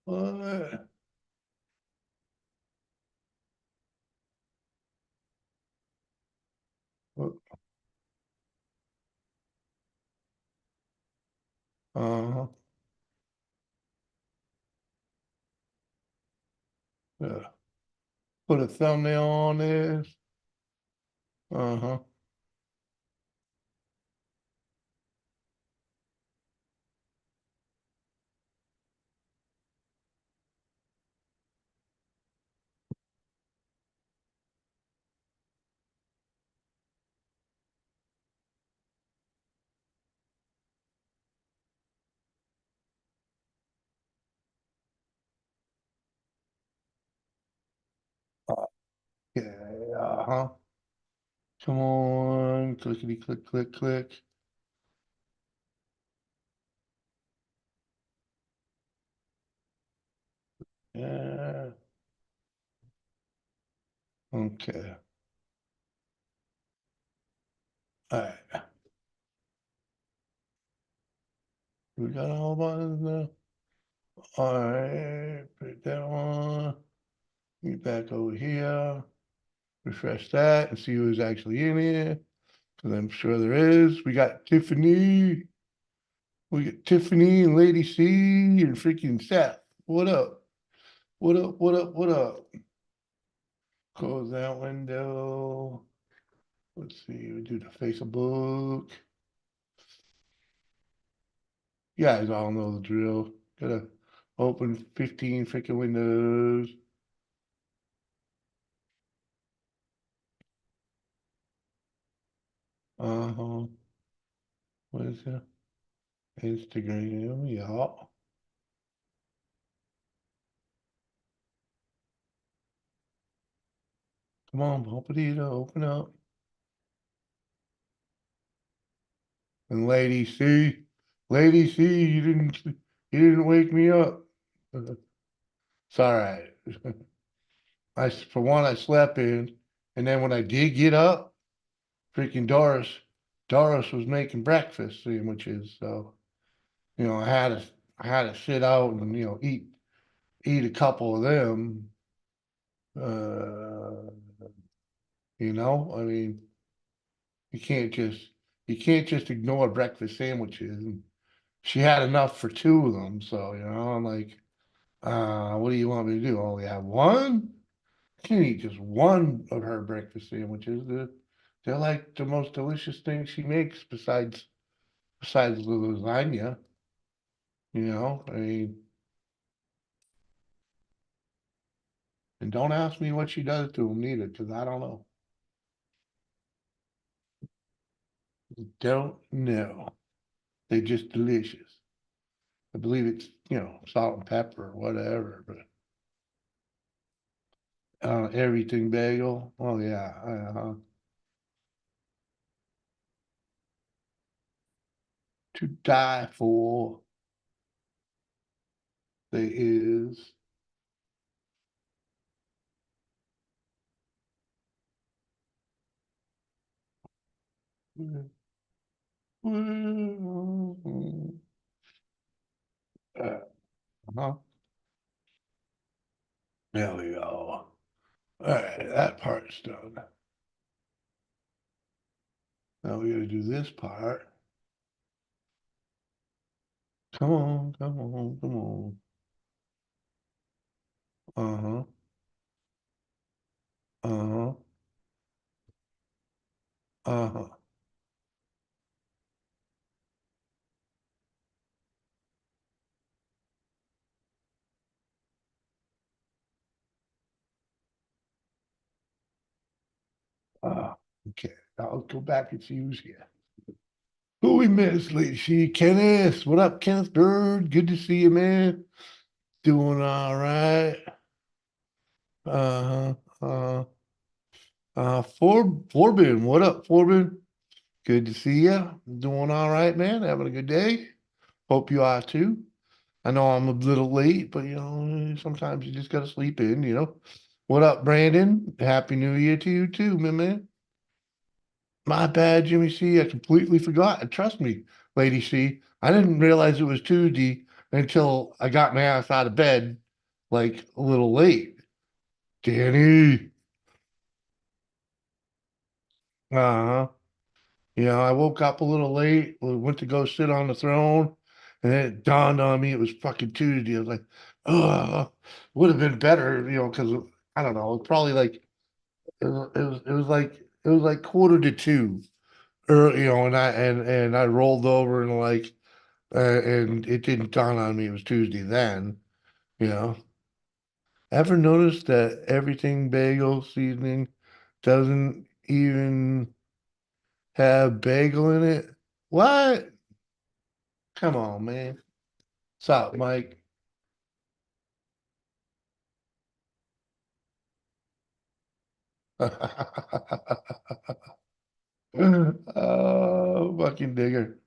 What? What? Uh-huh. Yeah. Put a thumbnail on this. Uh-huh. Okay. Uh-huh. Come on. Clickety click, click, click. Yeah. Okay. All right. We got all buttons now. All right. Put that on. Get back over here. Refresh that and see who's actually in here. Because I'm sure there is. We got Tiffany. We got Tiffany and Lady C and freaking Seth. What up? What up? What up? What up? Close that window. Let's see. We do the Facebook. You guys all know the drill. Gotta open 15 freaking windows. Uh-huh. What is that? Instagram. Yeah. Come on, Bumpity, open up. And Lady C, you didn't wake me up. It's all right. For one, I slept in, and then when I did get up, freaking Doris was making breakfast sandwiches. So, I had to sit out and, eat a couple of them. Uh, I mean, you can't just, you can't just ignore breakfast sandwiches. And she had enough for two of them. So, I'm like, what do you want me to do? Only have one? I can't eat just one of her breakfast sandwiches. They're like the most delicious thing she makes besides the lasagna. I mean, and don't ask me what she does to them neither, because I don't know. Don't know. They're just delicious. I believe it's, salt and pepper or whatever, but everything bagel. Oh yeah, to die for. There is. Uh-huh. There we go. All right, that part's done. Now we gotta do this part. Come on, come on, come on. Uh-huh, uh-huh, uh-huh. Okay, I'll go back and see who's here. Who we missed, Lady C? Kenneth. What up, Kenneth Bird? Good to see you, man. Doing all right. Uh-huh, uh, Forbin. What up, Forbin? Good to see you. Doing all right, man. Having a good day. Hope you are too. I know I'm a little late, but sometimes you just gotta sleep in. What up, Brandon? Happy New Year to you too, my man. My bad, Jimmy C. I completely forgot. And trust me, Lady C, I didn't realize it was Tuesday until I got my ass out of bed like a little late. Danny. Uh-huh. I woke up a little late, went to go sit on the throne, and then it dawned on me it was fucking Tuesday. I was like, oh, would have been better, because I don't know, it's probably like it was like quarter to two, or and I rolled over and and it didn't dawn on me it was Tuesday then, you know. Ever notice that everything bagel seasoning doesn't even have bagel in it? What? Come on, man. What's up, Mike? Oh, fucking digger.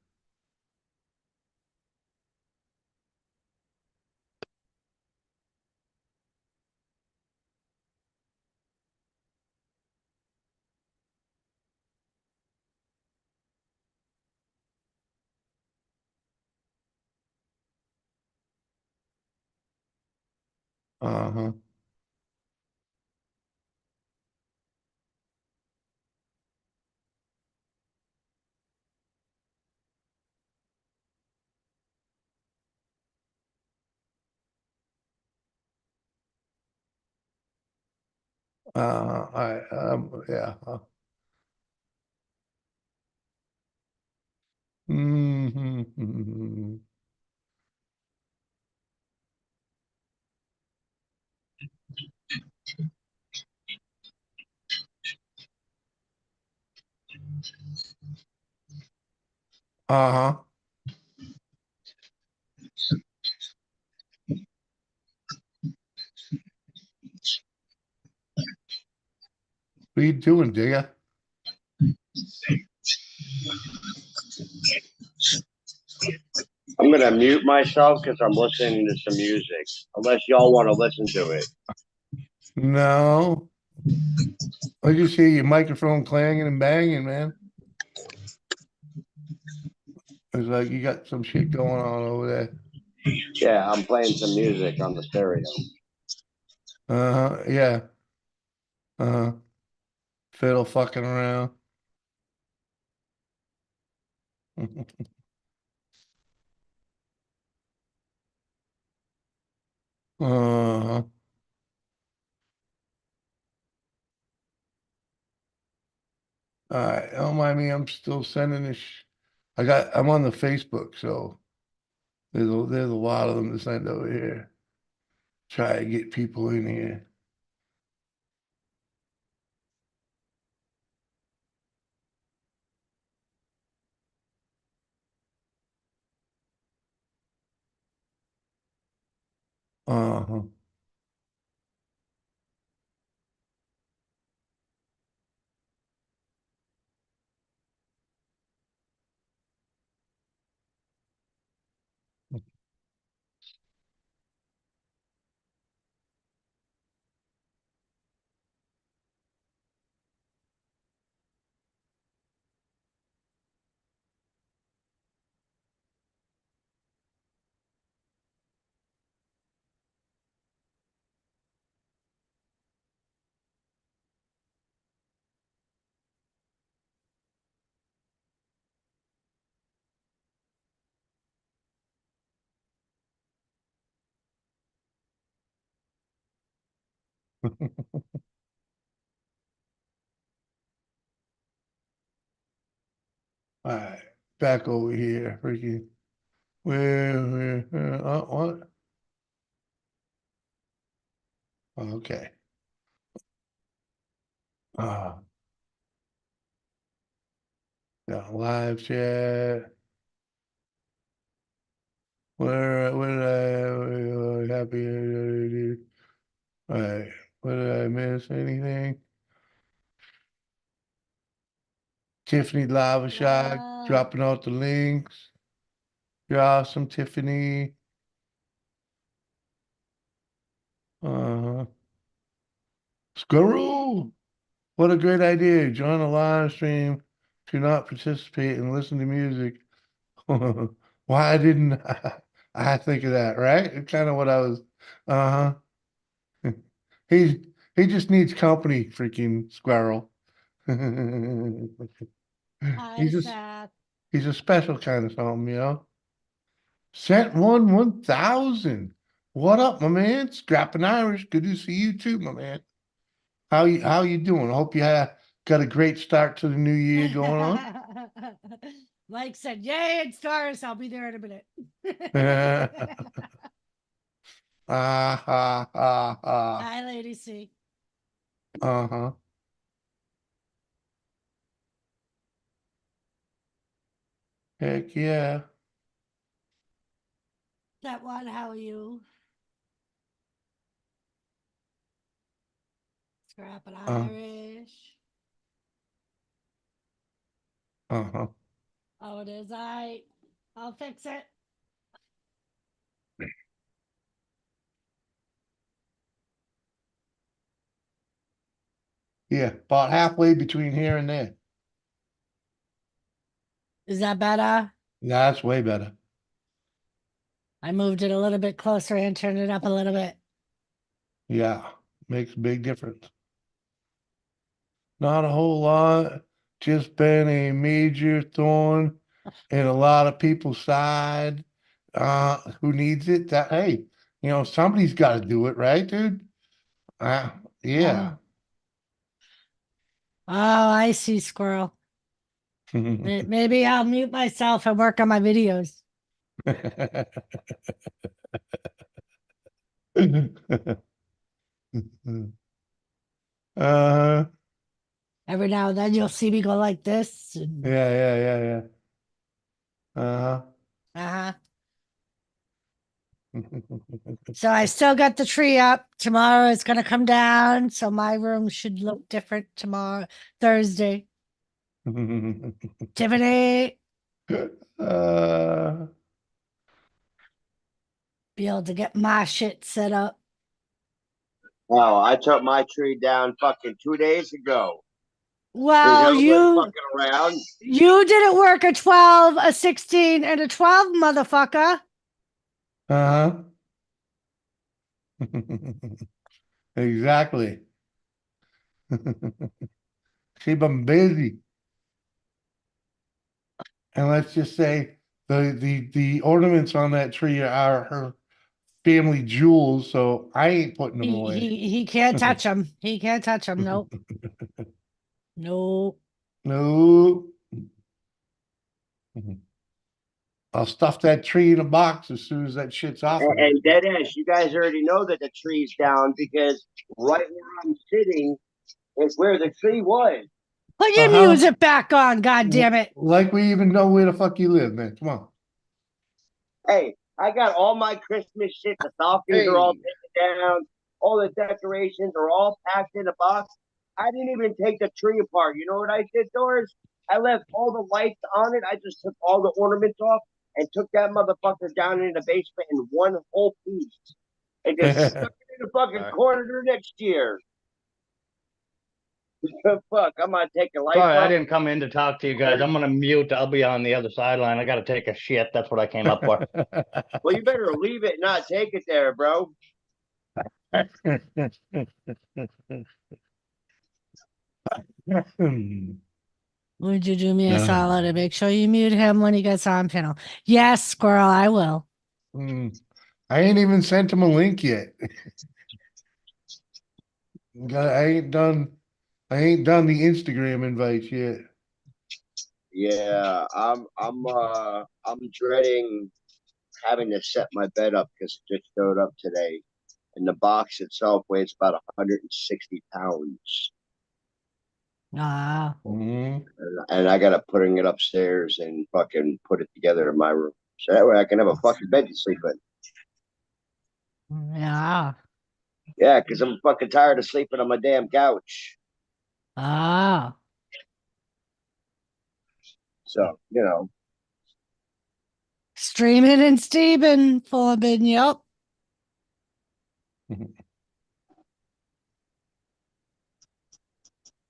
Uh-huh. Yeah. Mhm. Uh-huh. What are you doing, digger? I'm gonna mute myself because I'm listening to some music. Unless y'all want to listen to it. No. I just hear your microphone clanging and banging, man. It's like you got some shit going on over there. Yeah, I'm playing some music on the stereo. Uh-huh. Yeah. Uh-huh. Fiddle fucking around. Uh-huh. All right. Don't mind me. I'm still sending this. I'm on the Facebook, so there's a lot of them to send over here. Try to get people in here. Uh-huh. All right. Back over here. Freaking. What? Okay. Uh, got live chat. What did happy? All right. What did I miss? Anything? Tiffany Lava Shot Wow. dropping out the links. You're awesome, Tiffany. Uh, Squirrel. What a great idea. Join a live stream. Do not participate and listen to music. Why didn't I? I think of that, right? It's kind of what I was. Uh-huh. He just needs company, freaking squirrel. Hi, He's just Seth. he's a special kind of something, you know. Sent 1,000. What up, my man? Scrapping Irish. Good to see you too, my man. How you doing? I hope you got a great start to the new year going on. Mike said, "Yay, it's Taurus. I'll be there in a minute." Ah, ha, ha, ha. Hi, Lady C. Uh-huh. Heck yeah. That one, how are you? Scrapping Uh, Irish. uh-huh. Oh, it is. I'll fix it. Yeah, about halfway between here and there. Is that better? That's way better. I moved it a little bit closer and turned it up a little bit. Yeah, makes a big difference. Not a whole lot. Just been a major thorn in a lot of people's side. Who needs it? That hey, somebody's got to do it, right, dude? Uh, yeah. Oh, oh, I see, squirrel. Maybe I'll mute myself and work on my videos. Uh, Every now and then you'll see me go like this. yeah, yeah, yeah, yeah. Uh-huh. Uh-huh. So I still got the tree up. Tomorrow it's gonna come down. So my room should look different tomorrow, Thursday. Tiffany, uh, be able to get my shit set up. Oh, I took my tree down fucking 2 days ago. There's Well, nobody you fucking around. you didn't work a 12, a 16, and a 12, motherfucker. uh-huh. Exactly. She's been busy. And let's just say the ornaments on that tree are her family jewels, so I ain't putting them away. He can't touch him. He can't touch him. Nope. Nope. No. I'll stuff that tree in a box as soon as that shit's off of And me. dead ass, you guys already know that the tree's down because right where I'm sitting is where the tree was. Put your Uh-huh. music back on, god damn it. Like we even know where the fuck you live, man. Come on. Hey, I got all my Christmas shit. The stockings are all Hey. taken down. All the decorations are all packed in a box. I didn't even take the tree apart. You know what I did, Doris? I left all the lights on it. I just took all the ornaments off and took that motherfucker down in the basement in one whole piece and just stuck it in the fucking Sorry. corner next year. Fuck, I'm gonna take the lights Sorry, I off. didn't come in to talk to you guys. I'm gonna mute. I'll be on the other sideline. I gotta take a shit. That's what I came up for. Well, you better leave it, not take it there, bro. Would you do me a Uh, solid and make sure you mute him when he gets on panel? Yes, squirrel, I will. I ain't even sent him a link yet. I ain't done the Instagram invites yet. Yeah, I'm dreading having to set my bed up because it just showed up today. And the box itself weighs about 160 pounds. Ah, Mhm. And I gotta putting it upstairs and fucking put it together in my room. So that way I can have a fucking bed to sleep in. yeah. Yeah, because I'm fucking tired of sleeping on my damn couch. Ah. So, Streaming and steaming, Forbin, yep.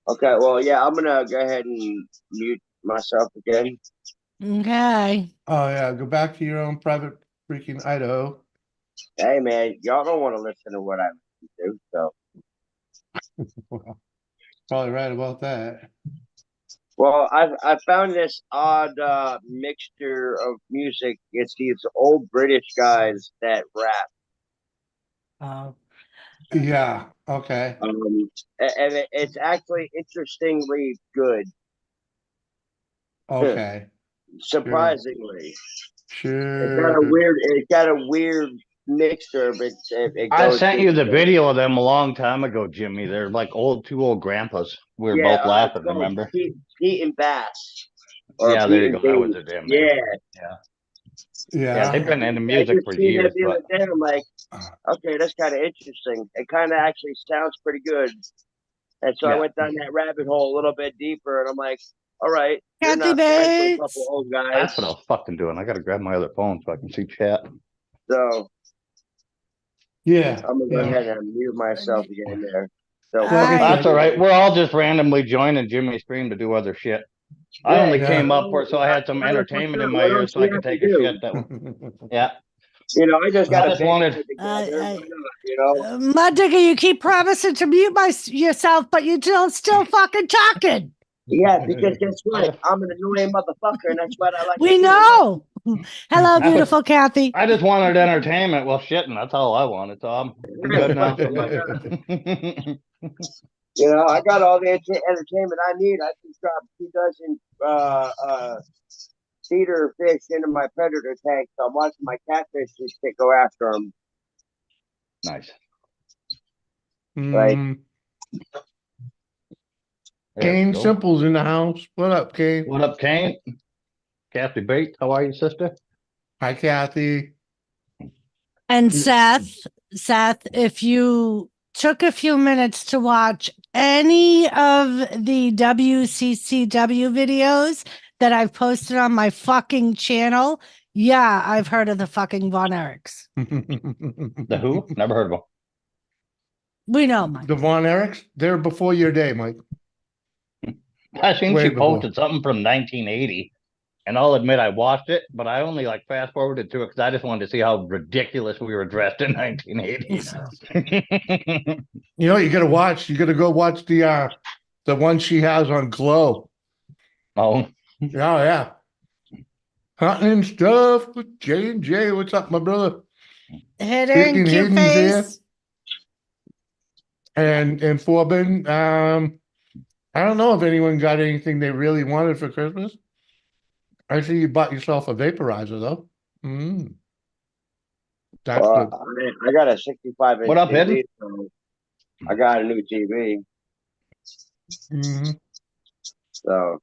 okay, well, yeah, I'm gonna go ahead and mute myself again. Okay. Oh yeah, go back to your own private freaking Idaho. Hey man, y'all don't want to listen to what I listen to, so. Well, probably right about that. Well, I found this odd mixture of music. It's these old British guys that rap. Oh, Yeah. Okay. And it's actually interestingly good, Okay. surprisingly. Sure. It got a weird mixture of it I goes sent with you the video of them a long time ago, Jimmy. They're like two old grandpas. We were yeah, both it's laughing, called remember? Pete and Bass or Yeah, there Pete you and go. That was Bass. the damn name. Yeah, Yeah. Yeah, they've Yeah. been into I music just for seen that years, the but other day. I'm like, okay, that's kind of interesting. It kind of actually sounds pretty good. And so I yeah. went down that rabbit hole a little bit deeper, and I'm like, all right, you're Kathy not bad for a couple Bates. old That's what I guys. was fucking doing. I gotta grab my other phone so I can see chat. So Yeah. I'm gonna go Yeah. ahead and mute myself again there. So Well, it's I That's all right. a, We're all just randomly joining Jimmy's stream to do other shit. I yeah, only yeah. came up for it so I had some why the fuck entertainment in not? my What ears else so do I you could have to take a shit do? that yeah. I just got I a just band wanted put together. Why not? Mud Digger, you keep promising to mute yourself, but you don't still fucking talking. Yeah, because guess I what? just, I'm an annoying motherfucker, and that's what I like to We do. know. Hello, beautiful Kathy. I just wanted entertainment. Well, shit, and that's all I wanted. So I'm Yeah, good fuck now. it, why not? I got all the entertainment I need. I just dropped 2 dozen feeder fish into my predator tank, so I'm watching my catfish just go after them. Nice. Like, Mm, There we Kane go. Simple's in the house. What up, Kane? What up, Kane? Kathy Bates, how are you, sister? Hi, Kathy. And Seth, if you took a few minutes to watch any of the WCCW videos that I've posted on my fucking channel, yeah, I've heard of the fucking Von Erichs. The who? Never heard of them. We know, Mike. The Von Erichs, they're before your day, Mike. I seen Way she before. posted something from 1980, and I'll admit I watched it, but I only like fast forwarded through it because I just wanted to see how ridiculous we were dressed in 1980. You gotta watch. You gotta go watch the one she has on Glow. Oh, Oh yeah. Hunting stuff with J&J. What's up, my brother? Hidden, Freaking cute Hayden's here. face. And Forbin. I don't know if anyone got anything they really wanted for Christmas. I see you bought yourself a vaporizer though. That's good. I got a 65 what inch up, Hidden? TV, so I got a new TV. Mm-hmm. So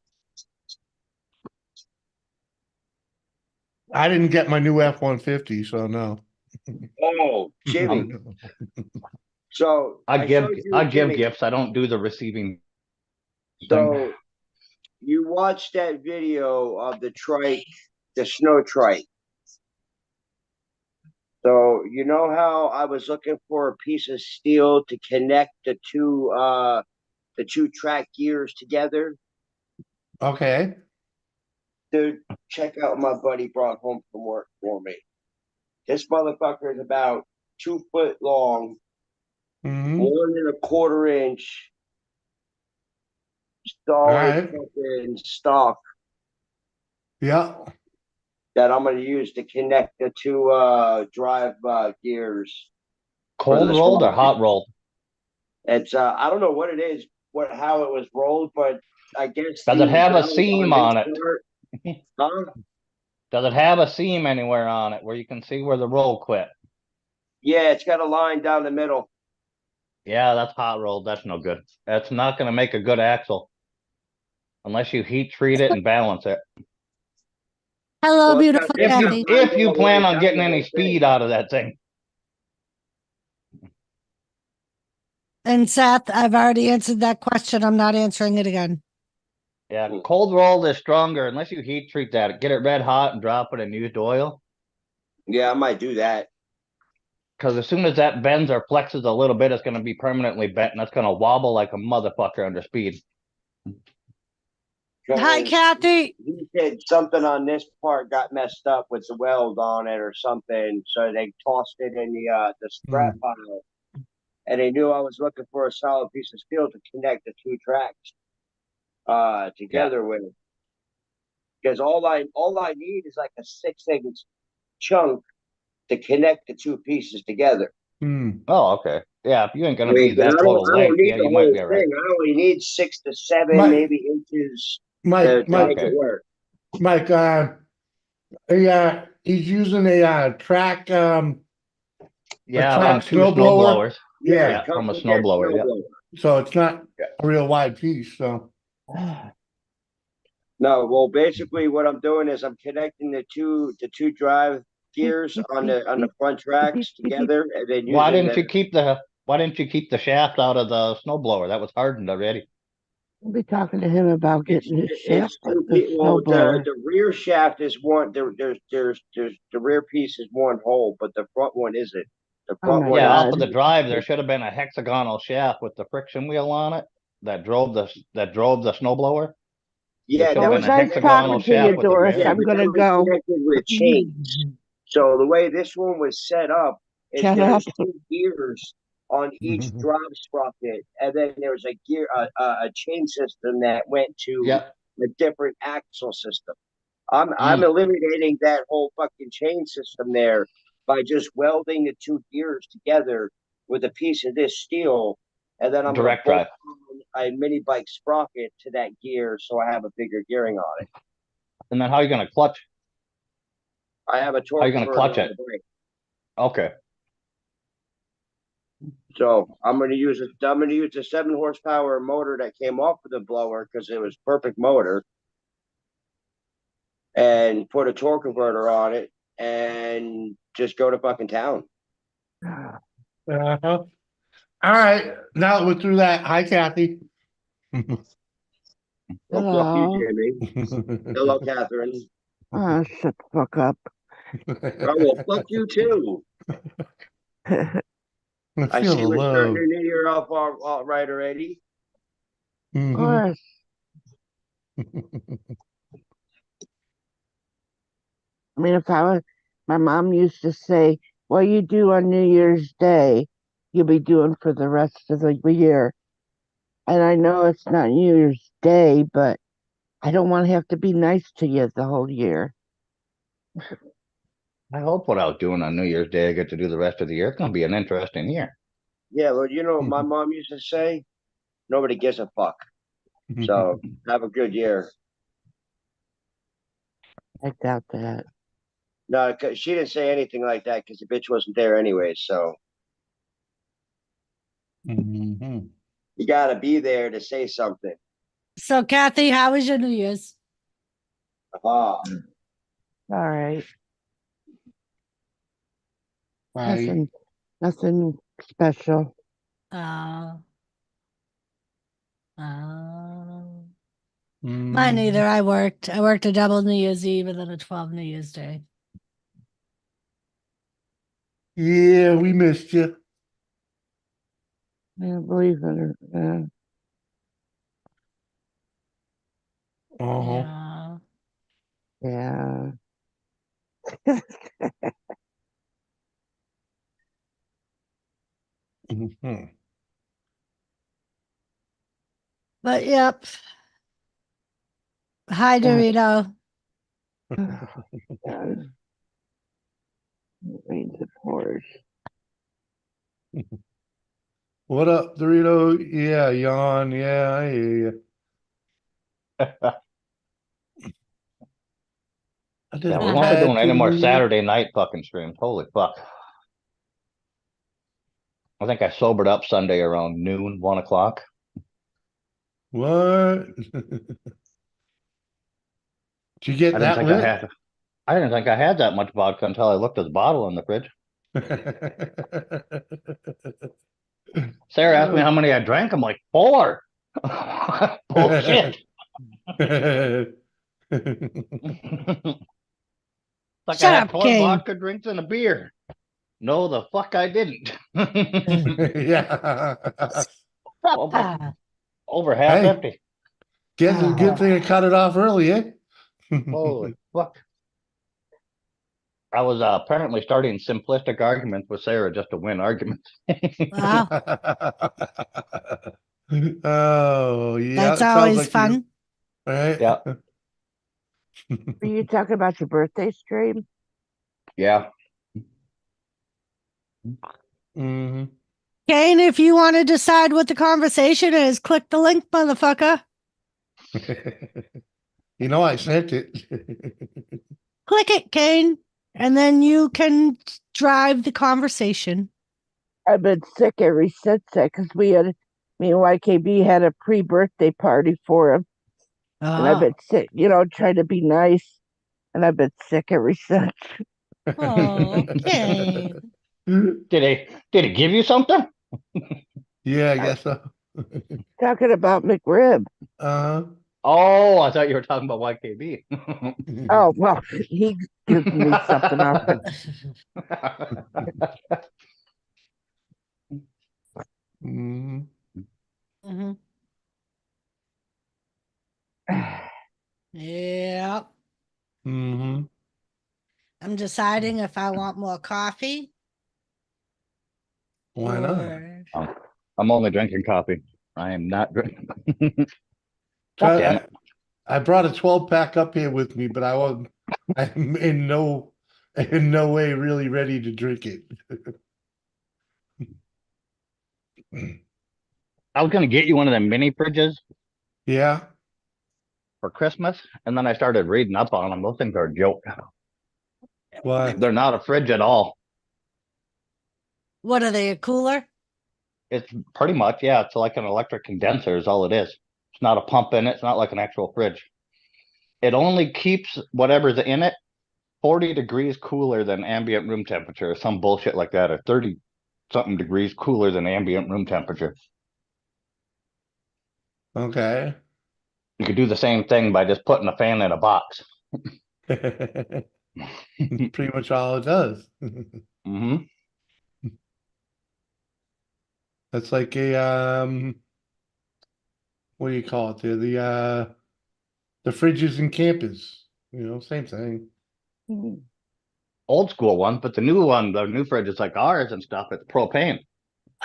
I didn't get my new F-150, so no. Jimmy. So I give showed you, I give Jimmy. gifts. I don't do the receiving thing. So you watched that video of the trike, the snow trike. So you know how I was looking for a piece of steel to connect the two track gears together? Okay. Dude, check out what my buddy brought home from work for me. This motherfucker is about 2 foot long, Mm-hmm. 1.25 inch All solid right. fucking stock Yeah. that I'm gonna use to connect the two drive gears for Cold this rolled or rocket. hot rolled? It's I don't know what it is, how it was rolled, but I guess Does it have a seam on it? Huh? Does it have a seam anywhere on it where you can see where the roll quit? Yeah, it's got a line down the middle. Yeah, that's hot rolled. That's no good. That's not going to make a good axle unless you heat treat it and balance it. Hello, Well, beautiful Kathy. If you plan on getting any speed out of that thing. And Seth, I've already answered that question. I'm not answering it again. Yeah, cold rolled is stronger unless you heat treat that. Get it red hot and drop it in used oil. Yeah, I might do that. Because as soon as that bends or flexes a little bit, it's going to be permanently bent and that's going to wobble like a motherfucker under speed. Hi, 'cause Kathy. he said something on this part got messed up with the weld on it or something, so they tossed it in the scrap Hmm. pile. And they knew I was looking for a solid piece of steel to connect the two tracks Yeah. together with. Because all I need is like a 6-inch chunk to connect the two pieces together. Hmm. Oh, okay. Yeah, if you ain't I gonna mean, be 'cause that total I don't length, need yeah, the you might whole be all right. thing. I only need 6 to 7, Mike, maybe inches Mike, to make Mike, it Okay. work. Mike, he's using a Yeah, track on two snow snow blower. blowers. Yeah, it Yeah, Yeah, comes from a with snow that blower. Yeah. snowblower. so it's not a real wide piece, so. No, well, basically, what I'm doing is I'm connecting the two drive gears on the front tracks together, and then Why using didn't the you keep the Why didn't you keep the shaft out of the snow blower? That was hardened already. We'll be talking to him about it's getting his shaft it's with two the people. snow Well, the blower. the rear shaft is one. There's the rear piece is one hole, but the front one isn't. The Oh front my one Yeah, is off God. of the drive, there should have been a hexagonal shaft with the friction wheel on it that drove the snow blower. There yeah, should Well, have that it been was was a nice connected. hexagonal talking to you, shaft with the Doris. Yeah, I'm bearing. but that gonna was go. connected with chains. So the way this one was set up is Shut up. there's two gears on each drive sprocket, and then there's a chain system that went to Yep. a different axle system. I'm Mm, eliminating that whole fucking chain system there by just welding the two gears together with a piece of this steel, and then I'm gonna direct bolt drive. on a mini bike sprocket to that gear so I have a bigger gearing on it. And then how are you gonna clutch? I have a How are you torque gonna converter clutch on it? the bike. Okay. So I'm gonna use the 7 horsepower motor that came off of the blower because it was perfect motor, and put a torque converter on it and just go to fucking town. Uh-huh. All right, now that we're through that, hi Kathy. Well, fuck you, Hello. Jamie. Hello, Catherine. Oh, shut the fuck up. Oh, well, fuck you too. I I feel see the we're starting love. the new year off all right already. Of Mhm. course. I mean, if I was, my mom used to say, what you do on New Year's Day, you'll be doing for the rest of the year. And I know it's not New Year's Day, but I don't want to have to be nice to you the whole year. I hope what I was doing on New Year's Day, I get to do the rest of the year. It's gonna be an interesting year. Yeah, well, you know what my mom used to say? Nobody gives a fuck. So have a good year. I doubt that. No, 'cause she didn't say anything like that because the bitch wasn't there anyway. So Mhm. you got to be there to say something. So, Kathy, how was your New Year's? Ah, All right. Right. Nothing special. Uh, uh, mine Mm. either. I worked. I worked a double New Year's Eve and then a 12 New Year's Day. Yeah, we missed you. I don't believe it. Uh-huh. Yeah. Yeah. Mhm. But yep. Hi, Dorito. Rains of course. What up, Dorito? Yeah, yawn. Yeah, I hear you. I Yeah, just we won't be had doing any more to. Saturday night fucking streams. Holy fuck. I think I sobered up Sunday around noon, 1 o'clock. What? Did you get I didn't that think I lit? had I didn't think I had that much vodka until I looked at the bottle in the fridge. Sarah asked me how many I drank. I'm like, 4. Bullshit. Like I Shut had up, 4 King. vodka drinks and a beer. No, the fuck I didn't. Yeah. over, over half Hey, empty. Good thing I cut it off early, eh? Holy fuck. I was apparently starting simplistic arguments with Sarah just to win arguments. Wow, Oh, yeah, that's it sounds always like you, fun. right? Yeah, Were you talking about your birthday stream? yeah. hmm Kane, if you want to decide what the conversation is, click the link, motherfucker. You know, I sent it. Click it, Kane, and then you can drive the conversation. I've been sick ever since that because me and YKB had a pre-birthday party for him, and I've Oh, been sick, trying to be nice, and I've been sick ever since. oh, Kane. Did he give you something? Yeah, I I was guess so. talking about McRib. Uh-huh. Oh, I thought you were talking about YKB. Oh, well, he gives me something off. Mhm. hmm Yeah. Mhm. I'm deciding if I want more coffee Why not? or I'm only drinking coffee. I am not drinking. So God damn it. I brought a 12 pack up here with me, but I'm in no way really ready to drink it. I was gonna get you one of them mini fridges Yeah. for Christmas, and then I started reading up on them. Those things are a joke. Why? They're not a fridge at all. what are they, a cooler? It's pretty much, yeah, it's like an electric condenser is all it is. It's not a pump in it. It's not like an actual fridge. It only keeps whatever's in it 40 degrees cooler than ambient room temperature, or some bullshit like that, or 30 something degrees cooler than ambient room temperature. Okay. You could do the same thing by just putting a fan in a box. Pretty much all it does. hmm That's like a what do you call it there? The fridges and campers. Same thing. Old school one, but the new fridge is like ours and stuff. It's propane.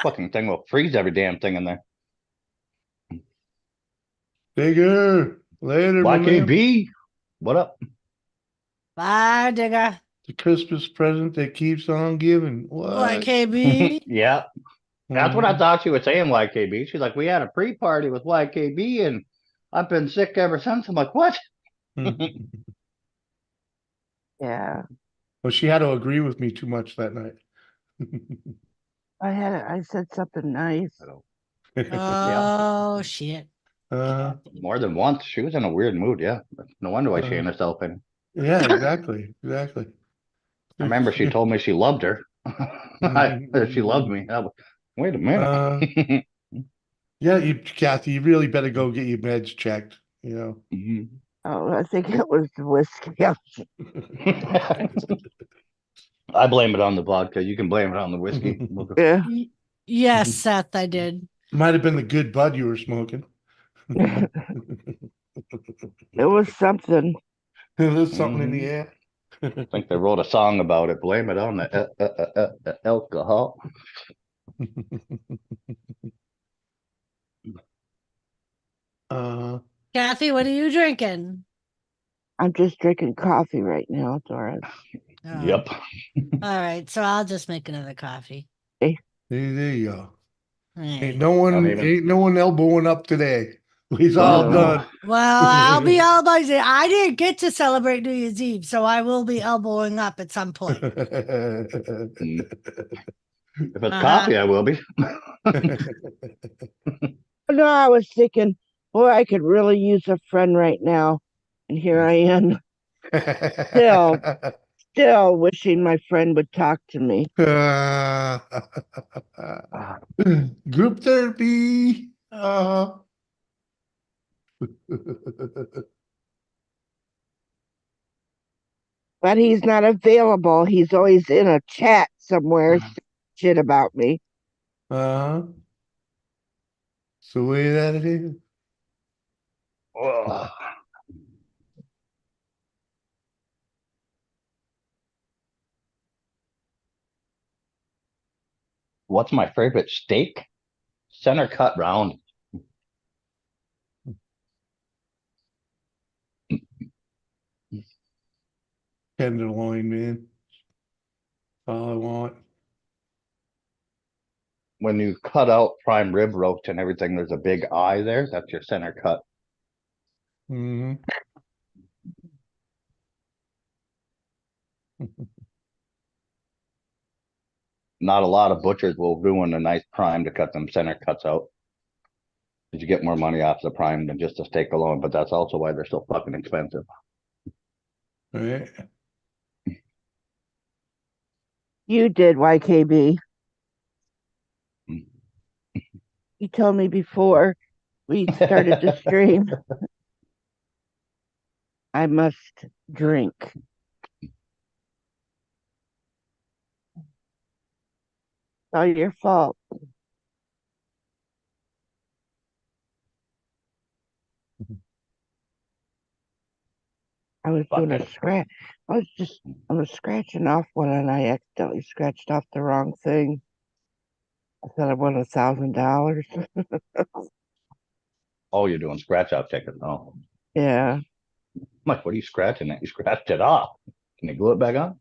Fucking thing will freeze every damn thing in there. Bigger. Later, my man. YKB, what up? Bye, digger. The Christmas present that keeps on giving. What? YKB. Yeah, that's what I Mhm. thought she was saying, YKB. She's like, we had a pre-party with YKB and I've been sick ever since. I'm like, what? Yeah, Well, she had to agree with me too much that night. I said something nice. Yeah, Oh, shit. Uh, more than once. She was in a weird mood. Yeah, no wonder why she uh, ain't herself. And yeah, exactly. I remember she told me she loved her. She loved me. Wait a Uh, minute. yeah, Kathy, you really better go get your meds checked. Mhm. Oh, I think it was the whiskey. I blame it on the vodka. You can blame it on the whiskey. Yeah, Yes, Seth, I did. Might have been the good bud you were smoking. it was something. There's something in the Mhm. air. I think they wrote a song about it. Blame it on the alcohol. uh, Kathy, what are you drinking? I'm just drinking coffee right now, Doris. Oh, Yep. all right. So I'll just make another coffee. there you go. All Ain't right. no Don't one, even. ain't no one elbowing up today. He's all Well, No. done. Well, I'll be elbowing. I didn't get to celebrate New Year's Eve, so I will be elbowing up at some point. if it's Uh-huh. coffee, I will be. No, I was thinking, boy, I could really use a friend right now. And here I am, still, still wishing my friend would talk to me. Group therapy. But he's not available. He's always in a chat somewhere, shit about me. uh, it's the way that it is. Ugh. What's my favorite steak? Center cut round. Tenderloin, man. That's all I want. When you cut out prime rib roast and everything, there's a big eye there. That's your center cut. Hmm. Not a lot of butchers will ruin a nice prime to cut them center cuts out. You get more money off the prime than just the steak alone, but that's also why they're so fucking expensive. Right? You did, YKB. Mm. You told me before we started the stream I must drink. It's all your fault. I was doing a Fucking- scratch. I was scratching off one and I accidentally scratched off the wrong thing. I thought I won $1,000. Oh, you're doing scratch off tickets. Oh, Yeah. I'm like, what are you scratching at? You scratched it off. Can you glue it back on?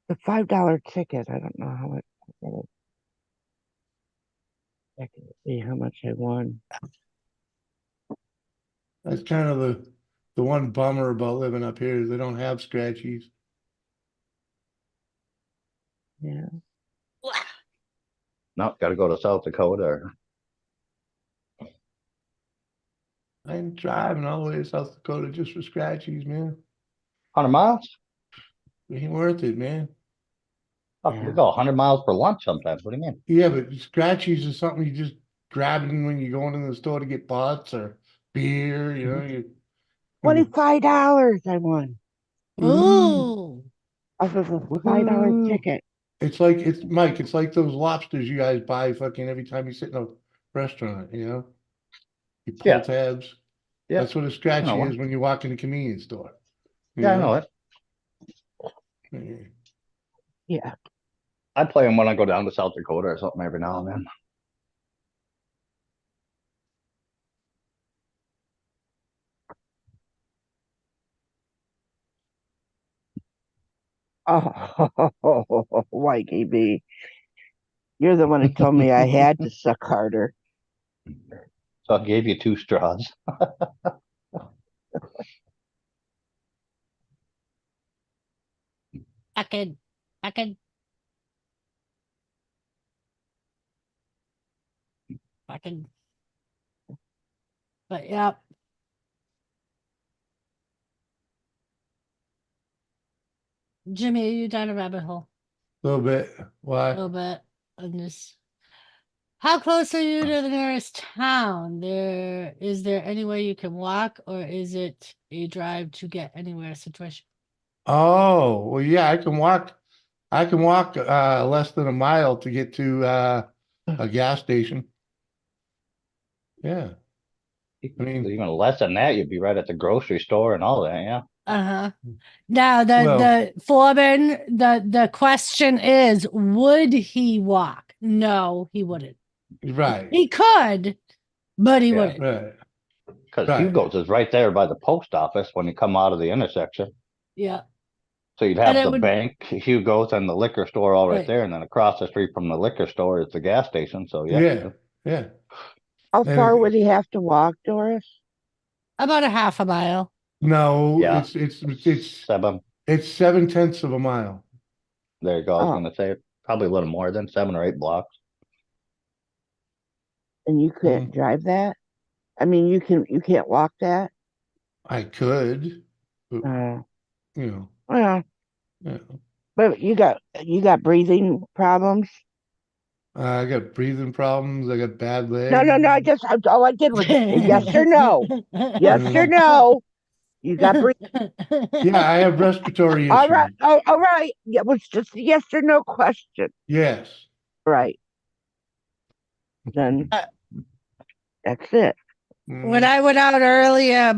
The $5 ticket. I don't know how much. I can see how much I won. That's kind of the one bummer about living up here is they don't have scratchies. Yeah. No, got to go to South Dakota. Or... I ain't driving all the way to South Dakota just for scratchies, man. 100 miles? It ain't worth it, man. Fuck, Yeah. we go 100 miles for lunch sometimes. What do you mean? Yeah, but scratchies is something you just grabbing when you're going in the store to get pots or beer, you know. $25 I won Ooh. off of a $5 Woohoo. ticket. It's like it's Mike, it's like those lobsters you guys buy fucking every time you sit in a restaurant, you know? You pull Yeah. tabs. Yeah. That's what a I know scratchy what. is when you walk in the convenience store. you Yeah, I know it. Yeah. Yeah. I play them when I go down to South Dakota or something every now and then. Oh, YKB. You're the one who told me I had to suck harder. So I gave you 2 straws. Fucking, fucking, fucking. But yeah. Jimmy, are you down a rabbit hole? A little bit. A Why? little bit on this. How close are you to the nearest town? Is there any way you can walk, or is it a drive to get anywhere situation? Oh, well, yeah, I can walk less than a mile to get to a gas station. Yeah. I mean, Even less than that, you'd be right at the grocery store and all that. Yeah. Uh-huh. Now Well- the foreman, the question is, would he walk? No, he wouldn't. right, He could, but he Yeah. wouldn't. right. Because Right. Hugo's is right there by the post office when you come out of the intersection. Yeah. So you'd And have it the would- bank, Hugo's, and the liquor store all right Right. there. And then across the street from the liquor store is the gas station. So yeah. Yeah, yeah. How And far would he have to walk, Doris? About a half a mile. No, Yeah. it's 7. 7/10 of a mile. There you go. I was Oh. going to say probably a little more than 7 or 8 blocks. And you can't drive that? I mean, you can't walk that? I could, but, you know, Well, yeah. but you got breathing problems? I got breathing problems. I got bad legs. No. All I did was yes or no. Yes or no. You got breathing. Yeah, I have respiratory All issues. right. Oh, all right. Yeah, it was just a yes or no question. Yes. Right. Then That's it. When I went out earlier,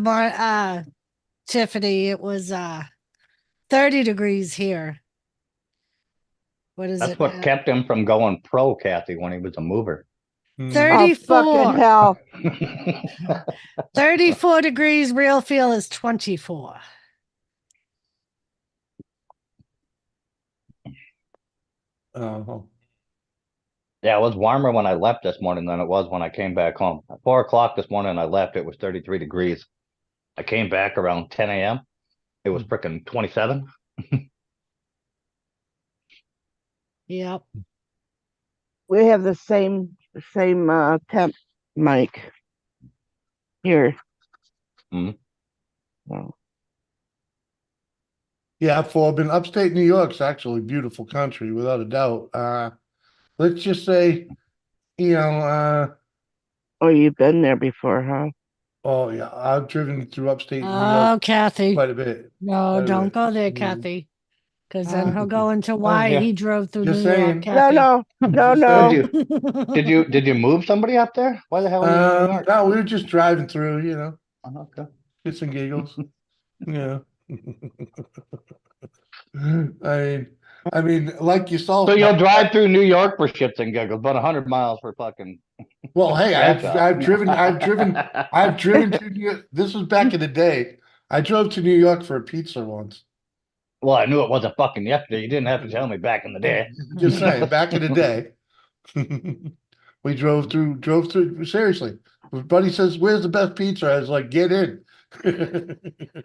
Tiffany, it was 30 degrees here. What is That's it what now? kept him from going pro, Kathy, when he was a mover. Oh, 34. fucking hell. 34 degrees, real feel is 24. Oh, Yeah, it was warmer when I left this morning than it was when I came back home. At 4 o'clock this morning, I left. It was 33 degrees. I came back around 10 a.m. It was freaking 27. Yep. We have the same temp, Mike. Here. Mhm. Oh. yeah, Forbin, upstate New York's actually a beautiful country, without a doubt. Let's just say, you know, Oh, you've been there before, huh? oh yeah, I've driven through upstate New York Oh, Kathy. quite a bit. No, Quite a don't bit. go there, Mm. Kathy. Because then he'll go into Oh, why yeah. he drove through Just New York, saying. Kathy. No, Just no. Did you move somebody up there? Why the hell are you in New York? No, we were just driving through, Oh, okay. shits and giggles. Yeah. I mean, like yourself, So you'll Mike. drive through New York for shits and giggles, but 100 miles for fucking Well, hey, scratch off. I've driven to New York. This was back in the day. I drove to New York for a pizza once. Well, I knew it wasn't fucking yesterday. You didn't have to tell me back in the day. Just saying, back in the day. We drove through, seriously. My buddy says, "Where's the best pizza?" I was like, "Get in."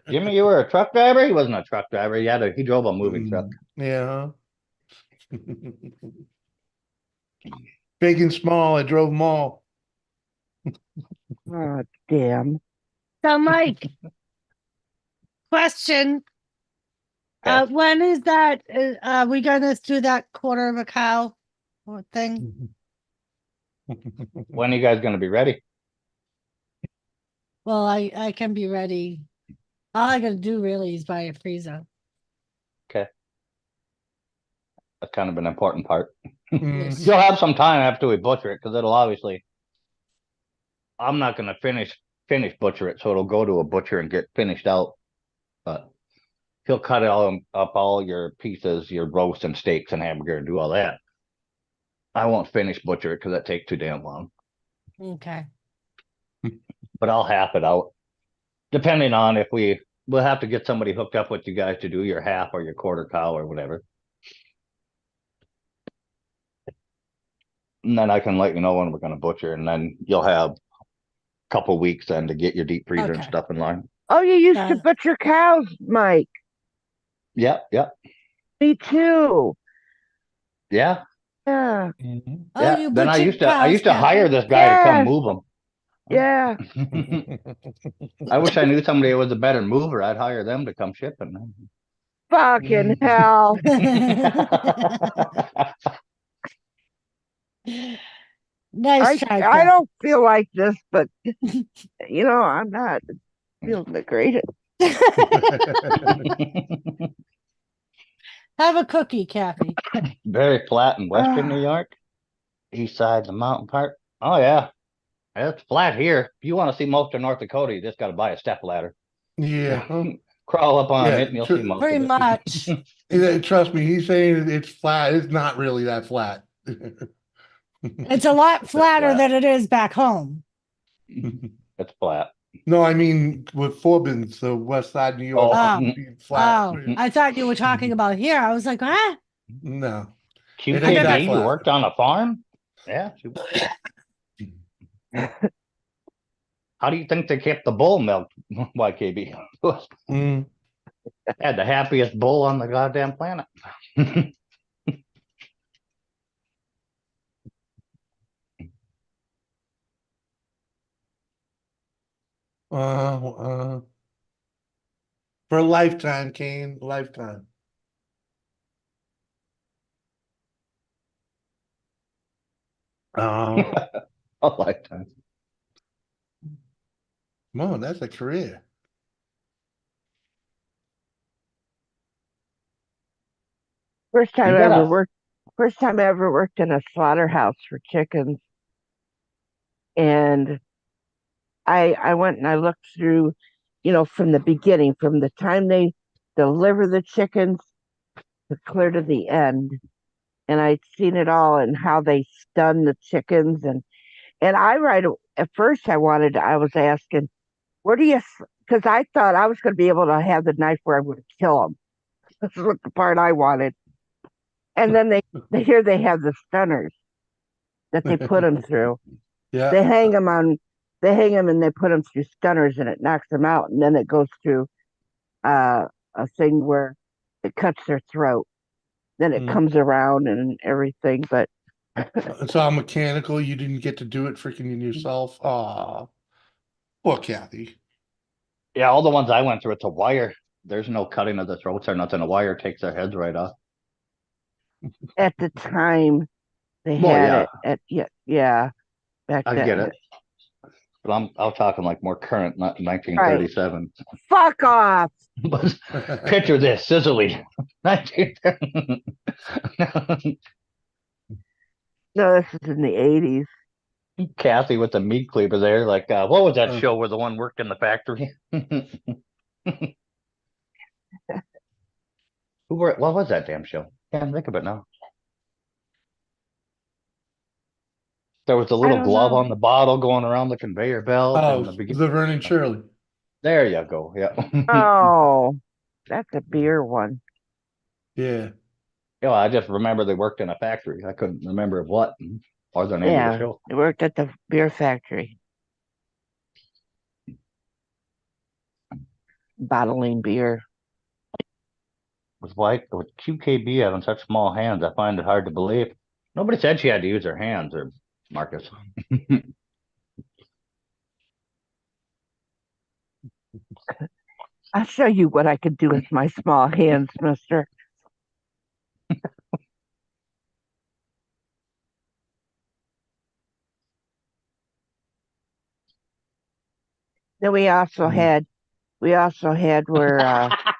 Jimmy, you were a truck driver? He wasn't a truck driver. He drove a moving truck. Yeah. Big and small, I drove them all. Oh, damn. So, Mike, question. Okay. When is that? Are we going to do that quarter of a cow thing? When are you guys going to be ready? Well, I can be ready. All I got to do really is buy a freezer. Okay. That's kind of an important part. Yes. You'll have some time after we butcher it because it'll obviously. I'm not going to finish butcher it, so it'll go to a butcher and get finished out. But he'll cut it all up, all your pieces, your roast and steaks and hamburger, and do all that. I won't finish butcher it because that takes too damn long. Okay. But I'll half it out, depending on if we'll have to get somebody hooked up with you guys to do your half or your quarter cow or whatever. And then I can let you know when we're going to butcher, and then you'll have a couple weeks then to get your deep freezer and Okay. stuff in line. Oh, you used to butcher cows, Mike. Yep. Me too. Yeah. Yeah. Oh, Yeah. you Then I butchered used to cows, hire Kathy? this guy to come Yes. move them. Yeah. I wish I knew somebody who was a better mover. I'd hire them to come ship it. Fucking hell. Nice try, I Kathy. don't feel like this, but I'm not feeling the greatest. Have a cookie, Kathy. Very flat in western New York, east side, the mountain part. Oh yeah, it's flat here. If you want to see most of North Dakota, you just got to buy a step ladder. Yeah. Huh? Crawl up on Yeah, it, and you'll see most Pretty of it. much. Trust me, he's saying it's flat. It's not really that flat. It's a lot flatter flat. than it is back home. It's flat. No, I mean with Forbin's, the west side New York, Oh, being flat. Oh, I thought you were talking about here. I was like, huh? No, it ain't that QKB, you flat. worked on a farm? Yeah. How do you think they kept the bull milk, YKB? Mm. Had the happiest bull on the goddamn planet. Uh, for a lifetime, Kane, lifetime. A lifetime. Come on, that's a career. First time You I ever gotta. worked. First time I ever worked in a slaughterhouse for chickens, and I went and I looked through, from the beginning, from the time they deliver the chickens to clear to the end, and I'd seen it all and how they stun the chickens, and at first I was asking, where do you, because I thought I was going to be able to have the knife where I would kill them. This is what the part I wanted. And then they hear they have the stunners that they put them through. Yeah. They hang them on, they hang them and they put them through stunners and it knocks them out. And then it goes through a thing where it cuts their throat. Then it Mm. comes around and everything. But It's all mechanical. You didn't get to do it freaking yourself. Ah, poor Kathy. Yeah, all the ones I went through, it's a wire. There's no cutting of the throats or nothing. A wire takes their heads right off. at the time they Well, had yeah, it yeah, back I get then. it. But I'm talking like more current, not Right. 1937. Fuck off. But picture this, Sicily. 19... No, this is in the 80s. Kathy with the meat cleaver there. Like, what was that Uh. show where the one worked in the factory? What was that damn show? Can't think of it now. There was a I little don't glove know. on the bottle going around the conveyor belt in Oh, the beginning. the Vernon Shirley. There you go. Yeah. Oh, that's a beer one. Yeah. Yeah, I just remember they worked in a factory. I couldn't remember what or the name of the Yeah, show. they worked at the beer factory, bottling beer. With QKB having such small hands, I find it hard to believe. Nobody said she had to use her hands, or Marcus. I'll show you what I could do with my small hands, mister. Then we also had where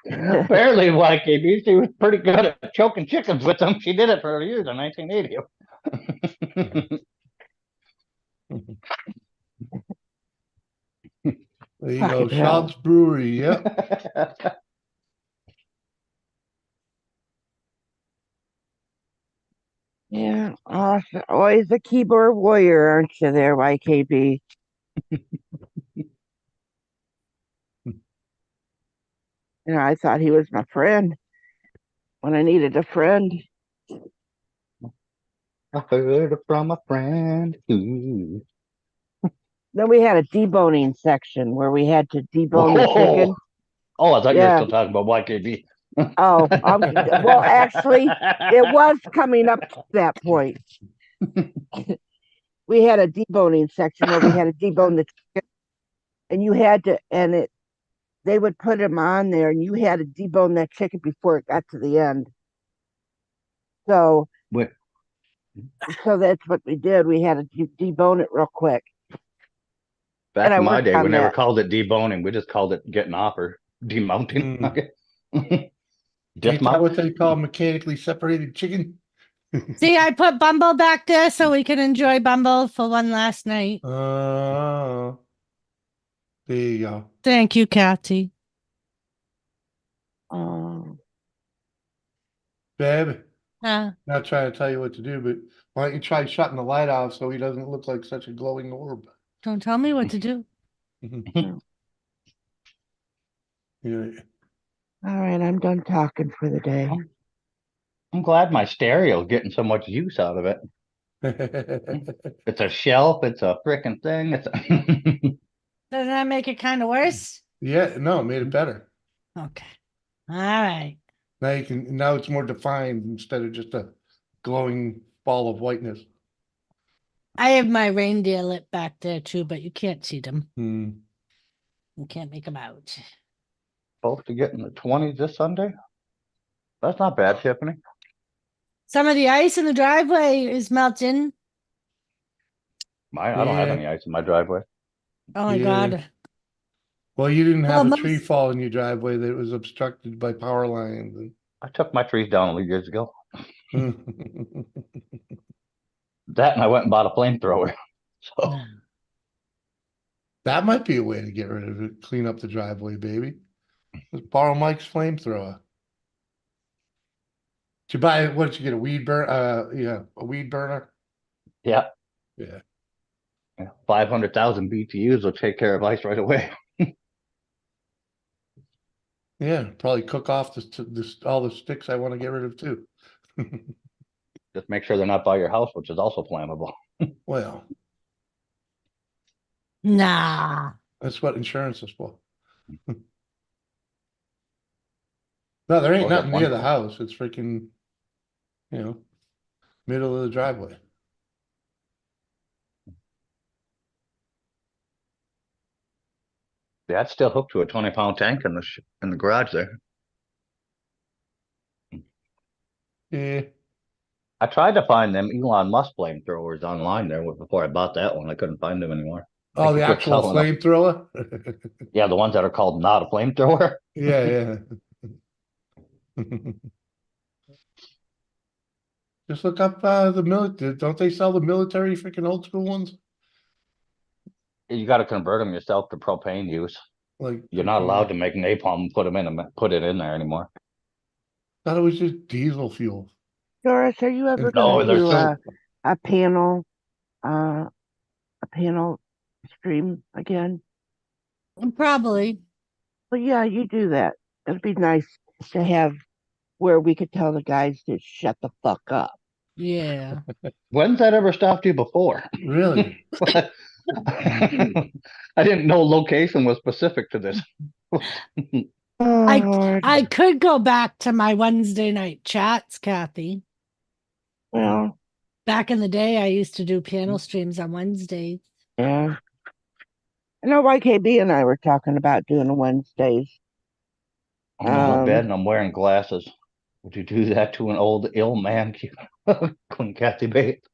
Apparently, YKB, she was pretty good at choking chickens with them. She did it for years in 1980. There you go. fucking hell. Shots Brewery. Yep. Yeah, awesome. Always a keyboard warrior, aren't you there, YKB? I thought he was my friend when I needed a friend. I heard it from a friend. Ooh. Then we had a deboning section where we had to debone the chicken. Oh, I thought you were Yeah. still talking about YKB. Oh, well, actually, it was coming up to that point. We had a deboning section where we had to debone the chicken, and you had to, they would put them on there, and you had to debone that chicken before it got to the end. So, Wait. so that's what we did. We had to debone it real quick. Back And I in my worked day, we on never that. called it deboning. We just called it getting off or demounting. Mm. Okay. Ain't that Dismount. what they call mechanically separated chicken? See, I put Bumble back there so we can enjoy Bumble for one last night. There you go. Thank you, Kathy. Babe, Uh, not trying to tell you what to do, but why don't you try shutting the light off so he doesn't look like such a glowing orb? don't tell me what to do. Yeah. All right, I'm done talking for the day. I'm glad my stereo's getting so much use out of it. It's a shelf. It's a freaking thing. Doesn't that make it kind of worse? Yeah, no, it made it better. Okay. All right. Now it's more defined instead of just a glowing ball of whiteness. I have my reindeer lit back there too, but you can't see them. Hmm. You can't make them out. Supposed to get in the 20s this Sunday. That's not bad, Tiffany. Some of the ice in the driveway is melting. I don't have Yeah. any ice in my driveway. Oh my Yeah. God. Well, you didn't have Well, a tree fall in your driveway that was obstructed by power lines. I took my trees down years ago. And That and I went and bought a flamethrower. So That might be a way to get rid of it. Clean up the driveway, baby. Let's borrow Mike's flamethrower. Did you buy, what did you get, a weed burn, yeah, a weed burner? Yeah, Yeah. 500,000 BTUs will take care of ice right away. Yeah, probably cook off all the sticks I want to get rid of too. Just make sure they're not by your house, which is also flammable. Well, Nah. that's what insurance is for. No, there ain't Or just nothing one. near the house. It's freaking, middle of the driveway. Yeah, it's still hooked to a 20-pound tank in the garage there. Yeah. I tried to find them Elon Musk flamethrowers online there before I bought that one. I couldn't find them anymore. Oh, the He quit actual selling them. flamethrower? Yeah, the ones that are called not a flamethrower. Yeah, yeah. Just look up the military. Don't they sell the military freaking old school ones? You got to convert them yourself to propane use. Like You're not freaking, allowed to make napalm and put it in there anymore. thought it was just diesel fuel. Doris, are you ever And going to No, they're do so a panel, uh, a panel stream again? Probably. Well, yeah, you do that. It'd be nice to have where we could tell the guys to shut the fuck up. Yeah. when's that ever stopped you before? Really? I didn't know location was specific to this. Oh, I Lord. I could go back to my Wednesday night chats, Kathy. Well, Back in the day, I used to do piano streams on Wednesdays. yeah. I know YKB and I were talking about doing a Wednesdays. I'm on the bed and I'm wearing glasses. Would you do that to an old ill man? Queen Kathy Bates.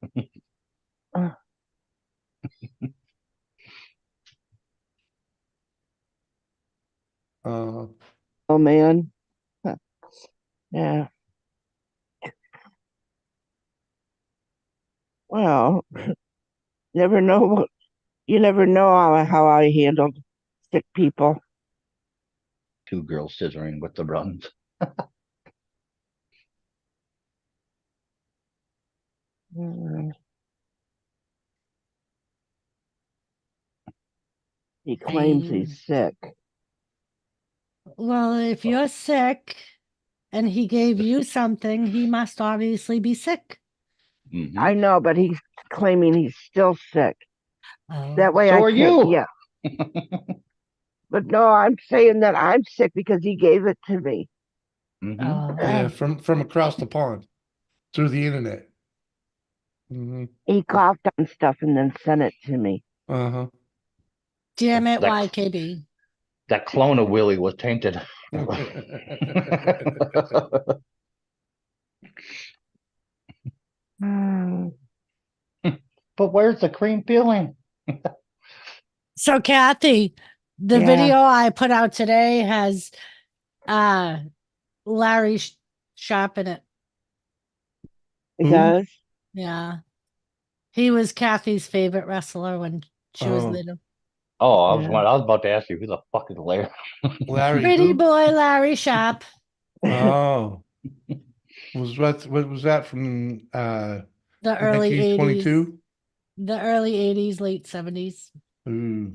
Uh, oh man. Huh. Yeah. Well, never know. You never know how I handled sick people. Two girls scissoring with the runs. Mm. He claims he's sick. Well, if you're sick and he gave you something, he must obviously be sick. Mhm. I know, but he's claiming he's still sick. Oh. That way So I are can't. you. Yeah. But no, I'm saying that I'm sick because he gave it to me. Mhm. Oh. Yeah, from across the pond through the internet. He coughed on stuff and then sent it to me. Uh-huh. Damn it, That- YKB. That clone of Willie was tainted. Mm. But where's the cream filling? So Kathy, the Yeah. video I put out today has Larry Sharp in it. It Who? does? Yeah. He was Kathy's favorite wrestler when she was Oh. little. Oh, I Yeah. was about to ask you who the fuck is Larry. Larry Pretty who? boy Larry Sharp. Oh. What was that from The early 80s. 1922? The early 80s, late 70s. Ooh.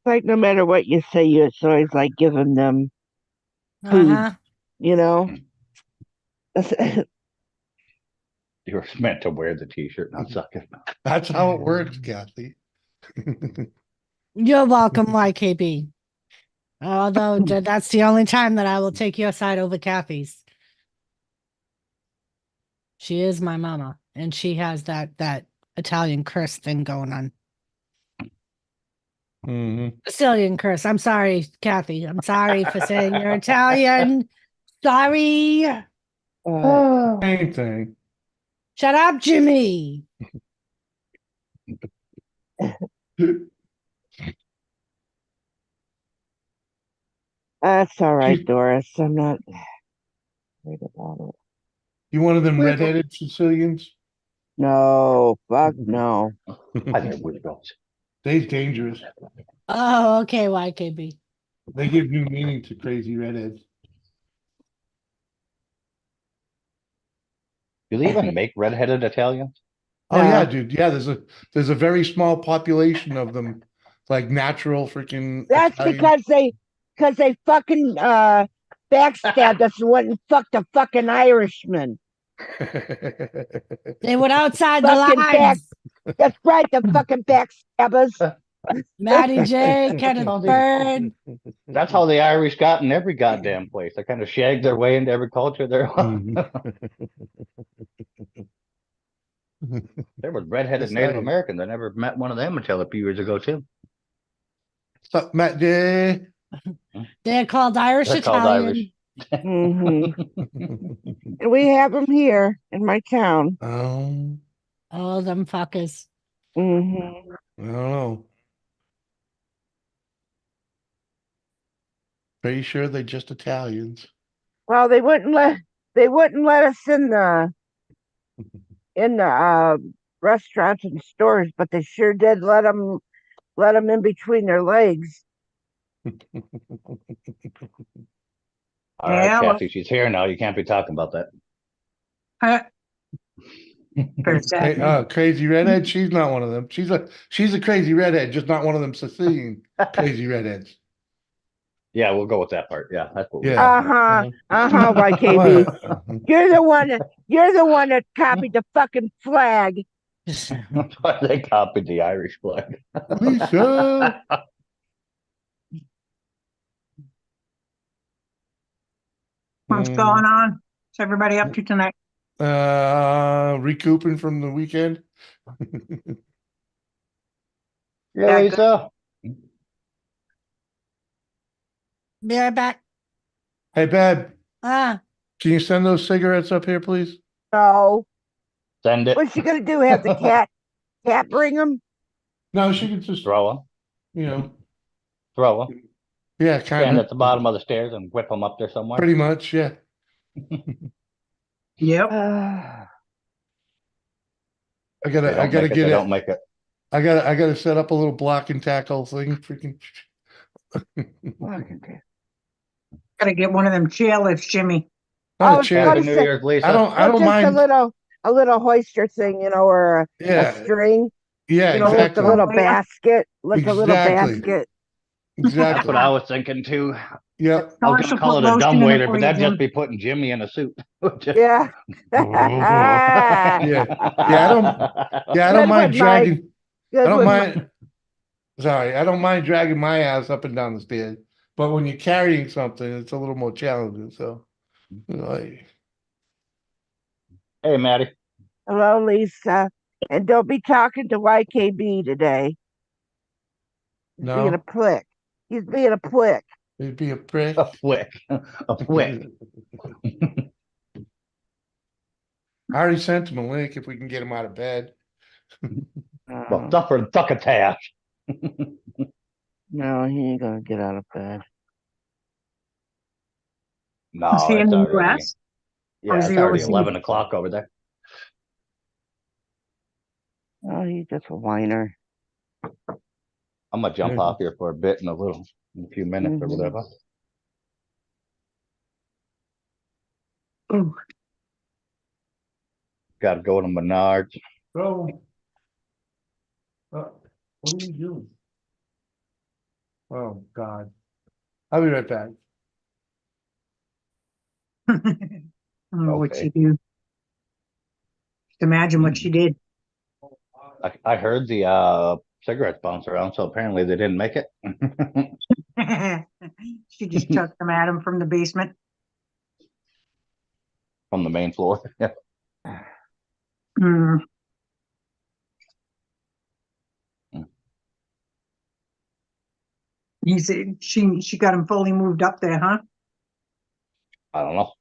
Like no matter what you say, it's always like giving them food, Uh-huh. you know? You were meant to wear the t-shirt, not suck it. That's how it works, Kathy. You're welcome, YKB. Although that's the only time that I will take your side over Kathy's. She is my mama, and she has that Italian curse thing going on. Mhm. Sicilian curse. I'm sorry, Kathy. I'm sorry for saying you're Italian. Sorry. Same thing. Shut up, Jimmy. That's all right, She's- Doris. I'm not worried about it. You one of them redheaded Sicilians? No, fuck no. I think we don't. They's dangerous. Oh, okay, YKB. They give new meaning to crazy redheads. Do they even make redheaded Italians? Oh yeah, No. dude. Yeah, there's a very small population of them, like natural freaking That's Italian. because they fucking backstabbed us and went and fucked a fucking Irishman. They went outside the Fucking back. lines. That's right, the fucking backstabbers. Maddie J, Kenneth Oh, they- Bird. That's how the Irish got in every goddamn place. They kind of shagged their way into every culture there. There was redheaded Yes, Native I- Americans. I never met one of them until a few years ago too. What's up, Matt J? They're called Irish They're called Italian. Irish. hmm And we have them here in my town. Oh, Oh, them fuckers. hmm I don't know. Pretty sure they're just Italians. Well, they wouldn't let us in the restaurants and stores, but they sure did let them in between their legs. All right, Yeah, well, Kathy, she's here now. You can't be talking about that. for a second. Crazy redhead. She's not one of them. She's a crazy redhead, just not one of them Sicilian crazy redheads. Yeah, we'll go with that part. Yeah, that's what we Yeah. YKB. You're the one that copied the fucking flag. That's why they copied the Irish flag. Lisa. What's going on? What's everybody up to tonight? Recouping from the weekend. Yeah, Yeah, Lisa. Be right back. Hey, babe, Ah, can you send those cigarettes up here, please? No. Send it. What's she gonna do? Have the cat bring them? No, she could just, Throw them. you know, Throw them. yeah, kind Stand of. at the bottom of the stairs and whip them up there somewhere. Pretty much, yeah. Yep. Uh, I They gotta don't make it. get They it. don't make it. I gotta set up a little block and tackle thing. Freaking. Gotta get one of them chairlifts, Jimmy. Not a was chair. gonna Happy New say- Year's, Lisa. I don't just mind. a little hoister thing, or a Yeah, string, yeah, like a exactly. little basket, like a little Exactly. basket. That's Exactly. what I was thinking too. Yep. I was Doris gonna will call put it a lotion dumb in it waiter, for but you, that'd Jim. just be putting Jimmy in a suit. Yeah. Yeah. Yeah, I don't Good mind one, Mike. dragging. Good I don't one, mind. Sorry, I don't mind dragging my ass up and down the stairs. But when you're carrying something, it's a little more challenging. So, like, Hey, Maddie. Hello, Lisa. And don't be talking to YKB today. He's being a no, prick. He's being a prick. it'd be a prick. A flick. A flick. I already sent him a link if we can get him out of bed. Well, succotash. No, he ain't gonna get out of bed. No, Is he in it's the already. US? Yeah, Or is it's he already overseas? 11 o'clock over there. Oh, he's just a whiner. I'm gonna jump off here for a bit in a few minutes or Mhm. whatever. Ooh, Got to go to Menards. So, what are you doing? Oh God, I'll be right back. I don't know what Okay. she do. Just imagine what she did. I heard the cigarettes bounce around, so apparently they didn't make it. She just chucked them at him from the basement. From the main floor. Hmm. He said she got him fully moved up there, huh? I don't know.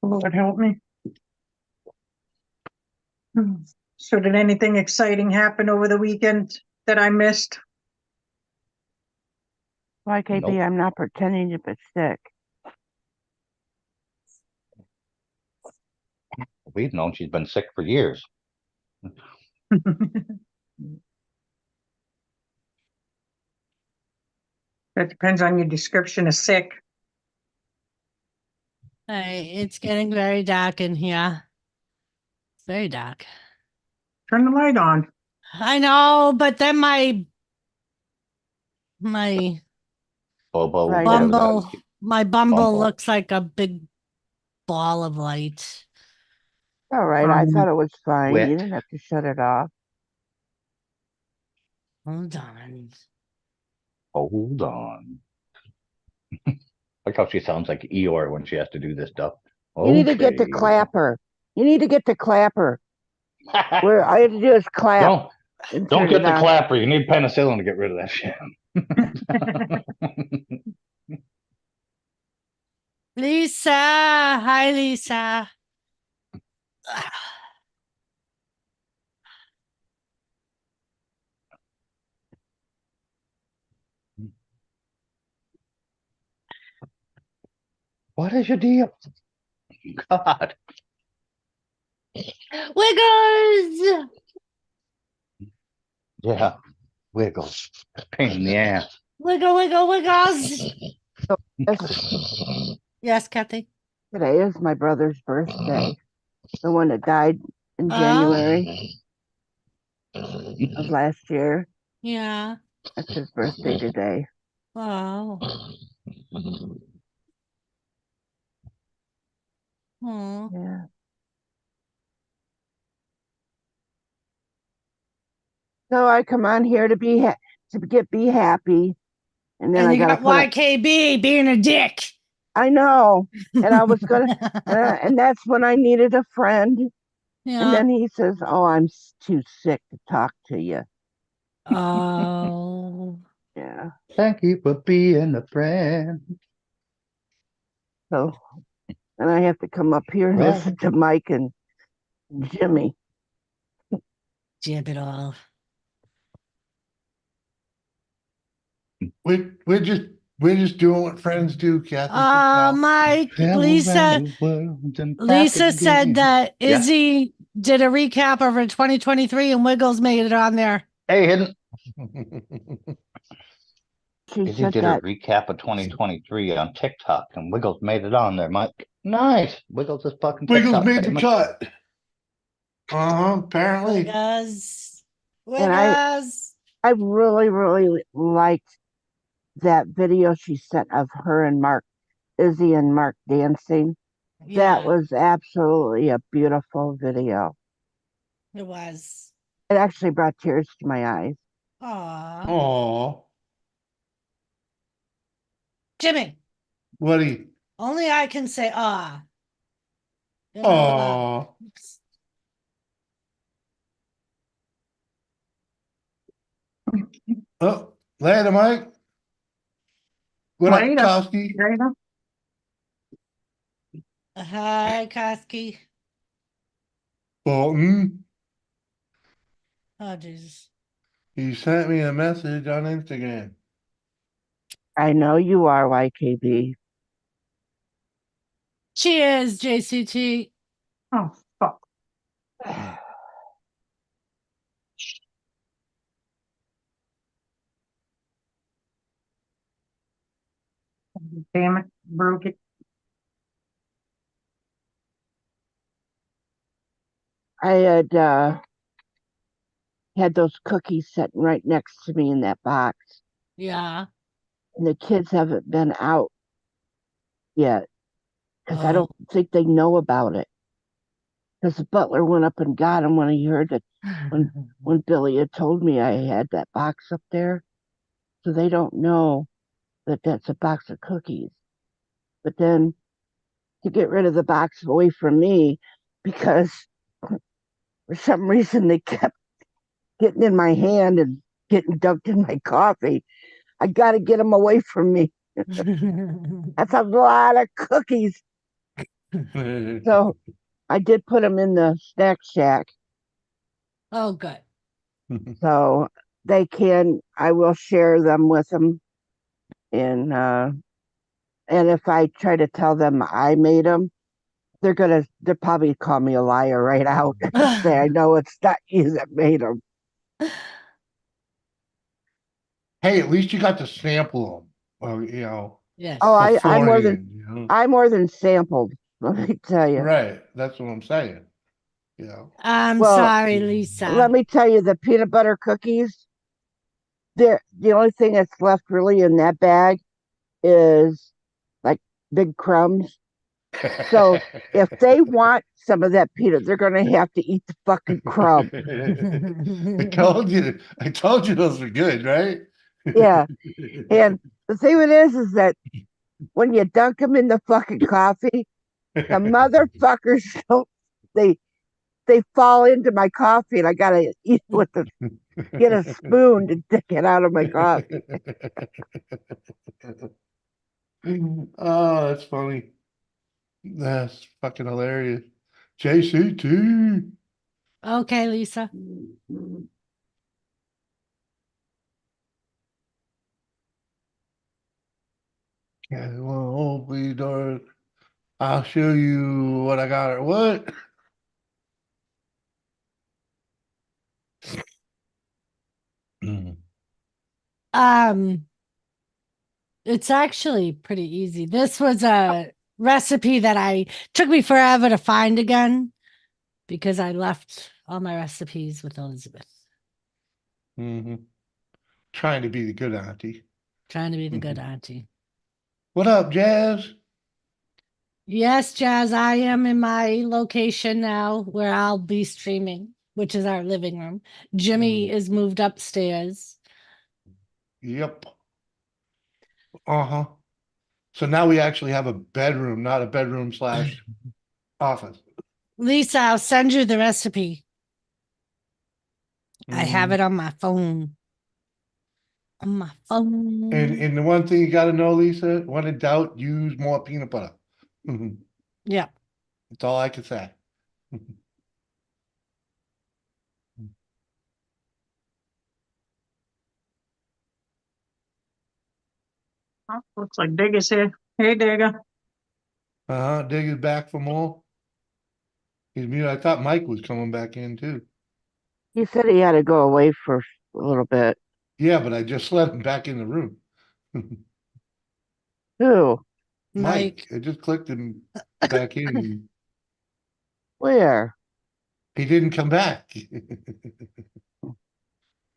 Lord help me. So did anything exciting happen over the weekend? that I missed? YKB, Nope. I'm not pretending to be sick. We've known she's been sick for years. That depends on your description of sick. Hey, it's getting very dark in here. It's very dark. Turn the light on. I know, but then my Bobo, Right. whatever that bumble, is. my bumble Bumble. looks like a big ball of light. All right, I thought it was fine. You Wet. didn't have to shut it off. Hold on. Hold on. Like how she sounds like Eeyore when she has to do this stuff. You need to get the Okay. clapper. You need to get the clapper. Where all you have to do is clap and Don't turn get it the on. clapper. You need penicillin to get rid of that shit. Lisa, hi Lisa. What is your deal? God. Wiggles! Yeah. Wiggle. Pain in the ass. Wiggle, wiggle, wiggles. Yes, Yes, Kathy. today is my brother's birthday, the one that died in Oh. January of last year. Yeah. That's his birthday today. Wow. Oh. Yeah. So I come on here to be happy, and then And I you gotta got put it. YKB being a dick. I know, and I was gonna, and that's when I needed a friend. And Yeah. then he says, "Oh, too sick to talk to you." Oh. Yeah. Thank you for being a friend. So, and I have to come up here and Well. listen to Mike and Jimmy. Jib it all. We're just doing what friends do, Kathy. Mike, Travel Lisa, around the world and back Lisa said again. that Yeah. Izzy did a recap of her 2023 and Wiggles made it on there. Hey, Hidden. She Izzy said did a that. recap of 2023 on TikTok, and Wiggles made it on there, Mike. Nice. Wiggles is fucking Wiggles TikTok made the famous. cut. Apparently. Wiggles. And Wiggles. I really, really liked that video she sent of her and Izzy and Mark dancing. Yeah, That was absolutely a beautiful video. it was. It actually brought tears to my eyes. Aw. Aw. Jimmy, What he? only I can say ah. You're not allowed. Aw. Oops. Oh, later, Mike. What up, Later. Kowski? Later. Hi, Koski. Bolton. Oh, Jesus. He sent me a message on Instagram. I know you are, YKB. Cheers, JCT. Oh, fuck. Damn it. Broke it. I had those cookies sitting right next to me in that box, Yeah. and the kids haven't been out yet because I Oh. don't think they know about it. Because the butler went up and got them when he heard that when Billy had told me I had that box up there, so they don't know that that's a box of cookies. But then to get rid of the box away from me, because for some reason they kept getting in my hand and getting dunked in my coffee. I got to get them away from me. That's a lot of cookies. So I did put them in the snack shack. Oh, good. So I will share them with them. And if I try to tell them I made them, they'll probably call me a liar right out and say, I know it's not you that made them. Hey, at least you got to sample them, or, you know, Yes. Oh, beforehand, you know? I more than sampled, let me tell you. Right, that's what I'm saying, you know? I'm Well, sorry, let Lisa. me tell you, the peanut butter cookies, the only thing that's left really in that bag is like big crumbs. So if they want some of that peanut, they're gonna have to eat the fucking crumb. I told you those were good, right? Yeah. And the thing of it is that when you dunk them in the fucking coffee, the motherfuckers don't they they fall into my coffee and I gotta eat with the get a spoon to take it out of my coffee. Oh, that's funny. That's fucking hilarious. JCT. Okay, Lisa. Yeah, well, hopefully, Doris, I'll show you what I got. What? Um, it's actually pretty easy. This was a recipe that I took me forever to find again because I left all my recipes with Elizabeth, Mm-hmm. Trying to be the good auntie. trying to be the good auntie. What up, Jazz? Yes, Jazz, I am in my location now where I'll be streaming, which is our living room. Jimmy is moved upstairs. Yep. Uh-huh. So now we actually have a bedroom, not a bedroom slash office. Lisa, I'll send you the recipe. I have Mm. it on my phone. On my phone. And the one thing you got to know, Lisa, when in doubt, use more peanut butter. Mhm. Yeah. That's all I can say. Oh, looks like Digger's here. Hey, Digger. Uh-huh. Dig is back for more. He's muted. I thought Mike was coming back in too. He said he had to go away for a little bit. Yeah, but I just let him back in the room. Who? Mike, Mike. I just clicked him back in. Where? He didn't come back.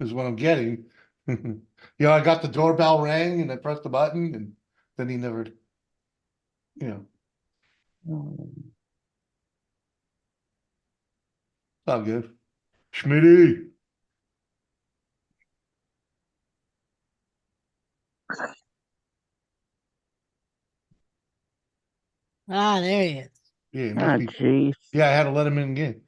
Is what I'm getting. You know, I got the doorbell rang and I pressed the button and then he never, you know, it's all good. Schmitty. Ah, there he is. Yeah, he must Oh, be. jeez. Yeah, I had to let him in again.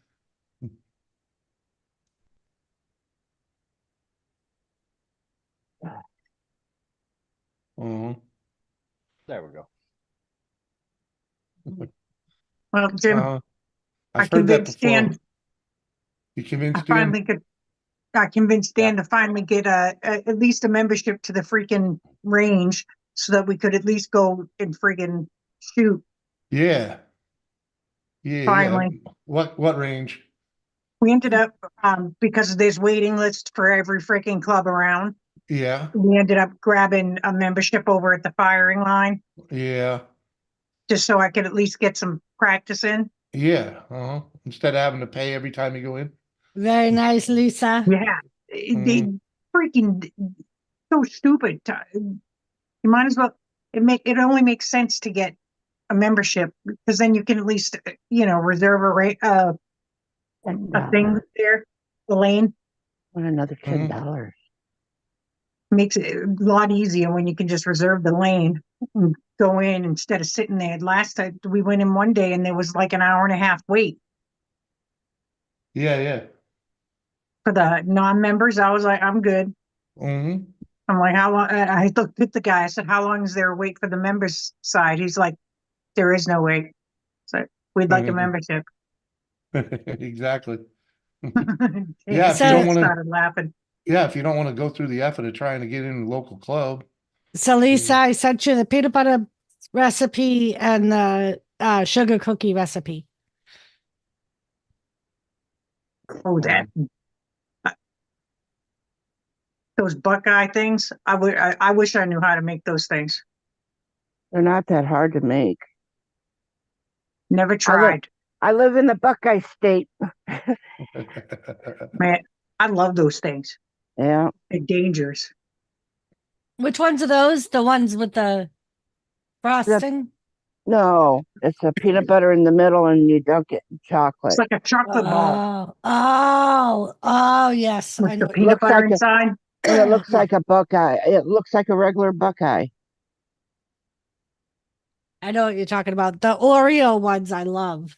Uh-huh. There we go. Well, Jim, Uh, I I've heard that convinced before. Dan. You I convinced Dan? finally could. I convinced Yeah. Dan to finally get at least a membership to the freaking range, so that we could at least go and freaking shoot. Yeah. Yeah, yeah. Finally, What range? we ended up because there's waiting lists for every freaking club around. Yeah, We ended up grabbing a membership over at the firing line, yeah, just so I could at least get some practice in. yeah. Uh-huh. Instead of having to pay every time you go in. Very nice, Lisa. Yeah, they freaking so stupid. You might as well. It only makes sense to get a membership because then you can at least reserve a rate a thing there. The lane Want another Mhm. $10. makes it a lot easier when you can just reserve the lane and go in instead of sitting there. Last time we went in one day and there was like an hour and a half wait Yeah, yeah. for the non-members. I was like, I'm good. Mm-hmm. I'm like, how long? I looked at the guy. I said, how long is there a wait for the members side? He's like, there is no wait. So we'd like a membership. Exactly. Dan Yeah, if you don't So want to, started laughing. Yeah, if you don't want to go through the effort of trying to get in a local club. So Lisa, I sent you the peanut butter recipe and the sugar cookie recipe. Oh, that those Buckeye things. I wish I knew how to make those things. They're not that hard to make. Never I live, tried. I live in the Buckeye State. Man, I love those things. Yeah. They're dangerous. Which ones are those? The ones with the frosting? No, it's a peanut butter in the middle and you dunk it in It's chocolate. like a chocolate ball Oh, yes. with I the know. peanut Looks butter like inside. And it looks Yeah. like a Buckeye. It looks like a regular Buckeye. I know what you're talking about. The Oreo ones I love.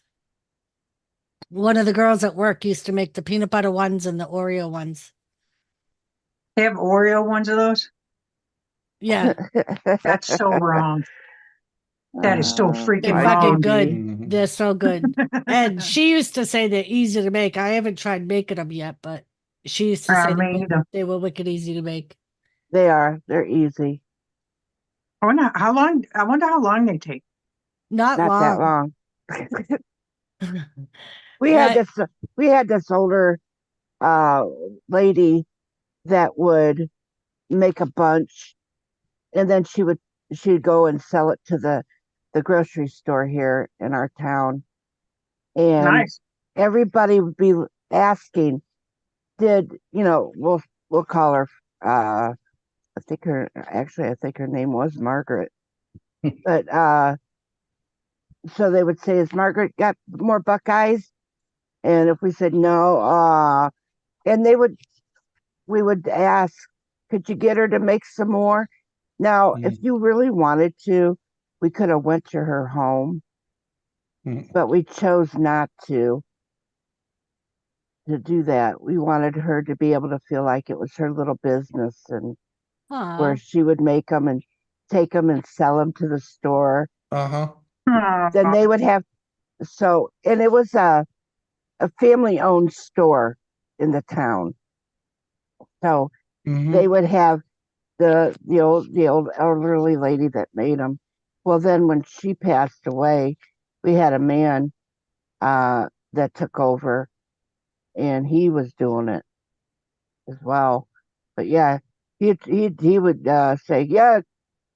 One of the girls at work used to make the peanut butter ones and the Oreo ones. They have Oreo ones of those. Yeah, That's so wrong. That is so freaking they're my fucking wrong. good. baby. Mhm. They're so good. And she used to say they're easy to make. I haven't tried making them yet, but she used to say Me either. they were wicked easy to make. They are. They're easy. I wonder how long. I wonder how long they take. Not Not that long. long. We had Yeah. this. We had this older lady that would make a bunch, and then she'd go and sell it to the grocery store here in our town, and Nice. everybody would be asking, "Did we'll call her I think her name was Margaret. But so they would say, "Has Margaret got more Buckeyes?" And if we said no, and we would ask, "Could you get her to make some more?" Now, if Mm. you really wanted to, we could have went to her home, Mhm. but we chose not to do that. We wanted her to be able to feel like it was her little business and Aw. where she would make them and take them and sell them to the store. Uh-huh. Then they would have and it was a family owned store in the town. So they Mhm. would have the old elderly lady that made them. Well, then when she passed away, we had a man that took over, and he was doing it as well. But yeah, he would say, "Yeah,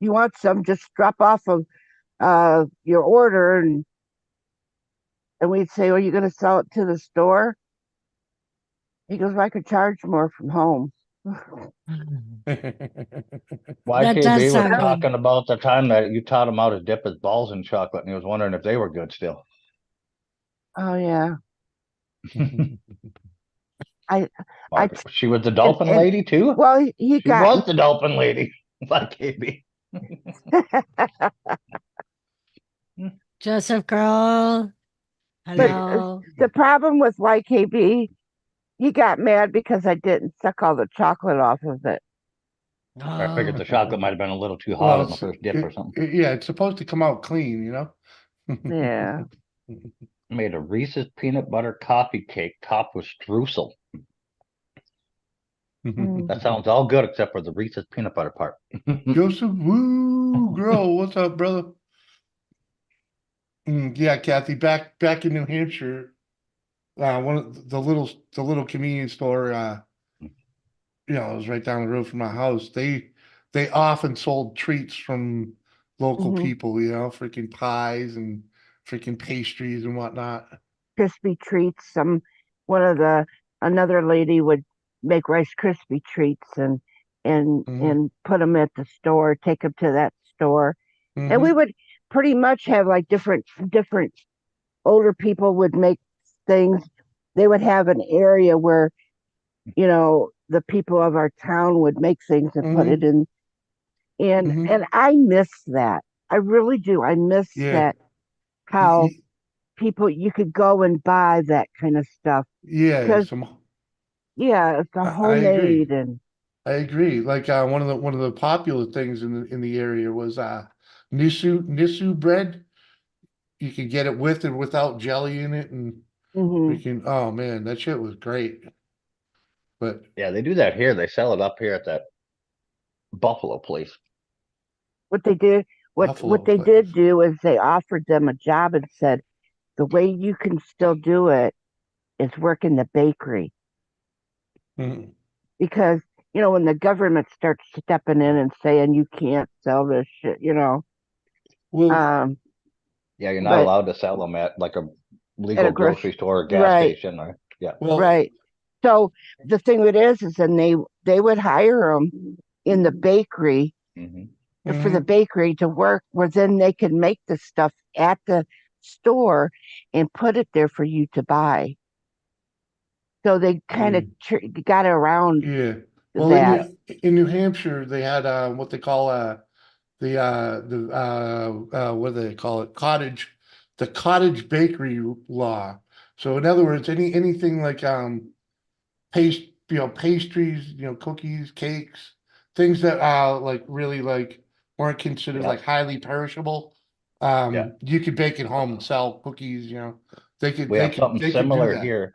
you want some? Just drop off of your order," and we'd say, "Are you going to sell it to the store?" He goes, "I could charge more from home." That does YKB was sound good. talking about the time that you taught him how to dip his balls in chocolate, and he was wondering if they were good still. Oh yeah, I I She was the dolphin and lady too. well he She got was the dolphin lady. YKB. Joseph girl. but Hello. the problem with YKB, he got mad because I didn't suck all the chocolate off of it. I figured the Oh. chocolate might have been a little too hot Well, on the first dip or something. yeah, it's supposed to come out clean, you know? Yeah. Made a Reese's peanut butter coffee cake topped with streusel. Mm. That sounds all good except for the Reese's peanut butter part. Joseph, woo, girl, what's up, brother? Yeah, Kathy, back in New Hampshire, one of the little convenience store, it was right down the road from my house. They often sold treats from local Mhm. people, freaking pies and freaking pastries and whatnot. Crispy treats. One of the Another lady would make Rice Krispie treats and Hmm. and put them at the store, take them to that store, and we Hmm. would pretty much have like different older people would make things. They would have an area where the people of our town would make things and put it Hmm. in. and Hmm. and I miss that. I really do. I miss Yeah. that, Y- how y- people you could go and buy that kind of stuff Yeah, because yeah, it's a I agree. homemade. And I agree. Like one of the popular things in the area was nisu bread. You could get it with and without jelly in it, and mhm. freaking, oh man, that shit was great. But Yeah, they do that here. They sell it up here at that Buffalo place. What they did, what Buffalo they place. did do is they offered them a job and said the way you can still do it is work in the bakery Mhm. because when the government starts stepping in and saying you can't sell this shit, Well, um, Yeah, you're not but allowed to sell them at like a at legal a grocery, grocery store or gas right, station or yeah. well, right. So the thing of it is then they would hire them in the bakery Hmm. for the mhm. bakery to work, where then they can make the stuff at the store and put it there for you to buy. So they kind Yeah. of got around Yeah. Well, that. In New Hampshire, they had what they call what do they call it? The cottage bakery law. So in other words, anything like pastries, cookies, cakes, things that like really like weren't considered Yeah, like highly perishable. yeah. You could bake at home and sell cookies, We have something they could do similar that. here.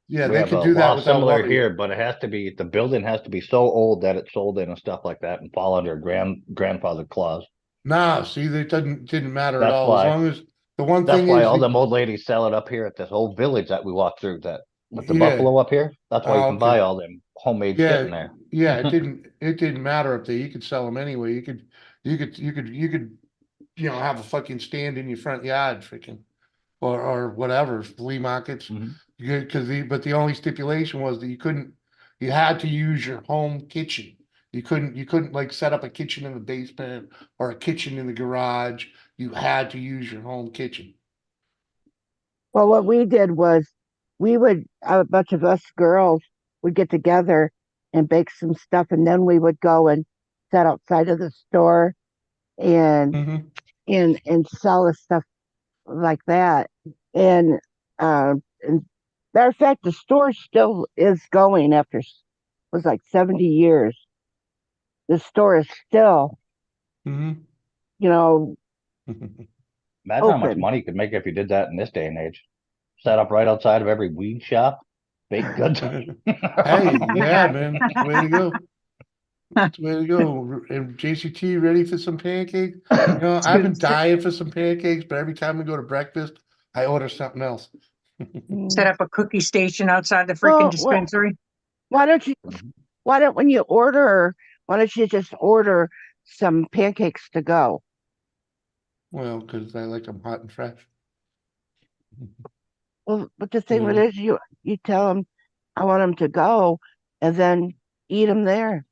Yeah, We they have could a do that law without similar worry. here, but it has to be the building has to be so old that it's sold in and stuff like that and fall under grandfather clause. Nah, see, that didn't matter at That's all. As why long as the one that's thing why is all the them old ladies sell it up here at this old village that we walked through that with the yeah. buffalo up here. That's why you can buy Okay. all them homemade shit Yeah, in there. yeah, it didn't matter up there. You could sell them anyway. You could have a fucking stand in your front yard, freaking or whatever, flea markets. Mhm. But the only stipulation was that you had to use your home kitchen. You couldn't like set up a kitchen in the basement or a kitchen in the garage. You had to use your home kitchen. Well, what we did was a bunch of us girls would get together and bake some stuff, and then we would go and sit outside of the store and Hmm. and sell the stuff like that. And matter of fact, the store still is going after was like 70 years. The store is still, Hmm. you know, Imagine how much open. money you could make if you did that in this day and age. Set up right outside of every weed shop, baked goods. Hey, yeah, man, way to go. Way to go. And JCT ready for some pancakes? I've been Set dying for some pancakes, but every time we go to breakfast, I order something else. Mm. up a cookie station outside the freaking Well, dispensary. why don't you? Mhm. Why don't when you order? Why don't you just order some pancakes to go? Well, because I like them hot and fresh. Well, but the thing with Yeah. it is, you tell them, I want them to go, and then eat them there.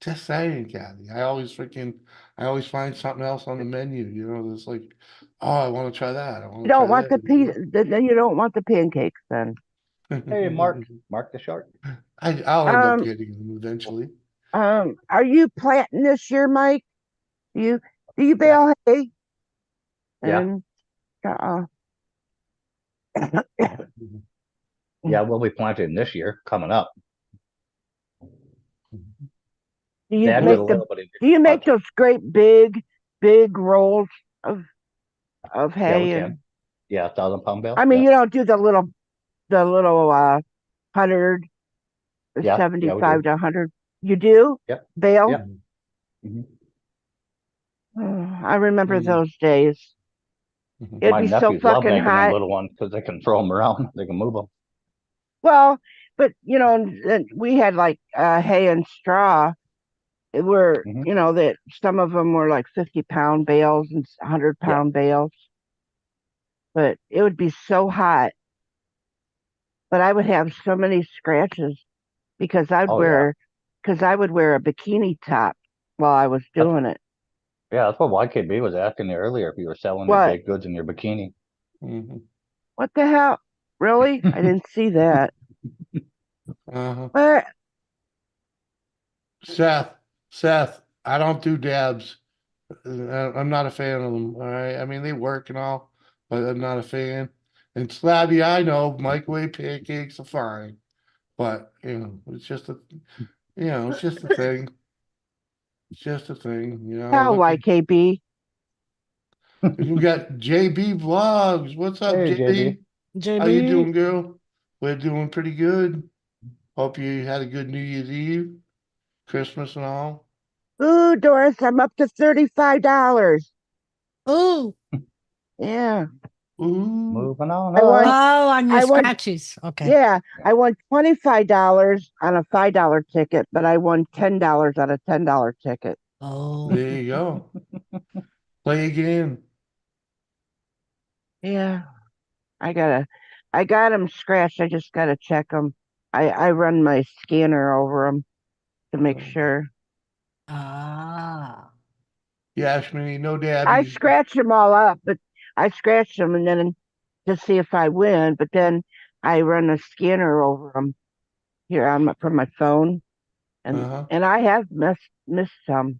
Just saying, Kathy. I always find something else on the menu. There's like, oh, I want to try that. I want You to don't try want the that. then you don't want the pancakes then. Hey, Mark the shark. I'll end up Um, getting them eventually. are you planting this year, Mike? You do you Yeah, bale hay? yeah, And uh, yeah. We'll be planting this year coming up. do you Dad did a make little bit of do you make but those great big rolls of yeah, we hay? can. And Yeah, 1,000 pound bale. I mean, Yeah, you don't do the little 175 yeah, we do. to 100. You do Yep, bale? yep. Hmm. Oh, I remember Mm. those days. It'd My be so nephews love fucking making them hot. little ones because they can throw them around. They can move them. Well, but and we had like hay and straw. It were Hmm. that some of them were like 50-pound bales and hundred Yeah. pound bales. But it would be so hot. But I would have so many scratches because Oh yeah. I would wear a bikini top while I was That's doing it. yeah. That's what YKB was asking you earlier. If you were selling your What? baked goods in your bikini. Mhm. What the hell? Really? I didn't see that. Uh-huh. What? Seth, Seth, I don't do dabs. I'm not a fan of them. All right. I mean, they work and all, but I'm not a fan. And Slabby, I know microwave pancakes are fine, but it's just a thing. It's just a thing. How, YKB? We got JB Vlogs. What's up, Hey, JB. JB? How you JB. doing, girl? We're doing pretty good. Hope you had a good New Year's Eve, Christmas and all. Ooh, Doris, I'm up to $35. Ooh. Yeah. Ooh. Moving on I won. up. Oh, on your I won. scratchies. Okay. Yeah, I won $25 on a $5 ticket, but I won $10 on a $10 ticket. Oh. There you go. Play again. Yeah, I got them scratched. I just gotta check them. I run my scanner over them to make sure. Ah. Yeah, Ashmini, no I dabbies. scratch them all up, but I scratch them and then to see if I win. But then I run a scanner over them here on from my phone, Uh-huh. and I have missed some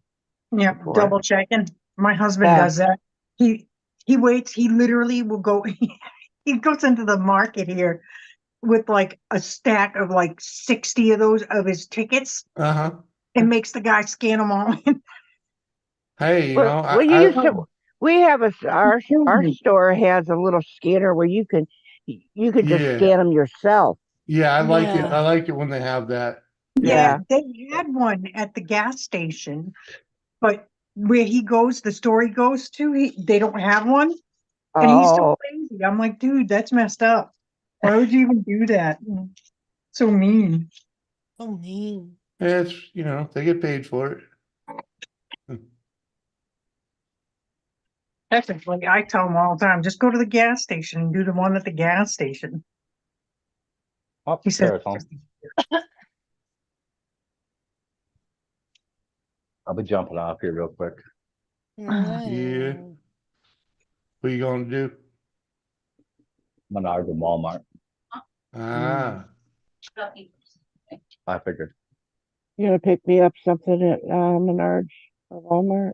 Yep, before. double checking. My husband Yeah. does that. He waits. He literally will go. He goes into the market here with like a stack of like 60 of those of his tickets Uh-huh. and makes the guy scan them all. Hey, you Well, know, well, you I used to. We have our store has a little scanner where you could just yeah. scan them yourself. Yeah, I like it. Yeah. I like it when they have that. Yeah, Yeah. they had one at the gas station, but where he goes, the store he goes to, they don't have one. And he's so Oh, lazy. I'm like, dude, that's messed up. Why would you even do that? So mean. So mean. It's, you know, they get paid for it. Technically, I tell him all the time, just go to the gas station and do the one at the gas station. Oh, He says, Sarah's home. I'll be jumping off here real quick. Yeah. What are you going to do? Menards and Walmart. Ah. I figured. you gonna pick me up something at Menards or Walmart?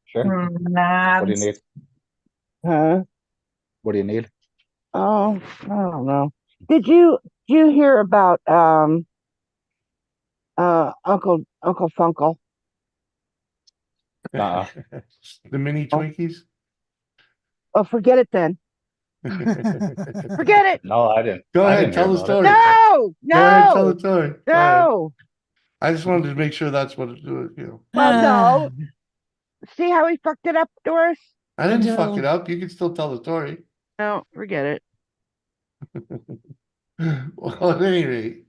Sure. nah, What do you need? Huh? What do you need? Oh, I don't know. Did you hear about Uncle Funkle? Uh-uh. The mini Twinkies? Oh, forget it then. Forget it. No, I didn't. Go I ahead, didn't hear tell the about it. story. No, Go ahead, tell no, the story. Go ahead. no. I just wanted to make sure that's what it was, you know. Well, no. See how he fucked it up, Doris? I didn't No. fuck it up. You can still tell the story. No, forget it. Well, at any rate.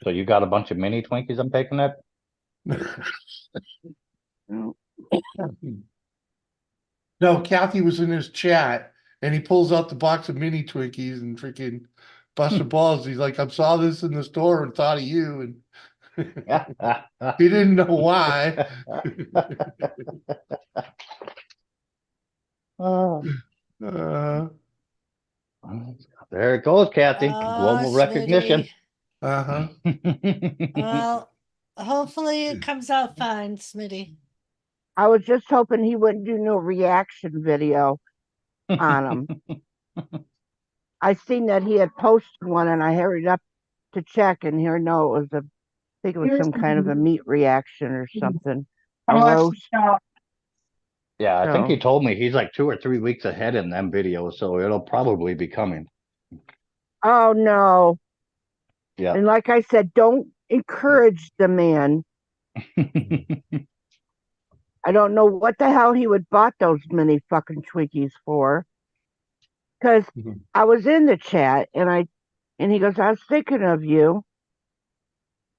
So you got a bunch of mini Twinkies I'm taking it? No. No, Kathy was in his chat and he pulls out the box of mini Twinkies and freaking Buster Balls. He's like, I saw this in the store and thought of you. And he didn't know why. Oh. Uh, There it goes, Kathy. Oh, Global recognition. uh-huh. Well, hopefully it comes out fine, Smitty. I was just hoping he wouldn't do no reaction video on him. I seen that he had posted one and I hurried up to check and here no, it was I think it was some kind of a meat reaction or something. A roast. Yeah, I think So, he told me he's like 2 or 3 weeks ahead in them videos, so it'll probably be coming. oh no. Yeah. And like I said, don't encourage the man. I don't know what the hell he would bought those mini fucking Twinkies for. Because Mhm. I was in the chat and he goes, I was thinking of you.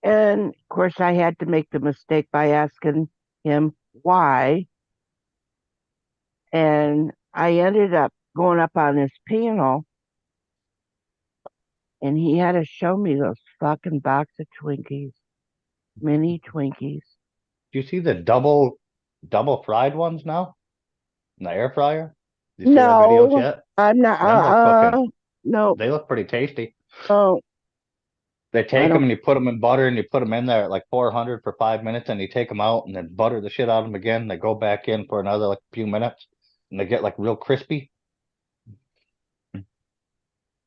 And of course I had to make the mistake by asking him why. And I ended up going up on his panel and he had to show me those fucking box of Twinkies. Mini Twinkies. Do you see the double fried ones now in the air fryer? Do you see our videos No, yet? I'm not Them look fucking. no. They look pretty tasty. Oh, They I take them don't and you put them in butter and you put them in there at like 400 for 5 minutes and you take them out and then butter the shit out of them again. They go back in for another like few minutes and they get like real crispy.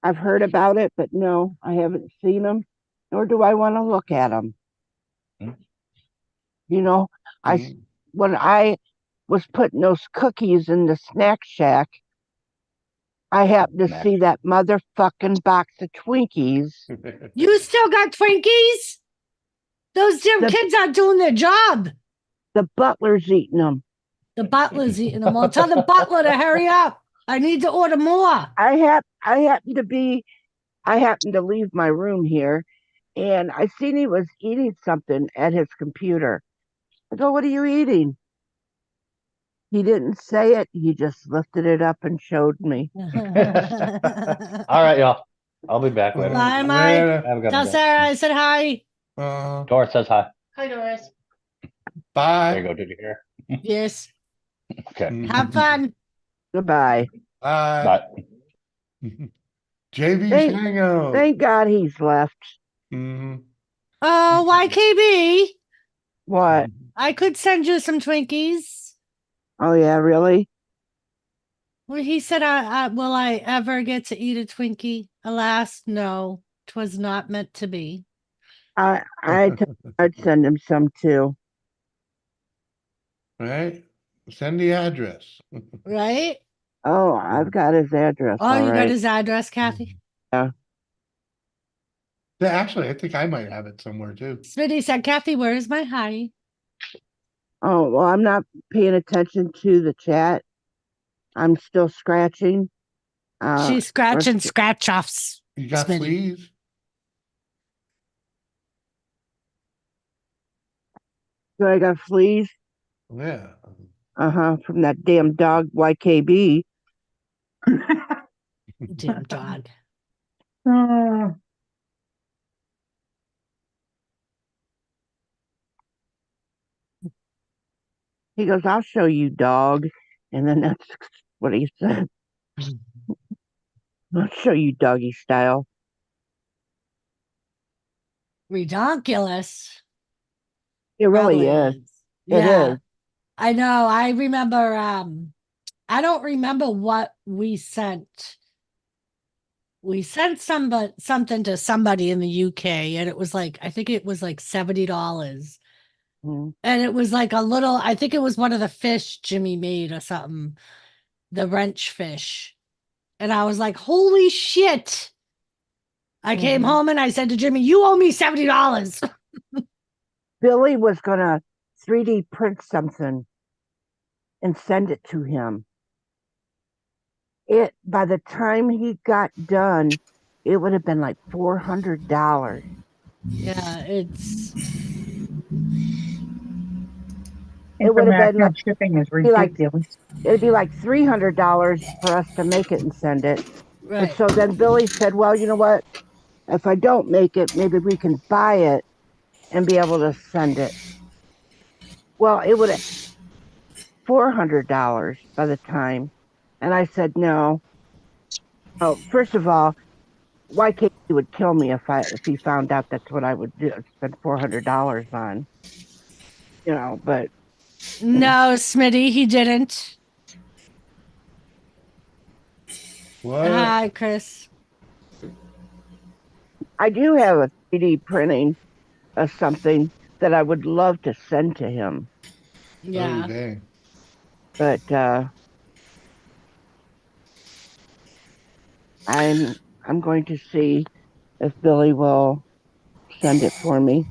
I've heard about it, but no, I haven't seen them, nor do I want to look at them. Mm. You know, when I was putting those cookies in the snack shack, I happened to Next. see that motherfucking box of Twinkies. You still got Twinkies? Those damn The- kids aren't doing their job. The butler's eating them. The butler's eating them. Well, tell the butler to hurry up. I need to order more. I happened to leave my room here, and I seen he was eating something at his computer. I go, "What are you eating?" He didn't say it. He just lifted it up and showed me. All right, y'all. I'll be back later. Bye, Mike. Later. Have a good Tell one. Sarah I said hi. Doris says hi. Hi, Doris. There you Bye. go. Did you hear? Yes. Okay. Have fun. Goodbye. Bye. Bye. JV's Thank- Hangout. Thank God he's left. Mhm. Oh, YKB. What? I could send you some Twinkies. Oh yeah, really? Well, he said, will I ever get to eat a Twinkie? Alas, no, 'twas not meant to be. I'd send him some too. Right? Send the address. Right? Oh, I've got his address. Oh, all you got right. his address, Kathy? Yeah. Yeah, actually, I think I might have it somewhere too. Smitty said, Kathy, where is my hi? Oh, well, I'm not paying attention to the chat. I'm still scratching. She's scratching let's- scratch offs. You got Smitty. fleas? So I got fleas. Yeah. From that damn dog YKB. Damn dog. He goes, "I'll show you, dog." And then that's what he said. "I'll show you, doggy style." Redonkulous. It really Probably is. It Yeah. is. I know. I remember I don't remember what we sent. We sent something to somebody in the UK, and it was like, I think it was like $70. Mhm. And it was like a little, I think it was one of the fish Jimmy made or something, the wrench fish. And I was like, holy shit. I came Mhm. home and I said to Jimmy, you owe me $70. Billy was gonna 3D print something and send it to him. By the time he got done, it would have been like $400. Yeah, it's It would have been International like shipping is be like- ridiculous. It'd be like $300 for us to make it and send it. And right. so then Billy said, "Well, you know what? If I don't make it, maybe we can buy it and be able to send it." Well, it would have $400 by the time. And I said, "No. Oh, first of all, YK would kill me if he found out that's what I would do, spend $400 on." But No, Smitty, he didn't. What? Hi, Chris. I do have a 3D printing of something that I would love to send to him. Oh, Yeah. dang. But I'm going to see if Billy will send it for me.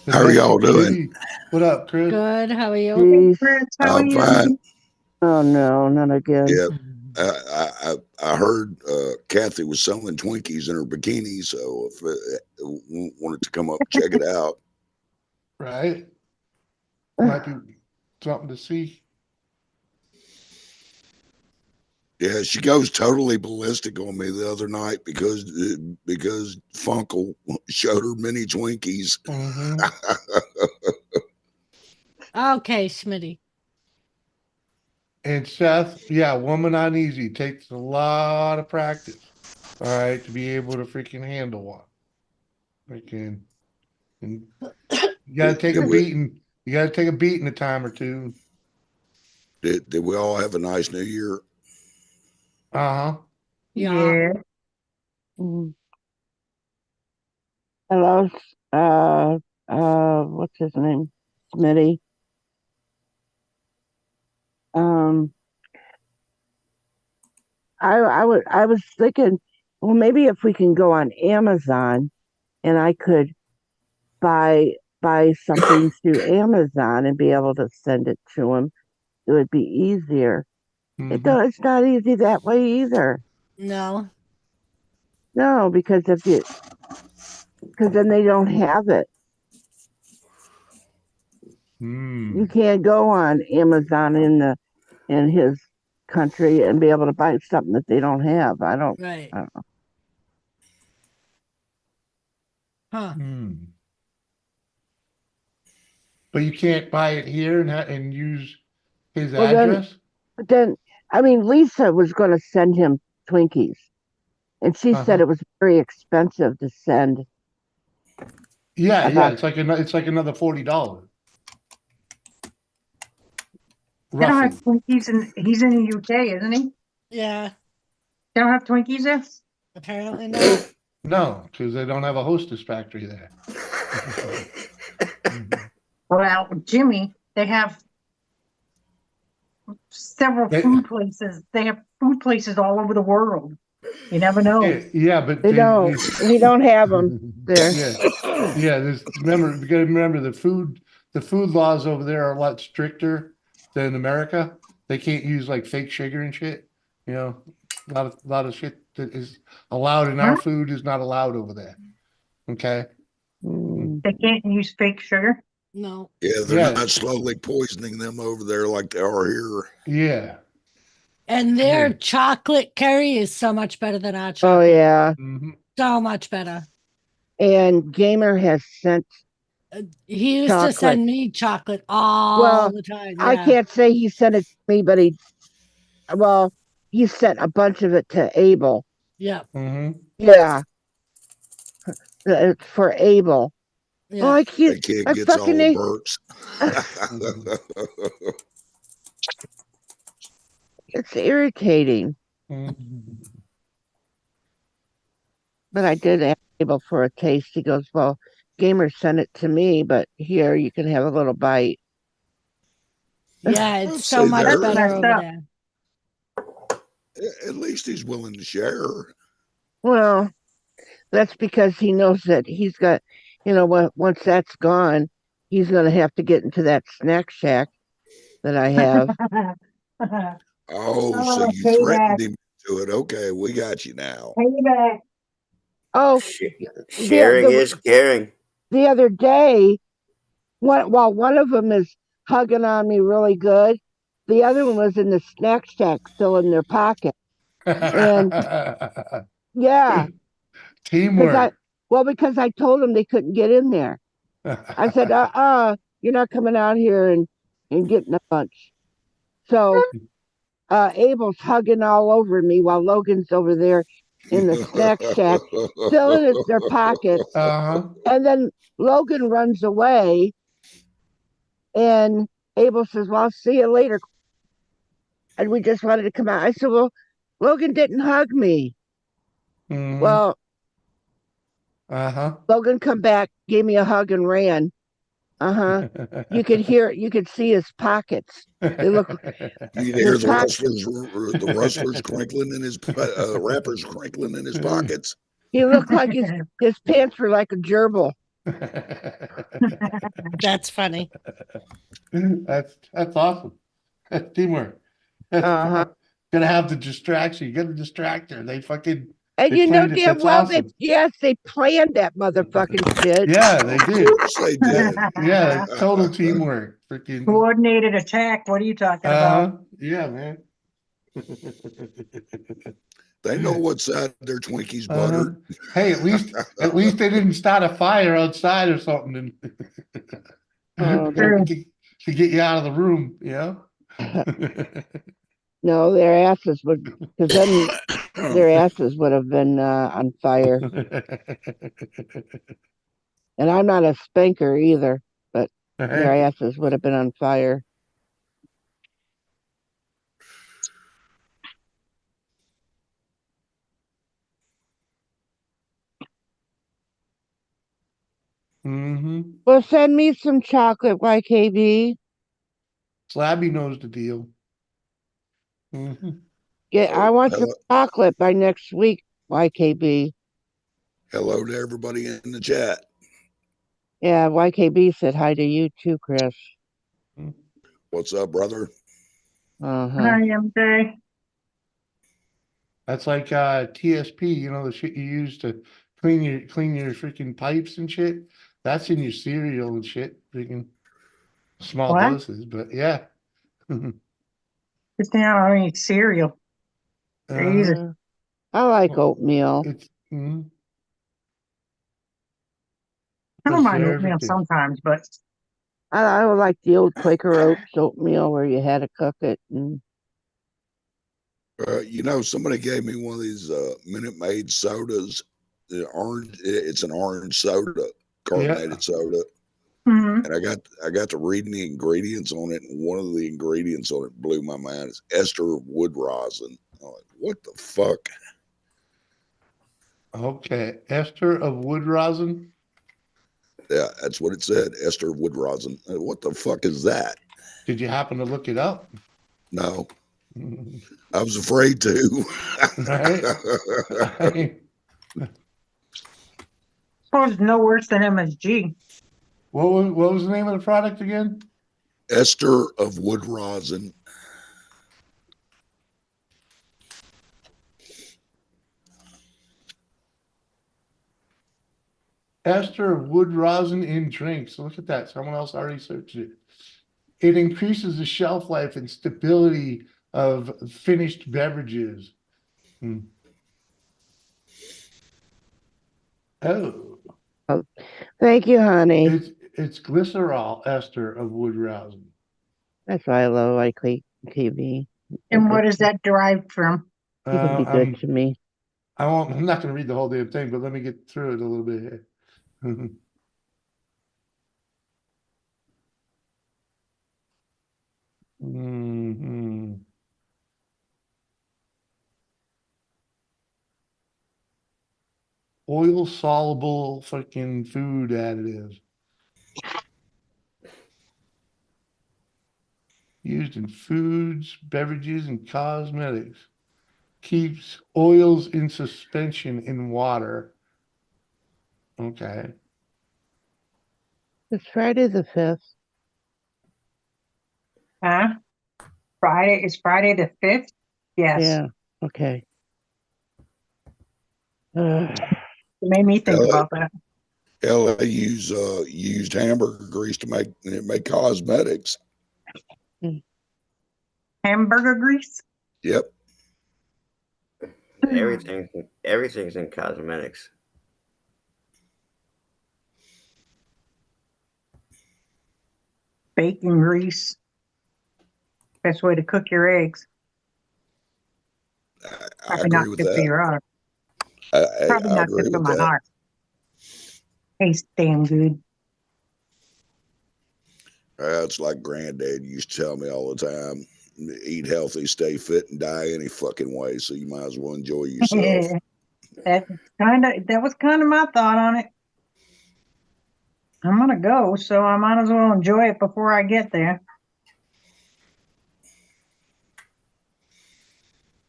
How are y'all doing? City. What up, Chris? Good. How are you? Jeez. Chris, how are I'm you? fine. Oh no, not again. Yeah, I heard Kathy was selling Twinkies in her bikini, so if wanted to come up check it out. Right? Might be something to see. Yeah, she goes totally ballistic on me the other night because Funkle showed her mini Twinkies. Mhm. Okay, Smitty. And Seth, yeah, woman uneasy takes a lot of practice, all right, to be able to freaking handle one. Freaking, and you gotta take a Did we, beating. You gotta take a beating a time or two. did we all have a nice New Year? Uh-huh. Yeah. Mm. Hello, what's his name? Smitty. I was thinking, well, maybe if we can go on Amazon and I could buy something through Amazon and be able to send it to him, it would be easier. Mhm. It's not easy that way either. No. No, because because then they don't have it. You Mm. can't go on Amazon in his country and be able to buy something that they don't have. Right. I don't know. Huh. Mm. But you can't buy it here and use his Well address? then I mean Lisa was going to send him Twinkies, and she said Uh-huh. it was very expensive to send Yeah, a yeah. box. It's like another $40, They don't have roughly. Twinkies he's in the UK, isn't he? Yeah. They don't have Twinkies there? Apparently not. No, because they don't have a Hostess factory there. Mhm. Well, Jimmy, they have several They- food places. They have food places all over the world. You never know. yeah, but They don't. We don't have them there. yeah, yeah. Remember, you gotta remember the food laws over there are a lot stricter than America. They can't use like fake sugar and shit. You know, a lot of shit that is allowed in Huh? our food is not allowed over there. Okay. Mm. They can't use fake sugar. No. Yeah, they're Yeah, not slowly poisoning them over there like they are here. yeah, And their yeah. chocolate curry is so much better than our Oh chocolate. yeah. Hmm. So much better. And Gamer has sent He used to chocolate. send me chocolate all Well, the time. I Yeah. can't say he sent it to me, but well, he sent a bunch of it to Abel. Yeah. Hmm. Yeah, for Abel. Oh, Yeah. That kid I gets all fucking the ate. perks. It's irritating. Hmm. But I did ask Abel for a taste. He goes, well, Gamer sent it to me, but here you can have a little bite. Yeah. I'd It's so say much That's there, better messed over up. there. at least he's willing to share. Well, that's because he knows that he's got, once that's gone, he's going to have to get into that snack shack that I have. Oh, so Oh, you payback, threatened him to it. Okay, we got you now. payback. Oh, Sh- the sharing the is caring. the other day, one of them is hugging on me really good. The other one was in the snack shack, still in their pocket. And yeah, because Teamwork. because I told them they couldn't get in there. I said, you're not coming out here and getting a bunch. So Abel's hugging all over me while Logan's over there in the snack shack, still in their pockets. Uh-huh. And then Logan runs away, and Abel says, well, I'll see you later. And we just wanted to come out. I said, well, Logan didn't hug me. Hmm. Well, Uh-huh. Logan come back, gave me a hug, and ran. Uh-huh. You could see his pockets. They look You his hear pocket. the rustlers crinkling in his wrappers crinkling in his pockets. He looked like his pants were like a gerbil. That's funny. That's awesome. That's teamwork. Uh-huh. Gotta have the distraction. You gotta distract her. And They you know played it. damn That's well awesome. they planned that motherfucking shit. Yeah, they Of did. course they did. Yeah, total teamwork. Freaking Coordinated attack. What are you talking about? yeah, man. They know what side their Twinkies Uh-huh. buttered. Hey, at least they didn't start a fire outside or something and Oh, True. to get you out of the room, you know? no, their asses would, because then their asses would have been on fire. And I'm not a spanker either, but their asses would have been on fire. Hmm. Well, send me some chocolate, YKB. Slabby knows the deal. Hmm. I want some hello, chocolate by next week, YKB. hello to everybody in the chat. Yeah, YKB said hi to you too, Chris. What's up, brother? Uh-huh. Hi, MJ. That's like TSP, you know, the shit you use to clean your freaking pipes and shit. That's in your cereal and shit. Freaking small What? doses, but yeah. Good thing I don't eat cereal. Jesus. I like Well, oatmeal. it's I don't mind oatmeal preservatives. sometimes, but I like the old Quaker Oats oatmeal where you had to cook it. And Somebody gave me one of these Minute Maid sodas. The orange, it's an orange soda, Yeah. carbonated soda. mhm. And I got to reading the ingredients on it, and one of the ingredients on it blew my mind. It's ester of wood rosin. I'm like, what the fuck? Okay. Ester of wood rosin. Yeah, that's what it said. Ester of wood rosin. What the fuck is that? Did you happen to look it up? No, I was afraid to. Right? Suppose it's no worse than MSG. What was the name of the product again? Ester of wood rosin. Ester of wood rosin in drinks. Look at that. Someone else already searched it. It increases the shelf life and stability of finished beverages. Oh, thank you, honey. it's glycerol ester of wood rosin. That's why I love YKB. And what is that derived from? You can be good I'm to me. I'm not going to read the whole damn thing, but let me get through it a little bit here. Mhm. Oil soluble fucking food additives used in foods, beverages, and cosmetics. Keeps oils in suspension in water. Okay. It's Friday the 5th. Huh? Friday is Friday the 5th? Yes. Yeah. Okay. Ugh. It made me think Hell, about that. hell, they used hamburger grease to make cosmetics. Hamburger grease? Yep. Everything's in cosmetics. Bacon grease. Best way to cook your eggs. I Probably not agree with good for that. your heart. I, Probably I not agree good for with my that. heart. Tastes damn good. It's like granddad used to tell me all the time: eat healthy, stay fit, and die any fucking way. So you might as well enjoy yourself. That was kind of my thought on it. I'm gonna go, so I might as well enjoy it before I get there.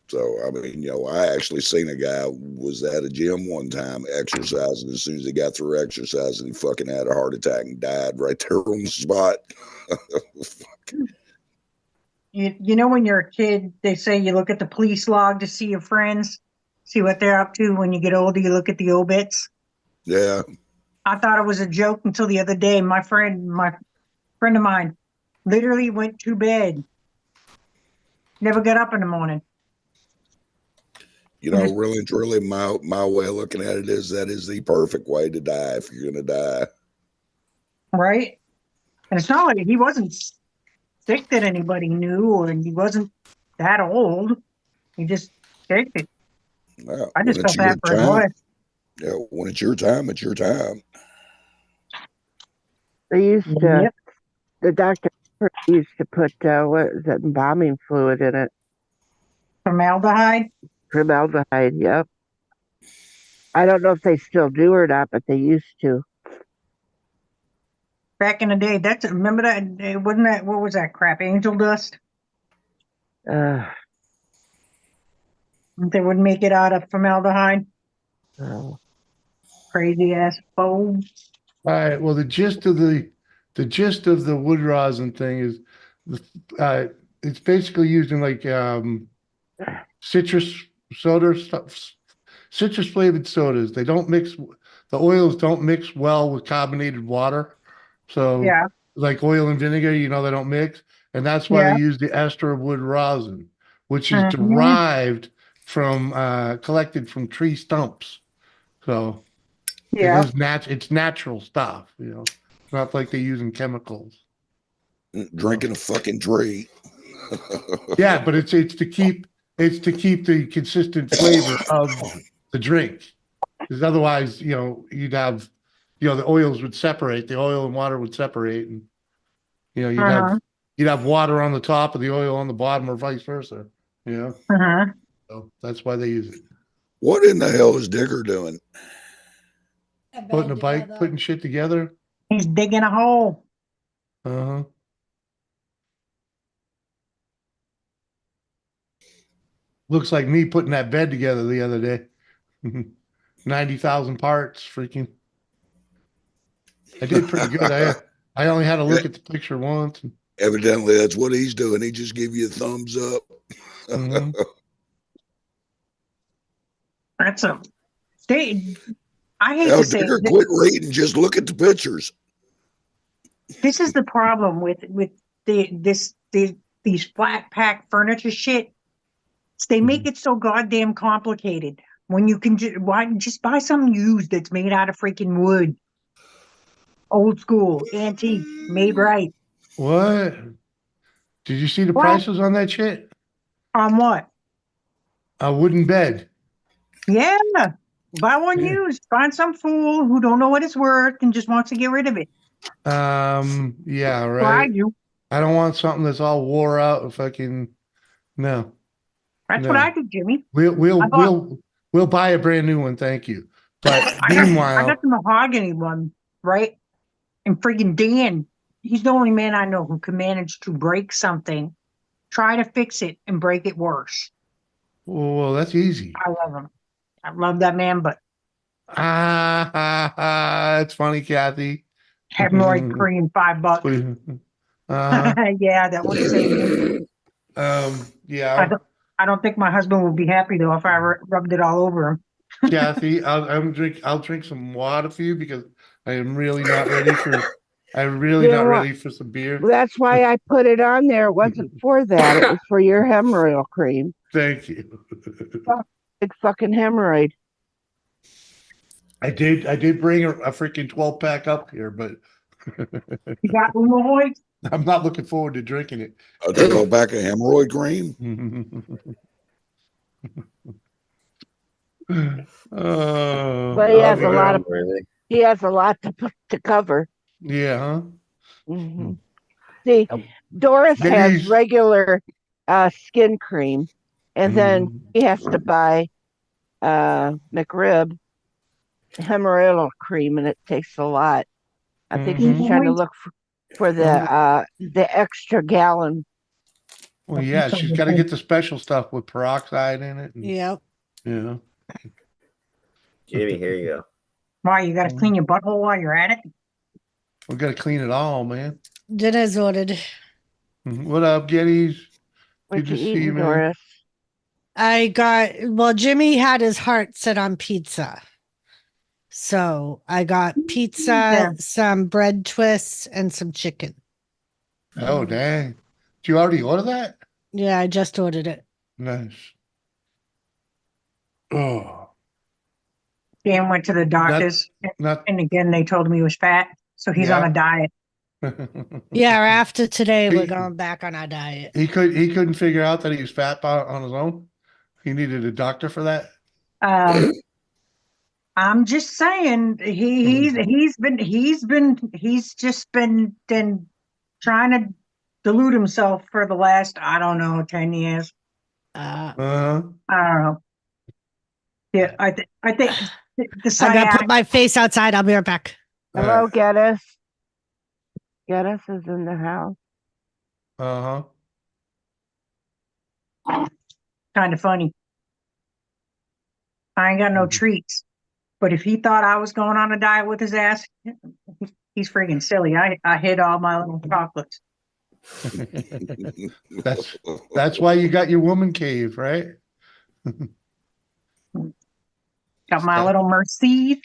So I mean, I actually seen a guy was at a gym one time exercising. As soon as he got through exercising, he fucking had a heart attack and died right there on the spot. You know when you're a kid, they say you look at the police log to see your friends, see what they're up to. When you get older, you look at the obits. Yeah, I thought it was a joke until the other day. My friend of mine, literally went to bed, never got up in the morning. Just really and truly, my way of looking at it is that is the perfect way to die if you're gonna die. right, and it's not like he wasn't sick that anybody knew, or he wasn't that old. He just kicked it. I When just it's felt bad your for his time, wife. when it's your time, it's your time. They used to, Yep, the doctor used to put, what is that, embalming fluid in it. formaldehyde. Formaldehyde, yep. I don't know if they still do or not, but they used to. Back in the day, remember that? Wasn't that what was that crap? Angel dust. Uh, They wouldn't make it out of formaldehyde. Oh. Crazy ass foam. All right. Well, the gist of the wood rosin thing is, it's basically used in like citrus soda stuff, citrus flavored sodas. They don't mix. The oils don't mix well with carbonated water. So, Yeah, like oil and vinegar, they don't mix, and that's why they yeah. use the ester of wood rosin, which is Mhm. derived from collected from tree stumps. So. It Yeah. is it's natural stuff, It's not like they're using chemicals. Drinking a fucking tree. Yeah, but it's to keep the consistent flavor of the drink. Because otherwise, you'd have, the oils would separate, the oil and water would separate, and you'd have Uh-huh. you'd have water on the top of the oil on the bottom, or vice versa. Uh-huh. So that's why they use it. What in the hell is Digger doing? Putting shit together. He's digging a hole. Uh-huh. Looks like me putting that bed together the other day. 90,000 parts, freaking. I did pretty good. I only had to look at the picture once. Evidently, that's what he's doing. He just gave you a thumbs up. Mhm. That's a they I hate Hell, to say Digger, it, quit reading. Just look at the pictures. this is the problem with these flat pack furniture shit. They make it so goddamn complicated when you can just buy something used that's made out of freaking wood, old school, antique, made right. What? Did you see the What? prices on that shit? On what? A wooden bed. Yeah. Buy one Yeah. used. Find some fool who don't know what it's worth and just wants to get rid of it. Yeah, Well, I right. do. I don't want something that's all wore out and fucking no, That's what I no. do, Jimmy. We'll we'll I bought we'll we'll buy a brand new one, thank you. But I got meanwhile, the mahogany one, right? And freaking Dan, he's the only man I know who can manage to break something, try to fix it, and break it worse. well, that's easy. I love him. I love that man, but It's funny, Kathy. hemorrhoid cream, $5. Uh, Yeah, that would save me. I yeah, don't. I don't think my husband would be happy though if I rubbed it all over him. Kathy, I'll drink some water for you because I am really not ready for, I'm really You not know what? ready for some beer. That's why I put it on there. It wasn't for that. It was for your hemorrhoid cream. Thank you. Big fucking hemorrhoid. I did bring a freaking 12 pack up here, but You got hemorrhoids? I'm not looking forward to drinking it. A 12-pack of hemorrhoid cream. But he has a Okay. lot of he has a lot to cover. Yeah, huh? Hmm. See, Doris Maybe has regular skin cream, and then Mhm. he has to buy McRib hemorrhoidal cream, and it takes a lot. I think she's trying to Hemorrhoids? look for the extra gallon. Well, yeah, she's got to get the special stuff with peroxide in it. Yep. Yeah. Jimmy, here you go. Why you got to clean your butthole while you're at it? We got to clean it all, man. Dinner's ordered. What up, Geddes? What Good you to see eating, you, man. Doris? Jimmy had his heart set on pizza. So I got pizza, Yeah. some bread twists, and some chicken. Oh, dang. Did you already order that? Yeah, I just ordered it. Nice. Oh, Dan went to the doctors, not, and again they told him he was fat, so he's on a diet. Yeah, after today, we're He- going back on our diet. he couldn't figure out that he was fat on his own. He needed a doctor for that. I'm just saying he's just been trying to delude himself for the last, I don't know, 10 years. Uh-huh. I don't know. Yeah, I think the I gotta sciatic. put my face outside. I'll be right back. Hello, Geddes. Geddes is in the house. Uh-huh. Kind of funny. I ain't got no Mhm. treats. But if he thought I was going on a diet with his ass, he's freaking silly. I hid all my little chocolates. That's why you got your woman cave, right? Got my Stop. little Mercedes.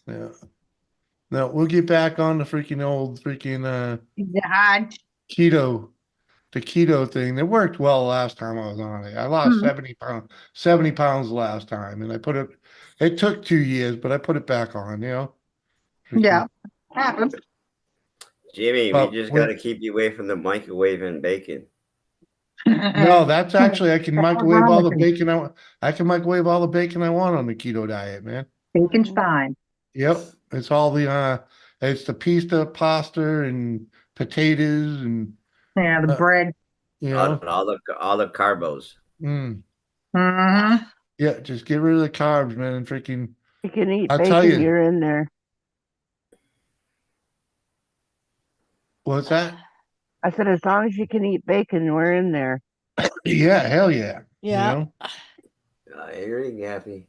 Yeah. No, we'll get back on the freaking old Yeah, keto, the keto thing. It worked well last time I was on it. I lost 70 pounds last time, and it took 2 years, but I put it back on, yeah. Happens. Jimmy, we But just got to keep you away from the microwave and bacon. no, that's actually, I can What's microwave wrong all with the you? bacon. I can microwave all the bacon I want on the keto diet, man. Bacon's fine. Yep. It's the pasta and potatoes and, Yeah, the uh, bread. All the carbos. mm, Mm-hmm. yeah, just get rid of the carbs, man, and freaking, You can eat I'll tell bacon, you, you're in there. what's that? I said, as long as you can eat bacon, we're in there. Yeah, hell yeah. Yeah. I hear you, Gappy.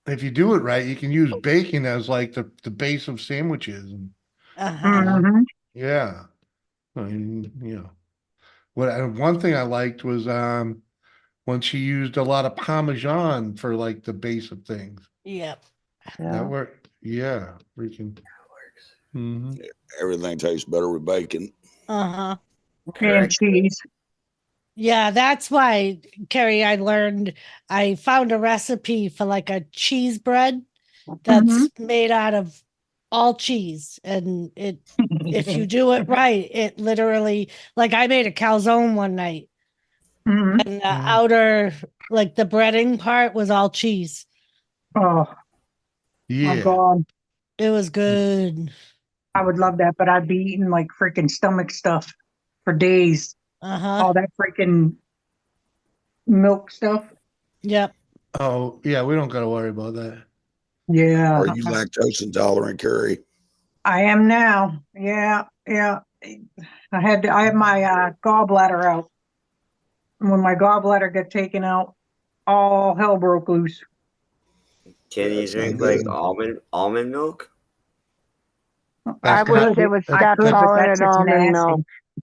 If you do it right, you can use bacon as like the base of sandwiches. And, Uh-huh. Mm-hmm. yeah. I mean, one thing I liked was when she used a lot of Parmesan for like the base of things. Yep. That Yeah. worked. Yeah. Freaking. hmm Everything tastes better with bacon. Uh-huh. And Correct. cheese. Yeah, that's why, Carrie, I found a recipe for like a cheese bread that's made out of all cheese. And if you do it right, it literally, like I made a calzone one night Mhm. and the outer, like the breading part was all cheese. Oh my Yeah. God. It was good. I would love that, but I'd be eating like freaking stomach stuff for days. Uh-huh. All that freaking milk stuff. Yep. Oh, yeah. We don't got to worry about that. Yeah. Are you lactose intolerant, Carrie? I am now. Yeah. Yeah. I had my gallbladder out. And when my gallbladder got taken out, all hell broke loose. Can you That's not drink like good. almond milk? I That's wish not, they would I stop could, but calling that's it just almond nasty. milk.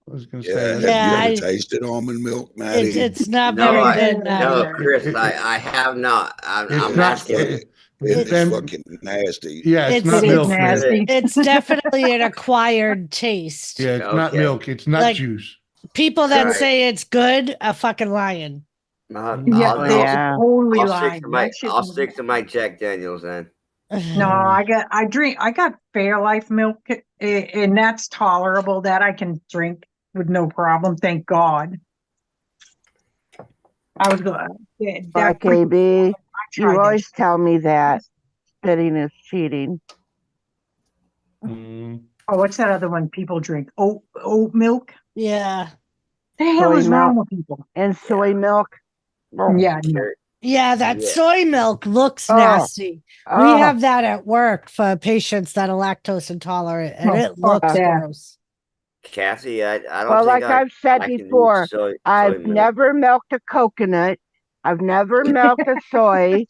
I was going to Yeah. say, Have that's, you Yeah, ever tasted almond milk, Maddie? it's not No, very I good, no, Maddie. Chris, it- I have not. it's I'm not, asking. It's It's fucking nasty. yeah, it's it's not It is milk, man. nasty. it's definitely an acquired taste. Yeah, it's not Okay. milk. It's nut Like juice. people that Right. say it's good are fucking lying. Yeah, Oh, they're yeah. totally I'll lying. That shit. stick to my Jack Daniels then. No, I got Fairlife milk, and that's tolerable. That I can drink with no problem. Thank God. I was going. But KB, you always tell me that spitting is cheating. Mm. Oh, what's that other one people drink? Oat milk. Yeah. The hell Soy is wrong milk with people? and soy milk. Oh, Yeah, no. Yeah, that Yeah. soy milk looks Oh, nasty. We oh, have that at work for patients that are lactose intolerant, and Oh, it fuck looks that. gross. Kathy, I don't well, think like I've said I can do before, soy I've milk. never milked a coconut. I've never milked a soy,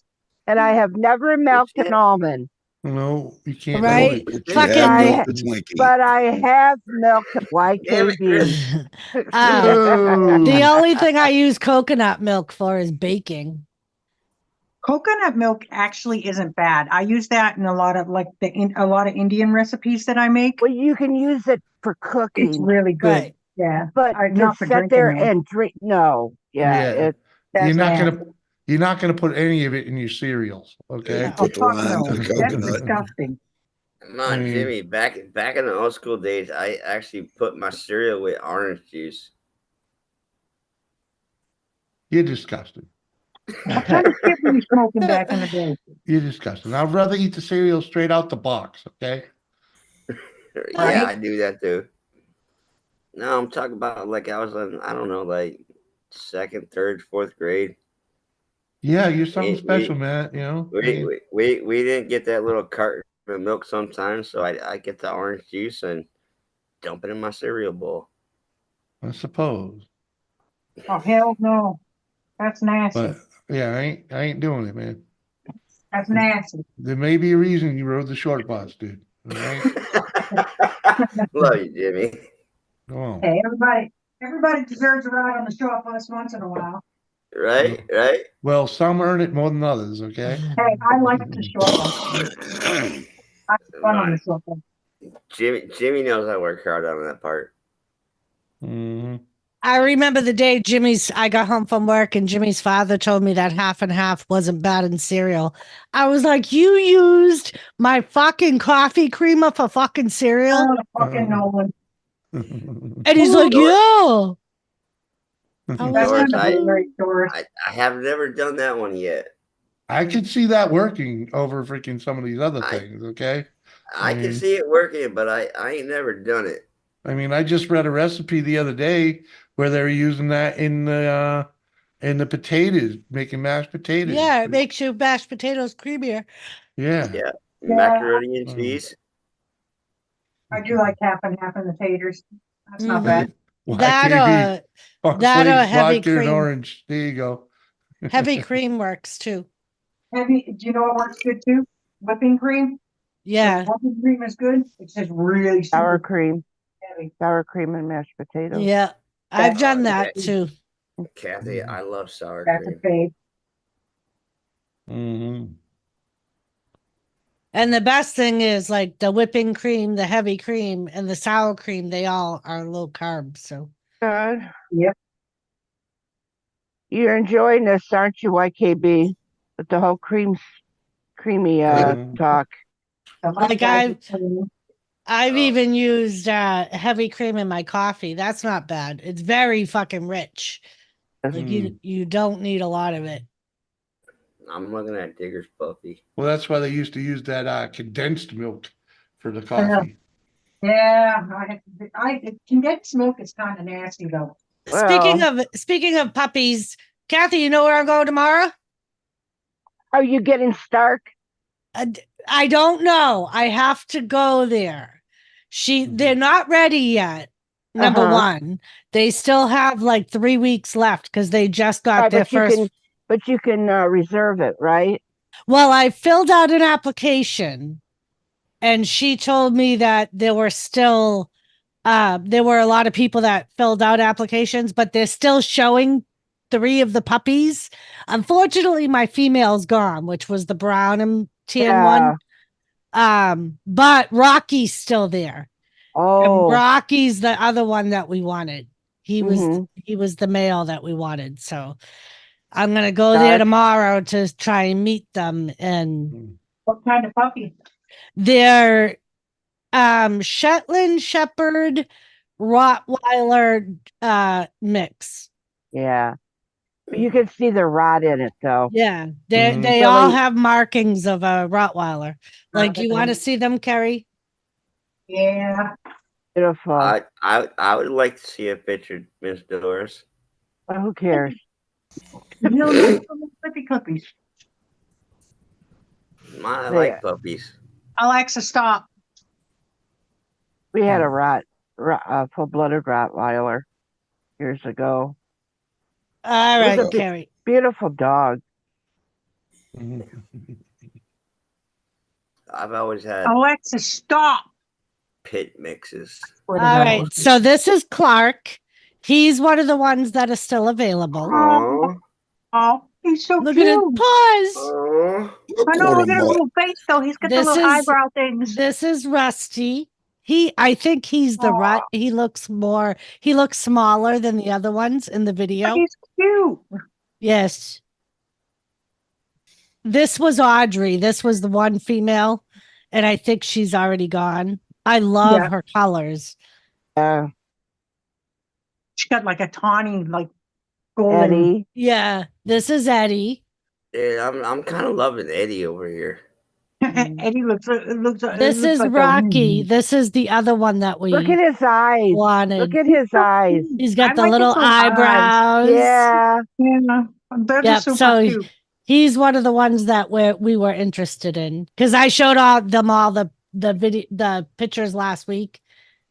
and I have never milked an almond. No, you can't do Right? it. But you Fucking have I, milked a Twinkie. but I have milked a Damn it, Chris. YKB. The Oh, only thing I use coconut milk for is baking. Coconut milk actually isn't bad. I use that in a lot of a lot of Indian recipes that I make. Well, you can use it for It's cooking, really good. Right. Yeah, but to not for sit drinking there though. and drink, no, yeah. it, That's nasty. You're not gonna put any of it in your cereals, okay? Yeah, Oh put the fuck lime no, in the that's coconut. disgusting. Come on, I mean- Jimmy. Back in the old school days, I actually put my cereal with orange juice. You're disgusting. What kind of shit were you smoking back in the day? You're disgusting. I'd rather eat the cereal straight out the box, okay? Yeah, Right. I do that too. No, I'm talking about like I was in, I don't know, like second, third, fourth grade. Yeah, you're something We special, man. You know. I mean, we didn't get that little carton of milk sometimes, so I get the orange juice and dump it in my cereal bowl. I suppose, Oh hell no, that's nasty. but yeah, I ain't doing it, man. That's nasty. There may be a reason you rode the short bus, dude. All right. Love you, Jimmy. Come on. Hey, everybody deserves a ride on the short bus once in a while. Right, right. Well, some earn it more than others, okay? Hey, I like the short bus. I have fun on the short bus. Jimmy knows I work hard on that part. Mhm. I remember the day I got home from work and Jimmy's father told me that half and half wasn't bad in cereal. I was like, you used my fucking coffee creamer for fucking cereal? Oh, fucking Nolan. And he's like, yeah. I was That's Doris, like, kind of "Ooh." great, Doris. I have never done that one yet. I could see that working over freaking some of these other things, okay? I can mean- see it working, but I ain't never done it. I mean, I just read a recipe the other day where they were using that in the potatoes, making mashed potatoes. Yeah, it makes your mashed potatoes creamier. Yeah. Yeah, Yeah. macaroni and Mm. cheese. I do like half and the taters. That's not bad. That YKB, or heavy vodka and cream. orange. There you go. Heavy cream works too. Do you know what works good too? Whipping cream. Yeah. So whipping cream is good. It's just really Sour super cream, heavy. sour cream and mashed potatoes. Yeah. I've done yeah. that too. Kathy, I love sour That's a cream. fave. Mhm. And the best thing is like the whipping cream, the heavy cream, and the sour cream, they all are low carb. So Good. Yep. You're enjoying this, aren't you, YKB? With the whole creamy Mhm. talk. So my like guys are clean. I've Oh. even used heavy cream in my coffee. That's not bad. It's very fucking rich. Like you don't need a lot of it. I'm looking at Digger's Puppy. Well, that's why they used to use that condensed milk for the I know. coffee. Yeah, condensed milk is kind of nasty though. Speaking of puppies, Kathy, you know where I'm going tomorrow? Are you getting Stark? I don't know. I have to go there. They're not ready yet. Number one, they still have like 3 weeks left because they just got Right, their first. but you can reserve it, right? Well, I filled out an application, and she told me that there were a lot of people that filled out applications, but they're still showing 3 of the puppies. Unfortunately, my female's gone, which was the brown and tan one. But Rocky's still there. And Oh, Rocky's the other one that we wanted. He Mhm. was the male that we wanted. So I'm gonna go there tomorrow to try and meet them. And What kind of puppy? they're Shetland Shepherd Rottweiler mix. yeah. But you can see the rot in it, though. Yeah, Mhm. they all have markings of a Rottweiler. Like, you want to Okay. see them, Carrie? Yeah. Beautiful. I would like to see a picture, Miss Doris. Well, who cares? You know, they're little flippy cookies. I like puppies. Alexa, stop. We had a full-blooded Rottweiler years ago. All It was right, a Carrie. beautiful dog. I've always had Alexa, stop. pit mixes. All right, so this is Clark. He's one of the ones that are still available. Oh, he's so Look cute. at his paws. Oh, I know, look at his little face though. He's got the little eyebrow things. This is Rusty. I think he's the rut. He looks smaller than the other ones in the video. But he's cute. Yes. This was Audrey. This was the one female, and I think she's already gone. I love her colors. Yeah. She got like a tawny, like golden. Eddie. Yeah, this is Eddie. Yeah, I'm kind of loving Eddie over here. Eddie looks. This is like Rocky. This is the other one that we Look at his eyes. wanted. Look at his eyes. He's got I the like little his little eyes. eyebrows. Yeah. Yeah, those are Yep. super So cute. he's one of the ones that we were interested in because I showed them all the pictures last week.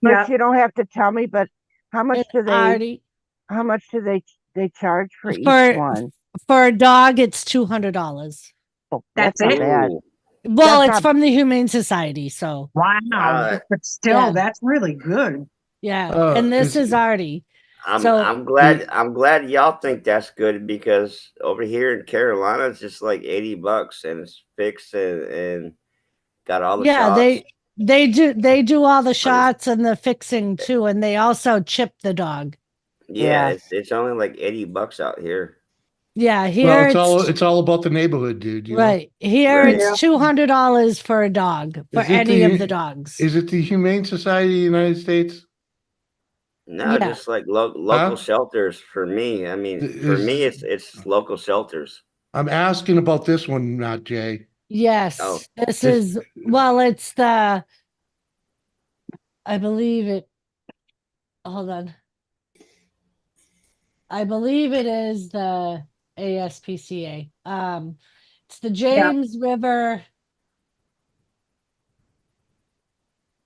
But you don't have to tell me. But how much do they? How much do they charge for each one? For a dog, it's $200. Oh, That's that's not it? bad. Ooh, Well, That's it's not- from the Humane Society, so Wow, but still, Yeah. that's really good. yeah. Uh, And this is- is Artie. I'm So- I'm glad I'm glad y'all think that's good because over here in Carolina it's just like $80 and it's fixed and got all the Yeah, shots. they do all the But shots and the fixing too, and they also chip the dog. yeah, Yeah. it's only like $80 out here. Yeah, well, here it's all about the neighborhood, dude. You know? right. Here Right. it's $200 for a dog for Is it any of the- the dogs. Is it the Humane Society of the United States? No, Yeah. just like local Huh? shelters for me. I mean, for Is me it's local shelters. I'm asking about this one, not Jay. Yes, Oh. this This- is well, it's the I believe it. Hold on. I believe it is the ASPCA. It's the James River.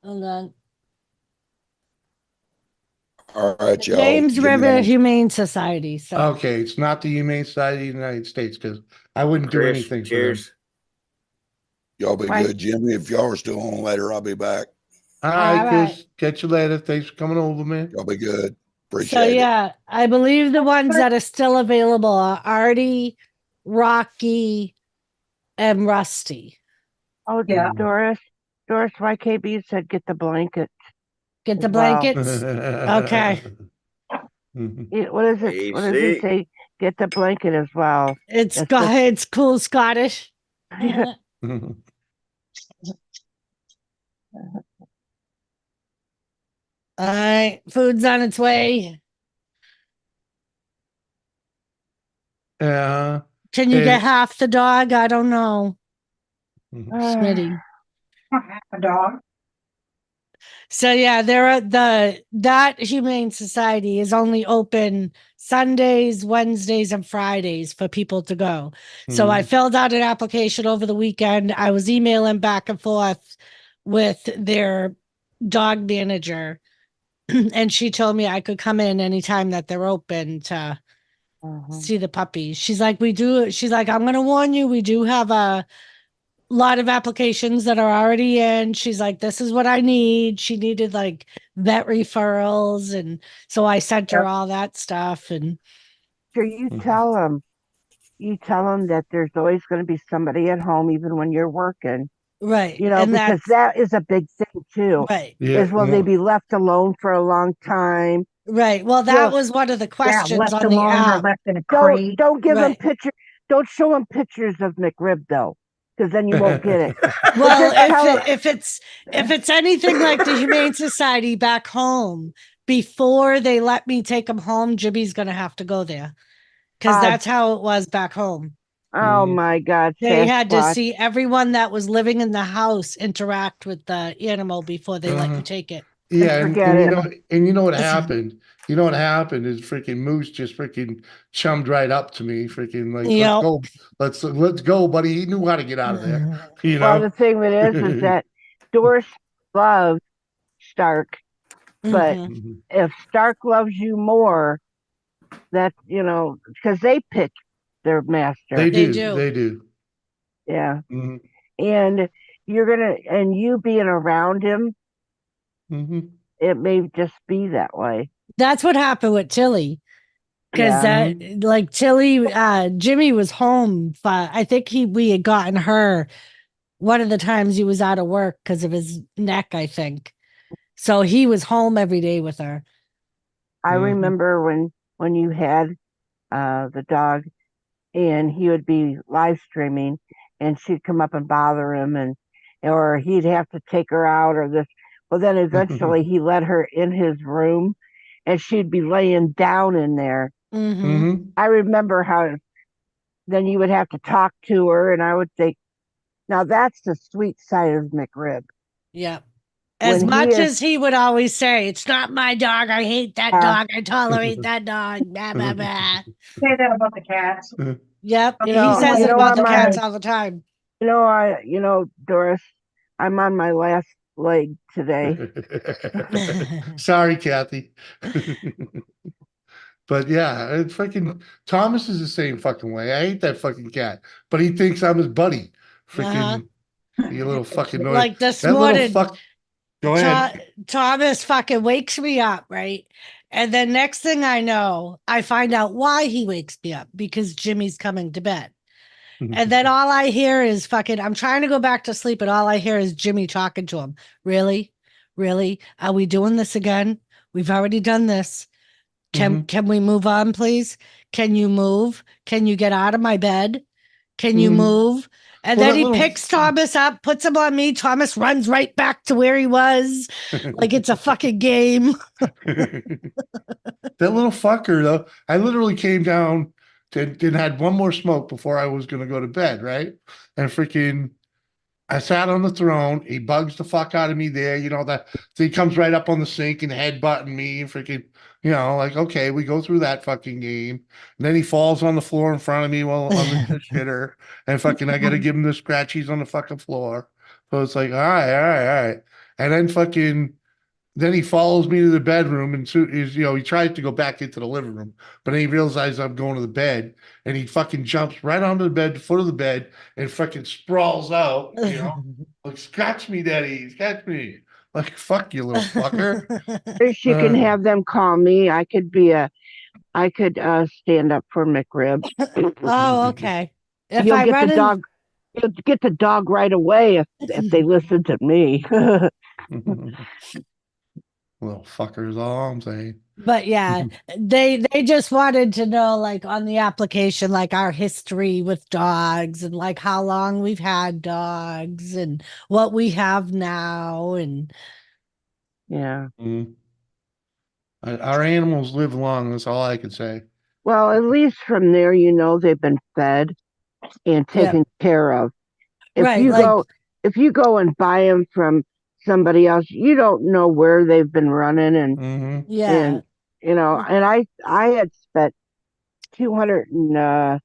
Hold on. All right, The y'all. James Jimmy, River I'm- Humane Society. So Okay, it's not the Humane Society of the United States because I wouldn't do Chris, anything for them. cheers. y'all be Right. good, Jimmy. If y'all are still on later, I'll be back. All right, All Chris. Catch you later. Thanks for coming over, man. Y'all be good. so Appreciate it. yeah, I believe the ones that are still available are Artie, Rocky, and Rusty. Oh, Yeah. Doris, YKB said get the blanket. Get the as well. blankets. Okay. What is it? What does he AC. say? Get the blanket as well. It's That's got the- it's cool Scottish. All right, food's on its way. Yeah. Can you get And- half the dog? I don't know. Mhm. Smitty. A dog. So yeah, there are that Humane Society is only open Sundays, Wednesdays, and Fridays for people to go. So I Mhm. filled out an application over the weekend. I was emailing back and forth with their dog manager, and she told me I could come in anytime that they're open to see the puppies. She's like, she's like, I'm gonna warn you, we do have a lot of applications that are already in. She's like, this is what I need. She needed like vet referrals. And so I sent her all that stuff. And Sure, you Mhm. tell them. You tell them that there's always going to be somebody at home, even when you're working. right. You know, And because that is a big thing too. right. Yeah. Is will they be left alone for a long time? Right. Well, that Just- was one of the Yeah, questions left on the alone or app. left in a crate. Don't give them Right. pictures. Don't show them pictures of McRib though, because then you won't get it. Well, just tell if it's anything like the Humane Society back home, before they let me take him home, Jimmy's gonna have to go there. Because Uh, that's how it was back home. Oh my God, They had to Sasquatch. see everyone that was living in the house interact with the animal before they let you Uh-huh. take it. Yeah, forget and it. you know what Listen. happened? You know what happened is freaking Moose just freaking chummed right up to me, freaking like, Yep. let's go, buddy. He knew how to get out of there, you Well, know. the thing that is that Doris loves Stark, but Mhm. Mhm. if Stark loves you more, that because they pick their master. They They do, do. they do. Yeah, Mhm. and you being around him, Mhm. it may just be that way. That's what happened with Tilly. Because Yeah. like Tilly, Jimmy was home, but I think we had gotten her one of the times he was out of work because of his neck, I think. So he was home every day with her. I Mhm. remember when you had the dog, and he would be live streaming, and she'd come up and bother him, or he'd have to take her out or this. Well, then eventually he let her in his room, and she'd be laying down in there. Mm-hmm. Mhm. I remember how then you would have to talk to her, and I would think, now that's the sweet side of McRib. Yep. As When he much is- as he would always say, it's not my dog. I hate that Yeah. dog. I tolerate that dog. Blah, blah, blah. Say that about the cats. Yep. You He know- says you it know about what, the my- cats all the time. Doris, I'm on my last leg today. Sorry, Kathy. But yeah, it's freaking Thomas is the same fucking way. I hate that fucking cat, but he thinks I'm his buddy. Uh-huh. Freaking you little fucking noise. Like this That little morning, fuck. Go ahead. Thomas fucking wakes me up, right? And then next thing I know, I find out why he wakes me up because Jimmy's coming to bed. And then all I hear is fucking, I'm trying to go back to sleep, and all I hear is Jimmy talking to him. Really? Really? Are we doing this again? We've already done this. Can we move on, please? Can you move? Can you get out of my bed? Can you move? And Well, then that he little- picks Thomas up, puts him on me. Thomas runs right back to where he was, like it's a fucking game. That little fucker, though, I literally came down and had one more smoke before I was going to go to bed, right? And freaking, I sat on the throne. He bugs the fuck out of me there. You know, that so he comes right up on the sink and headbutting me. Freaking, you know, like, okay, we go through that fucking game. And then he falls on the floor in front of me while on the shitter. And fucking, I got to give him the scratchies on the fucking floor. So it's like, all right, all right, all right. And then fucking, then he follows me to the bedroom and so he's, you know, he tries to go back into the living room, but then he realizes I'm going to the bed and he fucking jumps right onto the bed, foot of the bed, and fucking sprawls out, you know, like, scratch me, daddy, scratch me. Like, fuck you, little fucker. Wish you can have them call me. I could stand up for McRib. Oh, okay. If You'll I get run the in, dog. You'll get the dog right away if they listen to me. Little fucker is all I'm saying. but yeah, they just wanted to know, like, on the application, like our history with dogs and like how long we've had dogs and what we have now. And Yeah. Our animals live long. That's all I can say. Well, at least from there, they've been fed and yeah, taken care of. If right. you Like, go, if you go and buy them from somebody else, you don't know where they've been running, yeah. and and I had spent $225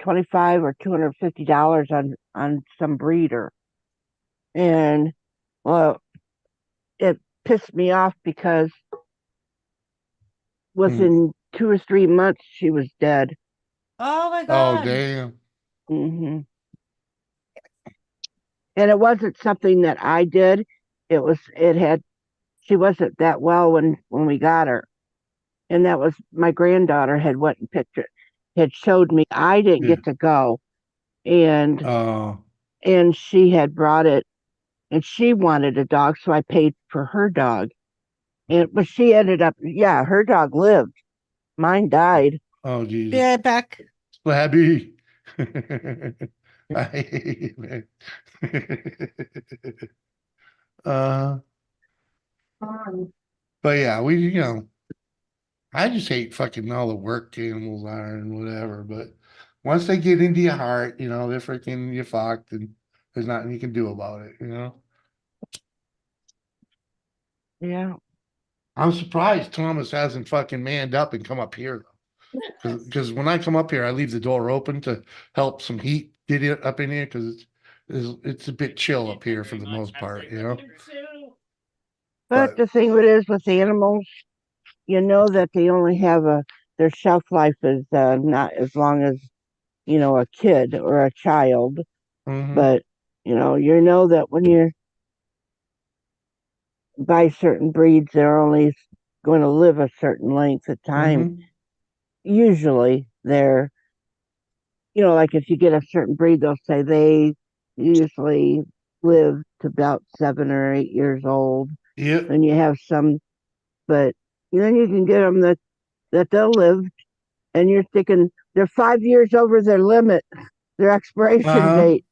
or $250 on some breeder, and well, it pissed me off because within 2 or 3 months she was dead. Oh my Oh, God. damn. hmm And it wasn't something that I did. She wasn't that well when we got her. And that was my granddaughter had went and picked her, had showed me. I didn't Yeah. get to go. And Oh, and she had brought it and she wanted a dog, so I paid for her dog. But she ended up, yeah, her dog lived. Mine died. oh, Be Jesus. right back. Slabby. I hate it, man. uh, but yeah, I just hate fucking all the work animals are and whatever. But once they get into your heart, they're freaking you fucked, and there's nothing you can do about it. Yeah. I'm surprised Thomas hasn't fucking manned up and come up here though. Because when I come up here, I leave the door open to help some heat get it up in here because it's a bit chill up here for the most part. But the thing with it is with animals, that they only have their shelf life is not as long as a kid or a child. But that when you buy certain breeds, they're only going to live a certain length of time. Usually they're like if you get a certain breed, they'll say they usually live to about 7 or 8 years old. Yep. And you have some, but then you can get them that they'll live, and you're thinking they're 5 years over their limit, their expiration date.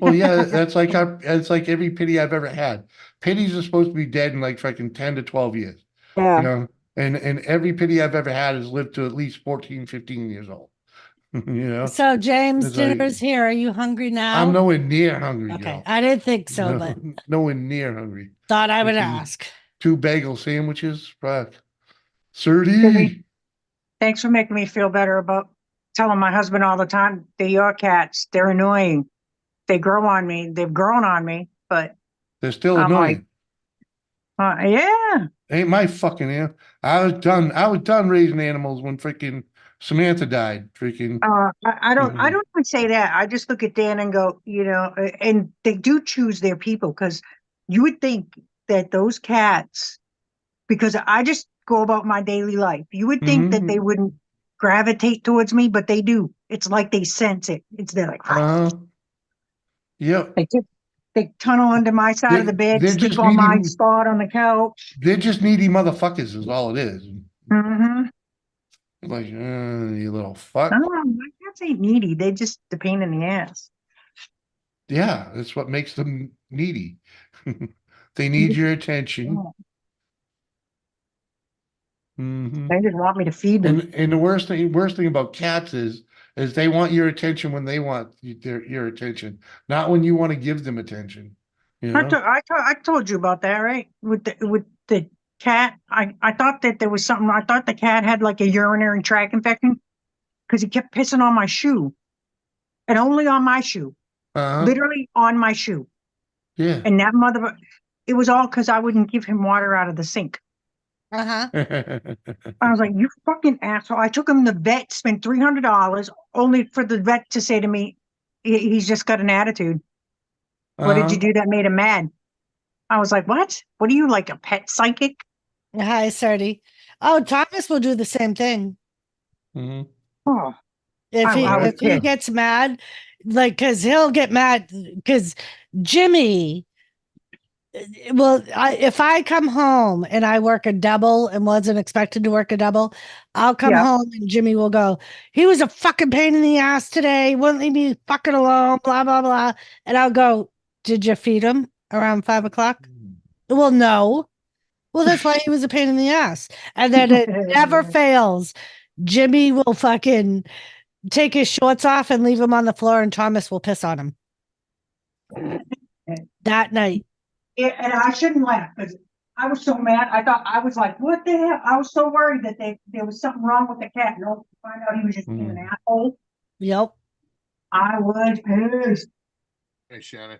Well, yeah, it's like every pitty I've ever had. Pitties are supposed to be dead in like fucking 10 to 12 years. Yeah. And every pitty I've ever had has lived to at least 14, 15 years old. So James, It's like, dinner's here. Are you hungry now? I'm nowhere near hungry, Okay, girl. I didn't think so, but Nowhere near hungry. thought I would Freaking ask. 2 bagel sandwiches, fuck. 30. Thanks for making me feel better about telling my husband all the time, they're your cats. They're annoying. They grow on me. They've grown on me, but They're still I'm like, annoying. yeah. Ain't my fucking animal. I was done raising animals when freaking Samantha died. Freaking. I don't even say that. I just look at Dan and go, and they do choose their people because you would think that those cats, because I just go about my daily life, you would think that they wouldn't gravitate towards me, but they do. It's like they sense it. They're like, Yep. they tunnel under my side of the bed, They're sleep just on my needy. spot on the couch. They're just needy motherfuckers, is all it is. Mm-hmm. Like, you little fuck. Oh, my cats ain't needy. They just the pain in the ass. Yeah, that's what makes them needy. They need your attention. Mhm. They just want me to feed them. And the worst thing about cats is they want your attention when they want your attention, not when you want to give them attention. You know? I told you about that, right? With the cat. I thought that there was something. I thought the cat had like a urinary tract infection because he kept pissing on my shoe, and only on my shoe, literally on my shoe. Yeah. And that it was all because I wouldn't give him water out of the sink. I was like, you fucking asshole. I took him to the vet, spent $300 only for the vet to say to me, he's just got an attitude. What did you do that made him mad? I was like, what? What are you, like a pet psychic? Hi, Sardi. Oh, Thomas will do the same thing. Oh, If he gets mad, like, because he'll get mad because Jimmy, well, if I come home and I work a double and wasn't expected to work a double, I'll come home and Jimmy will go, he was a fucking pain in the ass today, wouldn't leave me fucking alone, blah, blah, blah. And I'll go, did you feed him around 5 o'clock? Well, no. Well, that's why he was a pain in the ass. And then it never fails. Jimmy will fucking take his shorts off and leave him on the floor, and Thomas will piss on him that night. Yeah, and I shouldn't laugh because I was so mad. I thought I was like, what the hell? I was so worried that there was something wrong with the cat. No, find out he was just being an asshole. Yep. I was pissed. Hey, Shannon.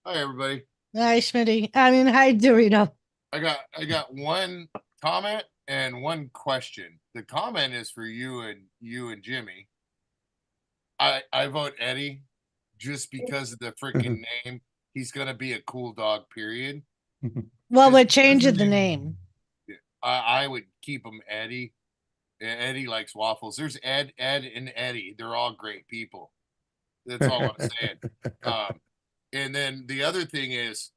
Hi, everybody. Hi, Schmitty. I mean, hi, Dorito. I got one comment and one question. The comment is for you and Jimmy. I vote Eddie just because of the freaking name. He's gonna be a cool dog, period. Well, we're changing the name. I would keep him Eddie. Eddie likes waffles. There's Ed, and Eddie. They're all great people. That's all I'm saying. And then the other thing is,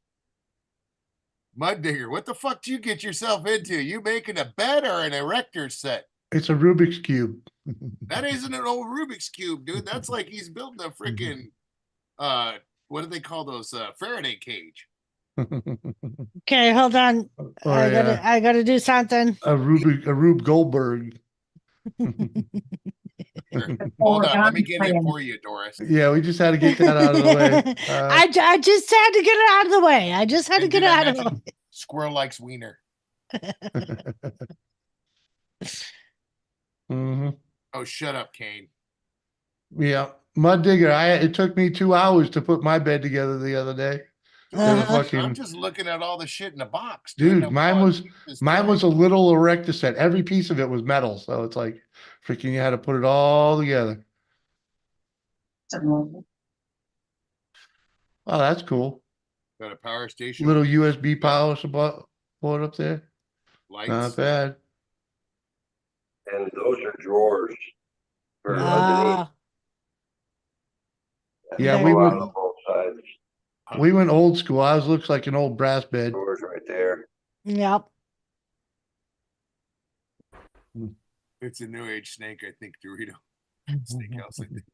Mud Digger, what the fuck do you get yourself into? You making a bed or an erector set? It's a Rubik's Cube. That isn't an old Rubik's Cube, dude. That's like he's building a freaking what do they call those? Faraday cage. Okay, hold on. I gotta do something. A Rube Goldberg. Hold on, let me get it for you, Doris. Yeah, we just had to get that out of the way. I just had to get it out of the way. I just had to get it out of the way. Squirrel likes wiener. Oh, shut up, Kane. Yeah, Mud Digger. It took me 2 hours to put my bed together the other day. I'm just looking at all the shit in the box, dude. Mine was a little erector set. Every piece of it was metal, so it's like freaking. You had to put it all together. Oh, that's cool. Got a power station. Little USB power support up there. Lights. Not bad. And those are drawers for underneath. Yeah, we went old school. Ours looks like an old brass bed. Drawers right there. Yep. It's a new age snake, I think, Dorito. Snake house, I think.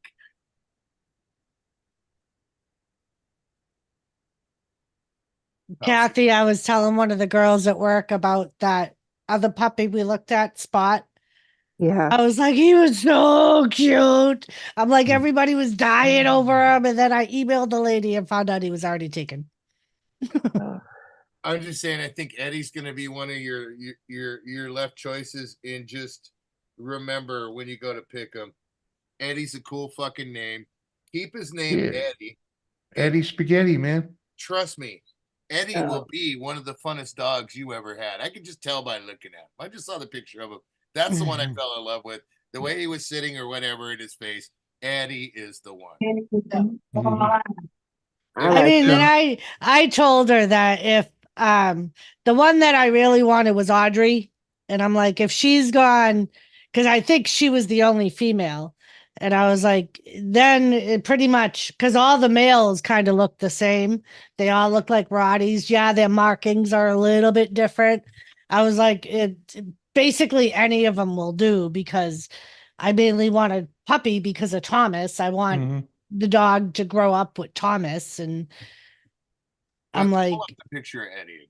Kathy, I was telling one of the girls at work about that other puppy we looked at, Spot. Yeah. I was like, he was so cute. I'm like, everybody was dying over him. And then I emailed the lady and found out he was already taken. I'm just saying, I think Eddie's going to be one of your left choices. And just remember when you go to pick him, Eddie's a cool fucking name. Keep his name Eddie. Eddie Spaghetti, man. Trust me, Eddie Oh. will be one of the funnest dogs you ever had. I could just tell by looking at him. I just saw the picture of him. That's the one I fell in love with. The way he was sitting or whatever in his face. Eddie is the one. I I like mean, them. and I told her that if the one that I really wanted was Audrey, and I'm like, if she's gone, because I think she was the only female, and I was like, then it pretty much because all the males kind of look the same. They all look like Rotties. Yeah, their markings are a little bit different. I was like, basically any of them will do because I mainly want a puppy because of Thomas. I want Mhm. the dog to grow up with Thomas, and I'm Pull like, up the picture of Eddie again.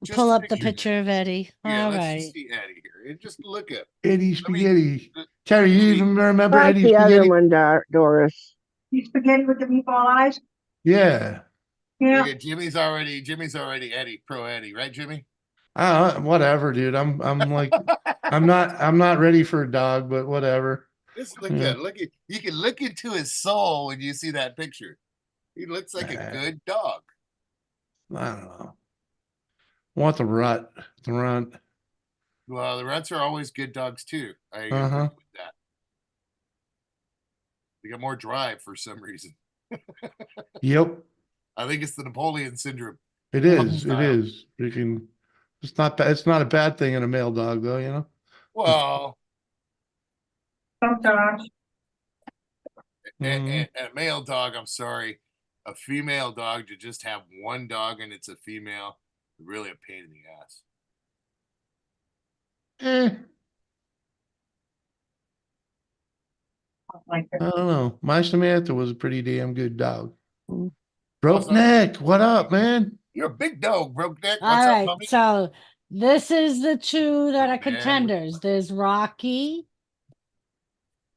Just pull the up the picture of Eddie. Yeah, All let's right. just see Eddie here. And just look at. Eddie Let me- Spaghetti. Terry, you let me- even remember I like Eddie the other Spaghetti? one, Doris. You spaghetti with the meatball eyes? Yeah. Yeah. Look at Jimmy's already Eddie, pro Eddie, right, Jimmy? Whatever, dude. I'm like, I'm not ready for a dog, but whatever. Just look Yeah. at you can look into his soul when you see that picture. He looks like a good dog. I don't know. Want the rut, the runt. Well, the Reds are always good dogs too. I agree Uh-huh. with that. They got more drive for some reason. Yep. I think it's the Napoleon syndrome. It is. It Style. is. You can. It's not. It's not a bad thing in a male dog, though. You know. Well, Sometimes. Mhm. a male dog, I'm sorry. A female dog to just have one dog and it's a female, really a pain in the ass. Eh, Like I don't know. My Samantha was a pretty damn good dog. Mm. Broke Also, neck. What up, man? You're a big dog, broke neck. All What's up, right. homie? So this is the two that are Man. contenders. There's Rocky.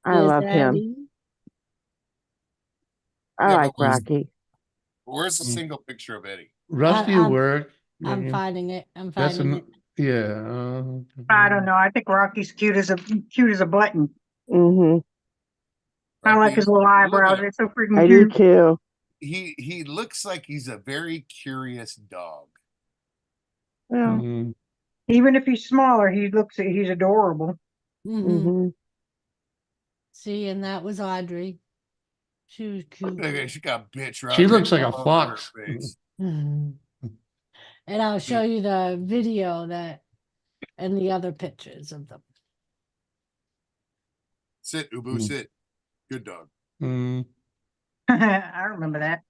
I There's love him. Eddie. I Yeah, like but Rocky. Where's the Mm. single picture of Eddie? Rusty I'm- work. I'm Yeah. finding it. I'm That's finding it. yeah. I don't know. I think Rocky's cute as a button. Mm-hmm. I like his little Look at eyebrows. him. They're so freaking I do cute. too. He looks like he's a very curious dog. Well, Mhm. Even if he's smaller, he's adorable. Mhm. mm-hmm. See, and that was Audrey. She was cute. Look at her, she got bitch right. She looks like a all over her fox. face. Mhm. And I'll show you the video that and the other pictures of them. Sit, Ubu, Mm. sit. Good dog. Mm, I remember that.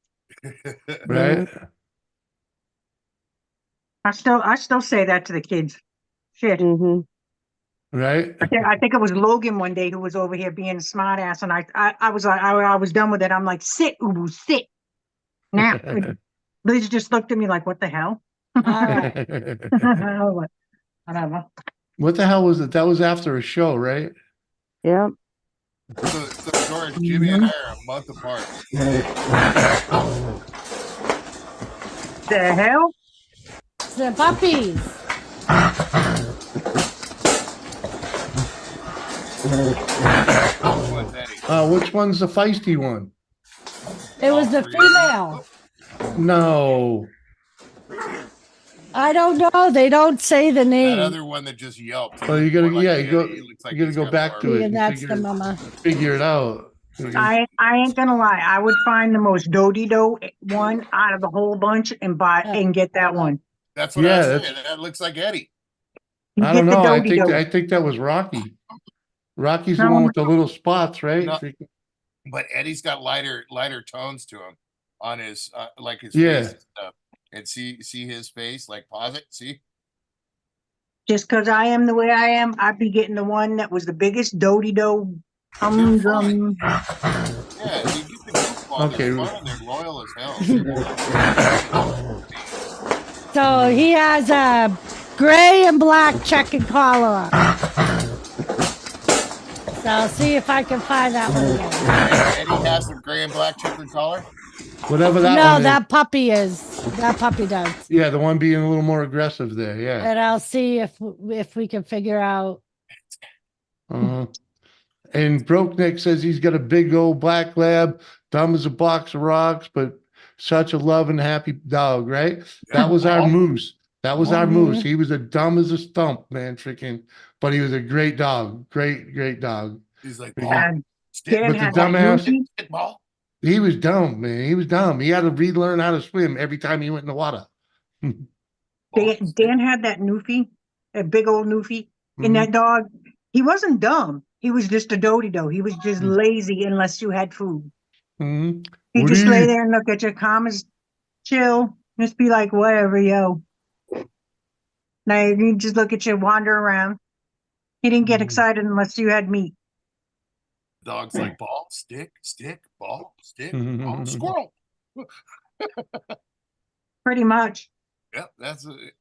right. I still say that to the kids. Shit. Mm-hmm. Right. I think it was Logan one day who was over here being a smart ass, and I was like, I was done with it. I'm like, sit, Ubu, sit. Now, Liz just looked at me like, what the hell? All right. I was like, whatever. What the hell was it? That was after a show, right? Yeah. So Doris, Jimmy and I are a month apart. The hell? It's the puppies. What's Eddie? Which one's the feisty one? It was the female. No. I don't know. They don't say the That name. other one that just yelped. Well, you gotta, More like yeah, you go, Eddie. He looks like you gotta he's go got back more- to See, it and and that's the figure, mama. figure it out. I ain't gonna lie. I would find the most do one out of the whole bunch and buy and get that one. That's what I Yeah, was that's- saying. That looks like Eddie. You I get don't the know. do. I think that was Rocky. Rocky's the No. one with the little spots, right? No. But Eddie's got lighter tones to him on his like his Yeah. face and stuff. And see his face, like pause it, see? Just because I am the way I am, I'd be getting the one that was the biggest do. They're fun. Yeah, you get the goofball. Okay. They're fun and they're loyal as hell. So he has a gray and black checkered collar on. So I'll see if I can find that one again. Eddie has the gray and black checkered collar. Whatever that No, one that is. puppy is. That puppy does. Yeah, the one being a little more aggressive there. Yeah. And I'll see if we can figure out. Uh, and Broke Neck says he's got a big old black lab, dumb as a box of rocks, but such a loving, happy dog, right? That was our moose. That was our moose. He was as dumb as a stump, man, freaking, but he was a great dog. Great dog. He's like, Freaking- ball, And stick, Dan But the had that dumbass, Newfie. stick, ball. he was dumb, man. He was dumb. He had to relearn how to swim every time he went in the water. Ball, Dan, stick. Dan had that Newfie, a big old Newfie. And Mhm. that dog, he wasn't dumb. He was just a doty-do. He was just Mm. lazy unless you had food. Mhm. He'd Would just lay he? there and look at you, calm as chill, just be like, whatever, yo. Now he'd just look at you, wander around. He didn't get Mhm. excited unless you had meat. Dog's like, ball, stick, ball, stick, ball, Mhm. squirrel. Pretty much. Yep, that's it.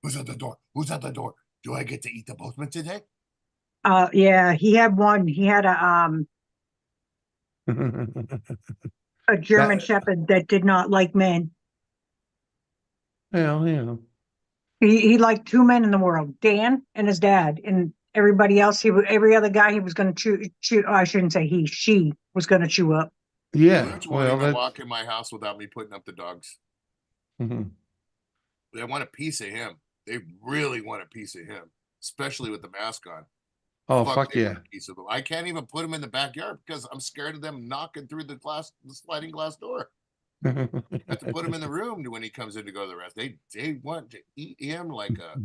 Who's at the door? Who's at the door? Do I get to eat the postman today? Yeah, he had one. He had a German That, Shepherd that did not like men. yeah. He liked two men in the world, Dan and his dad, and everybody else. Every other guy he was going to chew. Oh, I shouldn't say he. She was going to chew up. Yeah. Which won't Well, even that's. walk in my house without me putting up the dogs. Mhm. They want a piece of him. They really want a piece of him, especially with the mask on. Oh, fuck they yeah. want a piece of him. I can't even put him in the backyard because I'm scared of them knocking through the sliding glass door. I have to put him in the room when he comes in to go to the rest. They want to eat him like a.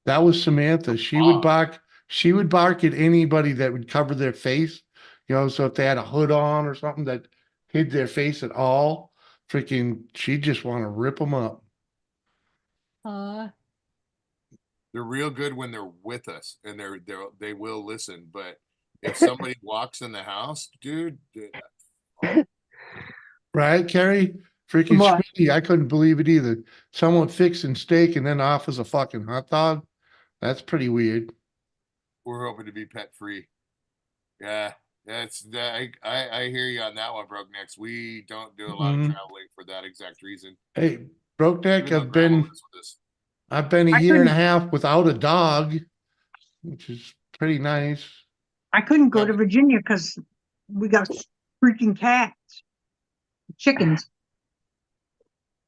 That was Samantha. She would dog. bark. She would bark at anybody that would cover their face. So if they had a hood on or something that hid their face at all, freaking, she'd just want to rip them up. They're real good when they're with us and they will listen. But if somebody walks in the house, dude, Right, Carrie? Freaking What? Smitty, I couldn't believe it either. Someone fixing steak and then offers a fucking hot dog. That's pretty weird. we're hoping to be pet free. Yeah, that's that. I hear you on that one, Broke Necks. We don't do a lot of Mhm. traveling for that exact reason. Hey, Broke Neck, Even though Grandma lives with us. I've been a I year and a couldn't- half without a dog, which is pretty nice. I couldn't go Yeah, to but- Virginia because we got freaking cats, chickens.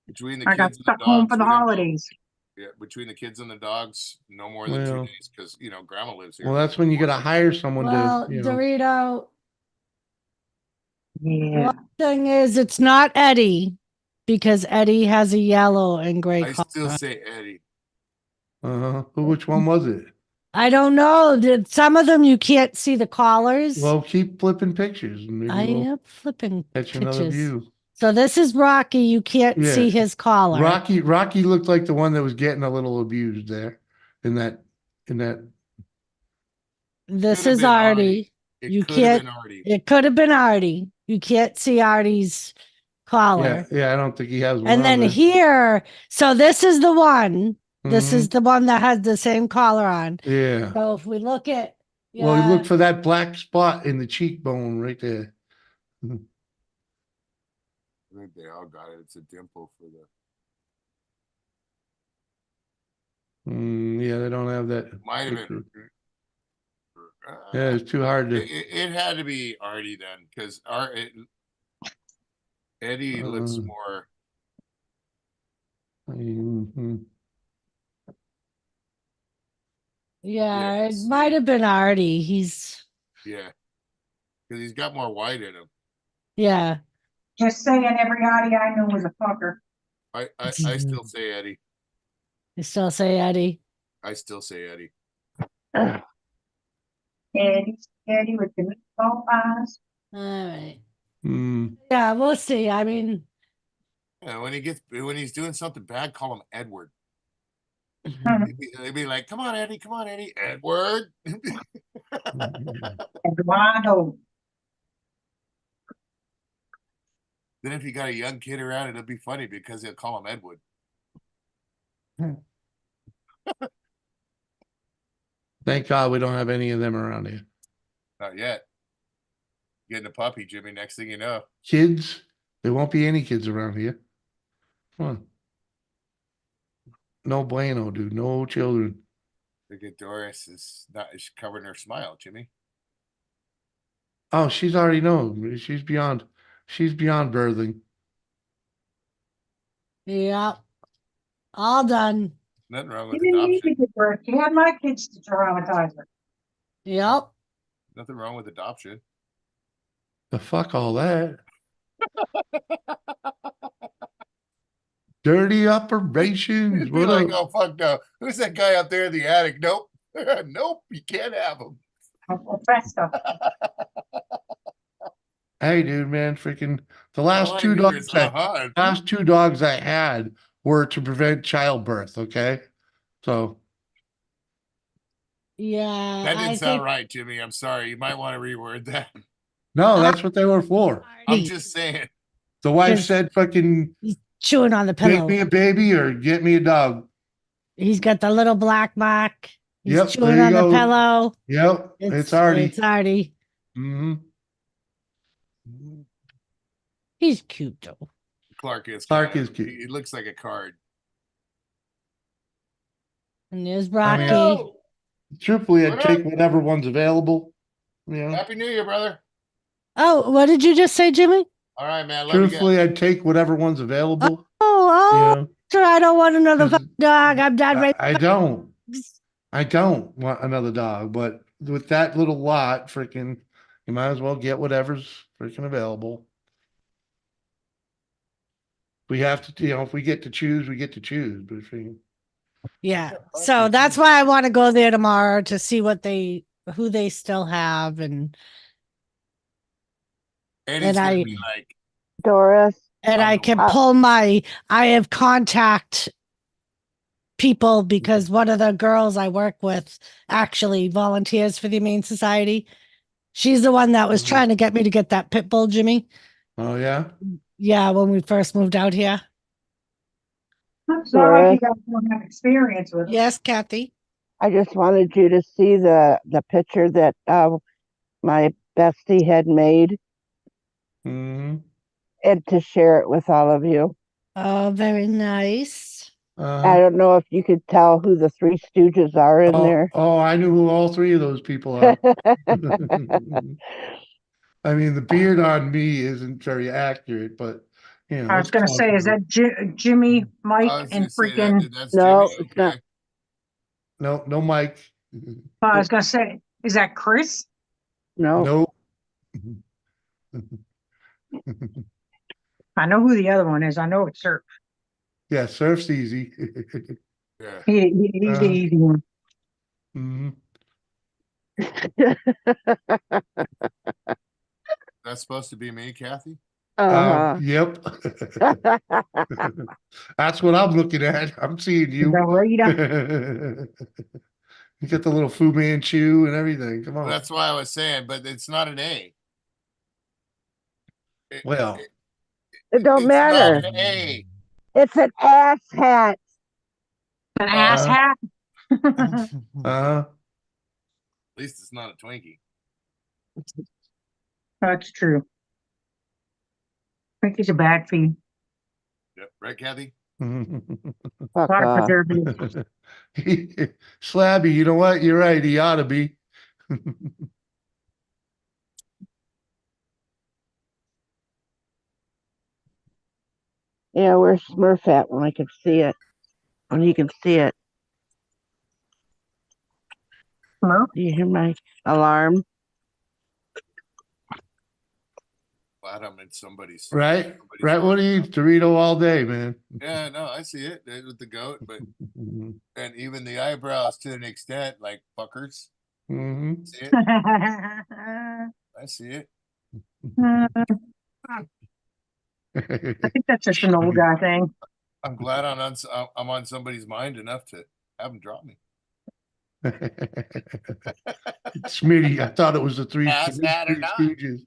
Between the I got kids and the stuck home for dogs, the we didn't go. holidays. Yeah, between the kids and the dogs, no more than 2 Well, days because Grandma lives here. well, that's when you gotta hire someone Well, to, Dorito, Yeah. one thing is it's not Eddie because Eddie has a yellow and gray I still collar. say Eddie. which one was it? I don't know. Some of them you can't see the collars. Well, keep flipping pictures and maybe I we'll am flipping catch another pictures. view. So this is Rocky. You can't Yeah. see his collar. Rocky looked like the one that was getting a little abused there in that. This Could have is been Artie. It You could have can't. been Artie. It could have been Artie. You can't see Artie's collar. Yeah, I don't think he has one. And then of it. here, so this is the one. This Mhm. is the one that has the same collar on. Yeah. So if we look at, Well, you yeah, look for that black spot in the cheekbone right there. I think they all got it. It's a dimple for the. Yeah, they don't have that. Might have picture. been. Yeah, it's too hard to. It had to be Artie then, because Eddie looks more. Mhm. yeah, it Yes. might have been Artie. He's, Yeah, because he's got more white in him. yeah. Just saying, every Artie I know was a fucker. I still say Eddie. You still say Eddie? I still say Eddie. Eddie with the meatball pies. All right. Mm. Yeah, we'll see. I mean, Yeah, when he's doing something bad, call him Edward. They'd be like, "Come on, Eddie! Come on, Eddie! Edward!" Eduardo. Then if you got a young kid around, it'll be funny because he'll call him Edward. Thank God we don't have any of them around here. Not yet. Getting a puppy, Jimmy. Next thing you know, Kids, there won't be any kids around here. Come on. No bueno, dude. No children. look at Doris is covering her smile, Jimmy. Oh, she's already known. She's beyond. She's beyond birthing. Yep. All done. Nothing wrong She with didn't need to adoption. give birth. She had my kids to traumatize her. Yep. Nothing wrong with adoption. The fuck all that. Dirty operations. You'd be What like, up? oh fuck no. Who's that guy up there in the attic? Nope. Nope, you can't have him. Festa. Hey, dude, man, freaking the All last I two hear is dogs last two dogs I had were to prevent childbirth. Okay, so Yeah. that I didn't sound think right, Jimmy. I'm sorry. You might want to reword that. no, that's what they were for. I'm just saying. The wife Because said, "Fucking he's chewing on the make pillow. me a baby or get me a dog." He's got the little black mark. He's Yep, chewing there you on the go. pillow. Yep, it's Artie. It's Artie. Mm-hmm. He's cute though. Clark is Clark kinda, is cute. He looks like a card. And there's I mean, Rocky. truthfully, I'd What take up? whatever one's available. You know, Happy New Year, brother. Oh, what did you just say, Jimmy? All right, man. Love you guys. truthfully, I'd take whatever one's available. Oh, You oh, know, sure. I don't want another 'cause dog. I'm done right. I don't. I don't want another dog, but with that little lot, freaking, you might as well get whatever's freaking available. We have to, you know, if we get to choose, we get to choose. But freaking, Yeah. So that's why I want to go there tomorrow to see who they still have, and Eddie's I gonna be like, Doris, I can Uh, pull I have contact people because one of the girls I work with actually volunteers for the Humane Society. She's the one that was trying to get me to get that pit bull, Jimmy. oh yeah, Yeah, when we first moved out here. It's not like you Doris, guys don't have experience with it. Yes, Kathy. I just wanted you to see the picture that my bestie had made hmm and to share it with all of you. Oh, very nice. I don't know if you could tell who the Three Stooges are in there. Oh, I knew who all three of those people are. I mean, the beard on me isn't very accurate, but you know, I it's was going to close say, is enough. that Jimmy, Mike, I was and gonna say that freaking? that's No, Jimmy. it's not. Okay. No, no, Mike. I was going to say, is that Chris? No. No. I know who the other one is. I know it's Surf. Yeah, surf's easy. Yeah. He's the easy one. Mhm. That's supposed to be me, Kathy. Yep. That's what I'm looking at. I'm seeing you. The Rita. You got the little Fu Manchu and everything. Come Well, on. that's why I was saying, but it's not an A. Well, It don't It's not matter. an A. It's an ass hat. An ass hat. uh, At least it's not a Twinkie. That's true. I think he's a bad feed. Yep. Right, Kathy? A Fuck lot of off. preservatives. Slabby, you know what? You're right. He ought to be. Yeah, where's Smurf at when I can see it? When you can see it. Smurf? Do you hear my alarm? Glad I'm in somebody's Right? Right. What do you eat? Dorito all day, man. Yeah, no, I see it with the goat, but and even the eyebrows to an extent, like fuckers. Mhm. See it? I see it. I think that's just an old guy thing. I'm glad I'm on somebody's mind enough to have them drop me. Smitty, I thought it was the three Ass hat or not. Stooges.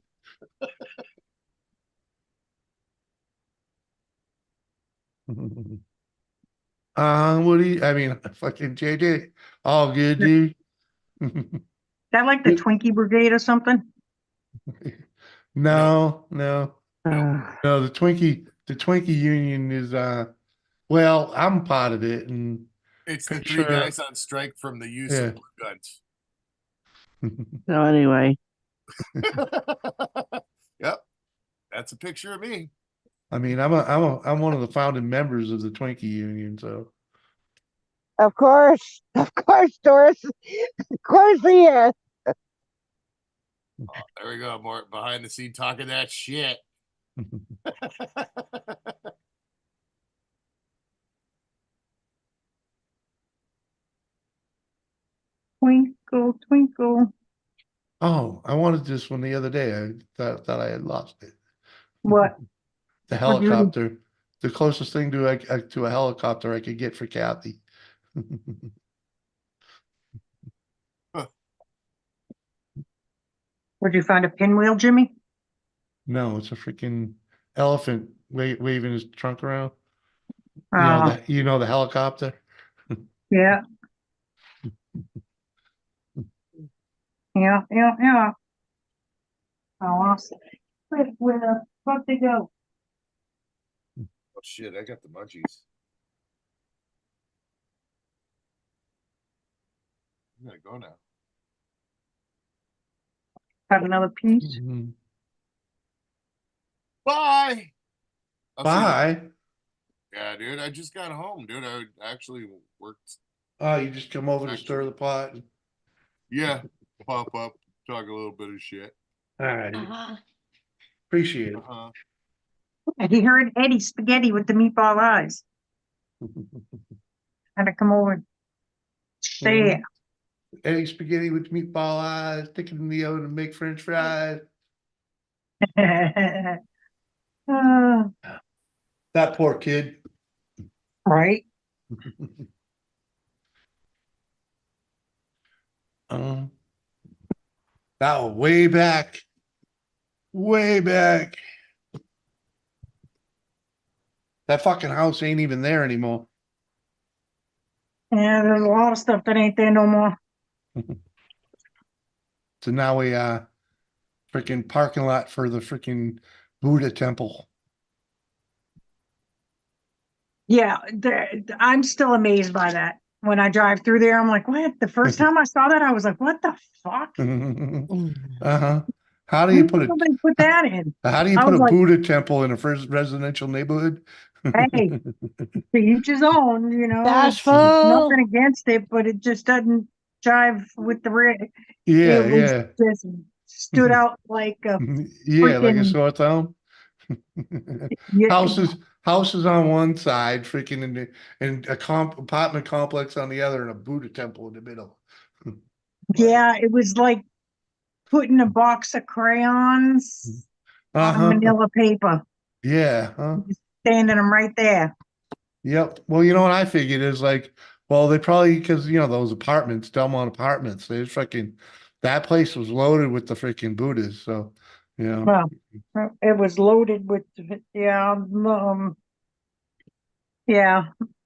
What do you, I mean, fucking JJ, all good, dude. Is that like the Twinkie Brigade or something? No. Nope. No, the Twinkie Union is, well, I'm part of it, and It's the pretty three sure- guys on strike from the use Yeah. of blue guns. So anyway, Yep. That's a picture of me. I mean, I'm one of the founding members of the Twinkie Union, so Of course, Doris. Of course he is. There we go. More behind the scene talking that shit. Twinkle, twinkle. oh, I wanted this one the other day. I thought I had lost it. What? The What do you- helicopter, the closest thing to a helicopter I could get for Kathy. Where'd you find a pinwheel, Jimmy? No, it's a freaking elephant waving his trunk around. Oh, You know the helicopter. yeah. Yeah. Oh, awesome. Where the fuck they go? Oh shit! I got the munchies. I'm gonna go now. Have another piece? Mhm. Bye. I'll see you later. Bye. Yeah, dude. I just got home, dude. I actually worked. Oh, you just come over to Actually- stir the pot. Yeah, pop up, talk a little bit of shit. All right. Appreciate it. Uh-huh. And he heard Eddie Spaghetti with the meatball eyes. Had to come over and say Eddie spaghetti with meatball eyes, stick it in the oven and make French fries. it. That poor kid. Right? Um, that was way back. Way back. That fucking house ain't even there anymore. Yeah, there's a lot of stuff that ain't there no more. So now we freaking parking lot for the freaking Buddha temple. Yeah, I'm still amazed by that. When I drive through there, I'm like, what? The first time I saw that, I was like, what the fuck? Uh-huh. How do you put it? Somebody put that in. How do you I put was a like, Buddha temple in a first residential neighborhood? hey, to each his own, you know. Bashful. Nothing against it, but it just doesn't jive with the Yeah, it was yeah. just stood out like a Yeah, like a freaking sore thumb. yeah, Houses on one side, freaking and a apartment complex on the other, and a Buddha temple in the middle. yeah, it was like putting a box of crayons on Uh-huh. manila paper, Yeah. Huh? just standing them right there. Yep. Well, you know what I figured is like, well, they probably because those apartments, Delmont apartments, they just fucking that place was loaded with the freaking Buddhas. So, Well, it was loaded with yeah.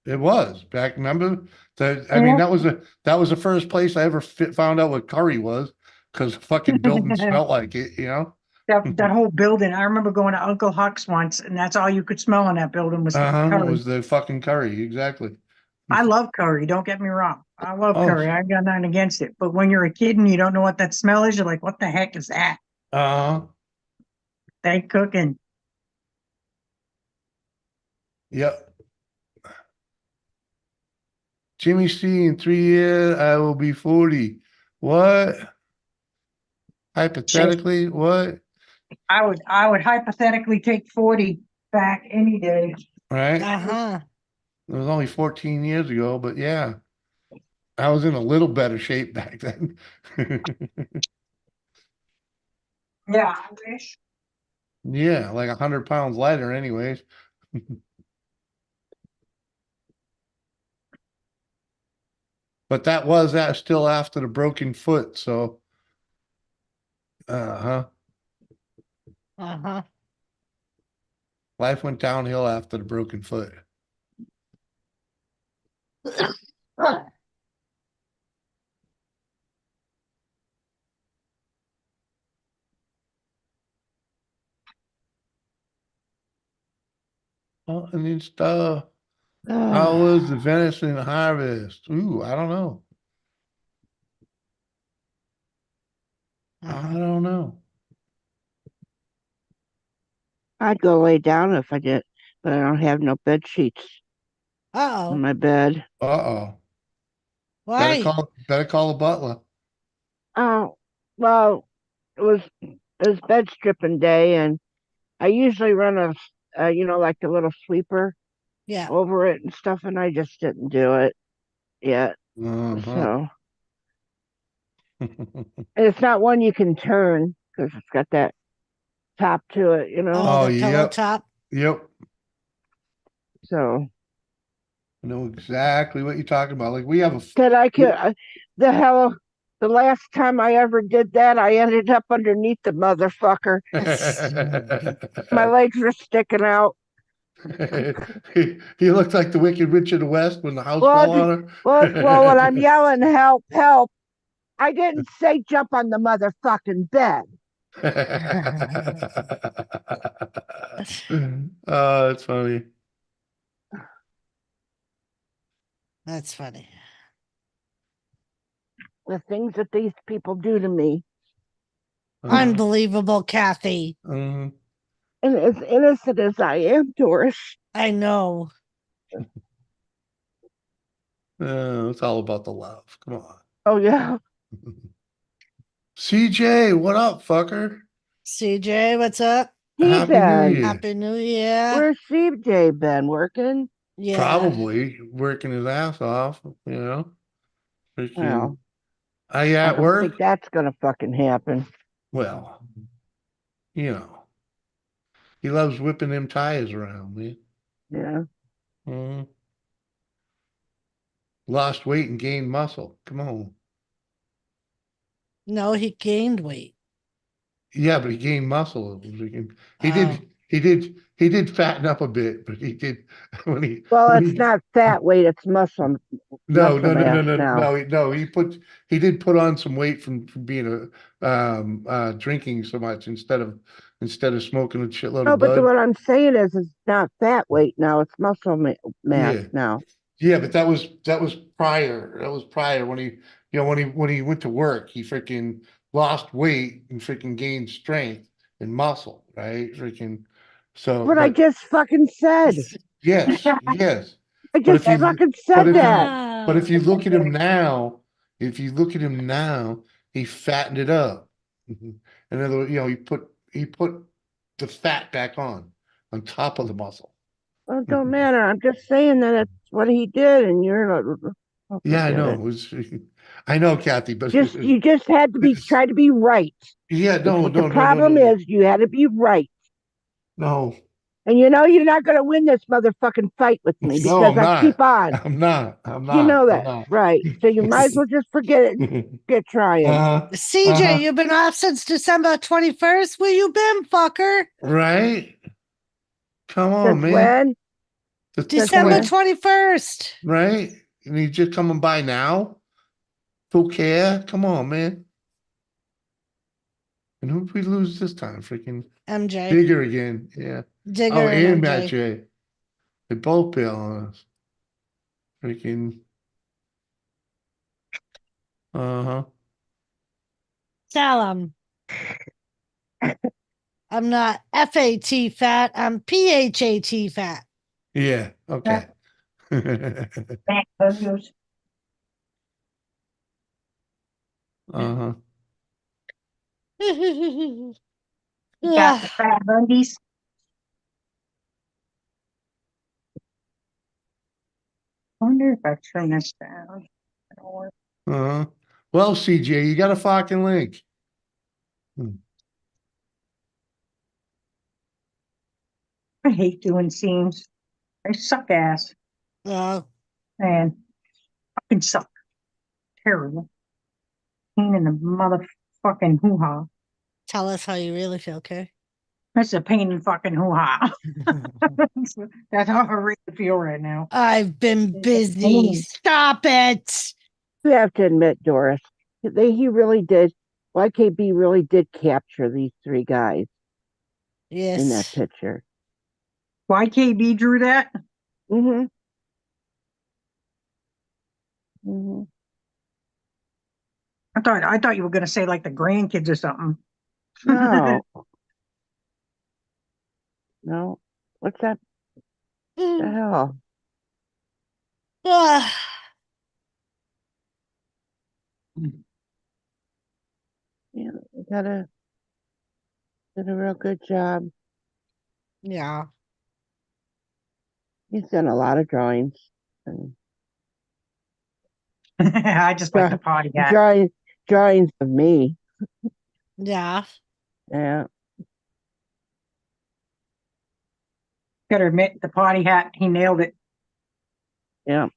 it was back. Remember that? I mean, Yeah. that was the first place I ever found out what curry was because fucking building smelled like it. That whole building. I remember going to Uncle Huck's once, and that's all you could smell in that building was the It curry. was the fucking curry, exactly. I love curry. Don't get me wrong. I love Oh. curry. I got nothing against it. But when you're a kid and you don't know what that smell is, you're like, "What the heck is that?" Uh-huh. They cooking. Yep. Jimmy C, in 3 years, I will be 40. What? Hypothetically, what? I would hypothetically take 40 back any day. Right? Uh-huh. It was only 14 years ago, but yeah. I was in a little better shape back then. Yeah, I wish. Yeah, like 100 pounds lighter anyways. But that still after the broken foot, so uh-huh. Uh-huh. Life went downhill after the broken foot. Oh, and then stuff. How was the venison harvest? Ooh, I don't know. I don't know. I'd go lay down if I did, but I don't have no bed sheets in Uh-oh. my bed. Uh-oh. Why? Better call a butler. Oh, well, it was bed stripping day, and I usually run like a little sweeper Yeah. over it and stuff, and I just didn't do it yet. Uh-huh. So, and it's not one you can turn because it's got that top to it, you know. Oh, Oh, the pillow yep. top. Yep. So, I know exactly what you're talking about. Like we have a that I could, the hell, the last time I ever did that, I ended up underneath the motherfucker. My legs were sticking out. he looked like the Wicked Witch of the West when the house Well, fell on well, when I'm her. yelling, help, help, I didn't say jump on the motherfucking bed. Oh, that's funny. That's funny. The things that these people do to me. Unbelievable, Kathy. Mhm. And as innocent as I am, Doris. I know. It's all about the love. Come on. Oh, yeah. CJ, what up, fucker? CJ, what's up? Happy New T-Ben. Year. Happy New Year. Where's CJ been working? Yeah. Probably working his ass off, you know. Freaking, Well, are you I at don't work? think that's gonna fucking happen. Well, you know, he loves whipping them tires around, man. Yeah. Mhm. Lost weight and gained muscle. Come on. No, he gained weight. Yeah, but he gained muscle. He Oh. he did fatten up a bit, but he did when Well, when it's not fat weight, it's muscle no, no, no, no, mass no, now. no, no. He did put on some weight from being drinking so much instead of smoking a shitload No, of but bud. what I'm saying is it's not fat weight now, it's muscle mass Yeah. now. Yeah, but that was prior. That was prior when when he went to work, he freaking lost weight and freaking gained strength and muscle, right? Freaking so What I but just fucking said. yes, yes. I But just if you fucking but said if you that. but if Oh. you look at him now, if you look at him now, he fattened it up. In other words, he put the fat back on top of the muscle. Well, it don't matter. I'm just saying that it's what he did, and you're like, oh, Yeah, I forget know. it. It was I know, Kathy, but You just had to it's try to be right. yeah, That's no, what the no, no, no, no, problem no. is. You had to be right. No, And you know you're not going to win this motherfucking fight with me no, because I'm I keep not. on. I'm not. I'm You not. know I'm that, not. right? So you might as well just forget it and get trying. CJ, Uh-huh. you've been off since December 21st. Where you been, fucker? Right? Come on, Since man. when? The Since December 20, when? 21st. right? And you just coming by now? Who care? Come on, man. And who did we lose this time? Freaking MJ. Digger again. Yeah. Digger Oh, and and Matt MJ. J. They both bail on us. Freaking. Uh-huh. Tell him. I'm not FAT fat. I'm PHAT fat. Yeah. Okay. Uh-huh. Got the Ah, fat bundies. I wonder if I turn this down. It'll work. Uh-huh. Well, CJ, you got a fucking link. I hate doing scenes. They suck ass. well, Man, fucking suck. Terrible. Pain in the motherfucking hoo-ha. tell us how you really feel, okay? That's a pain in fucking hoo-ha. That's how I really feel right now. I've been busy. Stop it. You have to admit, Doris, he really did. YKB really did capture these three guys in that Yes. picture. YKB drew that? Mm-hmm. Mm-hmm. I thought you were gonna say like the grandkids or something. No, No. What's that? The Mm. hell? Ah, Yeah, you did a real good job. yeah. He's done a lot of drawings. And I just like the potty hat. drawings of me. Yeah. Yeah. Gotta admit, the potty hat, he nailed it. Yeah.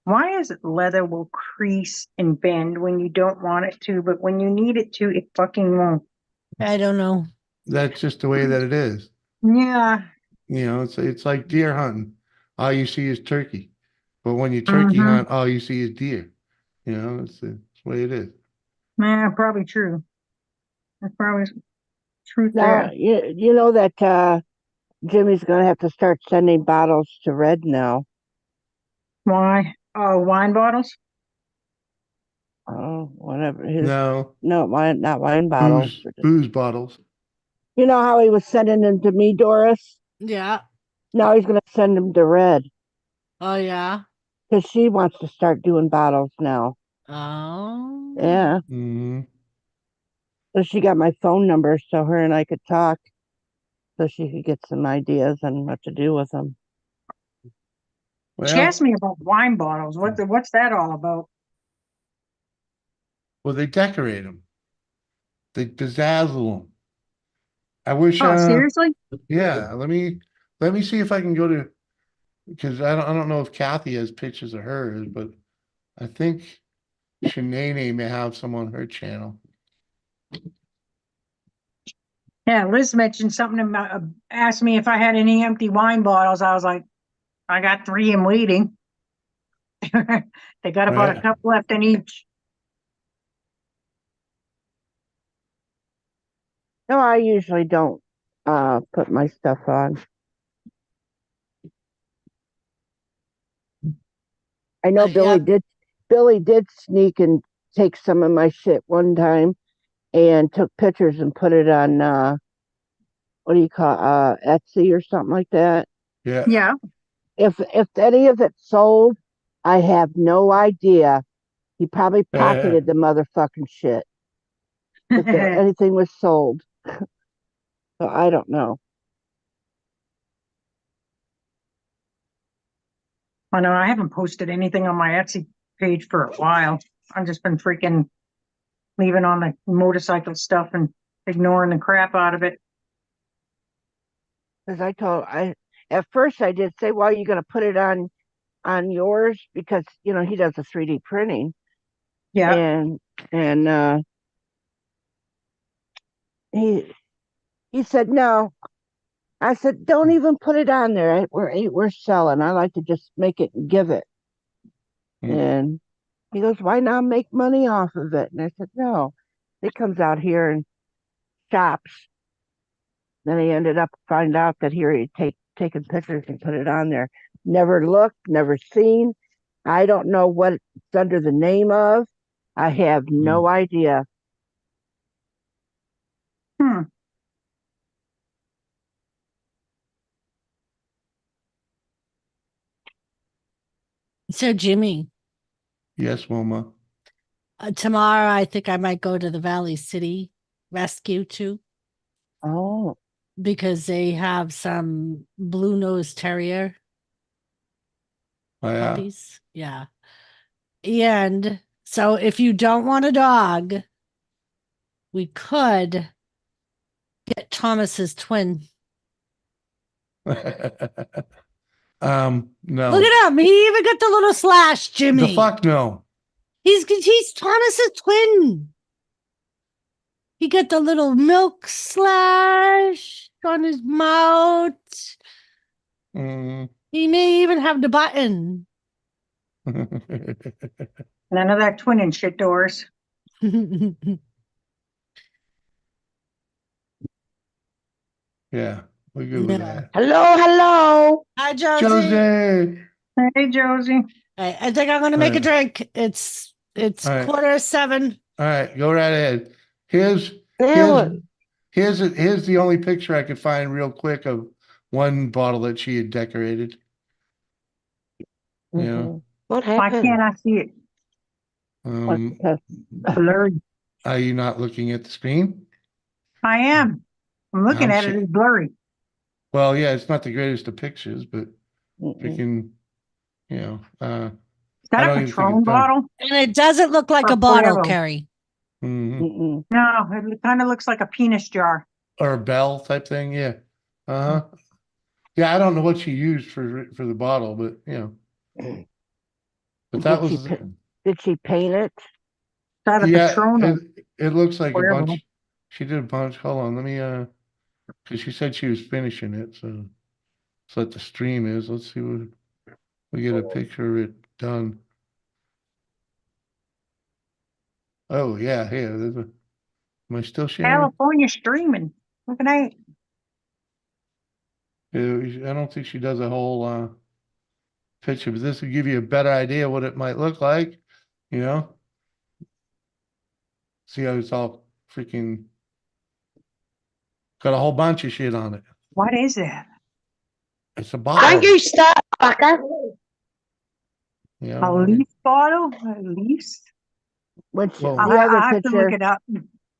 Why is it leather will crease and bend when you don't want it to, but when you need it to, it fucking won't? I don't know. That's just the way that it is. Yeah. You know, it's like deer hunting. All you see is turkey. But when you turkey Mm-hmm. hunt, all you see is deer. You know, it's the way it is. Yeah, probably true. There's probably truth Now there. you know that Jimmy's gonna have to start sending bottles to Red now. Why? Oh, wine bottles? Oh, whatever. No, Not wine bottles. booze bottles. You know how he was sending them to me, Doris? Yeah. Now he's gonna send them to Red Oh, yeah. because she wants to start doing bottles now. Oh. Yeah. Mhm. So she got my phone number so her and I could talk so she could get some ideas on what to do with them. She asked Well, me about wine bottles. What's that all about? they decorate them. They bedazzle them. I wish. Oh, seriously? Yeah. Let me see if I can go to, because I don't know if Kathy has pictures of hers, but I think Shanae may have some on her channel. Yeah, Liz mentioned something about, asked me if I had any empty wine bottles. I was like, I got 3 in waiting. They got about a Right. cup left in each. No, I usually don't put my stuff on. I know Yeah. Billy did sneak and take some of my shit one time and took pictures and put it on what do you call Etsy or something like that. Yeah. Yeah. If any of it sold, I have no idea. He probably pocketed the motherfucking shit if I anything was sold. So I don't know. know I haven't posted anything on my Etsy page for a while. I've just been freaking leaving on the motorcycle stuff and ignoring the crap out of it. Because I at first I did say, well, you're gonna put it on yours because he does the 3D printing Yeah. and he he said no. I said, don't even put it on there. We're selling. I like to just make it and give it. Mm. And he goes, why not make money off of it? And I said, no. He comes out here and shops. Then he ended up find out that here he'd taken pictures and put it on there. Never looked, never seen. I don't know what it's under the name of. I have no idea. Hmm. So, Jimmy, Yes, Wilma. tomorrow I think I might go to the Valley City Rescue too, Oh, because they have some blue nose terrier Oh, yeah. puppies. Yeah. And so if you don't want a dog, we could get Thomas's twin. No. Look at him. He even got the little slash, Jimmy. The fuck no. He's Thomas's twin. He got the little milk slash on his mouth. Mm. He may even have the button. None of that twinning shit, Doris. Yeah, we're good with Yeah. that. hello. Hi, Josie. Josie. Hey, Josie. I think I'm going to make a drink. It's It's All right. 7:15. All right, go right ahead. Here's Now here's the only picture I could find real quick of one bottle that she had decorated. You know, what Why happened? can't I see it? What's Blurry. are you not looking at the screen? I am. I'm looking I'm at it. sure- It's blurry. Well, yeah, it's not the greatest of pictures, but Mm-mm. freaking, Is that I a don't even think Patron it's done. bottle? And it doesn't look like Or a bottle, Cuervo? Carrie. Mhm. Mm-mm. No, it kind of looks like a penis jar. Or a bell type thing, yeah. Uh-huh. Yeah, I don't know what she used for the bottle, but but that was Did she paint it? Is that a yeah, Patron or it looks like a Cuervo? bunch. She did a bunch. Hold on, let me because she said she was finishing it, so that's what the stream is. Let's see what we get a picture of it done. Oh yeah, here. Am I still sharing? California streaming. Look at that. I don't think she does a whole picture, but this will give you a better idea what it might look like, you know? See how it's all freaking got a whole bunch of shit on it. What is that? It's a bottle. stop, fucker. You A know, leaf bottle? Leaves? Which Well- the I'll other have to look picture, it up.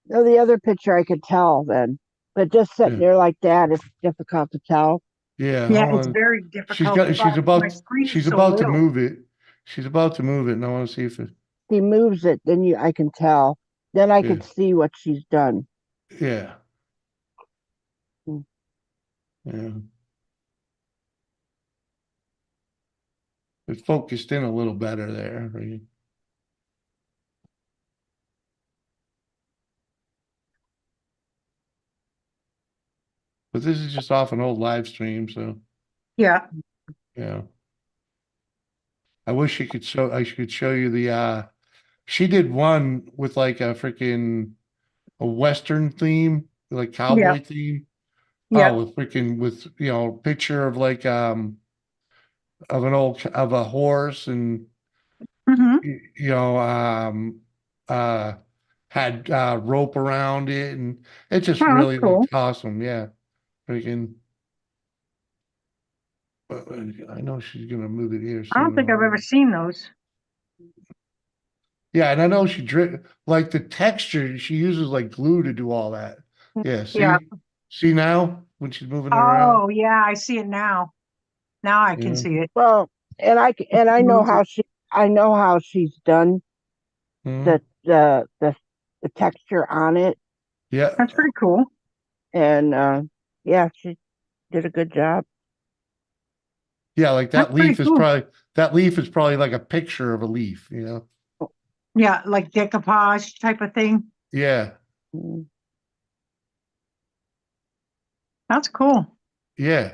no, the other picture I could tell then, but just sitting Yeah. there like that, it's difficult to tell. yeah, Yeah, hold it's on. very She's difficult. got she's but about my screen is she's so about to little. move it. She's about to move it, and I want to see if it If he moves it, then I can tell. Then I could see what she's done. yeah. Hmm. Yeah. It focused in a little better there. Right? But this is just off an old live stream, so Yeah. yeah. I wish I could show you the she did one with like a freaking a Western theme, like cowboy theme. Yeah. Oh, with freaking with picture of like of an old of a horse and Mm-hmm. you know uh had rope around it and it just Oh, really that's cool. looked awesome. Yeah. Freaking I know she's gonna move it here I don't soon. think I've ever seen those. Yeah, and I know she like the texture, she uses like glue to do all that. Yeah, Yeah. see now when she's moving it around? Oh, yeah, I see it now. Now I can Yeah. see it. Well, and I know how she's done Mhm. the texture on it, Yeah, That's pretty cool. and yeah, she did a good job. yeah, like That's pretty cool. that leaf is probably like a picture of a leaf, you know? Yeah, like decoupage type of thing. Yeah, Mm. That's cool. yeah.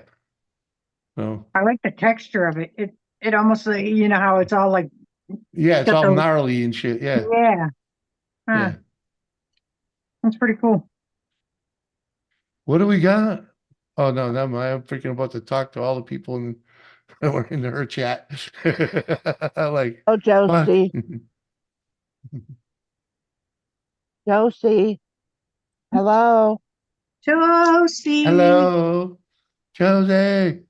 So I like the texture of it. It almost like, you know how it's all like yeah, it's got all those, gnarly and shit. Yeah, yeah. Huh, yeah. that's pretty cool. What do we got? Oh no, never mind. I'm freaking about to talk to all the people that were in her chat. Like, Oh, fuck. Josie, hello. Josie. Hello, Jose.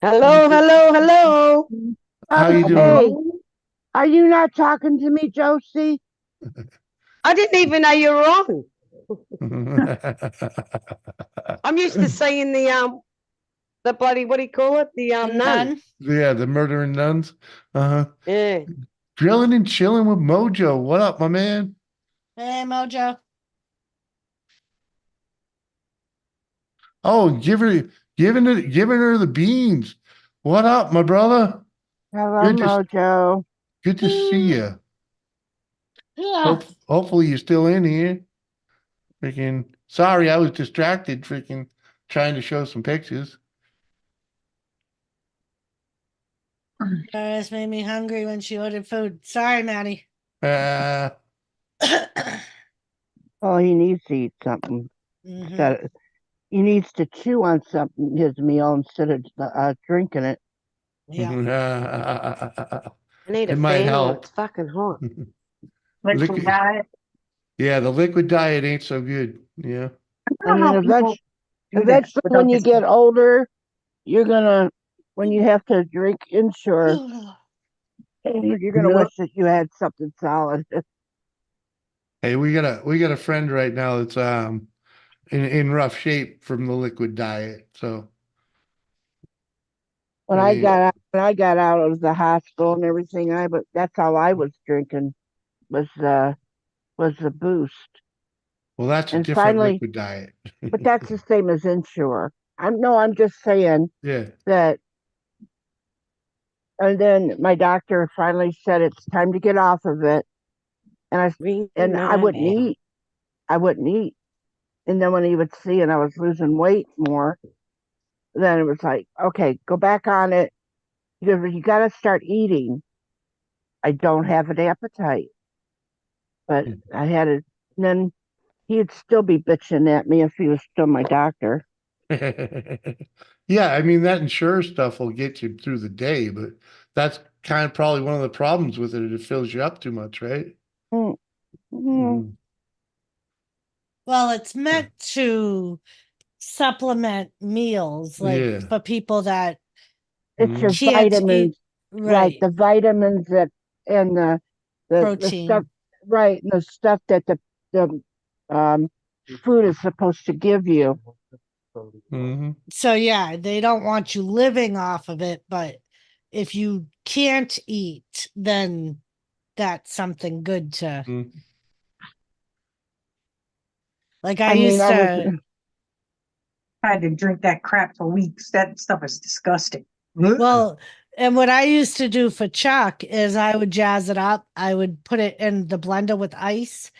Hello. How you doing? Hey, are you not talking to me, Josie? I didn't even know you were on. I'm used to saying the bloody, what do you call it? The nun. None. Yeah, the murdering nuns. Uh-huh. Yeah. Grilling and chilling with Mojo. What up, my man? Hey, Mojo. Oh, giving her the beans. What up, my brother? Hello, Good to Mojo. good to see you. Yeah. Hopefully you're still in here. Freaking sorry, I was distracted. Freaking trying to show some pictures. This made me hungry when she ordered food. Sorry, Maddie. Uh, Oh, he needs to eat something. Mhm. He needs to chew on something his meal instead of drinking it. Yeah. I need a It might fan or help. it's fucking hot. Liquid Liquid- diet. Yeah, the liquid diet ain't so good. Yeah. I don't know how people do that eventually without when you this- get older, you're gonna, when you have to drink Ensure, you're gonna wish that you had something solid. Hey, we got a friend right now that's in rough shape from the liquid diet. So When I I mean, got out of the hospital and everything, but that's all I was drinking was the Boost. well, that's a And different finally, liquid diet. but that's the same as Ensure. I'm just saying Yeah. that. And then my doctor finally said it's time to get off of it. And I wouldn't eat. I wouldn't eat. And then when he would see and I was losing weight more, then it was like, okay, go back on it. He goes, you got to start eating. I don't have an appetite, but I had it. And then he'd still be bitching at me if he was still my doctor. Yeah, I mean that insurance stuff will get you through the day, but that's kind of probably one of the problems with it. It fills you up too much, right? Mm, mm, Well, it's meant to supplement meals, like Yeah. for people that It's your can't eat, vitamins, right? right? The vitamins that and the stuff, Protein. right? And the stuff that the food is supposed to give you. Mhm. So yeah, they don't want you living off of it, but if you can't eat, then that's something good to Mm. like. I I mean, used I was to I had to drink that crap for weeks. That stuff is disgusting. well, and what I used to do for Chuck is I would jazz it up. I would put it in the blender with ice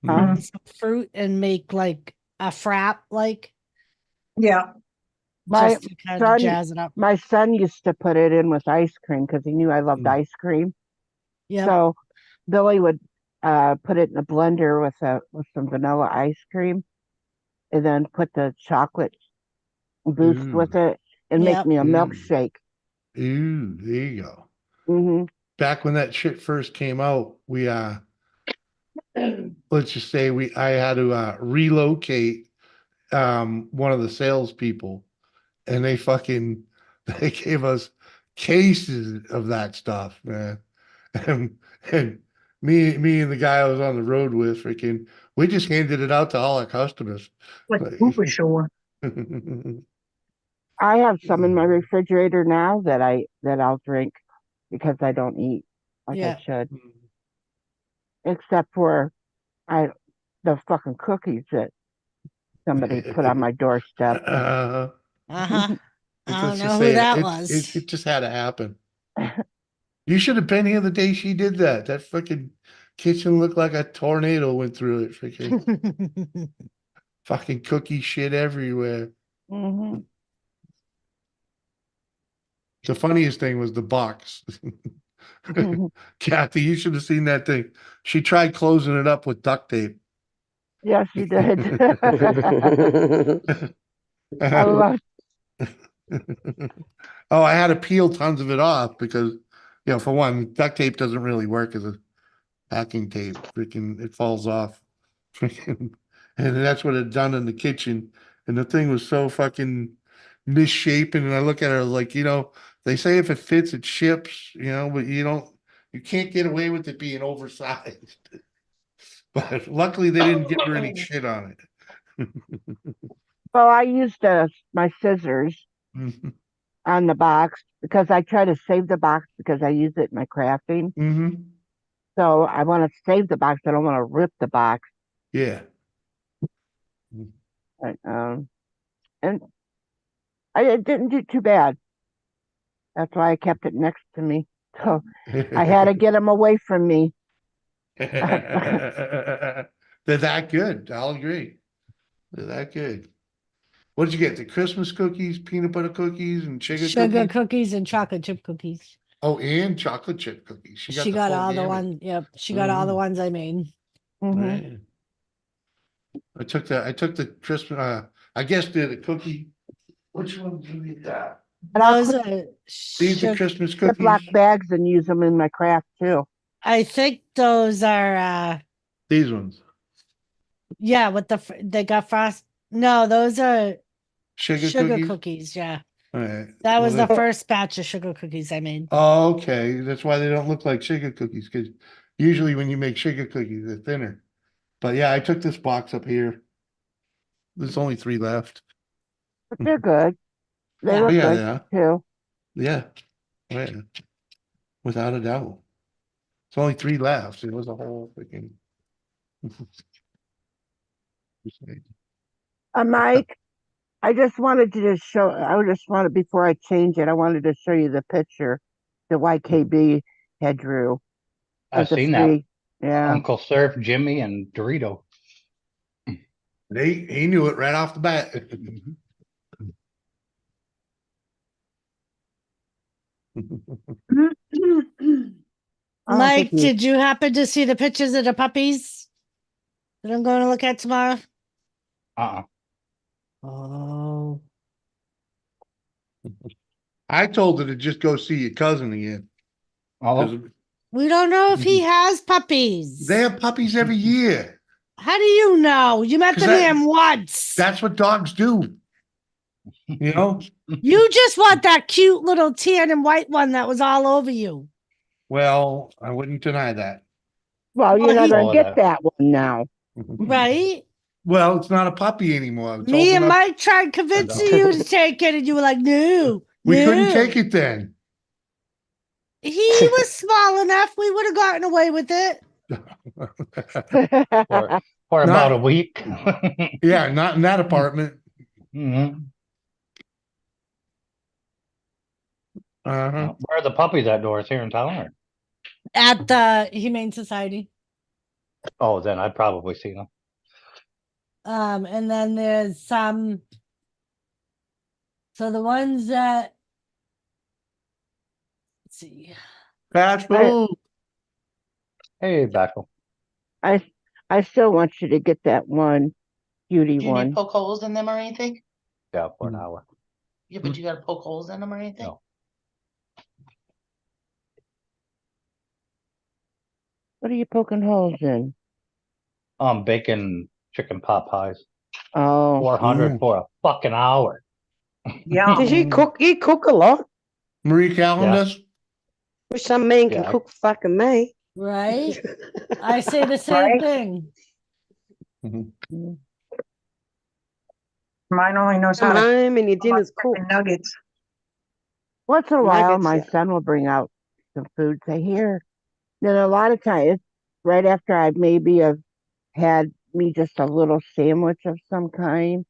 Mhm. and some fruit and make like a frap, like Yeah. my just to kind of jazz it up. my son used to put it in with ice cream because he knew I loved Mm. ice cream. Yeah. So Billy would put it in a blender with some vanilla ice cream, and then put the chocolate Boost with Ooh. it, and make Yep. me a Ooh. milkshake. Ooh, there you go. Hmm Back when that shit first came out, we let's just say I had to relocate one of the salespeople, and they fucking they gave us cases of that stuff, man. And me and the guy I was on the road with, freaking, we just handed it out to all our customers. Like Like, Super Shore. I have some in my refrigerator now that I'll drink because I don't eat like I Yeah. should, except for I the fucking cookies that somebody put on my doorstep. Uh-huh. I don't Let's just know who say that it was. just had to happen. You should have been here the day she did that. That fucking kitchen looked like a tornado went through it. Freaking fucking cookie shit everywhere. Hmm The funniest thing was the box. Kathy, you should have seen that thing. She tried closing it up with duct tape. Yes, you did. I love. Oh, I had to peel tons of it off because, for one, duct tape doesn't really work as a packing tape. Freaking, it falls off. Freaking, and that's what it done in the kitchen. And the thing was so fucking misshapen. And I look at it like, they say if it fits, it ships, but you can't get away with it being oversized. But luckily they didn't give her any shit on it. Well, I used my scissors Mhm. on the box because I try to save the box because I use it in my crafting. Mhm. So I want to save the box. I don't want to rip the box. Yeah. But, and it didn't do too bad. That's why I kept it next to me. So I had to get them away from me. They're that good. I'll agree. They're that good. What did you get? The Christmas cookies, peanut butter cookies, and sugar Sugar cookies? cookies and chocolate chip cookies. Oh, and chocolate chip cookies. She got She the got full all the gamut. ones. Yep. She got all the Mhm. ones I made. Hmm Right. I took the Christmas, I guess they're the cookie. Which one do you got? And I'll Those put are These the sugar. Christmas Ziploc cookies? bags and use them in my craft too. I think those are, These ones. yeah, with they got frost. No, those are Sugar cookies? cookies. Yeah. All right. That Well, was the they- first batch of sugar cookies I made. Oh, okay. That's why they don't look like sugar cookies, because usually when you make sugar cookies, they're thinner. But yeah, I took this box up here. There's only 3 left. But they're good. They Yeah. look Yeah, good they are. too. Yeah. Right. Without a doubt. It's only 3 left. It was a whole freaking. Mike, I just wanted to just show. I just wanted before I change it. I wanted to show you the picture that YKB had drew I've of the seen that. 3. Yeah. Uncle Surf, Jimmy, and Dorito. He knew it right off the bat. I don't think Mike, did you happen to see the pictures of the puppies that I'm going to look at tomorrow? Uh-uh. Oh. I told her to just go see your cousin again. Oh, 'Cause We don't know if he has puppies. they have puppies every year. How do you know? You met 'Cause the that- man once. That's what dogs do. You know? You just want that cute little tan and white one that was all over you. Well, I wouldn't deny that. Well, you're Well, not he- gonna All of get that. that one now. Right? Well, it's not a puppy anymore. It's Me old and enough- Mike tried convincing you to take it, and you were like, no. We no. couldn't take it then. He was small enough. We would have gotten away with it. for about a week. Yeah, not in that apartment. Mhm. Uh-huh. Where are the puppies at, Doris? Here in town? Or? At the Humane Society. Oh, then I'd probably see them. And then there's some. So the ones that. Let's see. Fast food. Hey, Backel. I still want you to get that one beauty Do you one. need poke holes in them or anything? Yeah, for an hour. Yeah, but you gotta poke holes in them or anything? No. What are you poking holes in? Bacon chicken pot pies. Oh, 400 Ooh. for a fucking hour. Yeah. Did you cook? You cook a lot. Marie Callender's? Wish some man can Yeah. cook fucking me. Right? I say the same Right? thing. Mine only knows how Come to home and your dinner's cook cooked. nuggets. once in a while, Nuggets, my yeah. son will bring out some food. Say here. Then a lot of times, right after I maybe have had me just a little sandwich of some kind,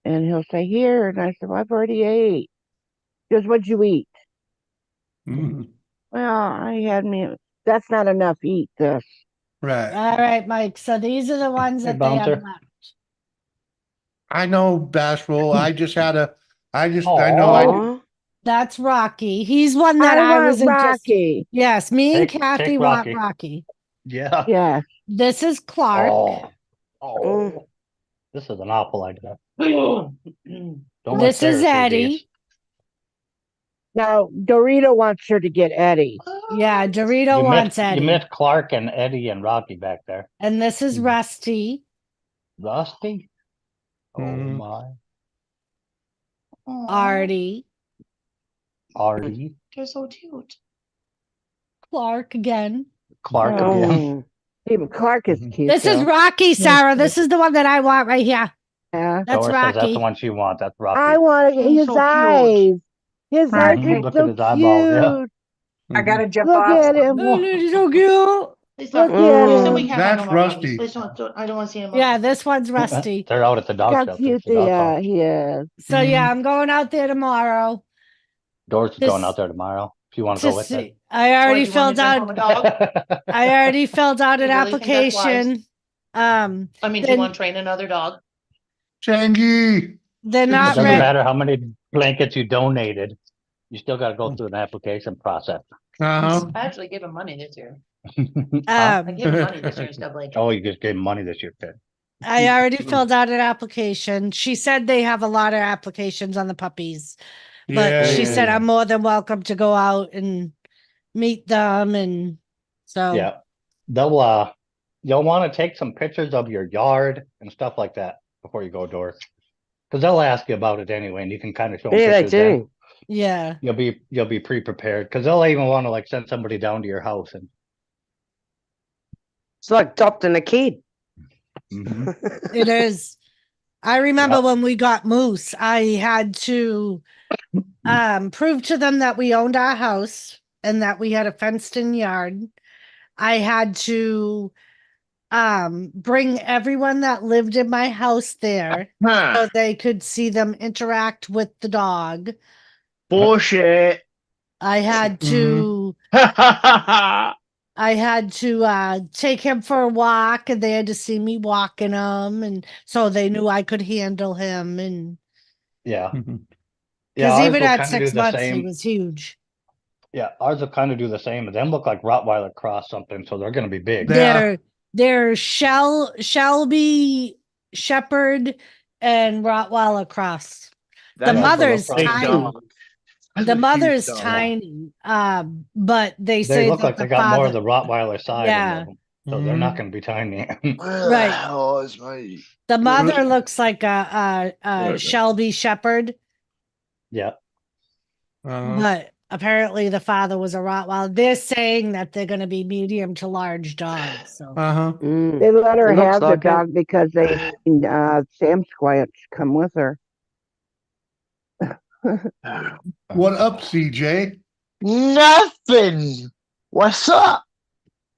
and he'll say here, and I said, well, I've already ate. He goes, what'd you eat? Mhm. Well, I had me. That's not enough. Eat this. Right. All right, Mike. So these are the ones Hey, that they have Bouncer. left. I know Bashful. I Aw. Aw. That's Rocky. He's one that I, want was interested. Rocky. Yes, me and Take Kathy want Rocky. Rocky. Yeah. Yeah. This is Clark. Oh. Mm. This is an awful idea. Don't let This Sarah is see Eddie. these. Now Dorito wants her to get Eddie. Yeah, Dorito You wants missed, you Eddie. missed Clark and Eddie and Rocky back there. And this is Hmm. Rusty. Rusty? Oh Mhm. my. Aw, Artie. Artie. they're so cute. Clark again. Clark again. Oh, even Clark is Mhm. cute. This is though. Rocky, Sarah. This is the one that I want right here. Yeah. That's Doris says that's Rocky. the one she wants. That's Rocky. I want Oh, his so cute. eyes. His All right, eyes hey, are Look so at his eyeballs, yeah. cute. I gotta jump Look off. at him. Oh, he's so cute. Please Look don't. at You said him. we can't That's have no more puppies. Rusty. Please don't. I don't want to see him. Yeah, this one's Rusty. They're out at the Look dog how shelter. cute The dog park. he is. So yeah, I'm going out there tomorrow Doris is to going s- out there tomorrow. If you want to to go with her. see. I already What, you want me filled to send home a out. dog? I already filled out an You really think that's wise? application. I mean, do you Then- want to train another dog? Changi. They're It not doesn't ready. matter how many blankets you donated. You still got to go through an application process. Uh-huh. I actually gave him money this year. Huh? I gave him money this year instead of blanket. Oh, you just gave money this year, kid. I already filled out an application. She said they have a lot of applications on the puppies, but she said Yeah. I'm more than welcome to go out and meet them and So Yeah. You'll want to take some pictures of your yard and stuff like that before you go doors. Because they'll ask you about it anyway, and you can kind of show them Yeah, they pictures then. do. yeah. You'll be pre-prepared because they'll even want to like send somebody down to your house and It's like adopting a kid. It is. I remember Yep. when we got moose, I had to prove to them that we owned our house and that we had a fenced in yard. I had to bring everyone that lived in my house there so they could see them interact with the dog. Bullshit. I had to I had to take him for a walk, and they had to see me walking him, and so they knew I could handle him. And yeah. Mhm. Yeah, because ours even will at kind of do 6 the months, he same. was huge. Yeah, ours will kind of do the same, but them look like Rottweiler cross something, so they're going to be big. Yeah. They're Shelby Shepherd and Rottweiler cross. That's The Yeah, so they'll mother's probably- big tiny. dog. That's The a huge mother's dog. tiny. But they They say look that like the they got more of father, the Rottweiler side Yeah. in them, so they're not going to be tiny. Right. Oh, it's my. the mother looks like a Whatever. Shelby Shepherd, Yeah, but apparently the father was a Rottweiler. They're saying that they're going to be medium to large dogs. So Mm. They let her It looks have the like it. dog because they Sam Squatch come with her. What up, CJ? Nothing. What's up?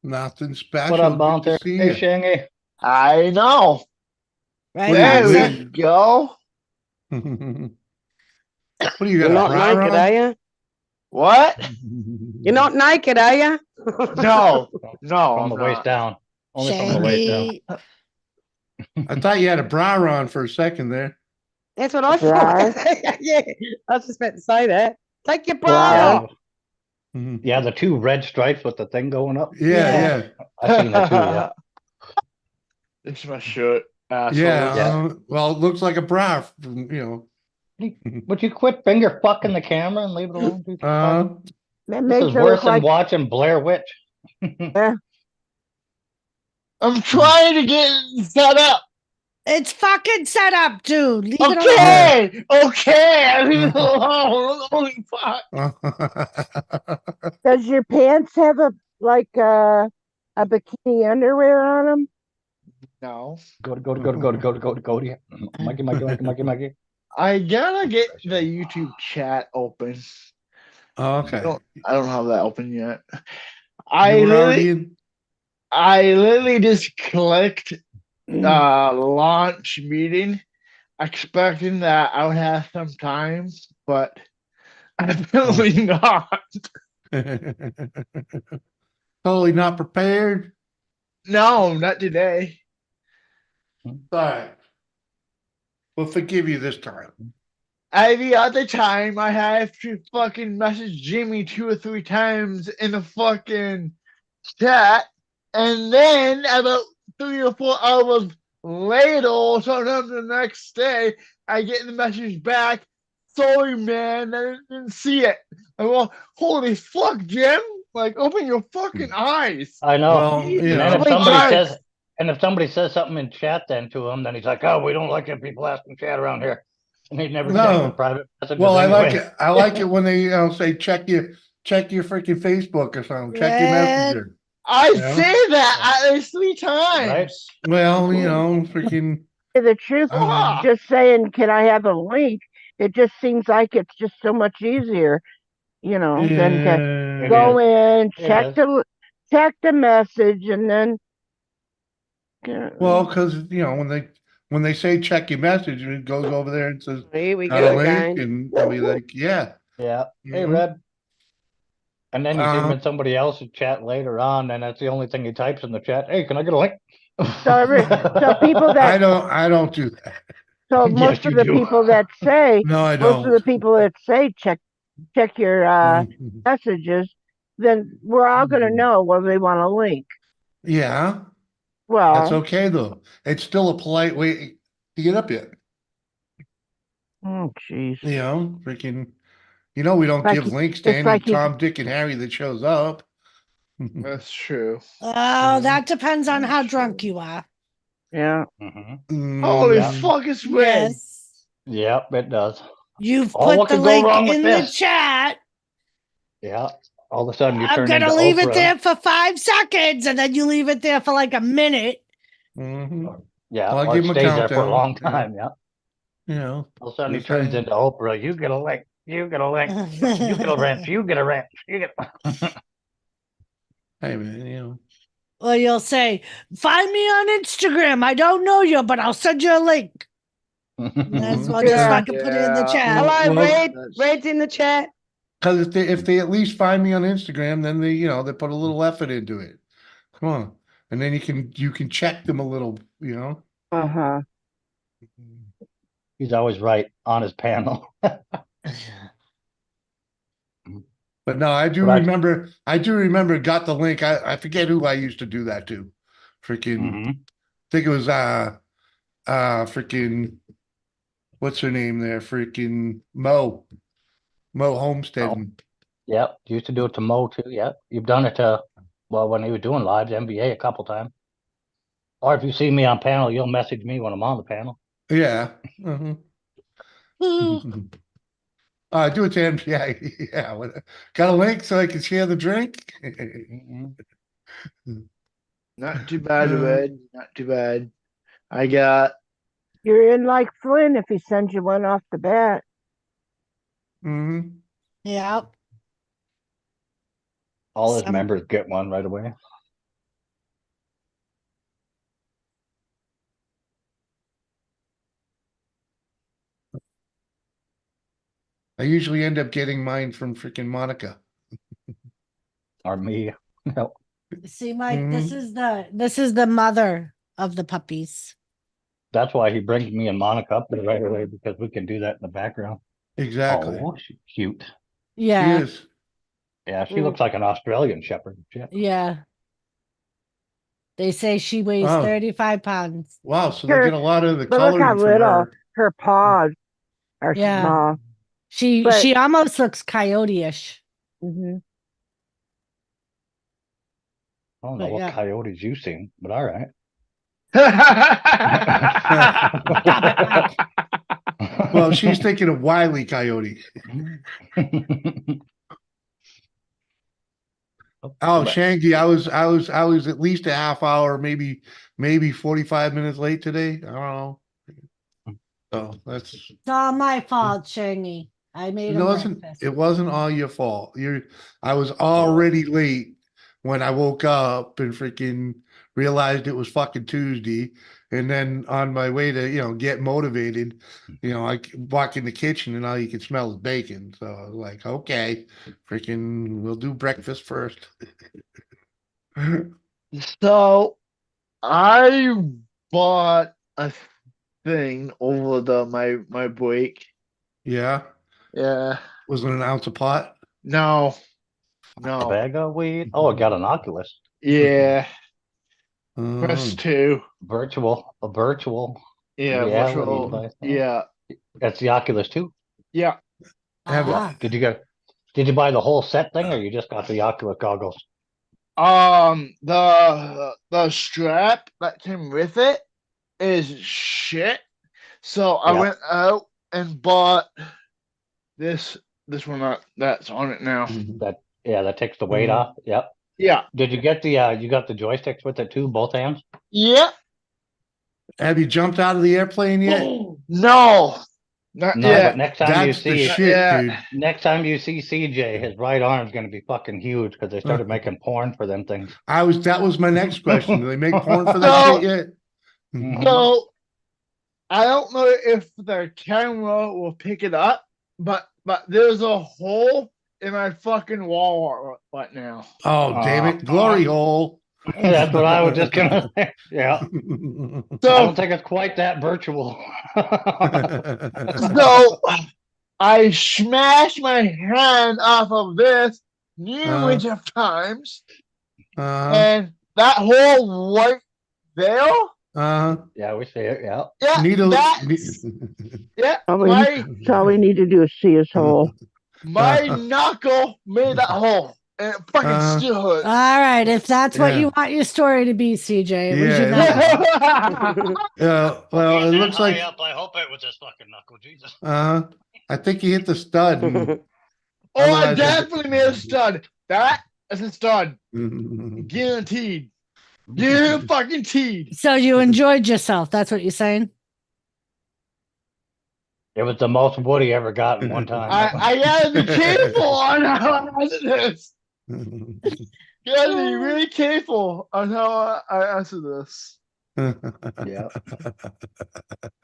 Nothing special. what up, Good Bouncer? to see Hey, you. Shangy. I know. right, What do you There Bouncer? we go. What do you You're got? not A bra naked, on? are you? What? You're not naked, are you? No, no, From I'm the waist not. down. Only from the waist down. Shangy. I thought you had a bra on for a second there. That's what I Bra? thought. Yeah, I was just about to say that. Take your bra Bra? off. Mhm. Yeah, the two red stripes with the thing going up. Yeah, I've seen that too. Yeah. This is my shirt. yeah. Assholes. Yeah. Well, it looks like a bra, Would you quit finger fucking the camera and leave it alone? Dude? Uh, That This makes is her worse look than like watching Blair Witch. I'm trying to get set up. It's fucking set up, dude. Leave it alone. Okay, okay. Leave it alone. Holy fuck. Does your pants have a bikini underwear on them? No. Go to. Mikey. I gotta get the YouTube chat open. Okay. I don't have that open yet. You were already in. I literally just clicked launch meeting, expecting that I would have some time, but apparently not. Totally not prepared. No, not today. Sorry. We'll forgive you this time. Every other time I have to fucking message Jimmy 2 or 3 times in the fucking chat, and then about 3 or 4 hours later, or sometimes the next day, I get the message back. Sorry, man, I didn't see it. I'm like, holy fuck, Jim! Like, open your fucking eyes. I know. Well, And you then know. if somebody says something in chat then to him, then he's like, "Oh, we don't like it. People asking chat around here." And he never checks the private messages. Well, I like anyway. it. I like it when they say check your freaking Facebook or something. Check your messenger. I You know? say that at least 3 times. Right? Well, freaking. The truth, just saying, can I have a link? It just seems like it's just so much easier, than to It go is. in, check the message, and then. Well, because when they say check your message, it goes over there and says Here we got go a link, again. and I'll be like, yeah. Yeah. Hey, Mhm. Red. And then you see him in somebody else's chat later on, and that's the only thing he types in the chat. Hey, can I get a link? So people that I don't do that. So Yes, most of you the do. people that say No, I most of don't. the people that say check your messages, then we're all gonna know whether they want a link. Yeah, that's Well, okay though. It's still a polite way to get up yet. oh jeez. Freaking. We don't Like give links to it's any like you- Tom, Dick, and Harry that shows up. That's true. Oh, that depends on how drunk you are. Yeah. Holy Yeah. fuck, it's red. Yes. Yep, it does. You've Oh, put what the could go link wrong with in the this? chat. Yeah. All of a sudden you I'm turn gonna into leave it Oprah. there for 5 seconds, and then you leave it there for like a minute. Mhm. Yeah, Well, I or give it him a stays there for a countdown, long you know. time. Yeah. You know, All of a sudden he just turns saying. into Oprah. You get a link. You get a link. You get a wrench. You get a wrench. You get. Hey man, you know. Or you'll say, "Find me on Instagram. I don't know you, but I'll send you a link." Might as well just Yeah. fucking put it in the chat. Hello, Well, Red. Red's in the chat. because if they at least find me on Instagram, then they put a little effort into it. Come on, and then you can check them a little, you know. Uh-huh. He's always right on his panel. But no, I do But I- remember. I do remember. Got the link. I forget who I used to do that to. Freaking, I think it was freaking, what's her name there? Freaking Mo Homestead. Yep. Used to do it to Mo too. Yep. You've done it to, well, when he was doing lives, NBA a couple times. Or if you see me on panel, you'll message me when I'm on the panel. Yeah. Do it to him. Yeah, yeah. Got a link so I can share the drink. Not too bad, Red. Not too bad. I got. You're in like Flynn if he sends you one off the bat. Yep. All his members get one right away. I usually end up getting mine from freaking Monica. Or me. No. See, Mike, this is the mother of the puppies. That's why he brings me and Monica up there right away, because we can do that in the background. Exactly. Oh, she's cute. Yeah. She is. Yeah, she looks like an Australian shepherd. Yeah. Yeah. They say she weighs Oh. 35 pounds. Wow, so they get a lot of the But look how coloring from little her. paws are Yeah. small. She But- almost looks coyote-ish. Mhm. I don't know But what yeah. coyotes you've seen, but all right. Well, she's thinking of Wile E. Coyote. Oh, Shangy, I was at least a half hour, maybe 45 minutes late today. I don't know. So that's It's all my fault, Shangy. I made him breakfast. it wasn't all your fault. I was already late when I woke up and freaking realized it was fucking Tuesday. And then on my way to, get motivated, I walk in the kitchen and all you can smell is bacon. So I was like, okay, freaking we'll do breakfast first. So I bought a thing over my break. Yeah. Yeah. Was it an ounce of pot? No. A bag of weed. Oh, I got an Oculus. Yeah. Press 2. A virtual Yeah, reality virtual. device. Yeah. That's the Oculus too. Yeah. Did you buy the whole set thing, or you just got the Oculus goggles? The strap that came with it is shit. So I went out and bought this one that's on it now. That takes the weight off. Yep. Yeah. Did you get you got the joysticks with it too, both hands? Yeah. Have you jumped out of the airplane yet? No. Not No, yet. but next time That's the shit, dude. Next time you see CJ, his right arm's going to be fucking huge because they started making porn for them things. That was my next question. Do they make porn for that shit yet? So I don't know if the camera will pick it up, but there's a hole in my fucking wall right now. Oh, damn it. Glory hole. That's what I was just gonna say. Yeah. So I don't think it's quite that virtual. So I smashed my hand off of this numerous of times, and that hole right there. Yeah, we see it. Yeah. Yeah. Yeah. All we need to do is see his hole. My knuckle made that hole. and it fucking still hurts. All right, if that's what you Yeah. want your story to be, CJ, we Yeah, should it not. Yeah, well, it looks like up. I hope it was his fucking knuckle, Jesus. I think he hit the stud. And Oh, I otherwise, definitely made a stud. That is a stud. Guaranteed. Guaranteed. So you enjoyed yourself. That's what you're saying? It was the most Woody ever got in one time. I gotta be careful on how I answer this. You gotta be really careful on how I answer this. Yeah.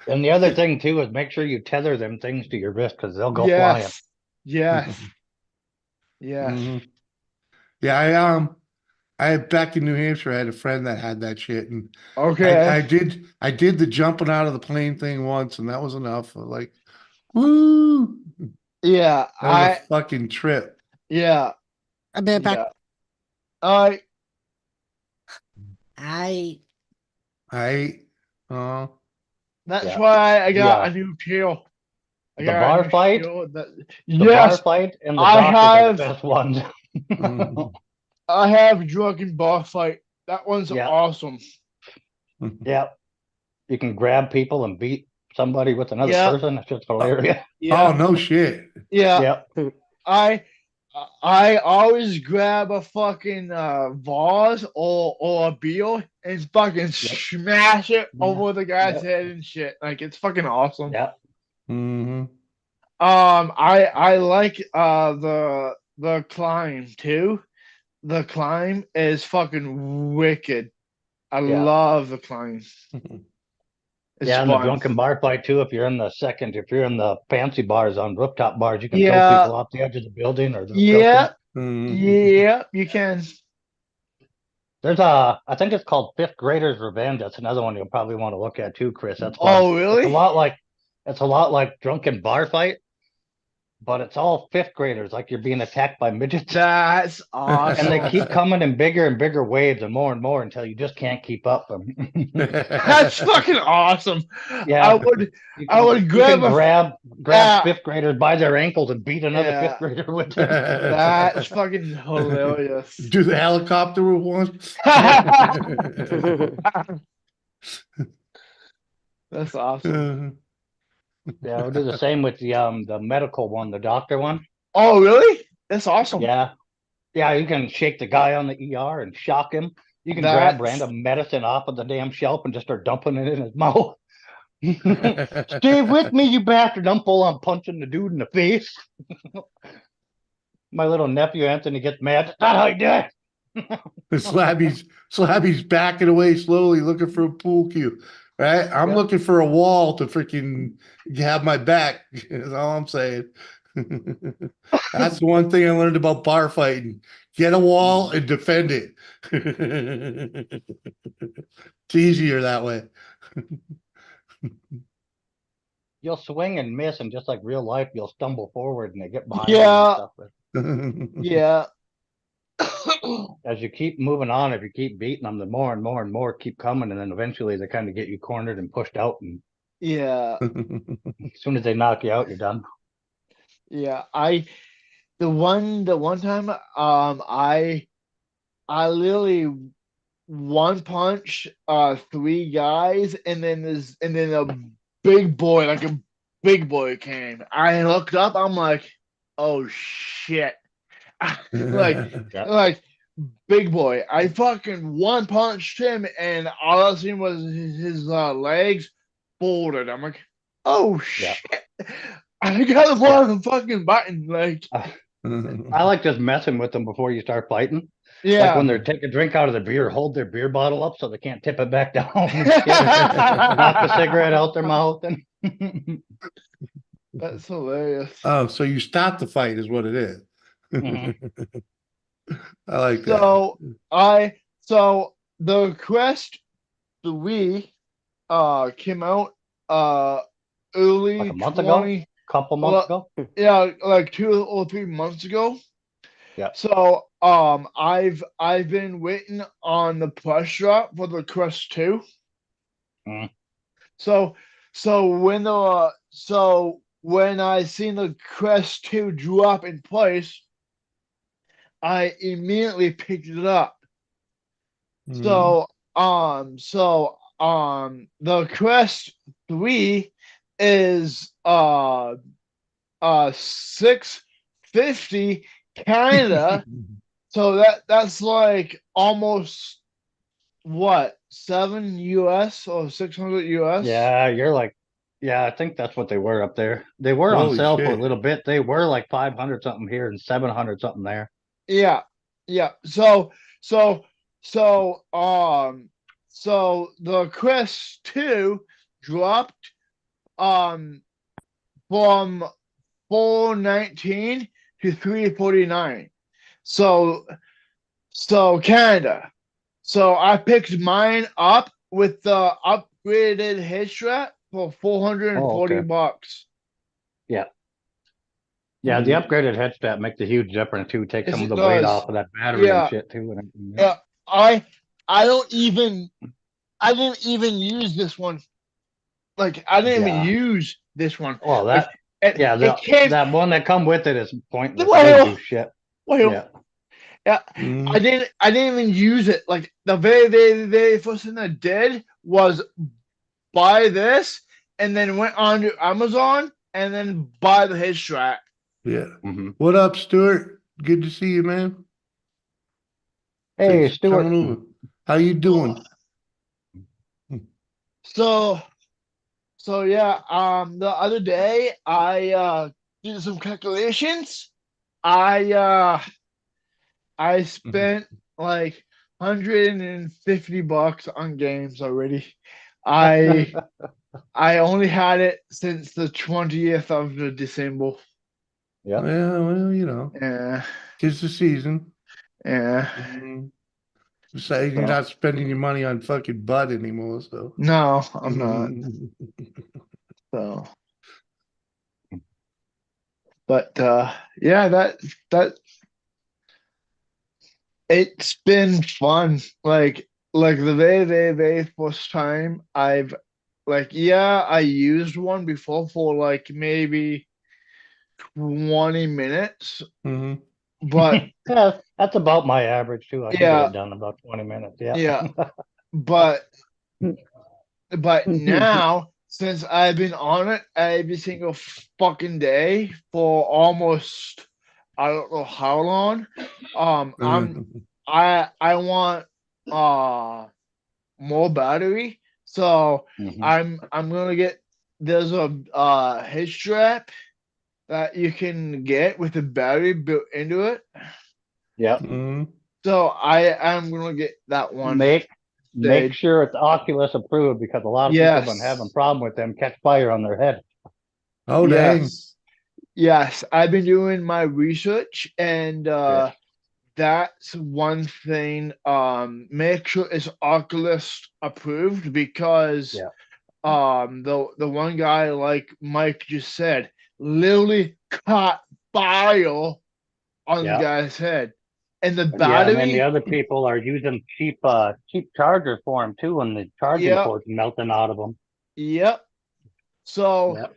And the other thing too is make sure you tether them things to your wrist because they'll go flying. Yes. Yes. Mhm. Yeah, I back in New Hampshire, I had a friend that had that shit, and Okay. I did the jumping out of the plane thing once, and that was enough. Like, woo! Yeah. That was a fucking trip. Yeah. A bit back. Yeah. That's Yeah. why I got Yeah. a new tail. The bar fight? The bar fight and the doctors are the best ones. I have drunken bar fight. That one's awesome. Yeah. You can grab people and beat somebody with another person. It's just hilarious. Yeah. Oh, no shit. Yeah. I always grab a fucking vase or a beer and fucking smash it over the guy's head and shit. Like, it's fucking awesome. Yeah. Mm-hmm. I like the climb too. The climb is fucking wicked. I love the climb. It's and fun. the drunken bar fight too. If you're in the fancy bars on rooftop bars, you can throw Yeah. people off the edge of the building or the Yeah. Mm-hmm. Yeah, you can. There's I think it's called Fifth Graders Revenge. That's another one you'll probably want to look at too, Chris. That's fun. Oh, really? It's a lot like drunken bar fight, but it's all fifth graders, like you're being attacked by midgets. That's awesome. And they keep coming in bigger and bigger waves and more until you just can't keep up them. That's fucking awesome. Yeah. I would grab fifth graders by their ankles and beat another fifth grader with it. That's fucking hilarious. Do the helicopter with one. That's awesome. Yeah, we'll do the same with the medical one, the doctor one. Oh, really? That's awesome. Yeah. Yeah, you can shake the guy on the ER and shock him. You can grab random medicine off of the damn shelf and just start dumping it in his mouth. Stay with me, you bastard. I'm full on punching the dude in the face. My little nephew Anthony gets mad. That's not how you do it. Slabby's backing away slowly, looking for a pool cue. Right? I'm looking for a wall to freaking have my back. That's all I'm saying. That's the one thing I learned about bar fighting. Get a wall and defend it. It's easier that way. You'll swing and miss, and just like real life, you'll stumble forward and they get behind you and stuff. Yeah. As you keep moving on, if you keep beating them, the more and more and more keep coming, and then eventually they kind of get you cornered and pushed out. And yeah, as soon as they knock you out, you're done. Yeah, the one time I literally one punch 3 guys and then a big boy, like a big boy came. I looked up, I'm like, oh shit. like big boy. I fucking one punched him and all I seen was his legs folded. I'm like, oh shit. I got the one fucking button. Like I like just messing with them before you start fighting. Yeah. Like when they're taking a drink out of the beer, hold their beer bottle up so they can't tip it back down. Knock the cigarette out their mouth. And that's hilarious. Oh, so you stop the fight is what it is. I like that. So the Quest 3 came out early like a month ago? Couple months ago? Yeah, like 2 or 3 months ago. Yeah. So I've been waiting on the press drop for the Quest 2. So when I seen the Quest 2 drop in place, I immediately picked it up. Mhm. The Quest 3 is 650 Canada. So that's like almost what, 7 US or 600 US? Yeah, you're like, yeah, I think that's what they were up there. They were on Holy sale for a shit. little bit. They were like 500 something here and 700 something there. Yeah. Yeah. So the Quest 2 dropped from 419 to 349. So Canada. So I picked mine up with the upgraded head strap for Oh, 440 okay. bucks. Yeah. Yeah, the upgraded head strap makes a huge difference too. Take Yes, some of it the weight does. off of that battery and Yeah. shit too. And everything. Yeah. I didn't even use this one. Like I didn't even Yeah. use this one. Well, Like yeah, it came. that one that come with it is pointless. It doesn't do Well, shit. well, Yeah. yeah. Mhm. I didn't even use it. Like the very first thing I did was buy this and then went on to Amazon and then buy the head strap. Yeah. Mhm. What up, Stuart? Good to see you, man. Hey, Thanks for Stuart. coming over. How you doing? So yeah, the other day I did some calculations. I spent like $150 on games already. I only had it since the 20th of the December. Yeah. Yeah, well, you know, Yeah, tis the season. yeah. Mhm. Besides, you're So, not spending your money on fucking bud anymore, so. no, I'm not. So, but yeah, that it's been fun. Like the very first time I've like, yeah, I used one before for like maybe 20 minutes, Mhm. but Yeah, that's about my average too. I can get yeah, it done in about 20 minutes. Yeah. yeah, but now since I've been on it every single fucking day for almost I don't know how long, I want more battery, so Mhm. I'm gonna get there's a head strap that you can get with a battery built into it. Yeah. Mhm. So I am gonna get that one. Make sure it's Oculus approved because a lot of people have been having Yes. problem with them catch fire on their head. Oh, dang. Yes. Yes. I've been doing my research and Shit. that's one thing. Make sure it's Oculus approved because Yeah. the one guy like Mike just said literally caught fire on the Yeah. guy's head. And the Yeah, and then the battery, other people are using cheap chargers for them too, and the charging yep, ports melting out of them. yep. So Yep.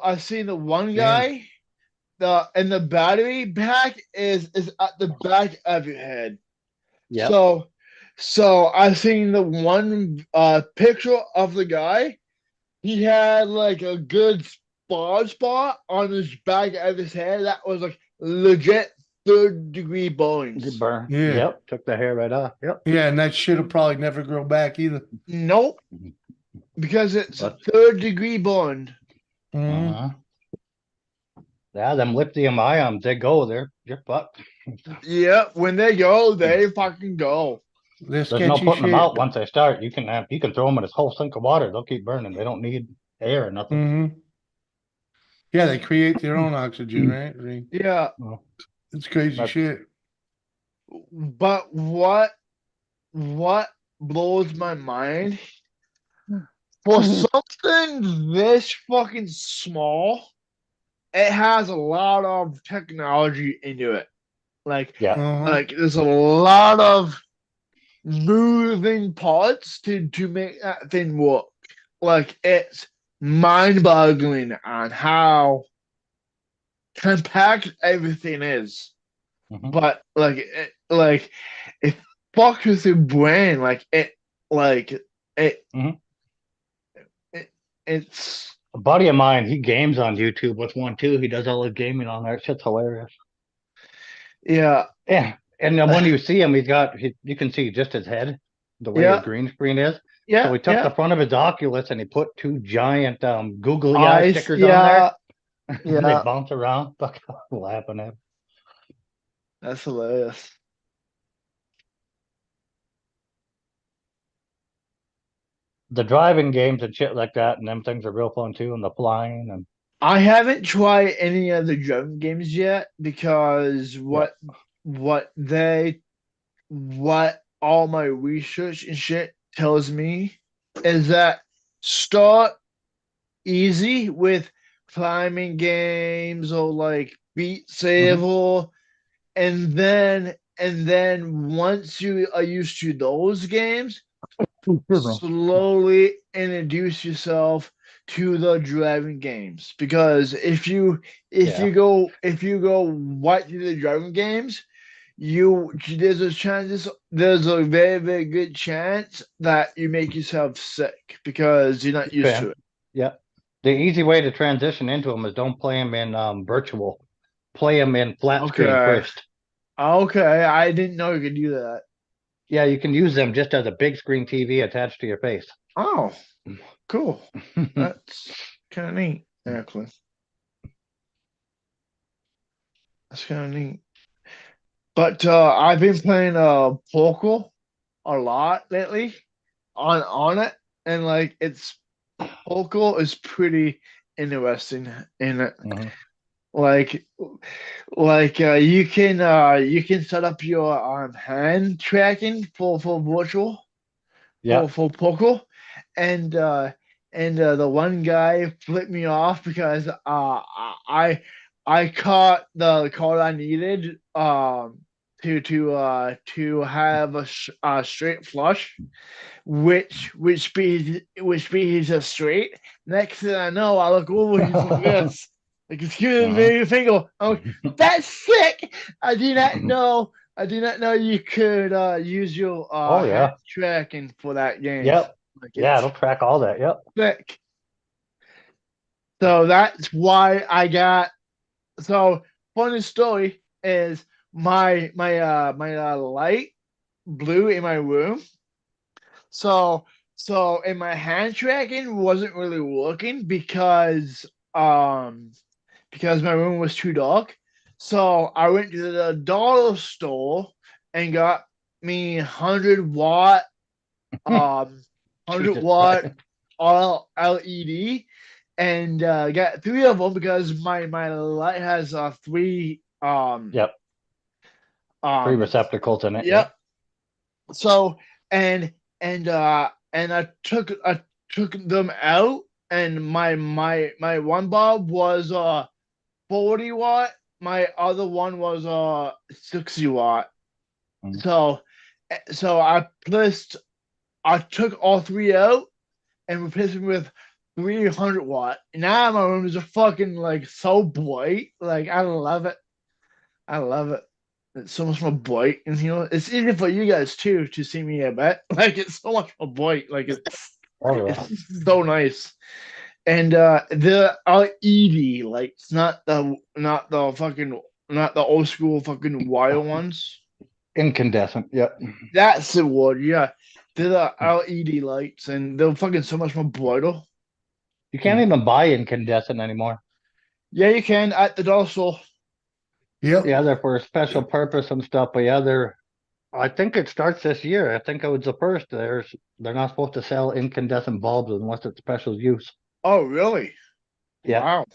I seen the one Damn. guy, the battery pack is at the back of your head. Yep. So I seen the one picture of the guy. He had like a good spot on his back of his head that was like legit third-degree Good burns. burn. Yeah. Yep. Took the hair right off. Yep. Yeah, and that shit'll probably never grow back either. Nope, because it's a But third-degree burn. Mhm. uh-huh. Yeah, them lithium ions, they go. You're fucked. Yeah, when they go, they fucking go. They're There's no sketchy putting them shit. out once they start. You can throw them in a whole sink of water. They'll keep burning. They don't need air or nothing. Mhm. Yeah, they create their own oxygen, right? I mean, Yeah, Well, it's crazy that's shit. but what blows my mind for something this fucking small, it has a lot of technology into it. Like yeah. Uh-huh. there's a lot of moving parts to make that thing work. Like it's mind-boggling on how compact everything is. but like it fucks with your brain. Mhm. It's A buddy of mine, he games on YouTube with one too. He does all his gaming on there. Shit's hilarious. yeah. Yeah. And then when you see him, you can see just his head, the way his Yeah. green screen is. Yeah, So he took yeah. the front of his Oculus and he put two giant googly eye Eyes, stickers on there. And they yeah. bounce around, fucking laughing at him. That's hilarious. The driving games and shit like that, and them things are real fun too, and the flying and I haven't tried any of the drone games yet because what all my research and shit tells me is that start easy with climbing games or like Beat Saber, and then once you are used to those games, slowly introduce yourself to the driving games, because if you go right to the driving games, there's a very, very good chance that you make yourself sick because you're not used to it. Yeah. The easy way to transition into them is don't play them in virtual. Play them in flat screen first. Okay, I didn't know you could do that. Yeah, you can use them just as a big screen TV attached to your face. Oh, cool. That's kind of neat, actually. That's kind of neat. But I've been playing poker a lot lately on it, and like poker is pretty interesting in it. Like you can set up your hand tracking for virtual for poker, and the one guy flipped me off because I caught the card I needed to have a straight flush, which be a straight. Next thing I know, I look over, he's like this. Like, excuse me, finger. I'm like, that's sick. I did not know you could use your hand tracking for that game. Yep. Like, it'll track all that. Yep. Sick. So that's why I got. So funny story is my light blew in my room. So in my hand tracking wasn't really working because my room was too dark. So I went to the dollar store and got me 100-watt 100-watt LED, and got 3 of them because my light has 3 3 receptacles in it. Yep. So and I took them out, and my one bulb was 40-watt, my other one was 60-watt. So I took all 3 out and replaced them with 300-watt. Now my room is a fucking like so bright. Like, I love it. It's so much more bright in here. It's easy for you guys too to see me, I bet. Like, it's so much more bright. Like, it's so nice. And the LED lights, not the old school fucking wire ones. Incandescent. Yep. That's the word. Yeah, they're the LED lights, and they're fucking so much more brighter. You can't even buy incandescent anymore. Yeah, you can at the dollar store. Yep. Yeah, they're for a special purpose and stuff. But yeah, I think it starts this year. I think it was the first. They're not supposed to sell incandescent bulbs unless it's special use. Oh, really? Yeah. Wow.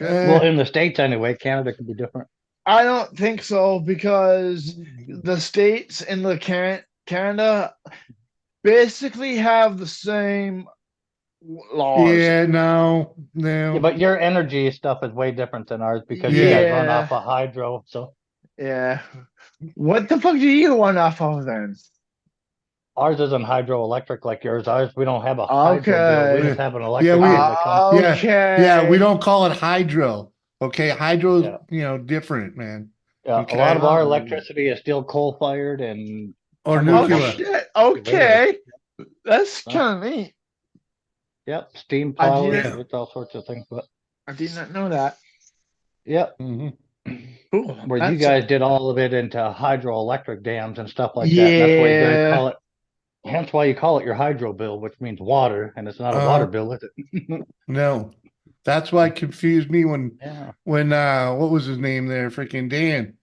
Well, in the States anyway. Canada can be different. I don't think so, because the States and the Canada basically have the same laws. Yeah, no. Yeah, but your energy stuff is way different than ours because you guys run off of hydro. So yeah, what the fuck do you run off of then? Ours isn't hydroelectric like yours. We don't have a hydro bill. We just have an electric bill that comes. Yeah, we don't call it hydro. Okay, hydro's different, man. Yeah, a lot of our electricity is still coal fired and or some of Oh it nuclear. shit. converted. Okay. That's Huh? kind of neat. Yep, steam I power. didn't- It's all sorts of things. But I did not know that. yep, Cool. where you That's guys did all of it into hydroelectric dams and stuff like that. yeah. And that's why you guys call it. Hence why you call it your hydro bill, which means water, and it's not a water bill, is it? No, that's why it confused me when Yeah. what was his name there, freaking Dan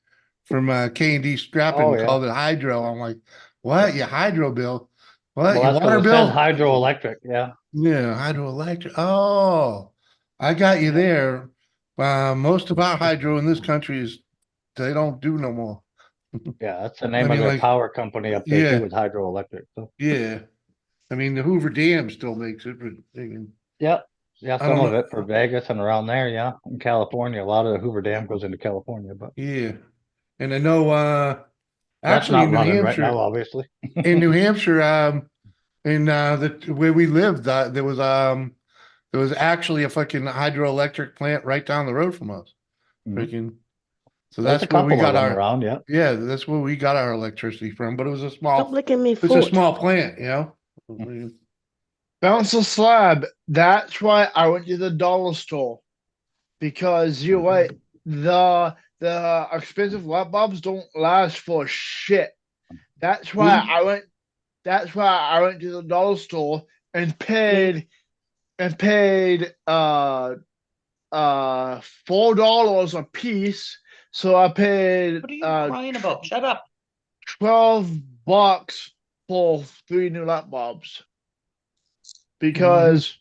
from K&D Strapping Oh, yeah. called it hydro. I'm like, what? Your hydro bill? What? Well, Your that's water because it says bill? hydroelectric. Yeah. Yeah, hydroelectric. Oh, I got you there. Most of our hydro in this country is they don't do no more. Yeah, that's the I name of mean, their like, power company up there yeah, too, is hydroelectric. So. yeah. I mean, the Hoover Dam still makes it, but they can, Yep. Yeah, I some don't of know. it for Vegas and around there. Yeah, in California, a lot of the Hoover Dam goes into California, but Yeah, and I know. that's Actually, not running right now, obviously. In New Hampshire, in the where we lived, there was actually a fucking hydroelectric plant right down the road from us. Mhm. Freaking. So There's a that's where we couple of got them our around. Yeah. yeah, that's where we got our electricity from. But it was a Stop small, licking me it's a foot. small plant, you know. Bounce a slab. That's why I went to the dollar store. Because you're right, the expensive light bulbs don't last for shit. That's why I went to the dollar store and paid $4 a piece. So I paid What are you crying about? Shut up. $12 for 3 new light bulbs. Because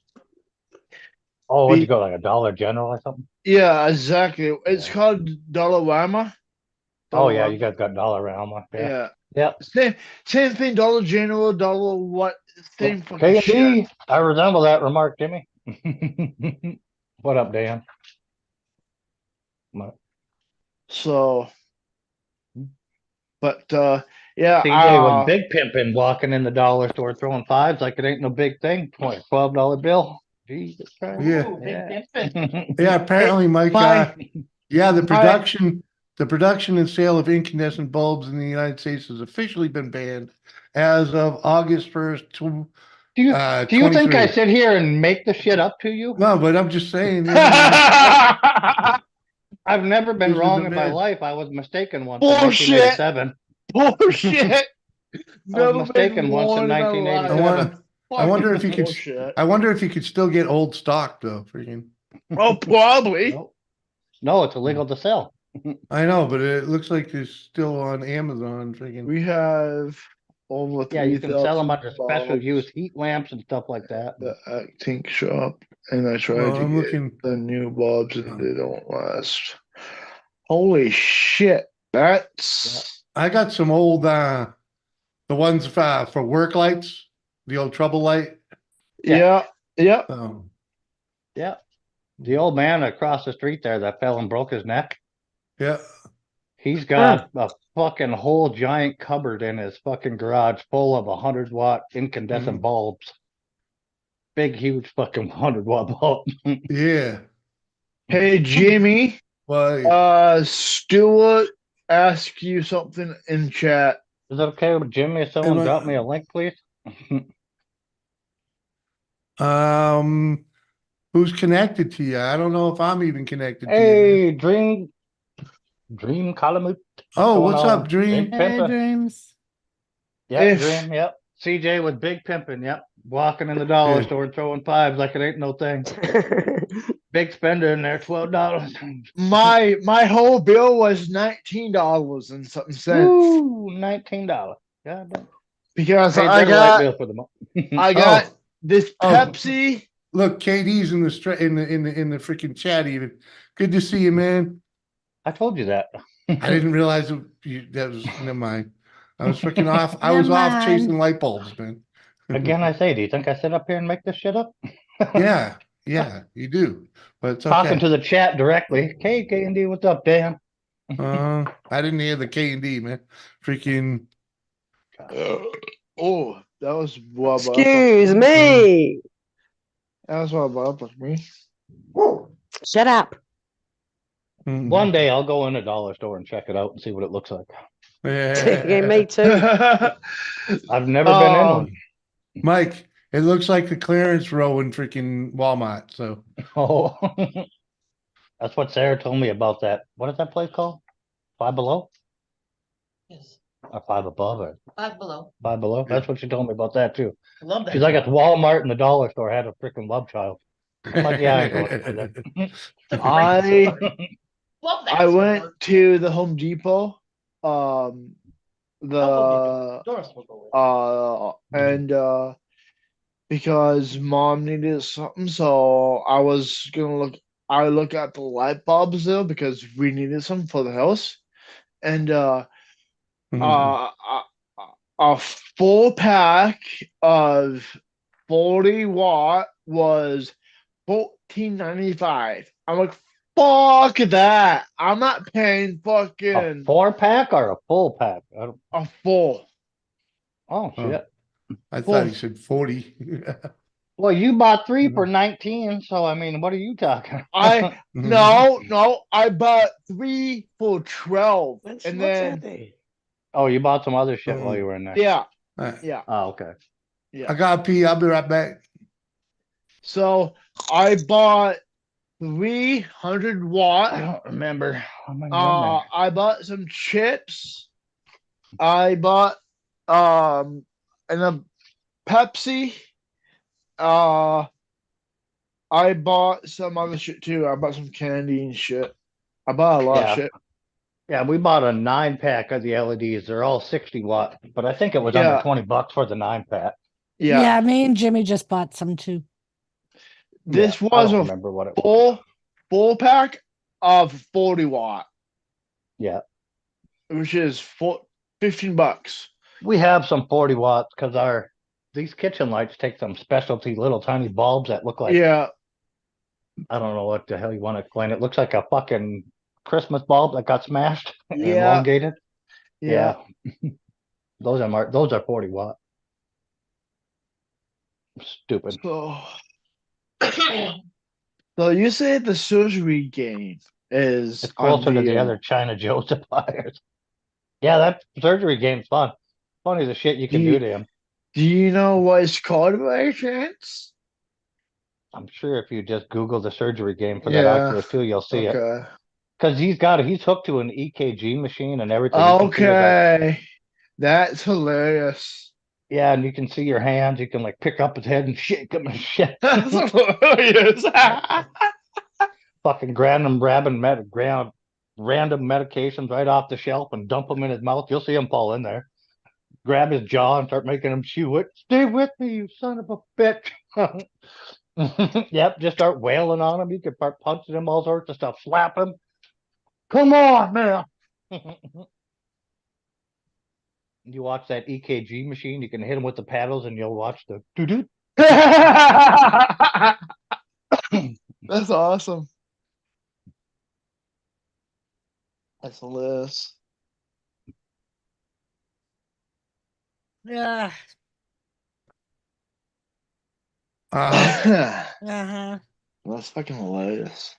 Oh, what'd you go, like a Dollar General or something? yeah, exactly. It's called Dollarama. Oh yeah, you guys got Dollarama. Yeah. Yeah. Same thing, Dollar General, Dollar what, same fucking K&D. shit. I resemble that remark, Jimmy. What up, Dan? So, but yeah, CJ was big pimping, walking in the dollar store throwing fives like it ain't no big thing. $12 bill. Jesus Christ. Yeah. Ooh, big pimpin'. Yeah, apparently, Mike. Yeah, the production and sale of incandescent bulbs in the United States has officially been banned as of August 1st. Do you think I sit here and make the shit up to you? No, but I'm just saying. I've never been This is wrong the in my bad- life. I was mistaken once Bullshit. in 1987. Bullshit. I was mistaken once in I 1987. wonder if you could. Bullshit. I wonder if you could still get old stock though. Freaking. Oh, probably. No, it's illegal to sell. I know, but it looks like it's still on Amazon. Freaking. We have over Yeah, you can sell them under 3,000 special bulbs use heat lamps and stuff like that. at the acting shop, and I tried Well, to I'm get looking. the new bulbs, and they don't last. Holy shit! That's I got some old the ones for work lights, the old trouble light. yeah. Yeah. The old man across the street there that fell and broke his neck. Yeah. He's got a fucking whole giant cupboard in his fucking garage full of 100-watt incandescent bulbs. Big, huge fucking 100-watt bulb. Yeah. Hey, Jimmy. Why? Stuart asked you something in chat. Is it okay with Jimmy if someone drop me a link, please? Who's connected to you? I don't know if I'm even connected to you. Hey, Dream Calamute. Oh, what's up, Dream? Hey, Dreams. Yeah, Dream, yep. CJ was big pimping, yep. Walking in the dollar store throwing fives like it ain't no thing. Big spender in there, $12. My whole bill was $19 and something cents. Ooh, $19. God damn. Because Paid I their light got bill for the month. I got this Pepsi. Look, KD's in the freaking chat. Even good to see you, man. I told you that. I didn't realize that was. Never mind. I was freaking off. I was off chasing light bulbs, man. Again, I say, do you think I sit up here and make this shit up? Yeah, you do. But it's Talking okay. to the chat directly. Hey, K&D, what's up, Dan? I didn't hear the K&D, man. Freaking. Oh, that was Excuse me. That was what up with me. Shut up. One day I'll go in a dollar store and check it out and see what it looks like. Yeah, me too. I've never been in one. Mike, it looks like the clearance row in freaking Walmart. So, Oh, that's what Sarah told me about that. What is that place called? Five Below? Yes. Or Five Above? Or Five Below. Five Below? That's what she told me about that too. I love that. She's like, at Walmart and the dollar store had a freaking love child. I'm like, yeah, I ain't going with it. It's a great I store. Love that. I went store. to the Home Depot. I'll go The get it. Doris will go with it. and because mom needed something, so I was gonna look. I look at the light bulbs though because we needed some for the house, and a a full pack of 40-watt was $14.95. I'm like, fuck that! I'm not paying A fucking 4-pack or a full pack? I don't, a full. oh, shit. I thought he said 40. Well, you bought 3 for 19, so I mean, what are you talking? I no, I bought 3 for 12, and then Oh, you bought some other shit while you were in there. yeah, Alright. yeah, Oh, okay. yeah. I gotta pee. I'll be right back. So I bought 300 I watt. don't remember how many in there. I bought some chips. I bought and a Pepsi. I bought some other shit too. I bought some candy and shit. I bought a lot of shit. Yeah, we bought a 9-pack of the LEDs. They're all 60-watt, but I think it was under Yeah. $20 for the 9-pack. Yeah. me and Jimmy just bought some too. This I was don't a remember what it was. full pack of 40-watt, Yeah, which is $15. we have some 40 watts because these kitchen lights take some specialty little tiny bulbs that look like, Yeah. I don't know what the hell you want to explain. It looks like a fucking Christmas bulb that got smashed and Yeah. elongated. Yeah. Those are 40 watt. Stupid. So you say the surgery game is It's closer to the unreal. other China Joe suppliers. Yeah, that surgery game's fun. Funny the shit you can do to him. Do you know what it's called by any chance? I'm sure if you just Google the surgery game for that Oculus 2, you'll see it. Okay. Because he's hooked to an EKG machine and everything. You can see his, like, Okay. That's hilarious. yeah, and you can see your hands. You can like pick up his head and shake him and shit. That's hilarious. Fucking random medications right off the shelf and dump them in his mouth. You'll see him fall in there. Grab his jaw and start making him chew it. Stay with me, you son of a bitch. Yep, just start wailing on him. You can start punching him, all sorts of stuff. Slap him. Come on, man. You watch that EKG machine, you can hit him with the paddles and you'll watch the doo-doo. That's awesome. That's hilarious. Yeah. That's fucking hilarious.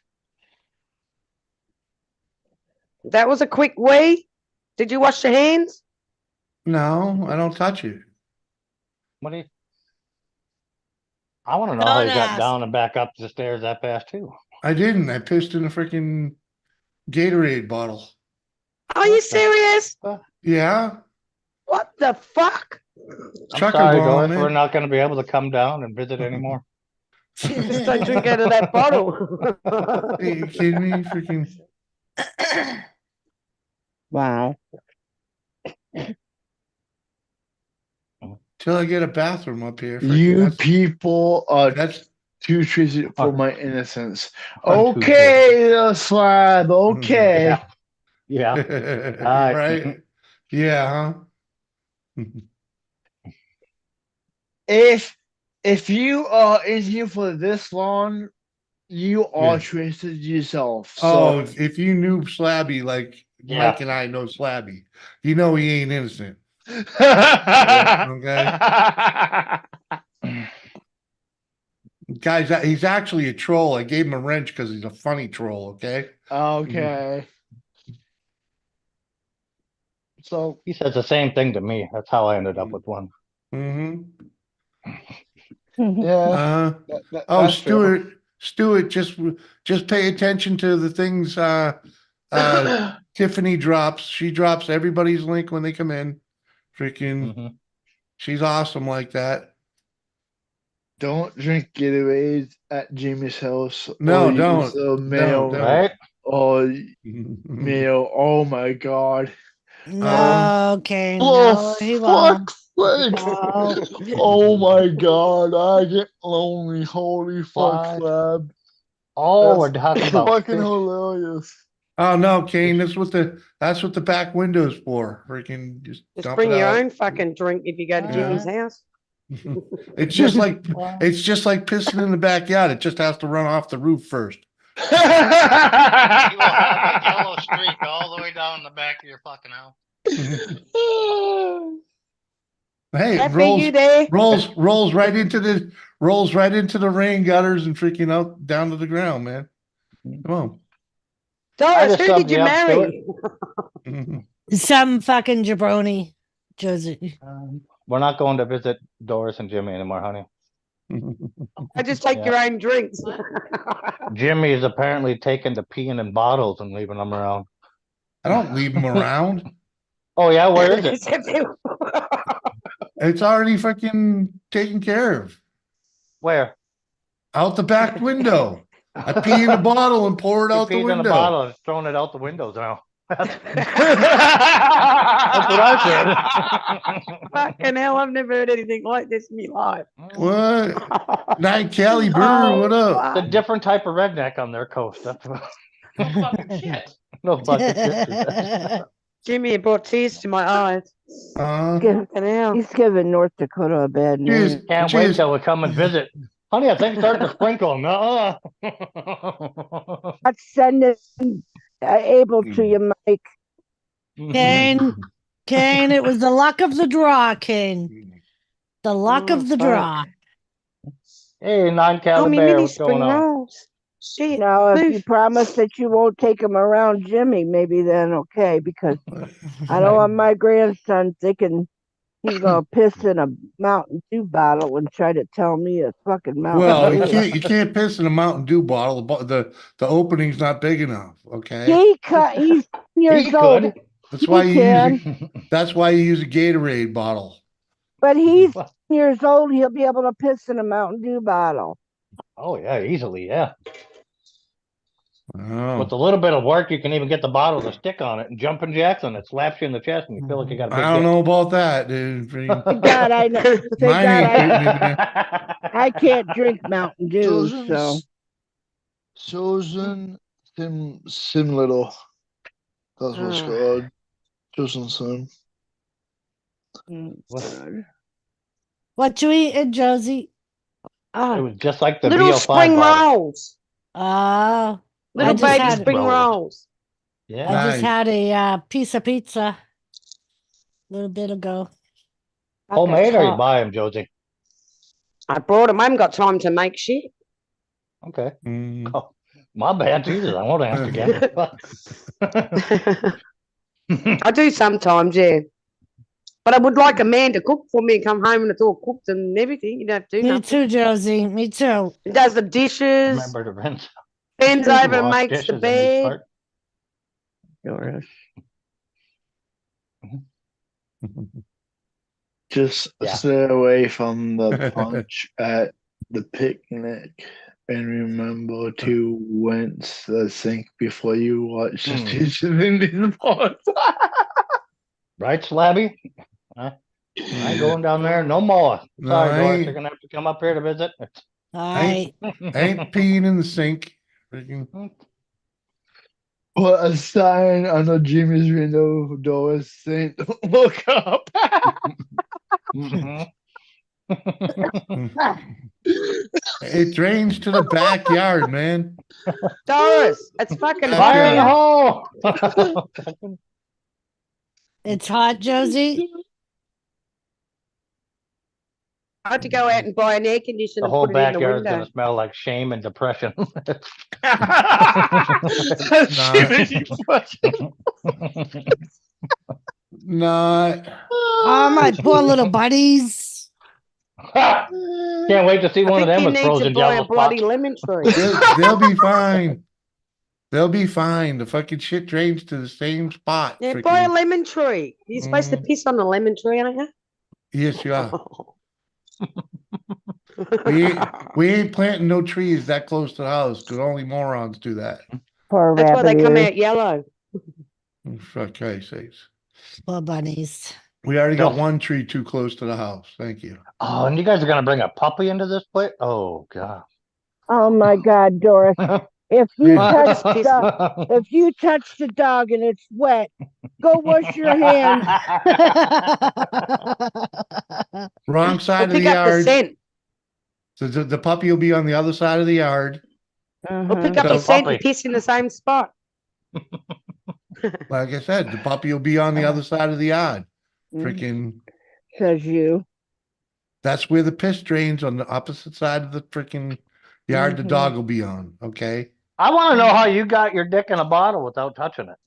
That was a quick way. Did you wash your hands? No, I don't touch it. What do you? I want to know how Don't you got ask. down and back up the stairs that fast too. I didn't. I pissed in a freaking Gatorade bottle. Are you serious? Yeah. What the fuck? I'm Chucker sorry, bomb, Doris. man. We're not going to be able to come down and visit anymore. Just don't drink out of that bottle. Are you kidding me? Freaking. Wow. Till I get a bathroom up here. You people are that's too twisted for my innocence. I'm too Okay, the slab. Okay. Yeah. Right. Right. Yeah, huh? If you are in here for this long, you are Yeah. twisted yourself. Oh, So if you knew Slabby like Yeah. Mike and I know Slabby, you know he ain't innocent. yeah, Okay. Guys, he's actually a troll. I gave him a wrench because he's a funny troll, okay? Okay. So He says the same thing to me. That's how I ended up with one. Mm-hmm. yeah, Oh, that's true. Stuart, just pay attention to the things Tiffany drops. She drops everybody's link when they come in. Freaking, Mhm. she's awesome like that. Don't drink Gatorades at Jimmy's house. No, or use don't. the mail. Don't. Right? Or mail. Oh my god. No, okay, Oh, no, he won't. fuck's sake. No. Oh my god. I get lonely. Holy fuck, What? slab. Oh, we're That's talking about fucking fish. hilarious. Oh no, Kane, that's what the back window's for. Freaking just Just dump bring it your out. own fucking drink if you go to Jimmy's house. It's just like pissing in the backyard. It just has to run off the roof first. You will have a yellow streak all the way down the back of your fucking house. Hey, it Happy you there? rolls right into the rain gutters and freaking out down to the ground, man. Come on. Doris, just who did subbed you you up to marry? Some fucking jabroni, Josie. We're not going to visit Doris and Jimmy anymore, honey. I just take your own drinks. Jimmy is apparently taken to peeing in bottles and leaving them around. I don't leave them around. Oh yeah, where is it? It's already fucking taken care of. Where? Out the back window. I pee in a bottle and pour it He out the peed in a window. bottle and throwing it out the windows now. That's what I said. Fucking hell, I've never heard anything like this in my life. What? Night Cali Brewer, what up? It's a different type of redneck on their coast. That's what. No fucking shit. No fucking shit. Jimmy brought tears to my eyes. Fucking hell. He's giving North Dakota a bad name. Can't wait till we come and visit. Honey, I think it's starting to sprinkle. No. Let's send it Abel to you, Mike. Kane, it was the luck of the draw, Kane. The luck of the draw. Hey, non-Cali Oh, me Bear, mini what's going spring on? rolls. Shit. Now, if move. you promise that you won't take him around Jimmy, maybe then okay, because I don't want my grandson thinking he's gonna piss in a Mountain Dew bottle and try to tell me it's fucking Mountain Well, Dew. you can't piss in a Mountain Dew bottle. The opening's not big enough. Okay. He's years old. could. That's why He you can. that's why you use a Gatorade bottle. But he's years old. He'll be able to piss in a Mountain Dew bottle. Oh yeah, easily, yeah. Oh. With a little bit of work, you can even get the bottle to stick on it and jumping jacks on it, slaps you in the chest, and you feel like you got a big I don't dick. know about that, dude. God, I know. Thank Mine God ain't getting me there. I can't drink Mountain Dew, so. Chosen Sim Little. That's what it's called. Chosen Sim. What you eating, Josie? It was just like the Little VO5 spring bottle. rolls. Oh, Little I just baby had- spring rolls. Yeah. I just had a piece of pizza a little bit ago. Homemade or you buy them, Josie? I brought them. I haven't got time to make shit. Okay. Oh, my bad, Jesus. I won't ask again. I do sometimes, yeah. But I would like a man to cook for me and come home and it's all cooked and everything. You don't have to do Me nothing. too, Josie. Me too. He does the dishes, Remember to rinse. bends over and Wash makes the dishes in each bed. part. Just Yeah. stay away from the punch at the picnic and remember to rinse the sink before you watch the dishes in these pots. Right, Slabby? I ain't going down there no more. No, Sorry, I Doris. ain't. You're going to have to come up here to visit. I ain't peeing in the sink. Freaking. Put a sign on the Jimmy's window door saying, "Don't look up." It drains to the backyard, man. Doris, it's fucking Fire in the hot. hole. It's hot, Josie. I had to go out and buy an air conditioner The and whole put it in the backyard's window. gonna smell like shame and depression. Not. Oh, my poor little buddies. Can't wait to see I one of think them you with need to frozen buy a jello bloody spots. lemon tree. They'll be fine. They'll be fine. The fucking shit drains to the same spot. Yeah, buy a freaking- lemon tree. You're supposed to piss on a lemon tree, aren't you? Yes, you are. We ain't planting no trees that close to the house because only morons do that. Poor That's why they rabbit come ears. out yellow. For Christ's sakes. Poor bunnies. We already got No. one tree too close to the house. Thank you. Oh, and you guys are gonna bring a puppy into this place? Oh god. Oh my God, Doris. If you touch the dog and it's wet, go wash your hands. Wrong side of the Pick up the yard. scent. So the puppy will be on the other side of the yard. Or pick up So- the scent and piss in the same spot. Like I said, the puppy will be on the other side of the yard. Freaking, Says you. that's where the piss drains, on the opposite side of the freaking yard the dog will be on. Okay. I want to know how you got your dick in a bottle without touching it.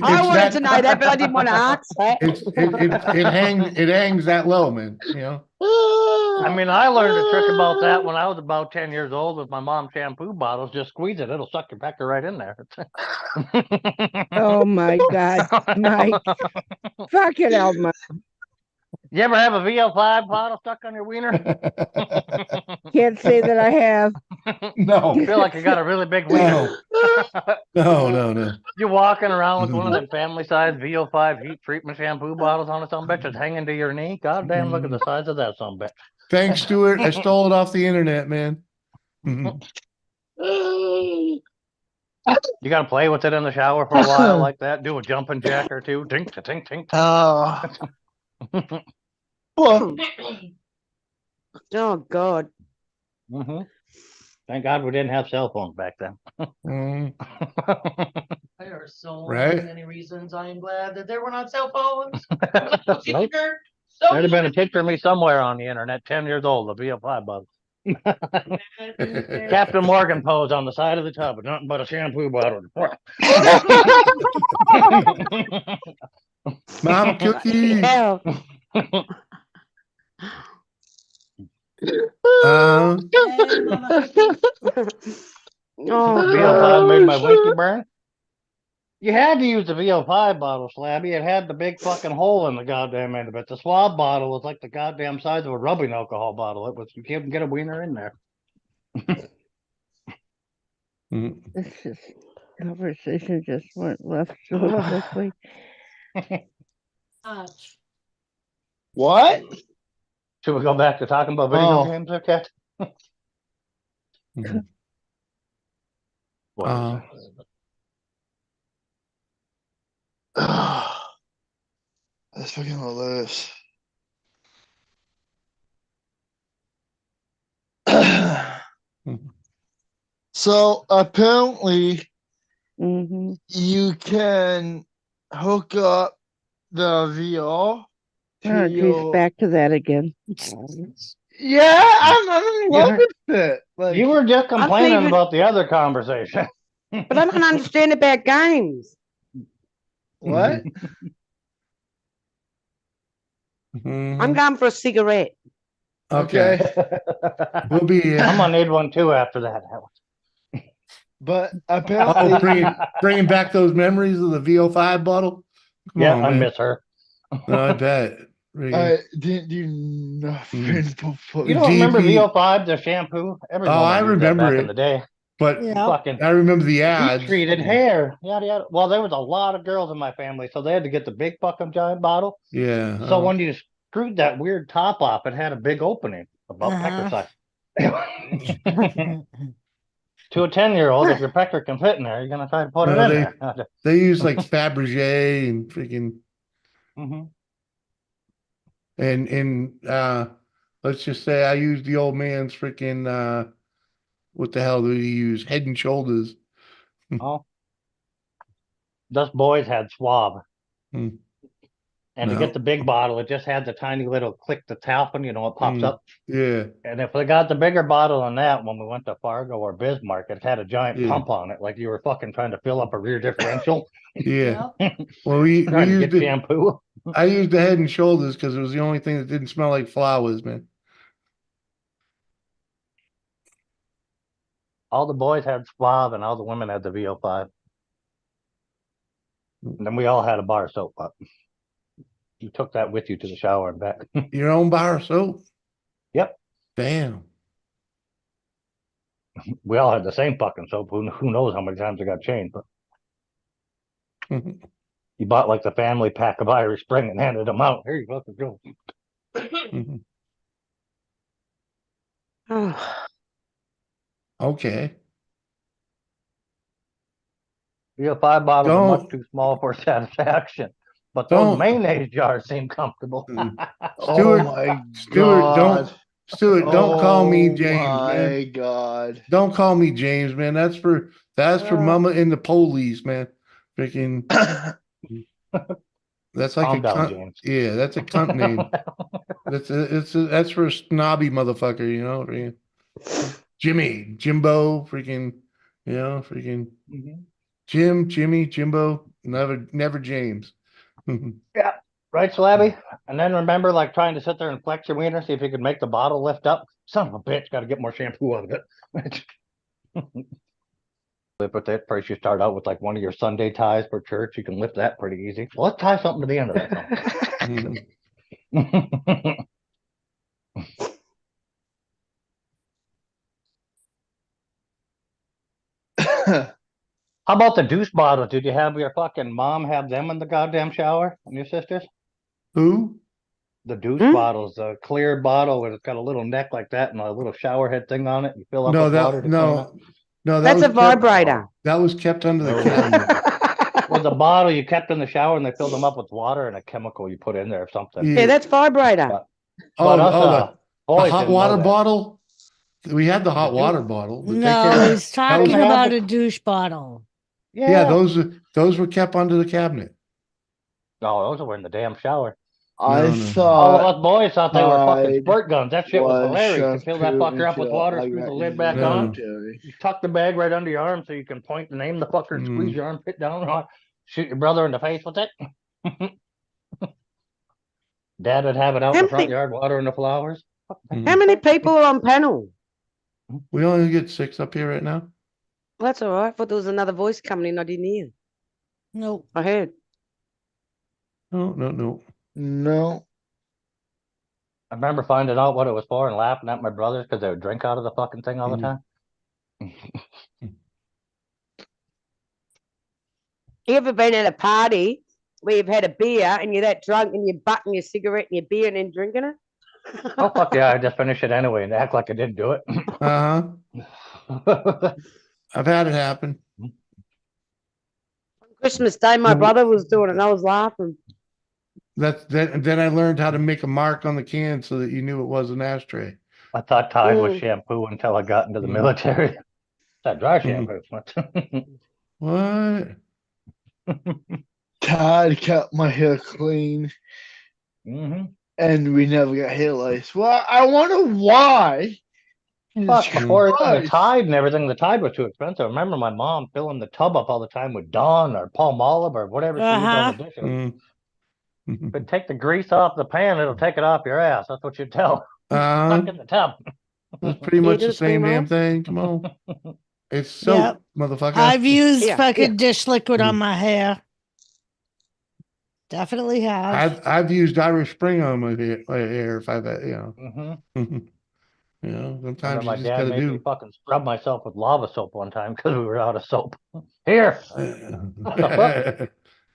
I wanted to know that, but I didn't want to ask that. It hangs that low, man. You know. I mean, I learned a trick about that when I was about 10 years old with my mom's shampoo bottles. Just squeeze it; it'll suck your pecker right in there. Oh my God, Mike. Fucking hell, Mike. You ever have a VO5 bottle stuck on your wiener? Can't say that I have. No. I feel like you got a really big wiener. No. You're walking around with one of them family-sized VO5 heat treatment shampoo bottles on it, some bitch is hanging to your knee. God damn, look at the size of that some bitch. Thanks, Stuart. I stole it off the internet, man. You gotta play with it in the shower for a while like that. Do a jumping jack or two. Tink, tink, tink. Oh. Well, Oh God. Mm-hmm. Thank God we didn't have cell phones back then. There are so Right. many reasons I am glad that there were not cell phones. Nope. So There'd have been a picture of me somewhere on the internet, 10 years old, a VO5 bottle. Captain Morgan pose on the side of the tub with nothing but a shampoo bottle. Mama cookie. Hell. Uh-huh. Oh VO5 God. made my winky burn. You had to use the VO5 bottle, Slabby. It had the big fucking hole in the goddamn end of it. The swab bottle was like the goddamn size of a rubbing alcohol bottle. It was, you couldn't get a wiener in there. This conversation just went left so quickly. what? Should we go back to talking about video Oh. games, okay? What is Let's fucking all this. So apparently you can hook up the VR to Oh, your... geez, back to that again. Yeah, I'm in love with it. Like, You were just complaining even- about the other conversation. But I don't understand about games. what? I'm going for a cigarette. Okay. We'll be. I'm gonna need one too after that. But Oh, apparently, bringing back those memories of the VO5 bottle. Come Yeah, on, I man. miss her. No, I bet. didn't do nothing before. You don't remember DP. VO5, the shampoo? Everyone I used that remember back it. in the day. But Fucking I remember the ads. heat treated hair. Yada yada. Well, there was a lot of girls in my family, so they had to get the big fucking giant bottle. Yeah. So when you screwed that weird top off, it had a big opening about pecker size. To a 10-year-old, if your pecker can fit in there, you're gonna try to put it No, in they, there. they use like Fabergé and freaking and let's just say I used the old man's freaking what the hell did he use? Head and Shoulders. Oh, those boys had swab. And to No. get the big bottle, it just had the tiny little click the tapping, it pops Mm. up. Yeah. And if we got the bigger bottle than that, when we went to Fargo or Bismarck, it had a giant Yeah. pump on it, like you were fucking trying to fill up a rear differential. Yeah. Well, we Trying to used get it. shampoo. I used the Head and Shoulders because it was the only thing that didn't smell like flowers, man. All the boys had Suave and all the women had the VO5. And then we all had a bar of soap. But you took that with you to the shower and back. Your own bar of soap? Yep. Damn. We all had the same fucking soap. Who knows how many times it got changed? But you bought like the family pack of Irish Spring and handed them out. Here you fucking go. Okay. VO5 bottles are Don't- much too small for satisfaction. But Don't- those mayonnaise jars seem comfortable. Stuart, my Stuart, God. don't call me Oh James, my man. God. Don't call me James, man. That's for Mama and the police, man. Freaking. That's like Calm a down, cunt. James. Yeah, that's a cunt name. That's for a snobby motherfucker, freaking Jimmy, Jimbo, freaking, freaking Jim, Jimmy, Jimbo, never James. Yeah. Right, Slabby? And then remember, like, trying to sit there and flex your wiener, see if you could make the bottle lift up? Son of a bitch, got to get more shampoo out of it. With that price, you start out with, like, one of your Sunday ties for church. You can lift that pretty easy. Well, let's tie something to the end of that. How about the douche bottles? Did you have your fucking mom have them in the goddamn shower? And your sisters? Who? The douche bottles, the clear bottle where it's got a little neck like that and a little shower head thing on it. You fill up No, with water. no, That's was a vibrator. That was kept under the cabinet. Was a bottle you kept in the shower and they filled them up with water and a chemical you put in there or something. Yeah, that's vibrator. But the boys hot didn't know water that. bottle. We had the hot water bottle. But No, he's talking about a douche bottle. Yeah, those were kept under the cabinet. No, those were in the damn shower. I No. thought all of us boys thought they were fucking squirt guns. That shit was hilarious. You fill that shampoo fucker up with until water, I screw got the lid into back the on. military. You tuck the bag right under your arm so you can point and name the fucker and squeeze your armpit down. Shoot your brother in the face with it. Dad would have it out in the front yard watering the flowers. How many people are on panel? We only get 6 up here right now. That's all right. I thought there was another voice coming in. I didn't hear. No. I heard. No. I remember finding out what it was for and laughing at my brothers because they would drink out of the fucking thing all the time. You ever been at a party where you've had a beer and you're that drunk and you're butting your cigarette and your beer and then drinking it? Oh, fuck yeah. I just finish it anyway and act like I didn't do it. I've had it happen. Christmas Day, my brother was doing it and I was laughing. Then I learned how to make a mark on the can so that you knew it was an ashtray. I thought Tide was shampoo until I got into the military. That dry shampoo. What? Todd kept my hair clean. And we never got hair lice. Well, I wonder why. Fuck, before the Tide and everything, the Tide was too expensive. I remember my mom filling the tub up all the time with Dawn or Palmolive or whatever she used on the dishes. But take the grease off the pan, it'll take it off your ass. That's what you tell. Stuck in the tub. That's pretty much the same damn thing. Come on. It's soap, motherfucker. I've used fucking dish liquid on my hair. Definitely have. I've used Irish Spring on my hair if I've sometimes my you just dad gotta made me do. fucking scrub myself with lava soap one time because we were out of soap. Here. What the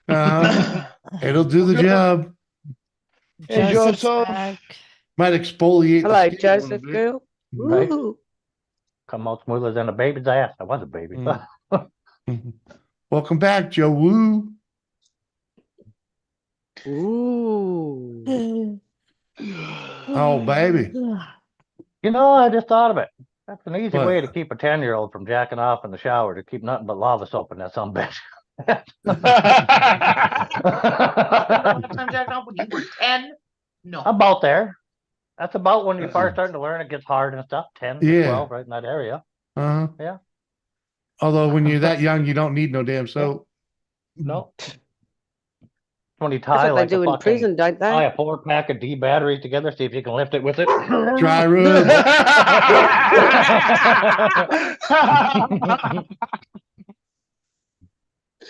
fuck? It'll do the job. Hey, Joseph. Might exfoliate. Hello, the skin a little Joseph bit. girl. Right. Ooh. Come out smoother than a baby's ass. I was a baby. Welcome back, Joe Woo. Ooh. Oh, baby. You know, I just thought of it. That's an easy way to keep a 10-year-old from jacking off in the shower, to keep nothing but lava soap in that some bitch. What time, Jack? When you were 10? No. About there. That's about when you start starting to learn. It gets hard and stuff. 10 to Yeah. 12, right in that area. Uh-huh. Yeah. Although when you're that young, you don't need no damn soap. No. When you That's tie what they like do a in fucking prison, don't tie they? a 4-pack of D batteries together, see if you can lift it with it. Dry rub.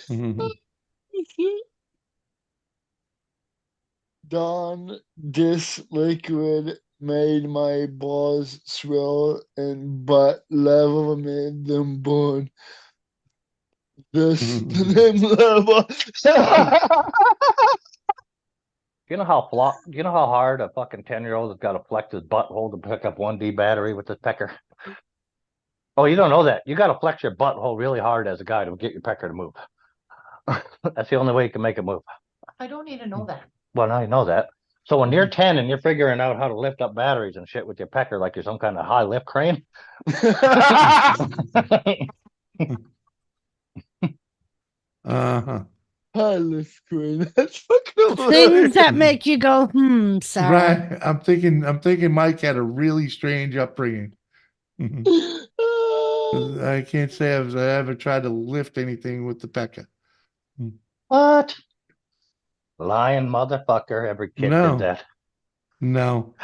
Mhm. Don, this liquid made my balls swell and butt level made them burn. This them level. You know how hard a fucking 10-year-old has got to flex his butthole to pick up 1D battery with his pecker? Oh, you don't know that. You got to flex your butthole really hard as a guy to get your pecker to move. That's the only way you can make it move. I don't need to know that. Well, now you know that. So when you're 10 and you're figuring out how to lift up batteries and shit with your pecker like you're some kind of high lift crane. Uh-huh. Pilot crane. That's fucking Things that hilarious. make you go, Sarah. Right. I'm thinking Mike had a really strange upbringing. Mhm. I can't say I ever tried to lift anything with the pecker. What? Lying motherfucker. Every kid No. did that. No.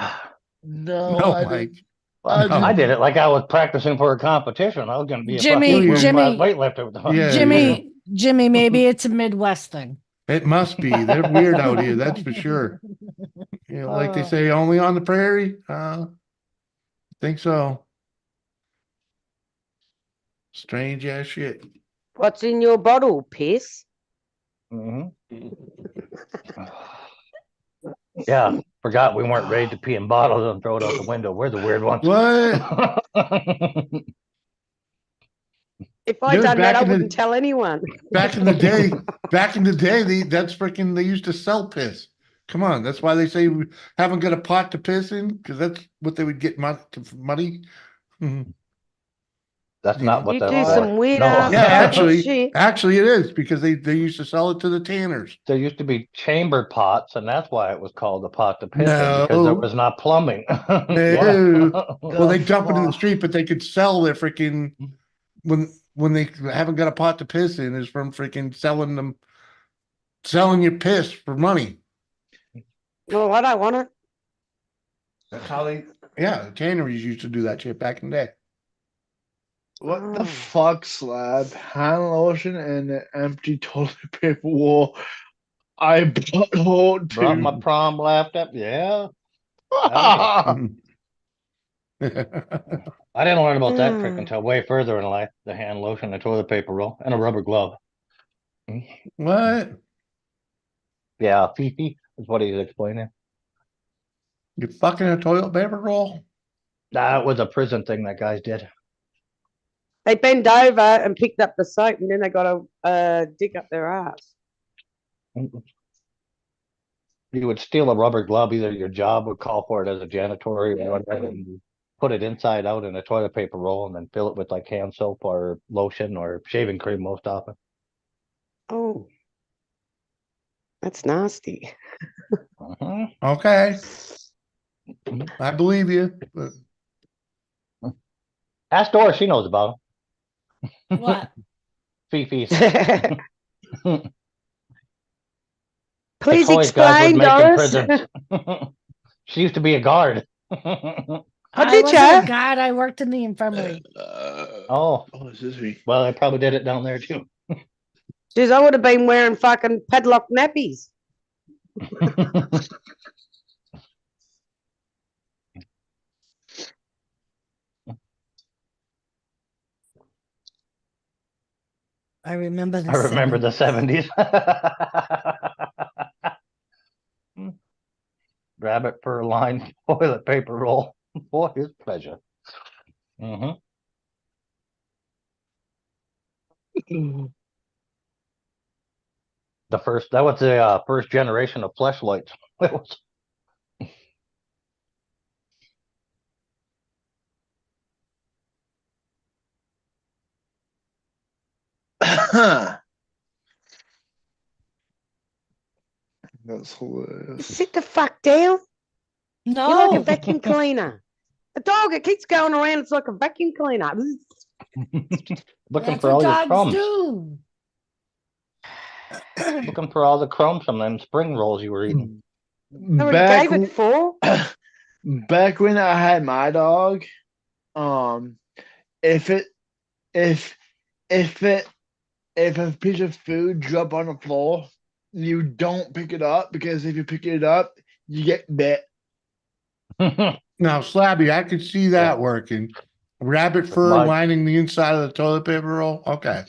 No, No, I Mike. didn't. Well, No. I did it like I was practicing for a competition. I was going to be a Jimmy, fucking Jimmy. world-class weightlifter. With the Yeah, Jimmy, maybe it's a Midwest thing. It must be. They're weird out here, that's for sure. You know, like they say, only on the prairie. Think so. Strange ass shit. What's in your bottle, piss? Mhm. Yeah, forgot we weren't ready to pee in bottles and throw it out the window. We're the weird ones. What? If I'd Dude, done that, back I in the- wouldn't tell anyone. Back in the day, they used to sell piss. Come on, that's why they say we haven't got a pot to piss in, because that's what they would get money. Mhm. That's You not know? what You that's do for. some weird No. ass Yeah, fucking shit. actually it is, because they used to sell it to the tanners. There used to be chambered pots, and that's why it was called a pot to piss in, because there No. was not plumbing. Yeah. No. Well, they The dump it in the fuck? street, but they could sell their freaking when they haven't got a pot to piss in is from freaking selling your piss for money. No, I don't want it. That's how the tanneries used to do that shit back in the day. What the Oh. fuck, Slab? Hand lotion and an empty toilet paper roll. I butthole Brought my too. prom laptop. Yeah. I didn't learn about that trick until way further in life. The hand lotion, the toilet paper roll, and a rubber glove. What? Yeah, Fifi is what he's explaining. You fucking a toilet paper roll? That was a prison thing that guys did. They bend over and picked up the soap, and then they got to dig up their ass. You would steal a rubber glove. Either your job would call for it as a janitorial or whatever, and you put it inside out in a toilet paper roll and then fill it with like hand soap or lotion or shaving cream most often. Oh, that's nasty. Okay. I believe you. But Ask Doris, she knows about What? Fifi's. Please toys guys would explain, make in Doris. prisons. She used to be a guard. I did wasn't ya? a guard. I worked in the infirmary. Oh, is this me? well, they probably did it down there too. Jeez, I would have been wearing fucking padlock nappies. I remember the I remember the 70s. 70s. Rabbit fur lined toilet paper roll for his pleasure. Mm-hmm. That was the first generation of fleshlights. It was. That's hilarious. Sit the fuck down. No. You're like a vacuum cleaner. A dog, it keeps going around. It's like a vacuum cleaner. Looking That's for all what your dogs crumbs. do. Looking for all the crumbs from them spring rolls you were eating. I already gave it 4. Back when I had my dog, if a piece of food drop on the floor, you don't pick it up, because if you pick it up, you get bit. Now, Slabby, I could see that working. Rabbit fur My- lining the inside of the toilet paper roll. Okay.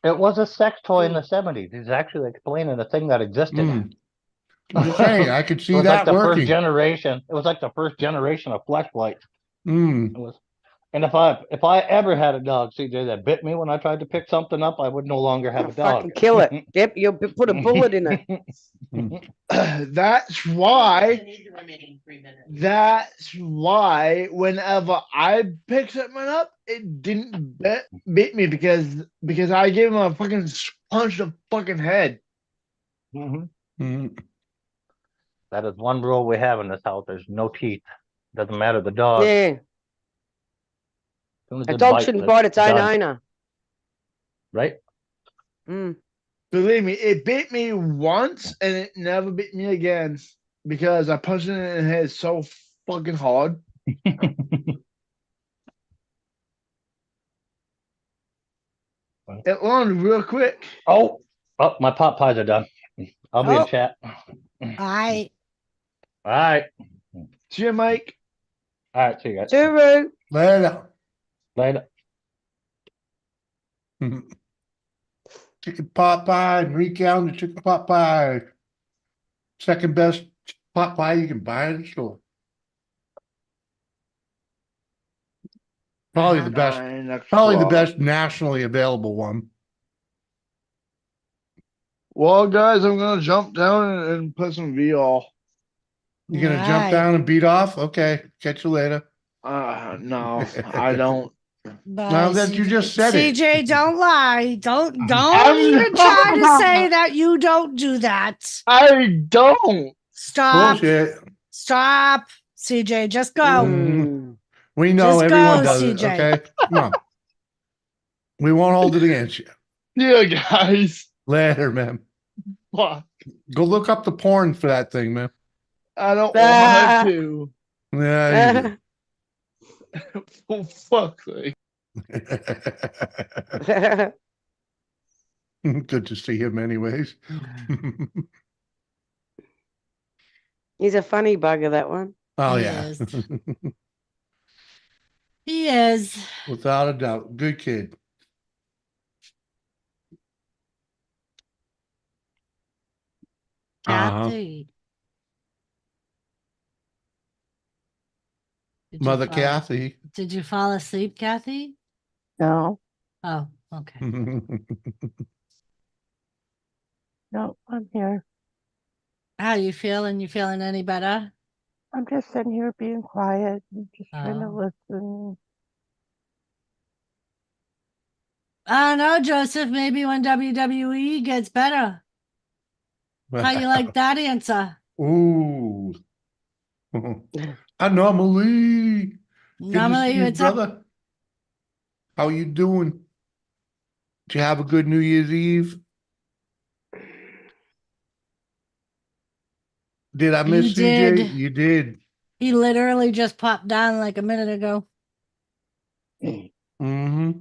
It was a sex toy in the 70s. He's actually explaining a thing that existed. I'm just saying, I could It see was that like the working. first generation. It was like the first generation of fleshlights. Mm. It was, and if I ever had a dog, CJ, that bit me when I tried to pick something up, I would no longer have a dog. Fucking kill it. Yep, you'll put a bullet in it. That's why. That's why whenever I pick something up, it didn't bit me, because I gave him a fucking punch to the fucking head. That is one rule we have in this house. There's no teeth. Doesn't matter the dog. Yeah. As soon as A it dog bites, shouldn't it's bite its own done. owner. Right? Believe me, it bit me once and it never bit me again, because I punched it in the head so fucking hard. It learned real quick. Oh, my pot pies are done. I'll be in chat. All right. See you, Mike. All right, see you guys. Turu. Later. Later. Chicken pot pie, recount the chicken pot pie. Second best pot pie you can buy in the store. Probably the best. Probably the best nationally available one. Well, guys, I'm gonna jump down and play some VR. You're gonna jump down and beat off? Okay, catch you later. No, I don't. Now that you just said it. CJ, don't lie. Don't I'm even try to not. say that you don't do that. I don't. Stop. Bullshit. Stop. CJ, just go. We know Just everyone go, does it, CJ. okay? Come on. We won't hold it against you. Yeah, guys. Later, man. Fuck. Go look up the porn for that thing, man. I don't want to. Yeah, For fuck's sake. Good to see him anyways. He's a funny bugger, that one. Oh, He yeah. is. He is. Without a doubt. Good kid. Kathy. Did you Mother fall- Kathy. Did you fall asleep, Kathy? No, Oh, okay. no, I'm here. How you feeling? You feeling any better? I'm just sitting here being quiet and just trying to Oh. listen. I don't know, Joseph. Maybe when WWE gets better. How you like that answer? Ooh. Anomaly. Good to Normally, see you, it's up. brother. How you doing? Did you have a good New Year's Eve? Did I miss You CJ? did. You did. He literally just popped down like a minute ago. Mm-hmm.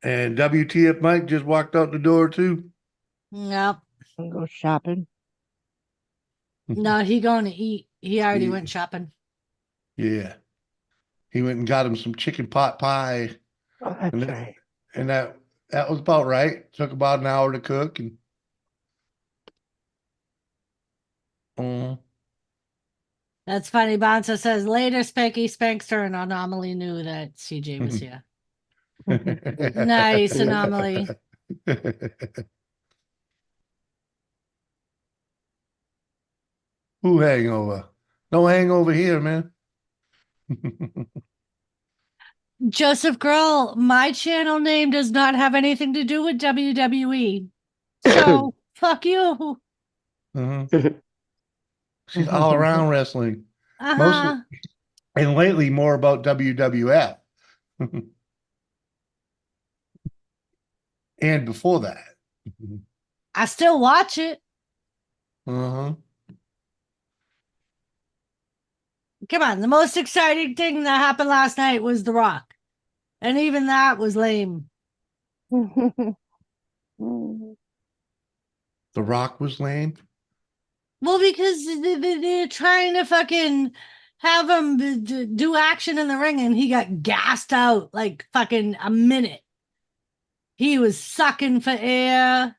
And WTF Mike just walked out the door too. Yep. And go shopping. No, he going to eat. He already Yeah. went shopping. Yeah. He went and got him some chicken pot pie. Oh, that's And right. And that was about right. Took about an hour to cook and That's funny. Bonsa says later Spanky Spankster and Anomaly knew that CJ was here. Nice, Anomaly. Who hangover? No hangover here, man. Joseph Girl, my channel name does not have anything to do with WWE. So Fuck you. Uh-huh. She's all around wrestling. Mostly, Uh-huh. and lately more about WWF. And before that. I still watch it. Uh-huh. Come on, the most exciting thing that happened last night was The Rock. And even that was lame. The Rock was lame. Well, because they're trying to fucking have him do action in the ring, and he got gassed out like fucking a minute. He was sucking for air.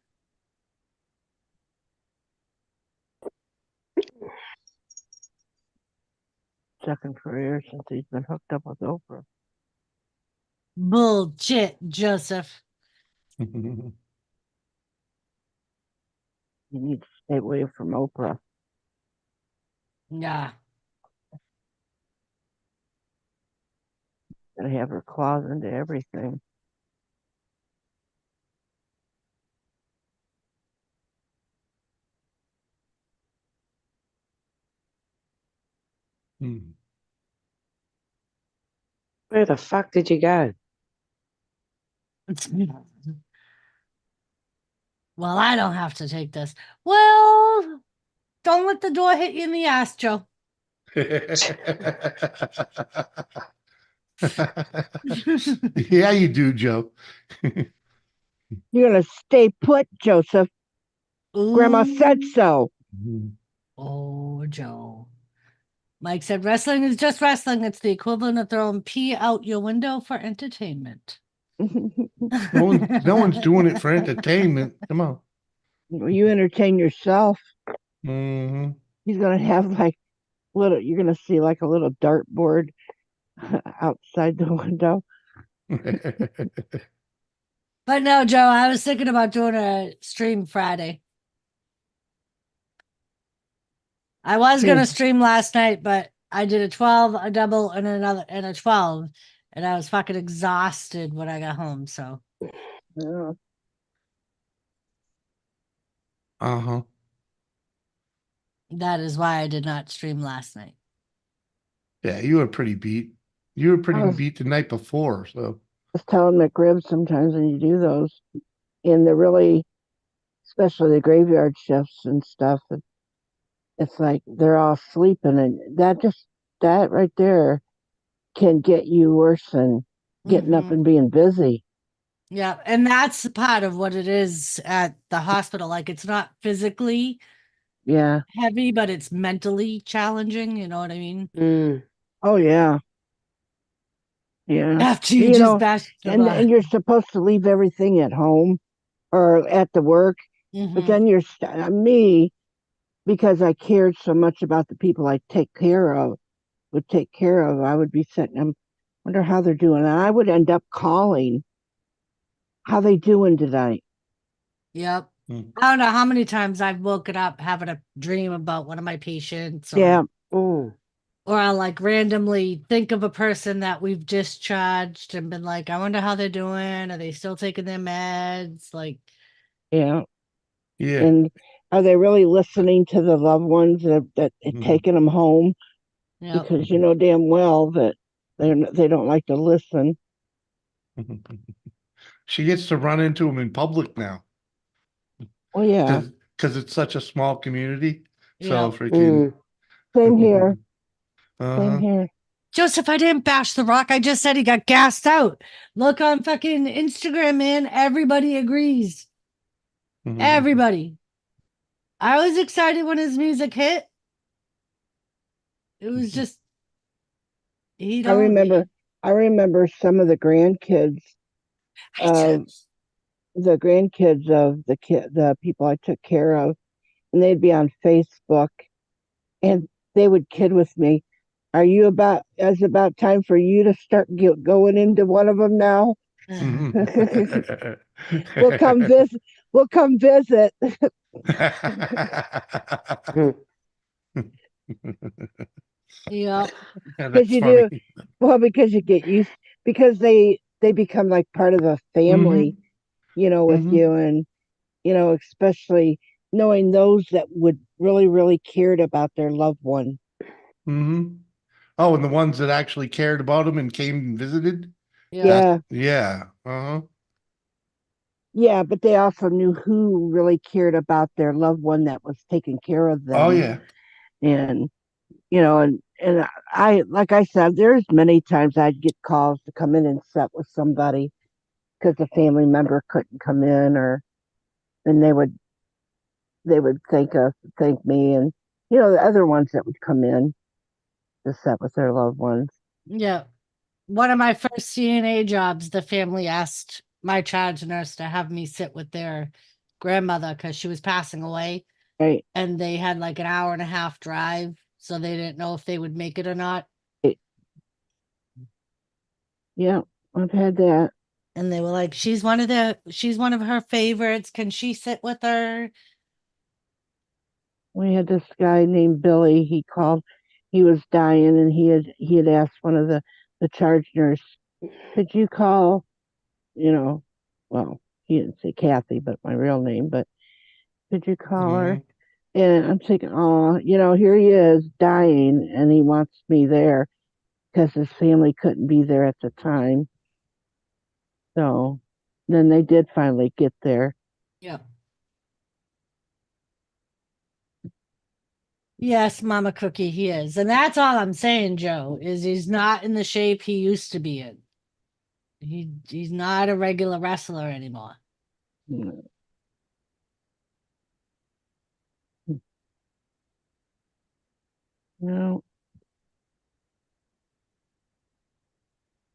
Second career since he's been hooked up with Oprah. Bullshit, Joseph. You need to stay away from Oprah. Yeah. Gotta have her claws into everything. Where the fuck did you go? Well, I don't have to take this. Well, don't let the door hit you in the ass, Joe. Yeah, you do, Joe. You're gonna stay put, Joseph. Grandma said Ooh. so. Oh, Joe. Mike said wrestling is just wrestling. It's the equivalent of throwing pee out your window for entertainment. No one's doing it for entertainment. Come on. You entertain yourself. Mm-hmm. He's gonna have like little. You're gonna see like a little dartboard outside the window. But no, Joe, I was thinking about doing a stream Friday. I was gonna stream last night, but I did a 12, a double, and a 12, and I was fucking exhausted when I got home. So Yeah. Uh-huh. that is why I did not stream last night. Yeah, you were pretty beat. You were pretty beat the night before, so. I was telling McRib sometimes when you do those, in the really, especially the graveyard shifts and stuff, it's like they're all sleeping, and that right there can get you worse than getting up and being busy. Yeah, and that's part of what it is at the hospital. Like it's not physically heavy, but it's mentally challenging. You know what I mean? Oh yeah. Yeah. After you just bash the and you're supposed to leave everything at home or at the work, but then me, because I cared so much about the people I would take care of, I would be sitting and wonder how they're doing. And I would end up calling, how they doing tonight? Yep. I don't know how many times I've woken up having a dream about one of my patients. Yeah. Or I'll like randomly think of a person that we've discharged and been like, I wonder how they're doing. Are they still taking their meds? Like, yeah. Yeah. And are they really listening to the loved ones that taking them home? Yep. Because you know damn well that they don't like to listen. She gets to run into them in public now. Oh yeah. Because it's such a small community. So Yeah. freaking. Same here. Uh-huh. Same here. Joseph, I didn't bash the Rock. I just said he got gassed out. Look on fucking Instagram, man. Everybody agrees. Everybody. I was excited when his music hit. It was just I remember some of the grandkids of the people I took care of, and they'd be on Facebook and they would kid with me. Are you about time for you to start going into one of them now? We'll come visit. We'll come visit. Yeah. Because you do. Well, because you get used, because they become like part of the family, with you, and especially knowing those that would really, really cared about their loved one. Mm-hmm. Oh, and the ones that actually cared about him and came and visited? Yeah. Yeah. Uh-huh. Yeah, but they also knew who really cared about their loved one that was taking care of them. Oh, yeah. And and I, like I said, there's many times I'd get calls to come in and sit with somebody because a family member couldn't come in, or and they would thank me, and the other ones that would come in to sit with their loved ones. Yeah. One of my first CNA jobs, the family asked my charge nurse to have me sit with their grandmother because she was passing away. Right. And they had like an hour and a half drive, so they didn't know if they would make it or not. Yeah, I've had that. And they were like, she's one of her favorites. Can she sit with her? We had this guy named Billy. He called. He was dying, and he had asked one of the charge nurse, "Could you call?" Well, he didn't say Kathy, but my real name. But could you call her? And I'm thinking, oh, here he is dying, and he wants me there because his family couldn't be there at the time. So then they did finally get there. Yeah. Yes, Mama Cookie, he is. And that's all I'm saying, Joe, is he's not in the shape he used to be in. He's not a regular wrestler anymore. No,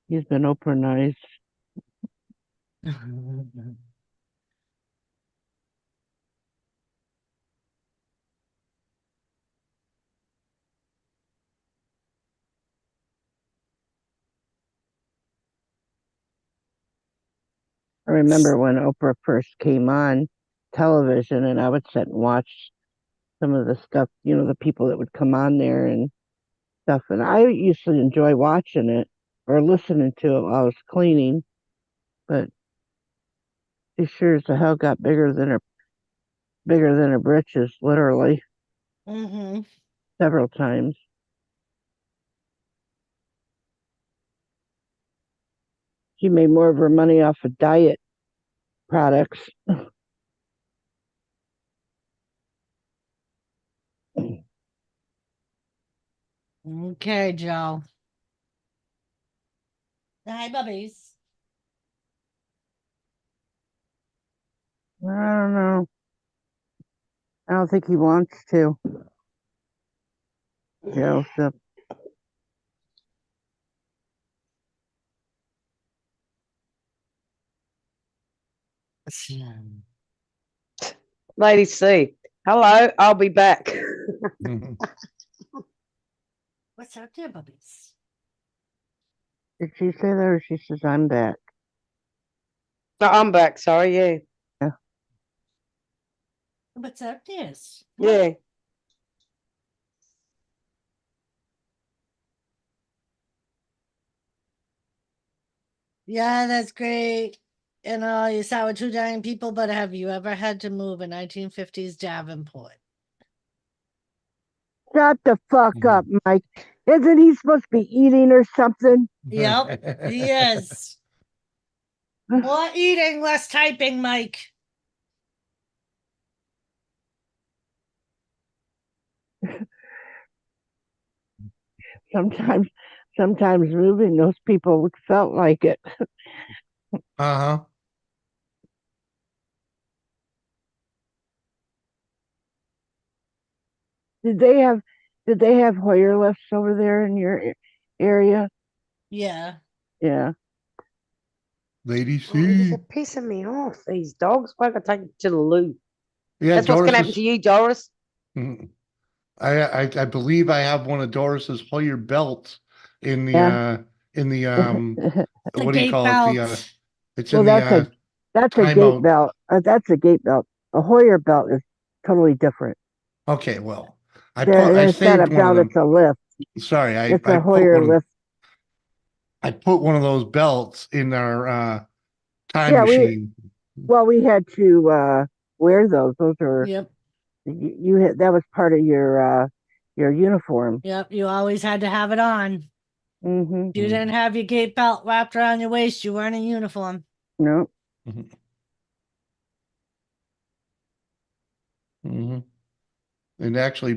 he's been Oprah-ized. I remember when Oprah first came on television, and I would sit and watch some of the stuff, the people that would come on there and stuff. And I used to enjoy watching it or listening to it while I was cleaning. But she sure as the hell got bigger than her britches, literally, several times. She made more of her money off of diet products. Okay, Joe. Hi, bubbies. I don't know. I don't think he wants to. Joseph. Lady C. Hello, I'll be back. What's up there, bubbies? Did she say that, or she says I'm back? No, I'm back. Sorry, yeah. What's up there? Yeah. Yeah, that's great. You sat with two dying people, but have you ever had to move a 1950s Davenport? Shut the fuck up, Mike. Isn't he supposed to be eating or something? Yep, he is. More eating, less typing, Mike. Sometimes moving, those people felt like it. Uh-huh. Did they have Hoyer lifts over there in your area? Yeah. Yeah. Lady Oh, these C. are pissing me off, these dogs. Why can I take them to the loo? Yeah, That's what's going Doris to happen is. to you, Doris. I believe I have one of Doris's Hoyer belts in the Yeah. what do you gate call it? belt. It's Well, in the that's a gate timeout. belt. That's a gate belt. A Hoyer belt is totally different. Okay, well, I It's not a saved one of belt; them. it's a lift. Sorry, It's a Hoyer lift. I put one of those belts in our time Yeah, machine. we had to wear those. Those are Yep. You had, that was part of your uniform. Yep, you always had to have it on. Mm-hmm. If you didn't have your gate belt wrapped around your waist, you weren't in uniform. No. Mm-hmm. And actually,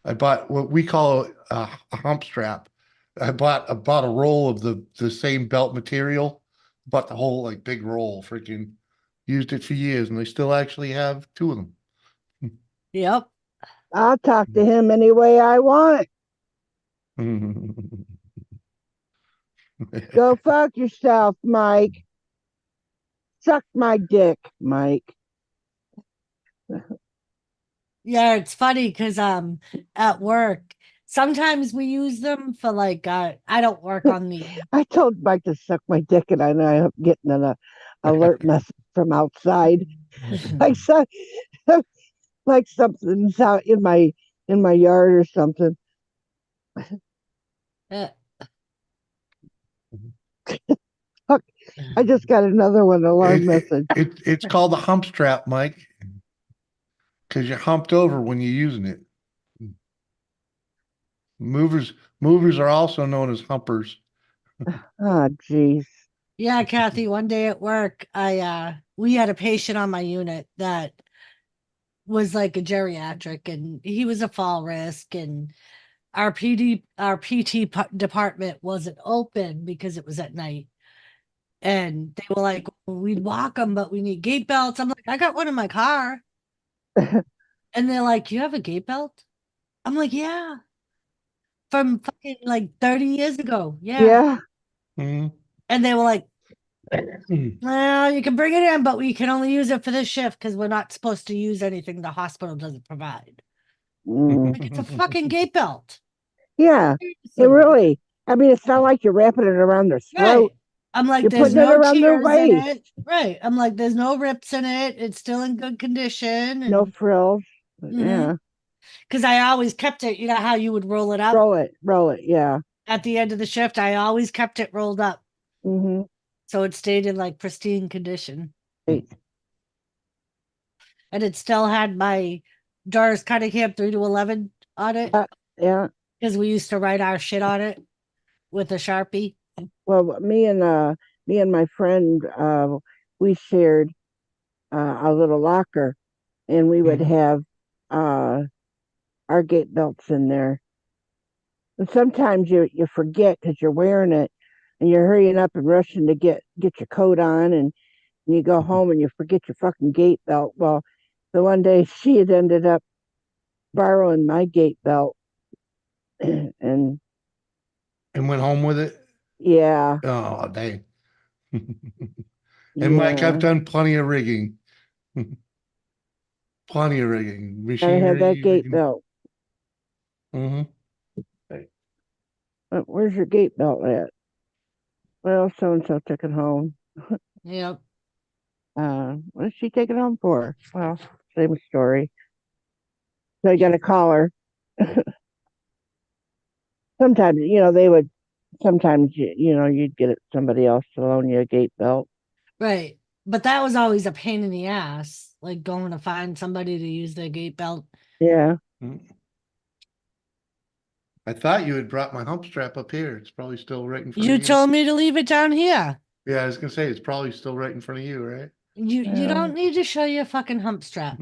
I bought what we call a hump strap. I bought a roll of the same belt material, bought the whole like big roll, freaking used it for years, and I still actually have two of them. Yep. I'll talk to him any way I want. Go fuck yourself, Mike. Suck my dick, Mike. Yeah, it's funny because at work, sometimes we use them for like I don't work on the I told Mike to suck my dick, and I know I'm getting an alert message from outside. Like so, like something's out in my yard or something. uh, Fuck, I just got another one alarm message. It's called the hump strap, Mike, because you're humped over when you're using it. Movers are also known as humpers. Oh, jeez. yeah, Kathy, one day at work, we had a patient on my unit that was like a geriatric and he was a fall risk and our PT department wasn't open because it was at night. And they were like, well, we'd walk them, but we need gate belts. I'm like, I got one in my car. And they're like, you have a gate belt? I'm like, yeah. From fucking like 30 years ago. Yeah. Yeah. Mm-hmm. And they were like, well, you can bring it in, but we can only use it for this shift because we're not supposed to use anything the hospital doesn't provide. Like, it's a fucking gate belt. Yeah. It really, I mean, it's not like you're wrapping it around their throat. Right. I'm like, You're there's putting it no around their tears in waist. it. Right. I'm like, there's no rips in it. It's still in good condition. And No frills. Yeah. because I always kept it, you know how you would roll it up Roll it. Yeah. at the end of the shift. I always kept it rolled up. Mm-hmm. So it stayed in like pristine condition. Right. And it still had my Doris Cunningham 3 to 11 on it. Yeah. Because we used to write our shit on it with a Sharpie. Well, me and my friend, we shared a little locker, and we would have our gate belts in there. And sometimes you forget because you're wearing it, and you're hurrying up and rushing to get your coat on, and you go home and you forget your fucking gate belt. Well, the one day she had ended up borrowing my gate belt, and went home with it. yeah. Oh, dang. And Mike, I've done plenty of rigging. Plenty of rigging. I have that Machinery. gate belt. Mm-hmm. Where's your gate belt at? Well, so and so took it home. Yep. What did she take it home for? Well, same story. So you got to call her. Sometimes, they would. Sometimes, you'd get somebody else to loan you a gate belt. Right. But that was always a pain in the ass, like going to find somebody to use their gate belt. Yeah. I thought you had brought my hump strap up here. It's probably still right in front You of you. told me to leave it down here. Yeah, I was gonna say it's probably still right in front of you, right? You don't need to show your fucking hump strap.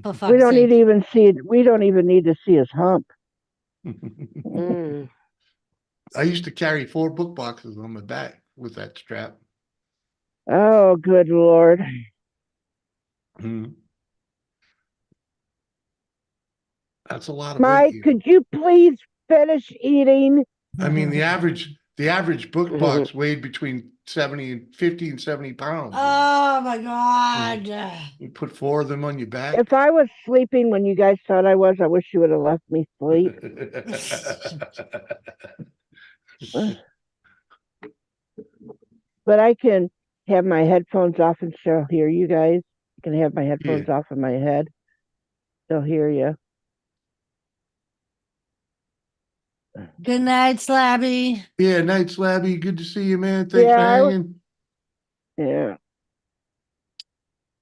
For fuck's We don't sake. need to even see it. We don't even need to see his hump. I used to carry 4 book boxes on my back with that strap. Oh, good Lord. That's a lot of Mike, weight. could you please finish eating? I mean, the average book box weighed between 50 and 70 pounds. Oh my God. You put 4 of them on your back. If I was sleeping when you guys thought I was, I wish you would have left me sleep. But I can have my headphones off and still hear you guys. I can have my headphones off in my head. Still hear you. Good night, Slabby. Yeah, night, Slabby. Good to see you, man. Thanks for hanging. Yeah.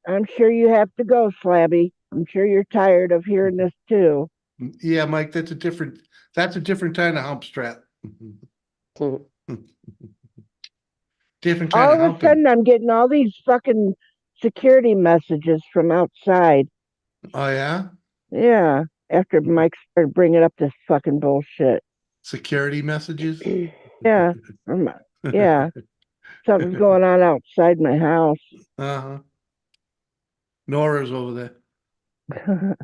I'm sure you have to go, Slabby. I'm sure you're tired of hearing this too. Yeah, Mike, that's a different kind of hump strap. Different kind of All of a humping. sudden, I'm getting all these fucking security messages from outside. Oh yeah? Yeah, after Mike started bringing up this fucking bullshit. Security messages? Yeah, yeah, something's going on outside my house. Uh-huh. Nora's over there.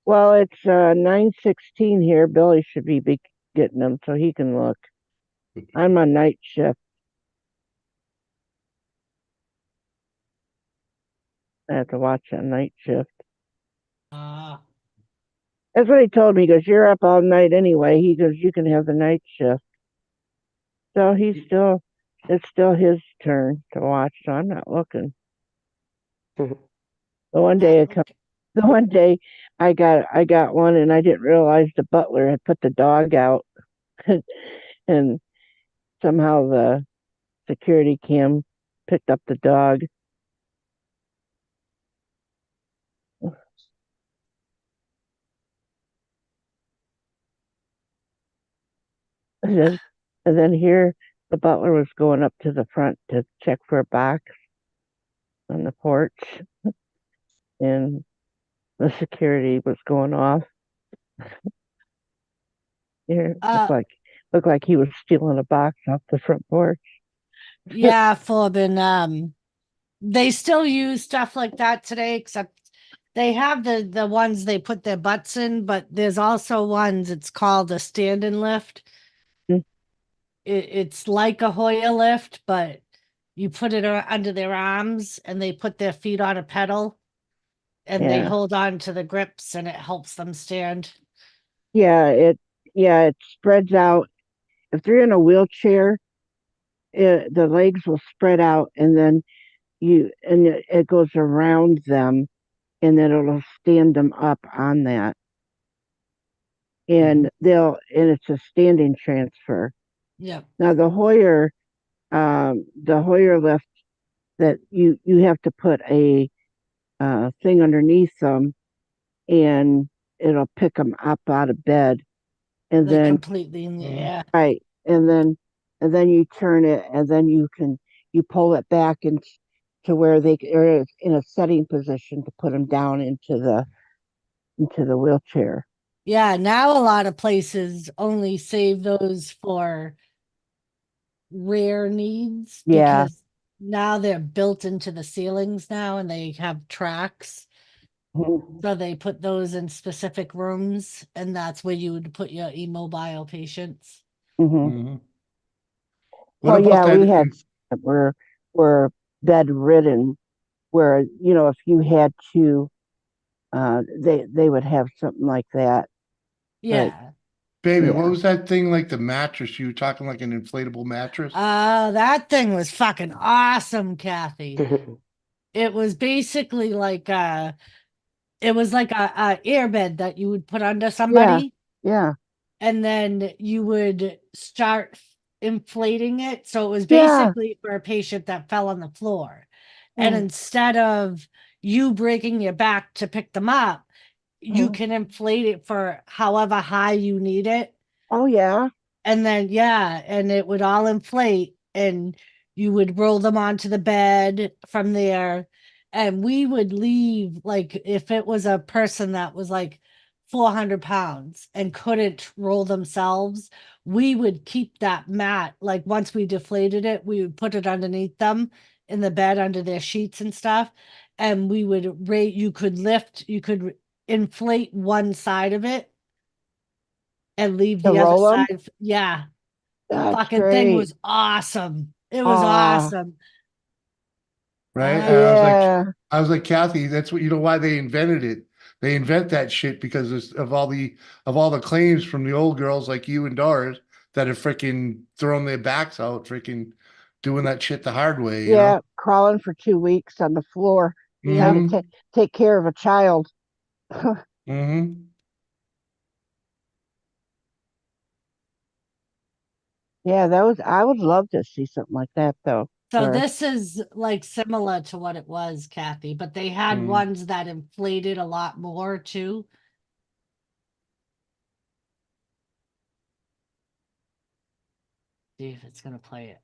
Well, it's 9:16 here. Billy should be getting them so he can look. I'm on night shift. I have to watch on night shift. That's what he told me. He goes, "You're up all night anyway." He goes, "You can have the night shift." So it's still his turn to watch. So I'm not looking. The one day I got one and I didn't realize the butler had put the dog out, and somehow the security cam picked up the dog. And then here the butler was going up to the front to check for a box on the porch, and the security was going off. Here looked like he was stealing a box off the front porch. Yeah, Forbin. They still use stuff like that today, except they have the ones they put their butts in, but there's also ones, it's called a stand and lift. It's like a Hoyer lift, but you put it under their arms and they put their feet on a pedal and they Yeah. hold on to the grips and it helps them stand. Yeah, it spreads out. If they're in a wheelchair, the legs will spread out, and then it goes around them, and then it'll stand them up on that. And it's a standing transfer. Yeah. Now the Hoyer lift, that you have to put a thing underneath them, and it'll pick them up out of bed, and Like then completely in the air. right, and then you turn it, and then you pull it back into where they are in a setting position to put them down into the wheelchair. Yeah, now a lot of places only save those for rare needs Yeah. because now they're built into the ceilings now and they have tracks. So they put those in specific rooms, and that's where you would put your immobile patients. Mm-hmm. What Well, about yeah, that? we had were bedridden, where if you had to, they would have something like that. Yeah. Baby, Yeah. what was that thing like the mattress? You were talking like an inflatable mattress? That thing was fucking awesome, Kathy. It was basically like it was like a airbed that you would put under somebody. Yeah. And then you would start inflating it. So it was Yeah. basically for a patient that fell on the floor. And Mm. instead of you breaking your back to pick them up, you can inflate it for however high you need it. Oh yeah. And then and it would all inflate and you would roll them onto the bed from there. And we would leave, like, if it was a person that was like 400 pounds and couldn't roll themselves, we would keep that mat. Like, once we deflated it, we would put it underneath them in the bed under their sheets and stuff. And we would rate, you could inflate one side of it and leave To the other roll 'em? side. Yeah. That's Fucking thing great. was awesome. It was awesome. Right? And Yeah. I was like, Kathy, that's what, why they invented it. They invent that shit because of all the claims from the old girls like you and Doris that have freaking thrown their backs out, freaking doing that shit the hard way, Yeah, crawling for 2 weeks on the floor, trying to take care of a child. Yeah, I would love to see something like that though. So Sure. this is like similar to what it was, Kathy, but they had Mm. ones that inflated a lot more too. See if it's gonna play it.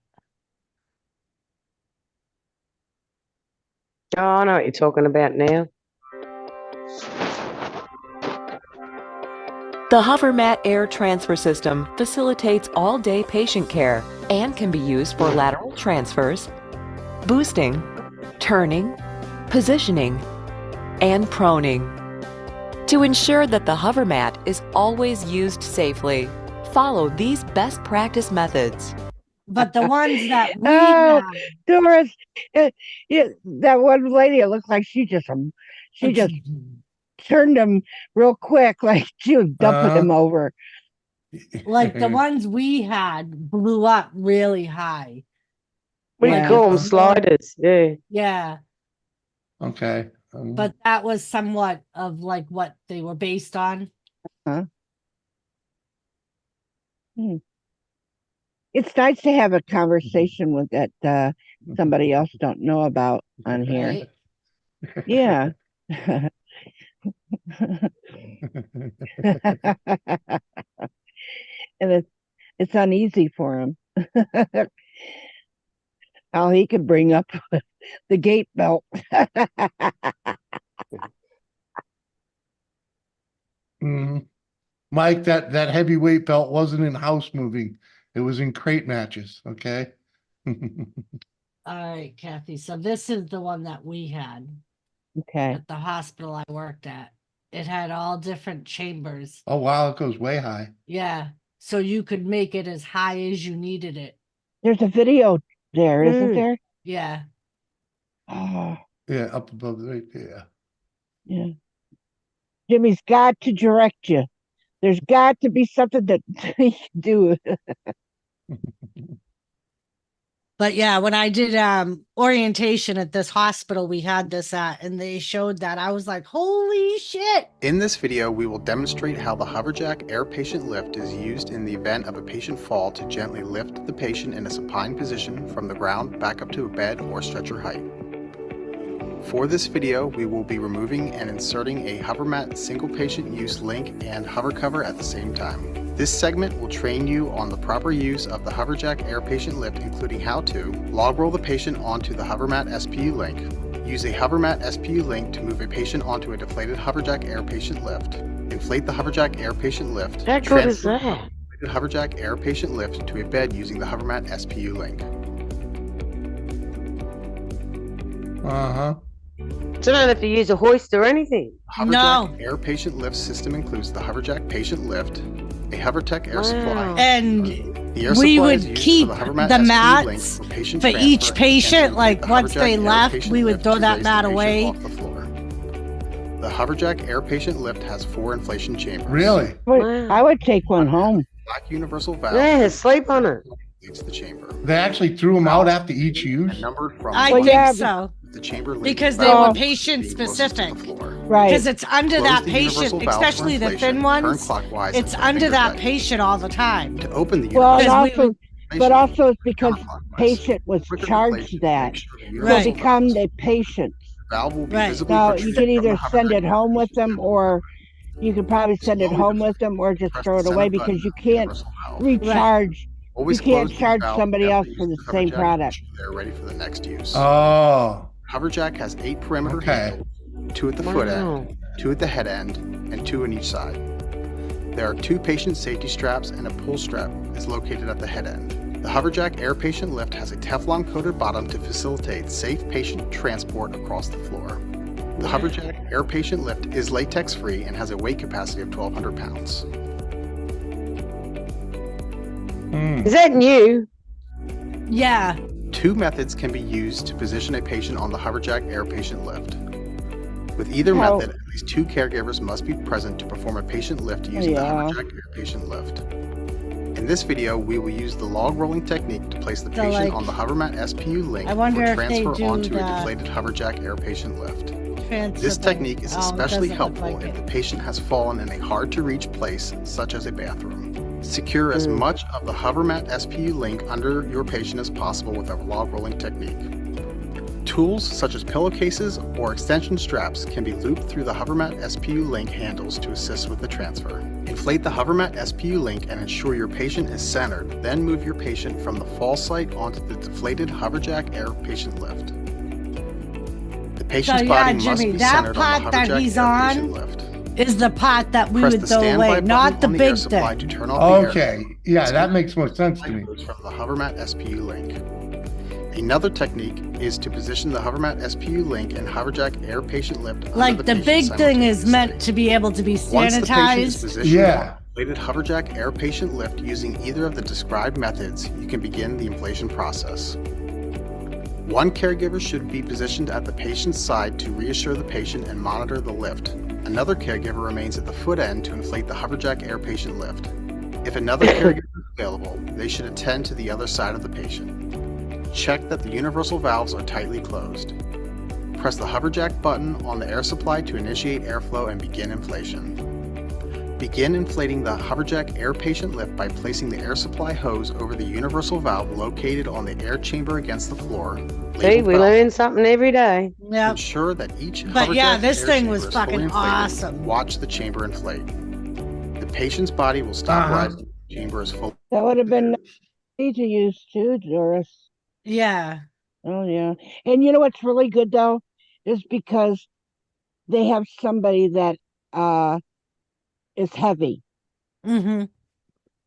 Oh, I know what you're talking about now. The HoverMat air transfer system facilitates all-day patient care and can be used for lateral transfers, boosting, turning, positioning, and proning. To ensure that the HoverMat is always used safely, follow these best practice methods. But the ones that we Oh, had, Doris, yeah, that one lady, it looked like she just turned him real quick, like she was dumping him over. like the ones we had blew up really high. We Yeah. call them sliders. Yeah. Yeah, Okay. but that was somewhat of like what they were based on. Huh? It's nice to have a conversation with that somebody else don't know about on here. Right? Yeah. And it's uneasy for him. How he could bring up the gate belt. Mhm. Mike, that heavyweight belt wasn't in house moving. It was in crate matches. Okay. All right, Kathy. So this is the one that we had Okay. at the hospital I worked at. It had all different chambers. Oh wow, it goes way high. Yeah. So you could make it as high as you needed it. There's a video there, isn't there? Yeah. Oh, Yeah, up above right there. yeah. Jimmy's got to direct you. There's got to be something that you can do. But yeah, when I did orientation at this hospital we had this at, and they showed that, I was like, holy shit. In this video, we will demonstrate how the HoverJack air patient lift is used in the event of a patient fall to gently lift the patient in a supine position from the ground back up to a bed or stretcher height. For this video, we will be removing and inserting a HoverMat single patient use link and hover cover at the same time. This segment will train you on the proper use of the HoverJack air patient lift, including how to log roll the patient onto the HoverMat SPU link, use a HoverMat SPU link to move a patient onto a deflated HoverJack air patient lift, inflate the HoverJack air patient lift, How good is transfer that? the HoverJack air patient lift to a bed using the HoverMat SPU link. Uh-huh. So I don't have to use a hoist or anything. HoverJack air patient lift system includes the HoverJack patient lift, a HoverTech air supply, And the air we supply is would used keep for the HoverMat the SPU mats link for patient for each transfer, patient. and Like the once they HoverJack air left, patient we would lift throw to that raise mat the patient away. off the floor. The HoverJack air patient lift has 4 inflation chambers. Really? I would take one home. Black universal valve. Yeah, sleep on it. Leads the chamber. They actually threw them out after each use. And numbered from I one think yeah, so. the chamber leads Because the they valve were patient being closest to the specific. floor. Right. Because it's under Close that the patient, universal valve for especially the inflation, thin turn ones. clockwise It's and under finger that guide. patient all the time. To open the Well, and universal Because we also, but also it's because counterclockwise. patient was Quicker charged inflation, that. make sure the So universal become valve- the patient. valve will be Right. visibly So you protruding can from either the send it HoverJack home with patient them, lift. or you could probably send it home with them, or just Press throw the it away center button because you of the can't universal valve. recharge. Always You can't close the charge valve somebody after else use for the of same HoverJack to product. ensure they're ready for the next use. Oh. HoverJack has 8 perimeter Okay. handles, 2 at the foot Wow. end, 2 at the head end, and 2 on each side. There are 2 patient safety straps, and a pull strap is located at the head end. The HoverJack air patient lift has a Teflon coated bottom to facilitate safe patient transport across the floor. The HoverJack air patient lift is latex free and has a weight capacity of 1,200 pounds. Is that new? Yeah. 2 methods can be used to position a patient on the HoverJack air patient lift. With either How- method, at least 2 caregivers must be present to perform a patient lift using the Yeah. HoverJack air patient lift. In this video, we will use the log rolling technique to place the So, patient like, on the HoverMat SPU link I wonder for if they transfer do onto a the deflated HoverJack air patient lift. Transfer This thing. technique is Oh, it especially doesn't look helpful like if it. the patient has fallen in a hard-to-reach place, such as a bathroom. Secure as much of the HoverMat SPU link under your patient as possible with a log rolling technique. Tools such as pillowcases or extension straps can be looped through the HoverMat SPU link handles to assist with the transfer. Inflate the HoverMat SPU link and ensure your patient is centered, then move your patient from the fall site onto the deflated HoverJack Air patient lift. The patient's body must Jimmy, be that centered on the part that HoverJack he's Air patient on lift. is the part that we Press would the throw standby away, button not the on the air big supply to thing. turn off the air. Okay, yeah, that makes more sense to me. From the HoverMat SPU link. Another technique is to position the HoverMat SPU link and HoverJack Air patient lift under Like the patient big thing is meant to be able to be Once the patient is sanitized. positioned on the inflated HoverJack Air patient lift using either of the described methods, you can begin the inflation process. One caregiver should be positioned at the patient's side to reassure the patient and monitor the lift. Another caregiver remains at the foot end to inflate the HoverJack Air patient lift. If another caregiver is available, they should attend to the other side of the patient. Check that the universal valves are tightly closed. Press the HoverJack button on the air supply to initiate airflow and begin inflation. Begin inflating the HoverJack Air patient lift by placing the air supply hose over the universal valve located on the air chamber against the floor. See, we learn something every day. Yeah. Ensure that each But yeah, HoverJack this air thing chamber was is fully fucking inflated. awesome. Watch the chamber inflate. The patient's body will stop rising. The chamber is full. That would have been nice to use too, Doris. Yeah. Oh yeah. And you know what's really good though is because they have somebody that is heavy. Mm-hmm.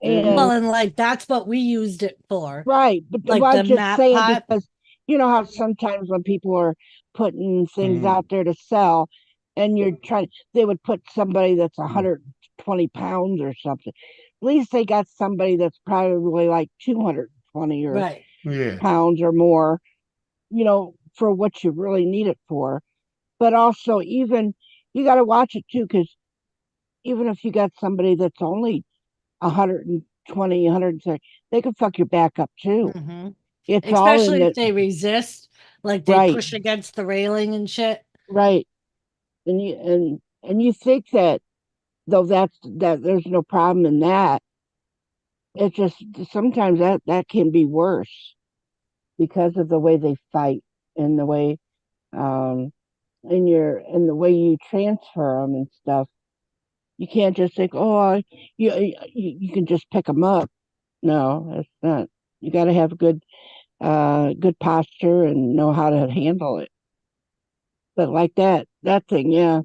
And Well, and like that's what we used it for. right, but like I'm the just map saying pot. because you know how sometimes when people are putting things Mm-hmm. out there to sell and you're trying, they would put somebody that's 120 pounds or something. At least they got somebody that's probably like 220 or Right. Yeah. pounds or more, you know, for what you really need it for. But also, even you got to watch it too, because even if you got somebody that's only 120, 130, they can fuck your back up too. Mm-hmm. It's all in Especially the if they resist, like they right, push against the railing and shit. right. And you think that though that there's no problem in that. It's just sometimes that can be worse because of the way they fight and the way and the way you transfer them and stuff. You can't just think, oh, you can just pick them up. No, that's not. You got to have good posture and know how to handle it. But like that thing, yeah.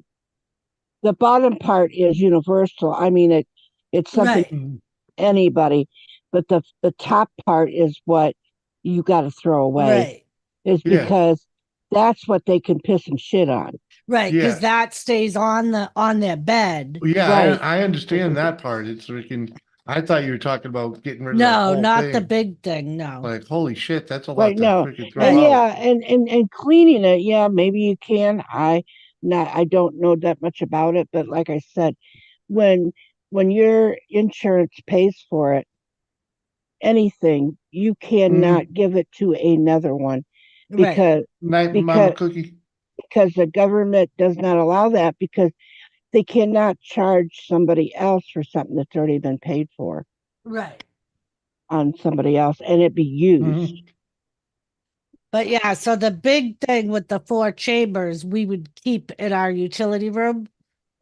The bottom part is universal. I mean, it's something Right. anybody, but the top part is what you got to throw away. Right. Is Yeah. because that's what they can piss and shit on. Right. Because Yeah. that stays on their bed. Yeah, Right. I understand that part. It's freaking. I thought you were talking about getting rid of that No, whole not thing. the big thing. No. Like, holy shit, that's a lot Right. to No. freaking throw And out. yeah, and cleaning it, yeah, maybe you can. I don't know that much about it, but like I said, when your insurance pays for it, anything, you cannot give it to another one Right. because Night, Mama because Cookie. because the government does not allow that because they cannot charge somebody else for something that's already been paid for Right. on somebody else and it be used. Mhm. But yeah, so the big thing with the 4 chambers, we would keep in our utility room.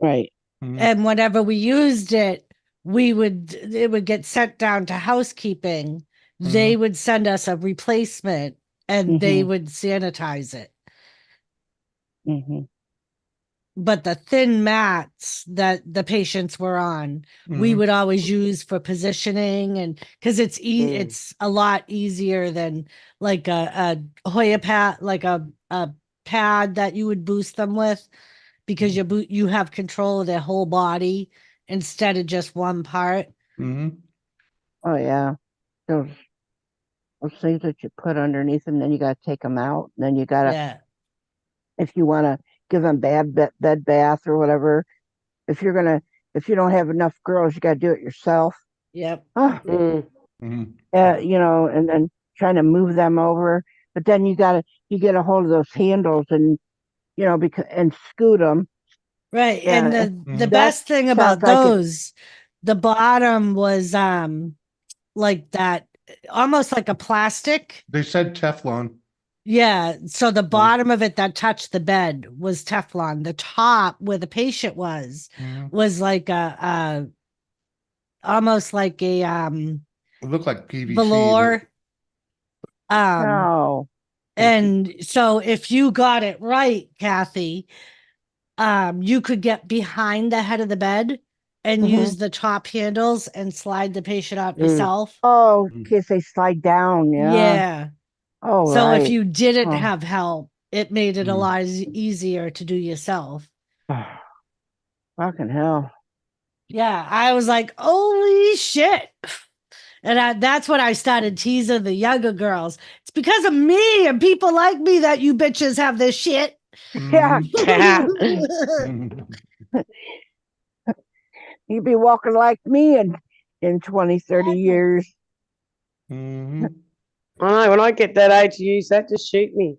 Right. Mhm. And whenever we used it would get sent down to housekeeping. They would send us a replacement and they would sanitize it. Mm-hmm. But the thin mats that the patients were on, we Mhm. would always use for positioning and because it's a lot easier than like a Hoya pad, like a pad that you would boost them with because you have control of their whole body instead of just one part. Mhm. Oh yeah. Those things that you put underneath and then you got to take them out. And then you got to, Yeah. if you want to give them bed bath or whatever, if you don't have enough girls, you got to do it yourself. Yep. Oh, Mhm. and then trying to move them over. But then you get a hold of those handles and, because, and scoot them. Right. Yeah, And the that best thing about sounds like those the bottom was like that, almost like a plastic. They said Teflon. Yeah, so the bottom of it that touched the bed was Teflon. The top where the patient was like a almost like a It looked like PVC. velour. No. And so if you got it right, Kathy, you could get behind the head of the bed and use the top handles and slide the patient out yourself. Oh, in case they slide down. Yeah. Yeah. Oh, So right. if you didn't Huh. have help, it made it a lot easier to do yourself. Fucking hell. Yeah, I was like, holy shit. And that's when I started teasing the younger girls. It's because of me and people like me that you bitches have this shit. Yeah. You'd be walking like me in 20, 30 years. I know, when I get that age to use that, just shoot me.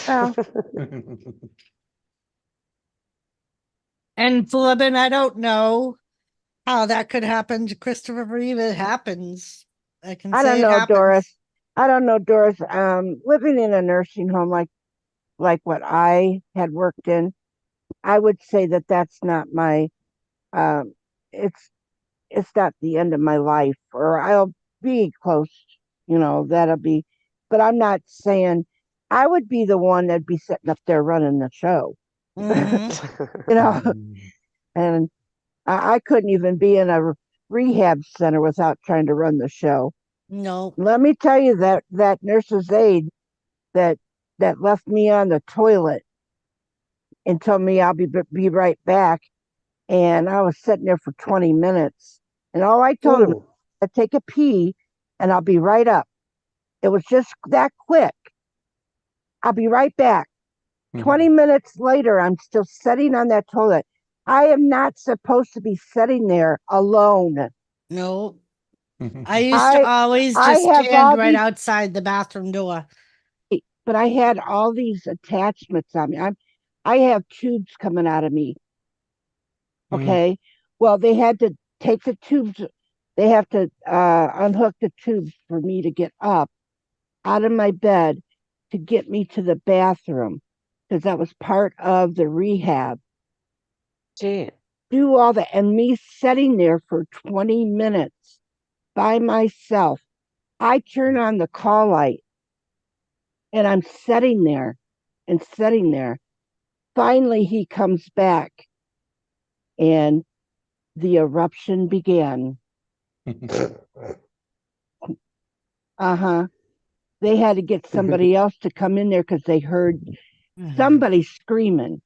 Well, And Flibbin, I don't know how that could happen to Christopher Reeve. It happens. I can I say don't it know, happens. Doris. I don't know, Doris. Living in a nursing home like what I had worked in, I would say that that's not my. Um, it's not the end of my life, or I'll be close. That'll be. But I'm not saying I would be the one that'd be sitting up there running the show. And I couldn't even be in a rehab center without trying to run the show. No. Let me tell you that nurse's aide that left me on the toilet and told me I'll be right back. And I was sitting there for 20 minutes. And all I told him, I take a pee and I'll be right up. It was just that quick. I'll be right back. 20 minutes later, I'm still sitting on that toilet. I am not supposed to be sitting there alone. No. I used to always just stand right outside the bathroom door. But I had all these attachments on me. I have tubes coming out of me. Okay. Well, they had to take the tubes. They have to unhook the tubes for me to get up out of my bed to get me to the bathroom because that was part of the rehab. Do all that, and me sitting there for 20 minutes by myself. I turn on the call light and I'm sitting there and sitting there. Finally, he comes back and the eruption began. They had to get somebody else to come in there because they heard somebody screaming.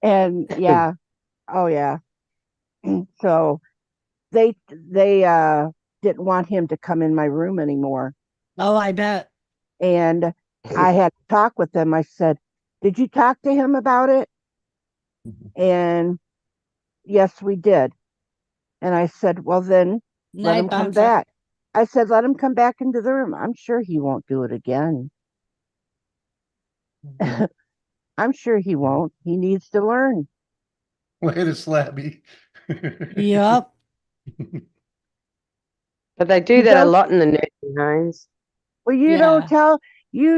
And yeah, oh yeah. So they didn't want him to come in my room anymore. Oh, I bet. And I had to talk with them. I said, "Did you talk to him about it?" And yes, we did. And I said, "Well, then let him come back." I said, "Let him come back into the room. I'm sure he won't do it again." I'm sure he won't. He needs to learn. Way to slabby. Yep. But they do that a lot in the nursing homes. Well, you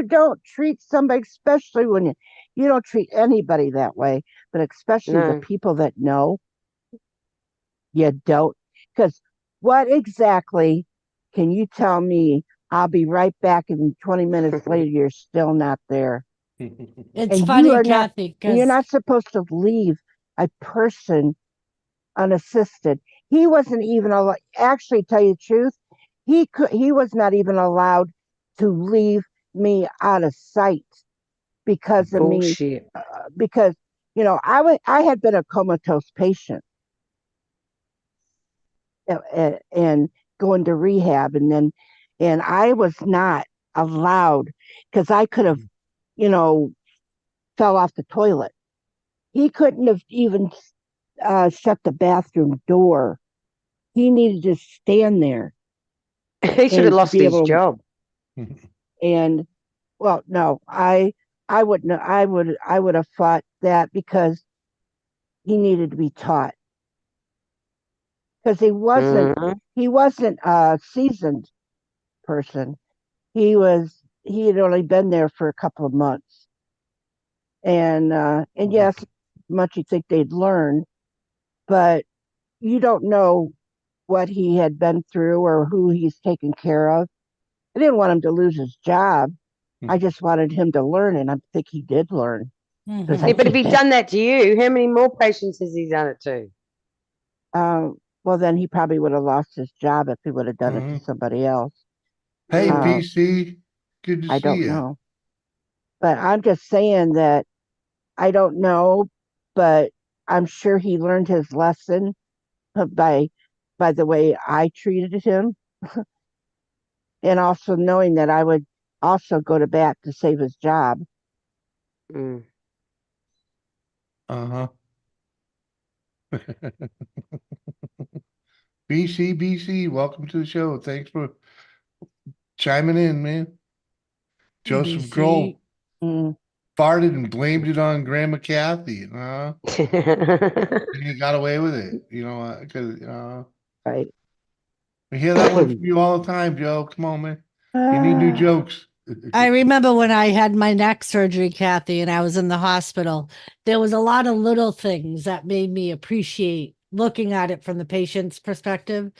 don't treat somebody, especially when you don't treat anybody that way, but especially the people that know. You don't. Because what exactly can you tell me? I'll be right back, and 20 minutes later, you're still not there. It's funny, Kathy, and you're not supposed to leave a person unassisted. He wasn't even actually, tell you the truth, he was not even allowed to leave me out of sight because of me. Because I had been a comatose patient and going to rehab, and I was not allowed because I could have fell off the toilet. He couldn't have even shut the bathroom door. He needed to stand there. He should have lost his job. And well, no, I I wouldn't. I would have fought that because he needed to be taught because Mhm. he wasn't a seasoned person. He had only been there for a couple of months, and yes, much you think they'd learn, but you don't know what he had been through or who he's taken care of. I didn't want him to lose his job. I just wanted him to learn, and I think he did learn because I Yeah, but if think he'd that. done that to you, how many more patients has he done it to? Well, then he probably would have lost his job if he would have done it to Mhm. somebody else. Hey, Mm. BC, good to I see don't you. know, but I'm just saying that I don't know, but I'm sure he learned his lesson by the way I treated him, and also knowing that I would also go to bat to save his job. Mm. Uh-huh. BC, welcome to the show. Thanks for chiming in, man. Joseph BC. Grohl Mm, farted and blamed it on Grandma Kathy. And he got away with it, because right. we hear that one from you all the time, Joe. Come on, man. You need new Ah, jokes. I remember when I had my neck surgery, Kathy, and I was in the hospital, there was a lot of little things that made me appreciate looking at it from the patient's perspective.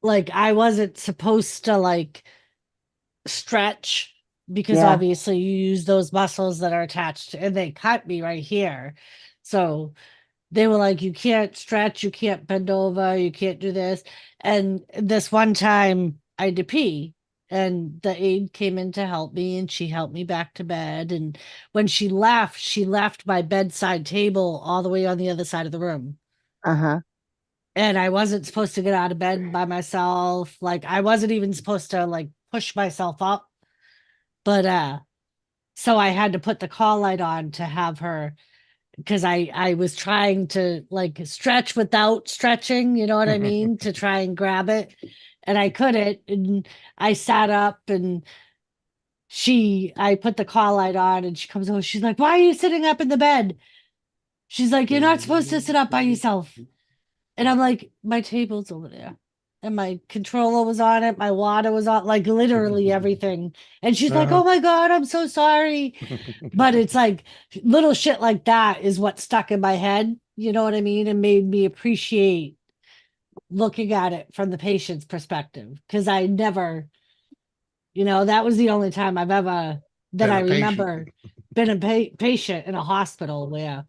Like I wasn't supposed to like stretch because yeah. obviously you use those muscles that are attached and they cut me right here. So they were like, you can't stretch, you can't bend over, you can't do this. And this one time I had to pee, and the aide came in to help me, and she helped me back to bed. And when she left my bedside table all the way on the other side of the room. Uh-huh. And I wasn't supposed to get out of bed by myself. Like I wasn't even supposed to like push myself up. But so I had to put the call light on to have her, because I was trying to like stretch without stretching, you know what I mean, to try and grab it, and I couldn't. And I sat up, and I put the call light on, and she comes over. She's like, "Why are you sitting up in the bed?" She's like, "You're not supposed to sit up by yourself." And I'm like, "My table's over there." And my controller was on it, my water was on, like literally everything. And she's like, Uh-huh. "Oh my God, I'm so sorry." But it's like little shit like that is what stuck in my head, you know what I mean, and made me appreciate looking at it from the patient's perspective, because I never, that was the only time I've ever that Been I a patient. remember been a patient in a hospital where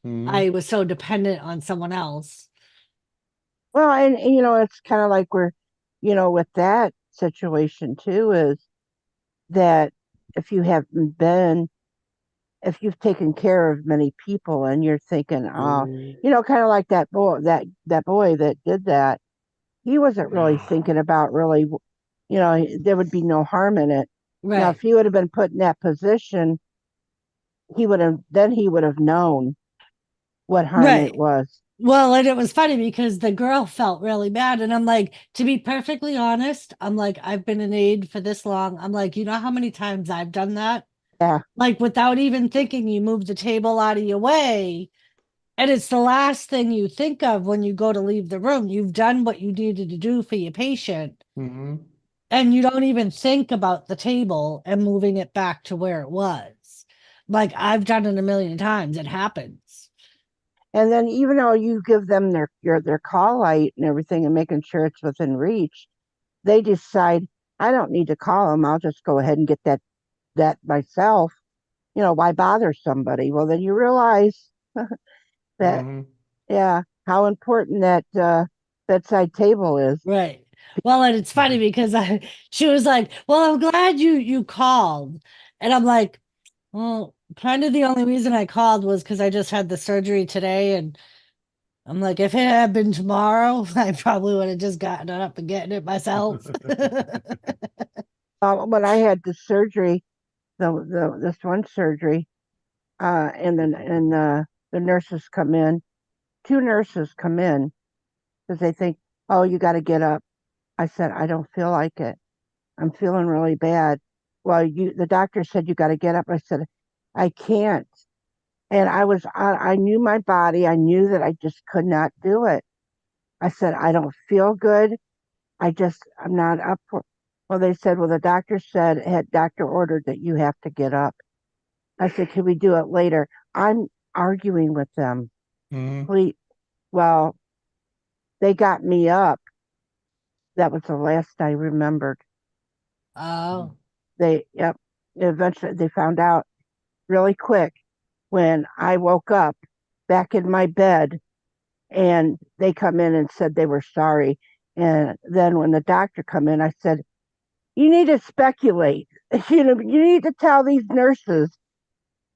Mhm. I was so dependent on someone else. Well, and it's kind of like with that situation too, is that if you haven't been, if you've taken care of many people and you're thinking, Mm. kind of like that boy that did that, he wasn't really thinking about really, there would be no harm in it. Now, if Right. he would have been put in that position, he would have known what harm it Right. was. Well, and it was funny because the girl felt really bad. And I'm like, to be perfectly honest, I'm like, I've been an aide for this long. I'm like, you know how many times I've done that? Yeah. Like without even thinking, you move the table out of your way. And it's the last thing you think of when you go to leave the room. You've done what you needed to do for your patient, Mhm. and you don't even think about the table and moving it back to where it was. Like I've done it a million times. It happens. And then even though you give them their call light and everything and making sure it's within reach, they decide I don't need to call them. I'll just go ahead and get that myself. Why bother somebody? Well, then you realize that, Mhm. yeah, how important that bedside table is. Right. Well, and it's funny because she was like, "Well, I'm glad you called," and I'm like, "Well, kind of the only reason I called was because I just had the surgery today, and I'm like, if it had been tomorrow, I probably would have just gotten up and getting it myself." When I had the surgery, this one surgery, and the nurses come in. Two nurses come in because they think, oh, you got to get up. I said, I don't feel like it. I'm feeling really bad. Well, the doctor said you got to get up. I said, I can't. And I knew my body. I knew that I just could not do it. I said, I don't feel good. I'm not up for. Well, they said, well, the doctor said, doctor ordered that you have to get up. I said, can we do it later? I'm arguing with them. Mhm. Please. Well, they got me up. That was the last I remembered. Oh, Yep. Eventually, they found out really quick when I woke up back in my bed and they come in and said they were sorry. And then when the doctor come in, I said, you need to speculate. You need to tell these nurses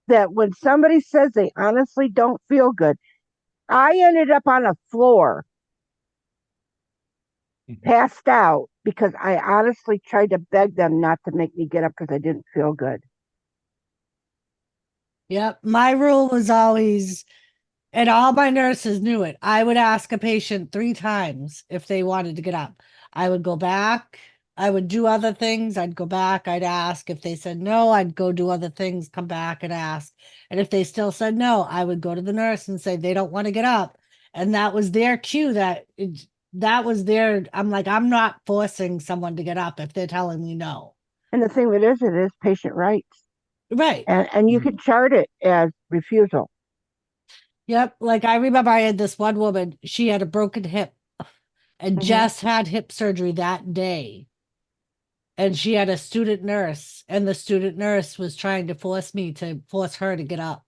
that when somebody says they honestly don't feel good, I ended up on a floor, passed out because I honestly tried to beg them not to make me get up because I didn't feel good. yep. My rule was always, and all my nurses knew it. I would ask a patient 3 times if they wanted to get up. I would go back. I would do other things. I'd go back. I'd ask. If they said no, I'd go do other things, come back and ask. And if they still said no, I would go to the nurse and say they don't want to get up. And that was their cue that was their, I'm like, I'm not forcing someone to get up if they're telling me no. And the thing that is, it is patient rights. Right. And you can chart it as refusal. Yep. Like I remember I had this one woman, she had a broken hip and just had hip surgery that day. And she had a student nurse, and the student nurse was trying to force her to get up.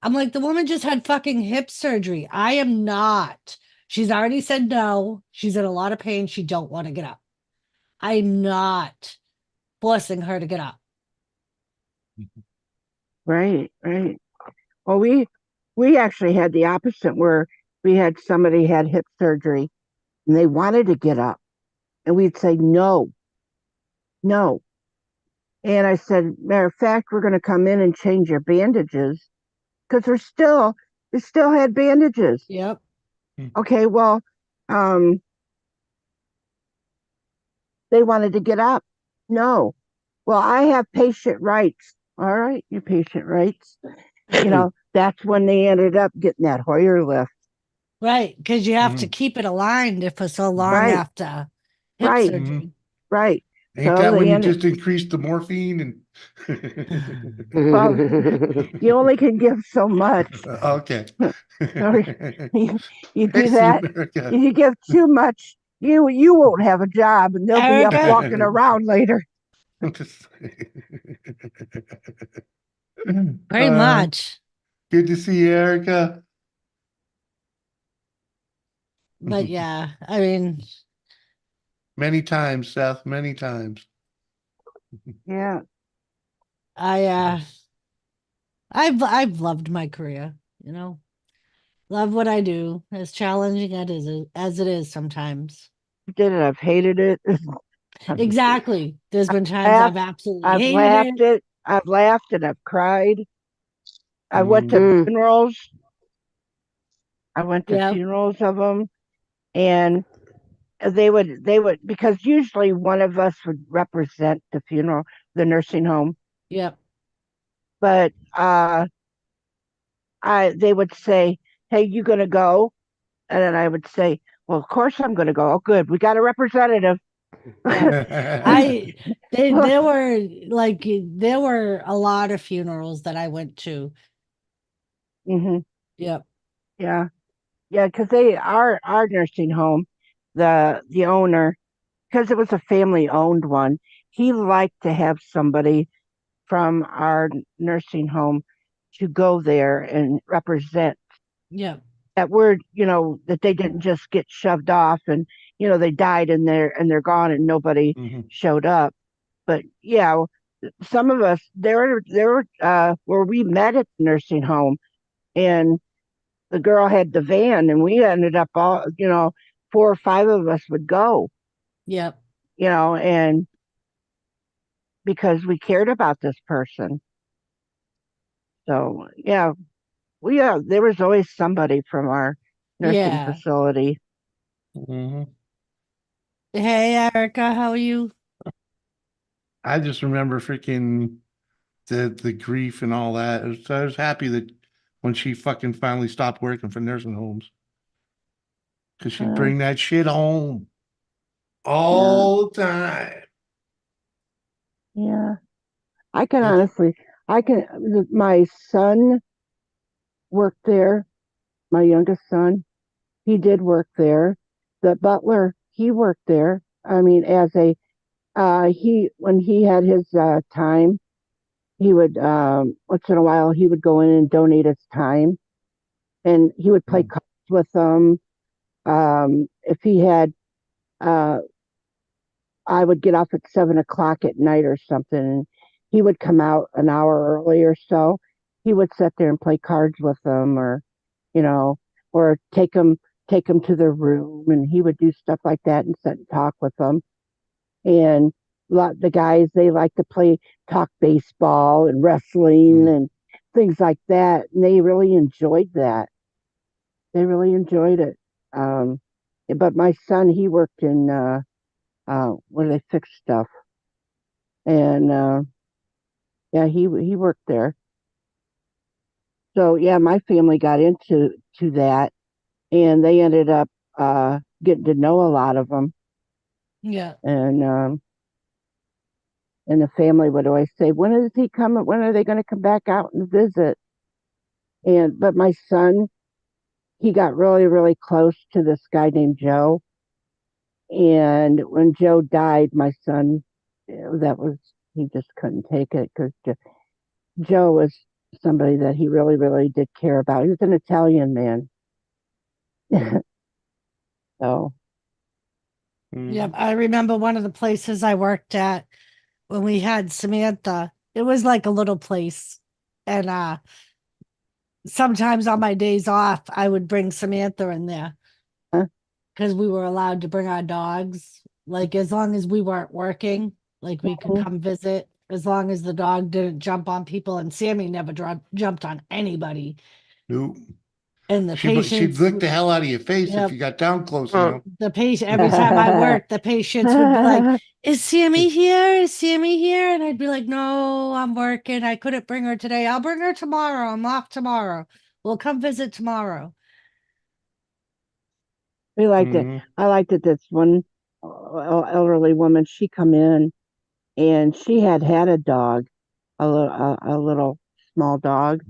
I'm like, the woman just had fucking hip surgery. I am not. She's already said no. She's in a lot of pain. She don't want to get up. I'm not forcing her to get up. Right, right. Well, we actually had the opposite where we had somebody had hip surgery and they wanted to get up, and we'd say no, no. And I said, matter of fact, we're going to come in and change your bandages because they still had bandages. Yep. Okay, well, um, they wanted to get up. No. Well, I have patient rights. All right, your patient rights. That's when they ended up getting that Hoyer lift. Right. Because you have to keep it aligned for so long Right. after hip Right. surgery. Right. Ain't So that when they you ended. just increase the morphine and Well, you only can give so much. okay. You do Thanks, that. America. If you give too much, you won't have a job, and they'll be up Erica? walking around later. Pretty much. Good to see you, Erica. But yeah, I mean, Many times, Seth, many times. Yeah. I've loved my career, Love what I do, as challenging as it is sometimes. Did it? I've hated it. Exactly. There's been times Laughed, I've absolutely I've hated laughed it. it. I've laughed and I've cried. I went to Mm. funerals. I went to Yep. funerals of them, and they would because usually one of us would represent the funeral, the nursing home, Yep. but they would say, "Hey, you gonna go?" And then I would say, "Well, of course I'm gonna go." Oh, good, we got a representative. There were a lot of funerals that I went to. Mm-hmm. Yep. Yeah, yeah, because our nursing home, the owner, because it was a family owned one, he liked to have somebody from our nursing home to go there and represent Yep. that word, that they didn't just get shoved off and they died and they're gone and nobody showed up. But yeah, some of us there where we met at the nursing home, and the girl had the van, and we ended up all 4 or 5 of us would go. Yep. And because we cared about this person. So yeah, there was always somebody from our nursing Yeah. facility. Hey, Erica, how are you? I just remember freaking the grief and all that. I was happy that when she fucking finally stopped working for nursing homes, because she'd bring that shit home all the time. Yeah. I can honestly, my son worked there, my youngest son, he did work there. The butler, he worked there. I mean, when he had his time, he would, once in a while, he would go in and donate his time and he would play cards with them. If he had, uh, I would get off at 7 o'clock at night or something, and he would come out an hour early or so. He would sit there and play cards with them, or you know, or take them to their room, and he would do stuff like that and sit and talk with them. And the guys, they like to talk baseball and wrestling and things like that, and they really enjoyed that. They really enjoyed it. Um, but my son, he worked in where they fix stuff, and yeah, he worked there. So yeah, my family got into that, and they ended up getting to know a lot of them, Yeah. And the family would always say, "When is he coming? When are they going to come back out and visit?" And but my son, he got really really close to this guy named Joe, and when Joe died, my son, that was he just couldn't take it because Joe was somebody that he really, really did care about. He was an Italian man. So, Yep. I remember one of the places I worked at when we had Samantha. It was like a little place. And sometimes on my days off, I would bring Samantha in there because we were allowed to bring our dogs. Like as long as we weren't working, like we could come visit. As long as the dog didn't jump on people, and Sammy never jumped on anybody. Nope. And the She'd patients, lick the hell out of your face Yep. if you got down close enough. the patient, every time I worked, the patients would be like, "Is Sammy here? Is Sammy here?" And I'd be like, "No, I'm working. I couldn't bring her today. I'll bring her tomorrow. I'm off tomorrow. We'll come visit tomorrow." we liked it. I liked it. This one elderly woman, she come in and she had a dog, a little small dog,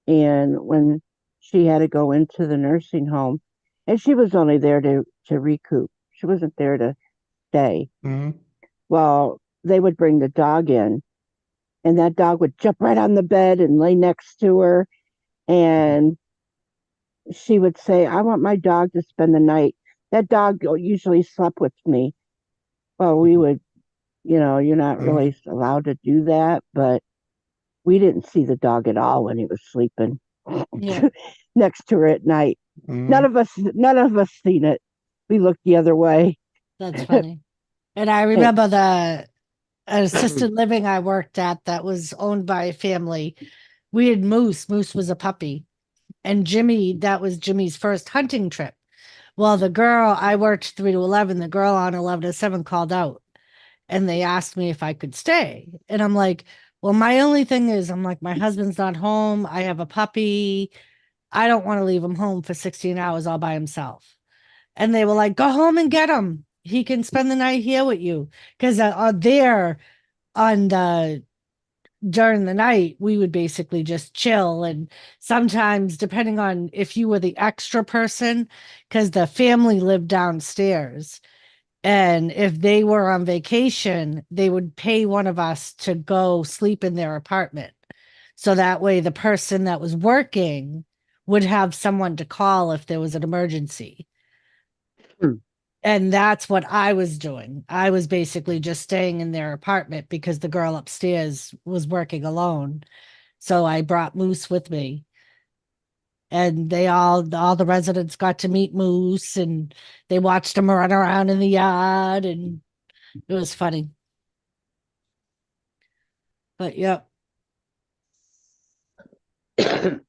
and when she had to go into the nursing home, and she was only there to recoup. She wasn't there to stay. Well, they would bring the dog in, and that dog would jump right on the bed and lay next to her, and she would say, "I want my dog to spend the night." That dog usually slept with me. Well, we would, you're not really allowed to do that, but we didn't see the dog at all when he was sleeping Yeah. next to her at night. None of us seen it. We looked the other way. That's funny. And I remember the assisted living I worked at that was owned by a family. We had Moose. Moose was a puppy. And Jimmy, that was Jimmy's first hunting trip. Well, the girl, I worked 3 to 11. The girl on 11 to 7 called out and they asked me if I could stay. And I'm like, well, my only thing is, I'm like, my husband's not home. I have a puppy. I don't want to leave him home for 16 hours all by himself. And they were like, go home and get him. He can spend the night here with you. Because there on the during the night, we would basically just chill. And sometimes, depending on if you were the extra person, because the family lived downstairs, and if they were on vacation, they would pay one of us to go sleep in their apartment. So that way, the person that was working would have someone to call if there was an emergency. And that's what I was doing. I was basically just staying in their apartment because the girl upstairs was working alone. So I brought Moose with me. And all the residents got to meet Moose and they watched him run around in the yard and it was funny. But yep. That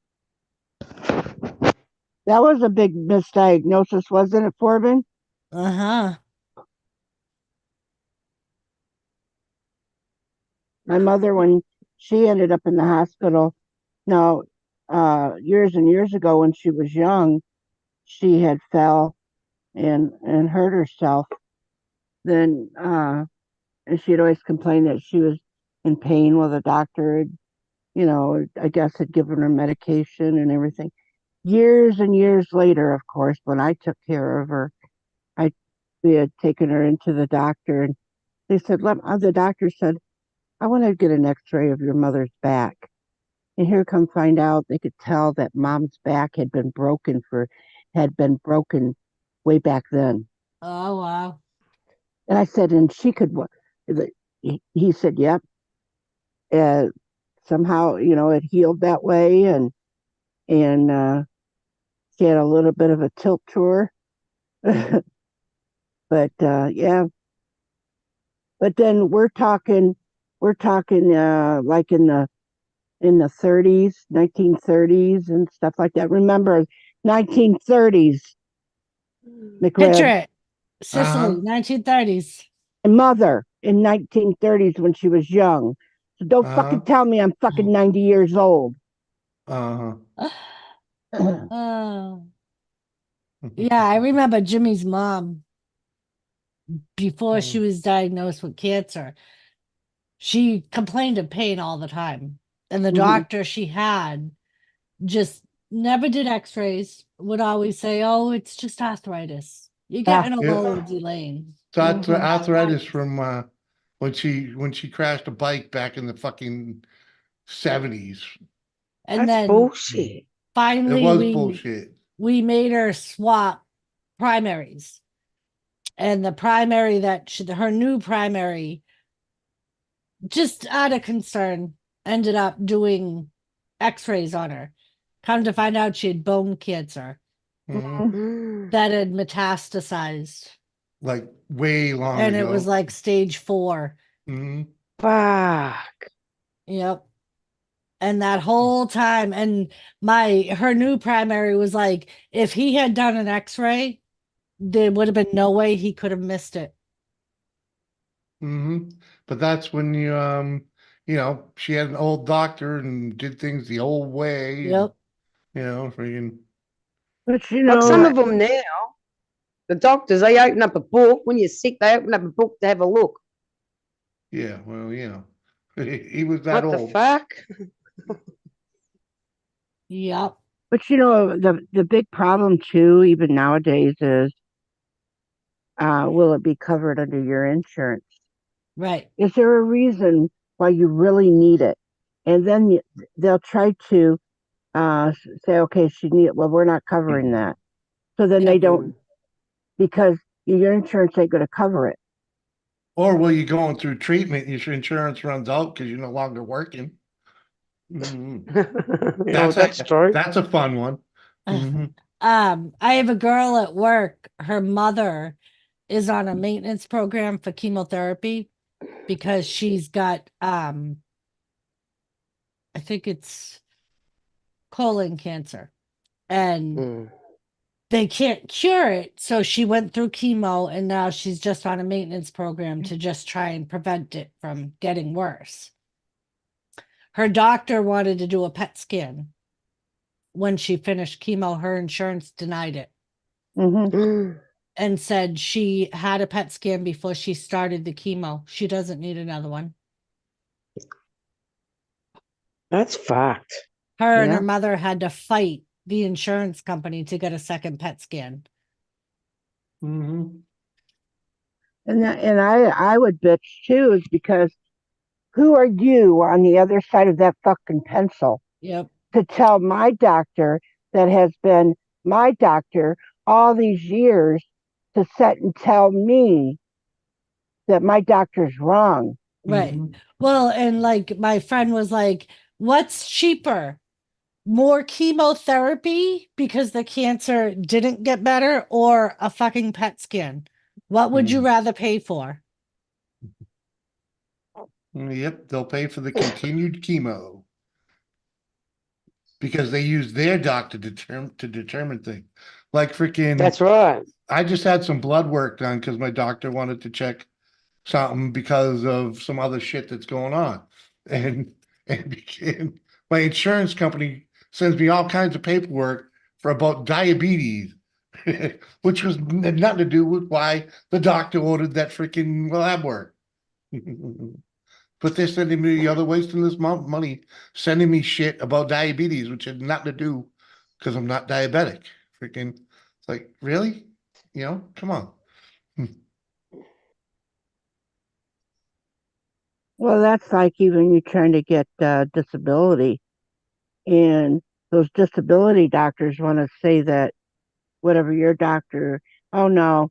was a big misdiagnosis, wasn't it, Forbin? Uh-huh. My mother, when she ended up in the hospital. Now, years and years ago when she was young, she had fell and hurt herself. Then, and she'd always complain that she was in pain. Well, the doctor had, I guess had given her medication and everything. Years and years later, of course, when I took care of her, I we had taken her into the doctor, and they said, the doctor said, I want to get an x-ray of your mother's back. And here come find out they could tell that mom's back had been broken way back then. Oh, wow. And I said, and she could, he said, yep. Somehow, it healed that way. And she had a little bit of a tilt to her. But yeah, but then we're talking like in the 30s, 1930s and stuff like that. Remember 1930s, Picture McRib. it. Sicily, 1930s. Mother in 1930s when she was young. So don't fucking tell me I'm fucking 90 years old. Oh. Yeah, I remember Jimmy's mom before she was diagnosed with cancer. She complained of pain all the time. And the doctor she had just never did x-rays, would always say, oh, it's just arthritis. You're getting old, Elaine. It's arthritis from when she crashed a bike back in the fucking 70s. And That's then bullshit. finally It was bullshit. We made her swap primaries. And the primary her new primary, just out of concern, ended up doing x-rays on her. Come to find out she had bone cancer that had metastasized. Like way long and ago. It was like stage 4. Fuck. Yep. And that whole time, and her new primary was like, if he had done an x-ray, there would have been no way he could have missed it. But that's when she had an old doctor and did things the old way. Yep. Freaking. But like some of them now, the doctors, they open up a book. When you're sick, they open up a book to have a look. Yeah, well, he was that old. What the fuck? Yep. But the big problem too, even nowadays, is will it be covered under your insurance? Right. Is there a reason why you really need it? And then they'll try to say, okay, well, we're not covering that. So then they don't, because your insurance ain't going to cover it. Or will you going through treatment, your insurance runs out because you're no longer working. That's true. That's a fun one. I have a girl at work. Her mother is on a maintenance program for chemotherapy because she's got I think it's colon cancer, and they can't cure it, so she went through chemo, and now she's just on a maintenance program to just try and prevent it from getting worse. Her doctor wanted to do a PET scan when she finished chemo. Her insurance denied it. And said she had a PET scan before she started the chemo. She doesn't need another one. That's fucked. Her and her mother had to fight the insurance company to get a second PET scan. And I would bitch too, is because who are you on the other side of that fucking pencil? Yep. To tell my doctor that has been my doctor all these years to sit and tell me that my doctor's wrong. Right. Well, and like my friend was like, what's cheaper? More chemotherapy because the cancer didn't get better, or a fucking PET scan? What would you rather pay for? Yep, they'll pay for the continued chemo because they use their doctor to determine things. Like freaking. That's right. I just had some blood work done because my doctor wanted to check something because of some other shit that's going on. And and my insurance company sends me all kinds of paperwork for about diabetes, which was had nothing to do with why the doctor ordered that freaking lab work. But they're sending me the other wasting this money, sending me shit about diabetes, which had nothing to do because I'm not diabetic. Freaking, it's like, really? You know, come on. Well, that's like even you trying to get disability, and those disability doctors want to say that whatever your doctor, oh no,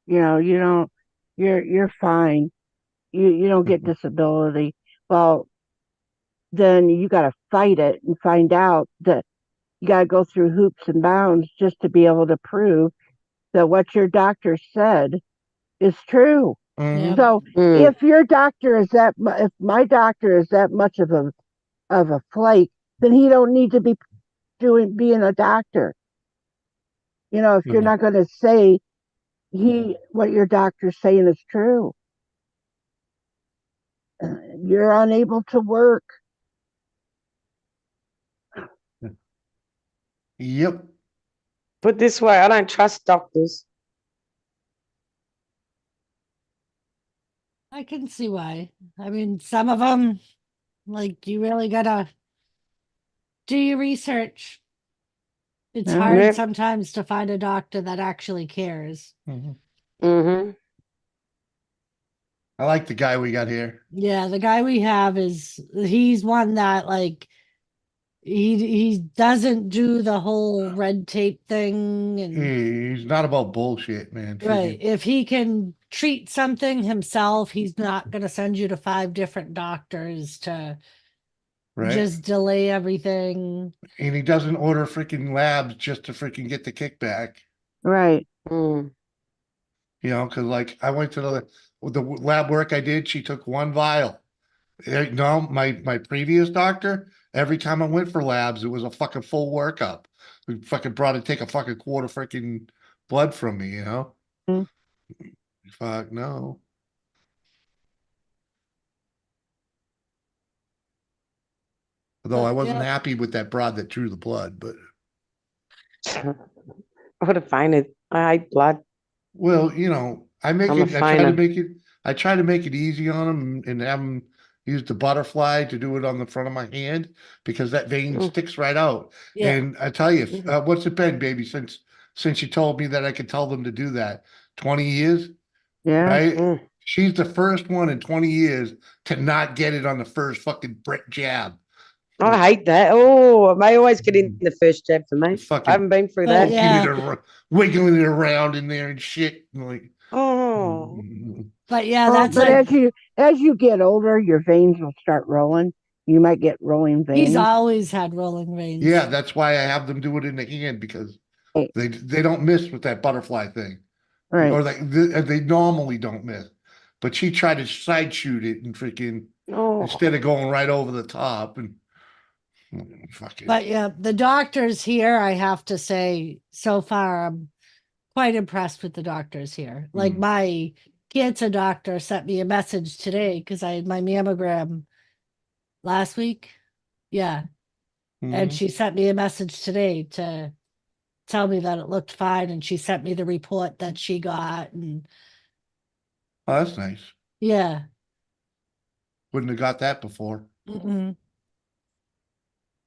you don't, you're fine. You don't get disability. Well, then you got to fight it and find out that you got to go through hoops and bounds just to be able to prove that what your doctor said is true. Mhm. So if your doctor is that, if my doctor is that much of a flake, then he don't need to be being a doctor. If you're Mhm. not going to say what your doctor's saying is true, you're unable to work. Yep. Put this way, I don't trust doctors. I can see why. I mean, some of them, like, you really gotta do your research. It's Yeah. hard Yep. sometimes to find a doctor that actually cares. Mm-hmm. I like the guy we got here. Yeah, the guy we have he's one that like he doesn't do the whole red tape thing and He's not about bullshit, man. right. Freaking If he can treat something himself, he's not gonna send you to 5 different doctors to right. just delay everything. And he doesn't order freaking labs just to freaking get the kickback. Right. Mm. You know, because like I went to the lab work I did, she took one vial. No, my previous doctor, every time I went for labs, it was a fucking full workup. We fucking brought to take a fucking quarter freaking blood from me, you know? Mm. Fuck no. Although I But wasn't yeah, happy with that broad that drew the blood, but I would have fainted. I hate blood. well, you know, I'm a fainer. I try to make it easy on them and have them use the butterfly to do it on the front of my hand because that vein Mm. sticks right out. yeah. And I tell you, Mhm. what's it been, baby, since you told me that I could tell them to do that? 20 years, Yeah. right? Mm. She's the first one in 20 years to not get it on the first fucking jab. I hate that. Oh, it may always get in the first jab for me. I Fucking haven't been through But that. poking it yeah, around, wiggling it around in there and shit. And like, Oh. but yeah, Well, that's but like as you get older, your veins will start rolling. You might get rolling he's veins. always had rolling veins. yeah, that's why I have them do it in the hand because Right. they don't miss with that butterfly thing, Right. or they normally don't miss. But she tried to side shoot it and freaking instead Oh. of going right over the top and fucking But yeah, the doctors here, I have to say, so far, I'm quite impressed with the doctors here. Like my cancer doctor sent me a message today because I had my mammogram last week. Yeah. And Mhm. she sent me a message today to tell me that it looked fine. And she sent me the report that she got. And Oh, that's nice. yeah. Wouldn't have got that before. Mm-mm.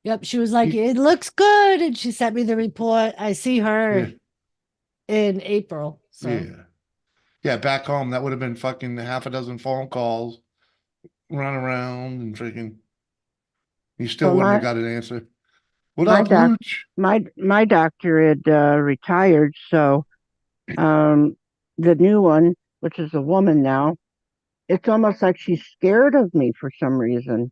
Yep. She was like, it looks good. And she sent me the report. I see her Yeah, in April. So yeah, yeah. Back home, that would have been fucking half a dozen phone calls, run around and freaking. You still Well, wouldn't have got an answer. What my up, doc Mooch? my doctor had retired, so um the new one, which is a woman now, it's almost like she's scared of me for some reason.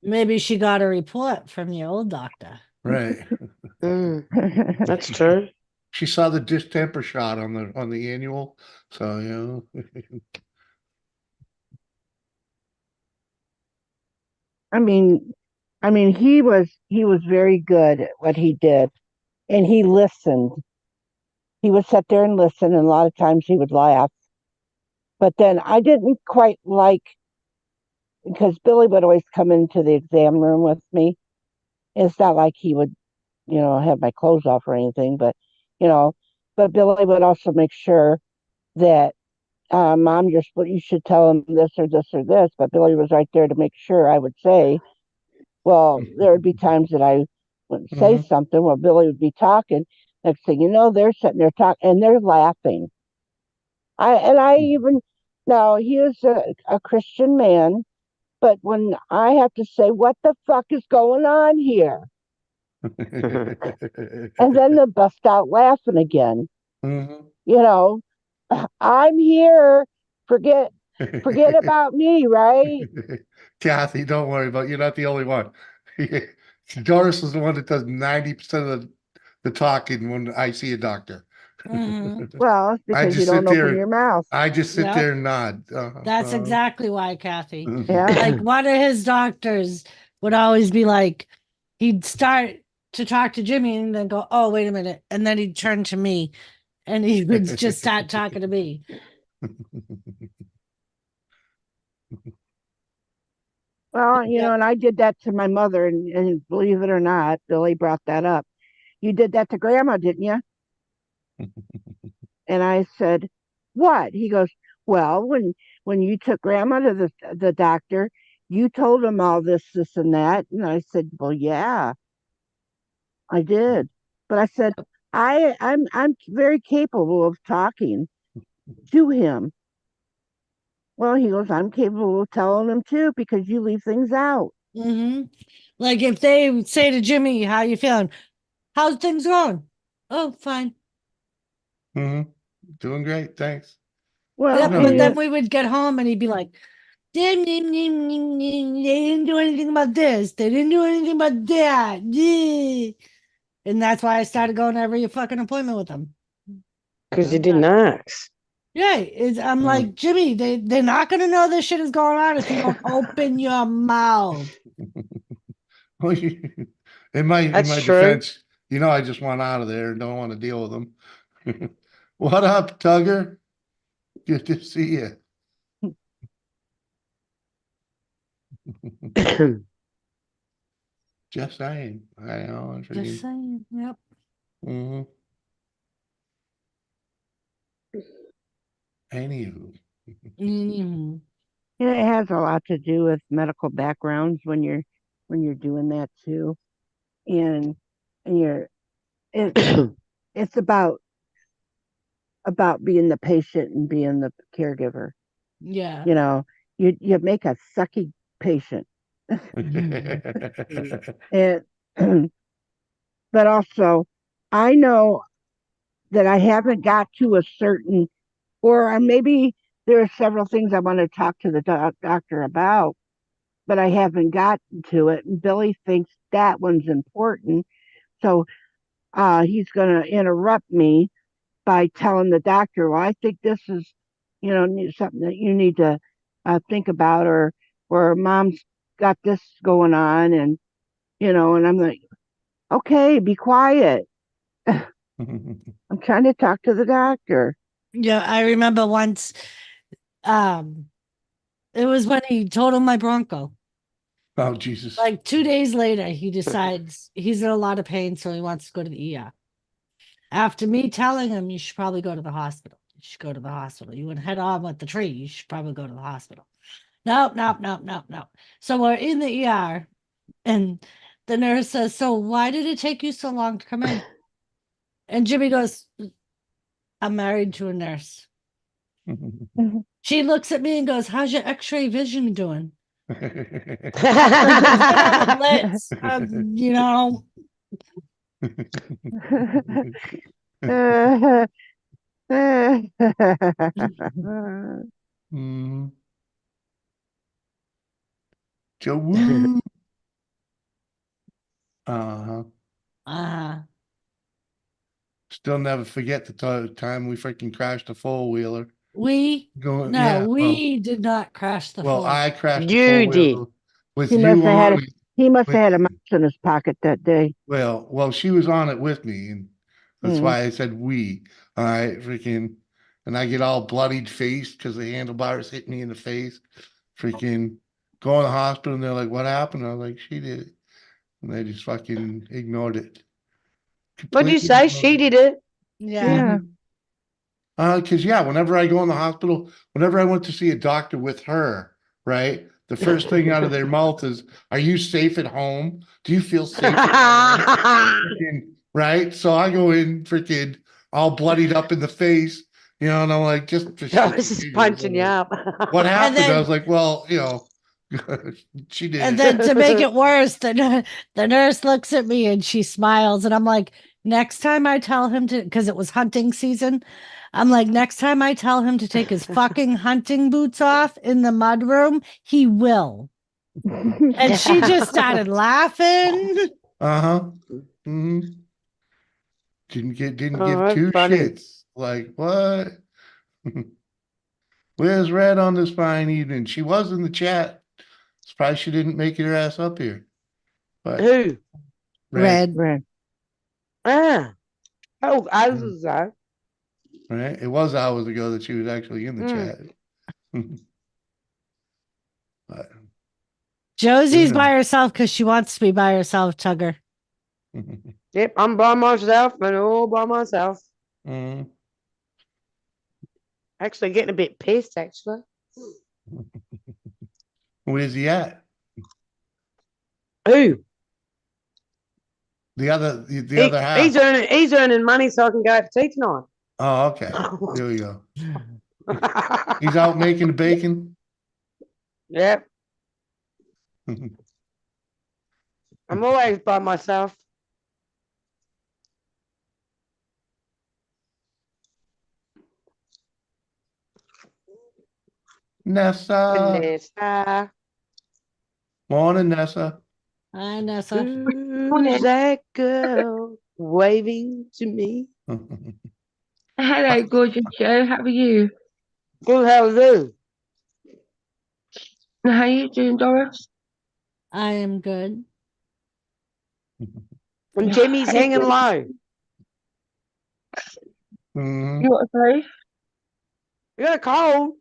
maybe she got a report from the old doctor. Right. That's true. She saw the distemper shot on the annual, so you know. I mean, he was very good at what he did, and he listened. He would sit there and listen, and a lot of times he would laugh. But then I didn't quite like because Billy would always come into the exam room with me. It's not like he would, have my clothes off or anything, but, you know, but Billy would also make sure that, Mom, you should tell him this or this or this. But Billy was right there to make sure I would say, well, there would be times that I wouldn't say something. Well, Billy would be talking. Next thing you know, they're sitting there talking and they're laughing. I even now he is a Christian man, but when I have to say, what the fuck is going on here? And then they'll bust out laughing again. You know, I'm here. Forget about me, right? Kathy, don't worry about you're not the only one. Doris is the one that does 90% of the talking when I see a doctor. Well, it's I because you just don't sit there. open your mouth. I just sit Yep. there and nod. That's exactly why, Kathy. Yeah. Like one of his doctors would always be like, he'd start to talk to Jimmy and then go, oh, wait a minute. And then he'd turn to me and he would just start talking to me. Well, and I did that to my mother, and believe it or not, Billy brought that up. You did that to Grandma, didn't you? And I said, what? He goes, well, when you took Grandma to the doctor, you told him all this, and that. And I said, well, yeah, I did. But I said, I'm very capable of talking to him. Well, he goes, I'm capable of telling him too, because you leave things out. Like if they say to Jimmy, how you feeling? How's things going? Oh, fine. Doing great, thanks. Well, yeah, but then we would get home and he'd be like, they didn't do anything about this. They didn't do anything about that. And that's why I started going to every fucking appointment with him. Because you didn't ask. Yeah, I'm like, Jimmy, they're not going to know this shit is going on if you don't open your mouth. Well, in my That's true. defense, I just want out of there and don't want to deal with them. What up, Tugger? Good to see you. Just saying. I know. Just saying. Yep. Anywho. It has a lot to do with medical backgrounds when you're doing that too, and it's about being the patient and being the caregiver. Yeah. You make a sucky patient. And but also, I know that I haven't got to a certain, or maybe there are several things I want to talk to the doctor about, but I haven't gotten to it. And Billy thinks that one's important. So he's going to interrupt me by telling the doctor, well, I think this is, something that you need to think about, or Mom's got this going on. And, and I'm like, okay, be quiet. I'm trying to talk to the doctor. Yeah, I remember once, it was when he totaled my Bronco. Oh, Jesus. Like 2 days later, he decides he's in a lot of pain, so he wants to go to the ER. After me telling him, you should probably go to the hospital. You should go to the hospital. You would head on with the tree. You should probably go to the hospital. Nope. So we're in the ER, and the nurse says, so why did it take you so long to come in? And Jimmy goes, I'm married to a nurse. She looks at me and goes, how's your x-ray vision doing? It's been on the blitz, Joe Woo. Uh-huh. Still never forget the time we freaking crashed a four-wheeler. We did not crash the Well, four. I crashed You a four-wheeler did. with He you must have on had it. he must have had a mouse in his pocket that day. Well, she was on it with me, and that's why I said we. All right, freaking, and I get all bloodied face because the handlebars hit me in the face. Freaking go in the hospital and they're like, what happened? I was like, she did it. And they just fucking ignored it. What'd you Completely say? ignored She it. did it. Yeah. Cause yeah, whenever I go in the hospital, whenever I went to see a doctor with her, right? The first thing out of their mouth is, are you safe at home? Do you feel safe at home? Freaking, right? So I go in freaking all bloodied up in the face, and I'm like, just for I shits was and just giggles. punching I'm you like, up. what And happened? I then was like, well, she did and it. then to make it worse, the nurse looks at me and she smiles and I'm like, next time I tell him to, because it was hunting season, I'm like, next time I tell him to take his fucking hunting boots off in the mudroom, he will. And she just started laughing. Uh-huh. hmm Didn't Oh, give that's two funny. shits. Like, what? Where's Red on this fine evening? She was in the chat. Surprised she didn't make her ass up here. But Who? Red, Red. Ah. Oh, I was that. right? It was hours ago that she was actually in the chat. But Josie's by herself because she wants to be by herself, Tugger. Yep, I'm by myself and all by myself. Mm. Actually, getting a bit pissed, actually. Where's he at? Who? The other half. He's earning money so I can go out for tea tonight. Oh, okay. There we go. He's out making the bacon. Yep. I'm always by myself. Nessa. Nessa. Morning, Nessa. Hi, Nessa. Who's that girl waving to me? Hello, gorgeous Joe. How are you? Good, how are you? How are you doing, Doris? I am good. And Jimmy's hanging low. Mhm. You want to say? You got a cold?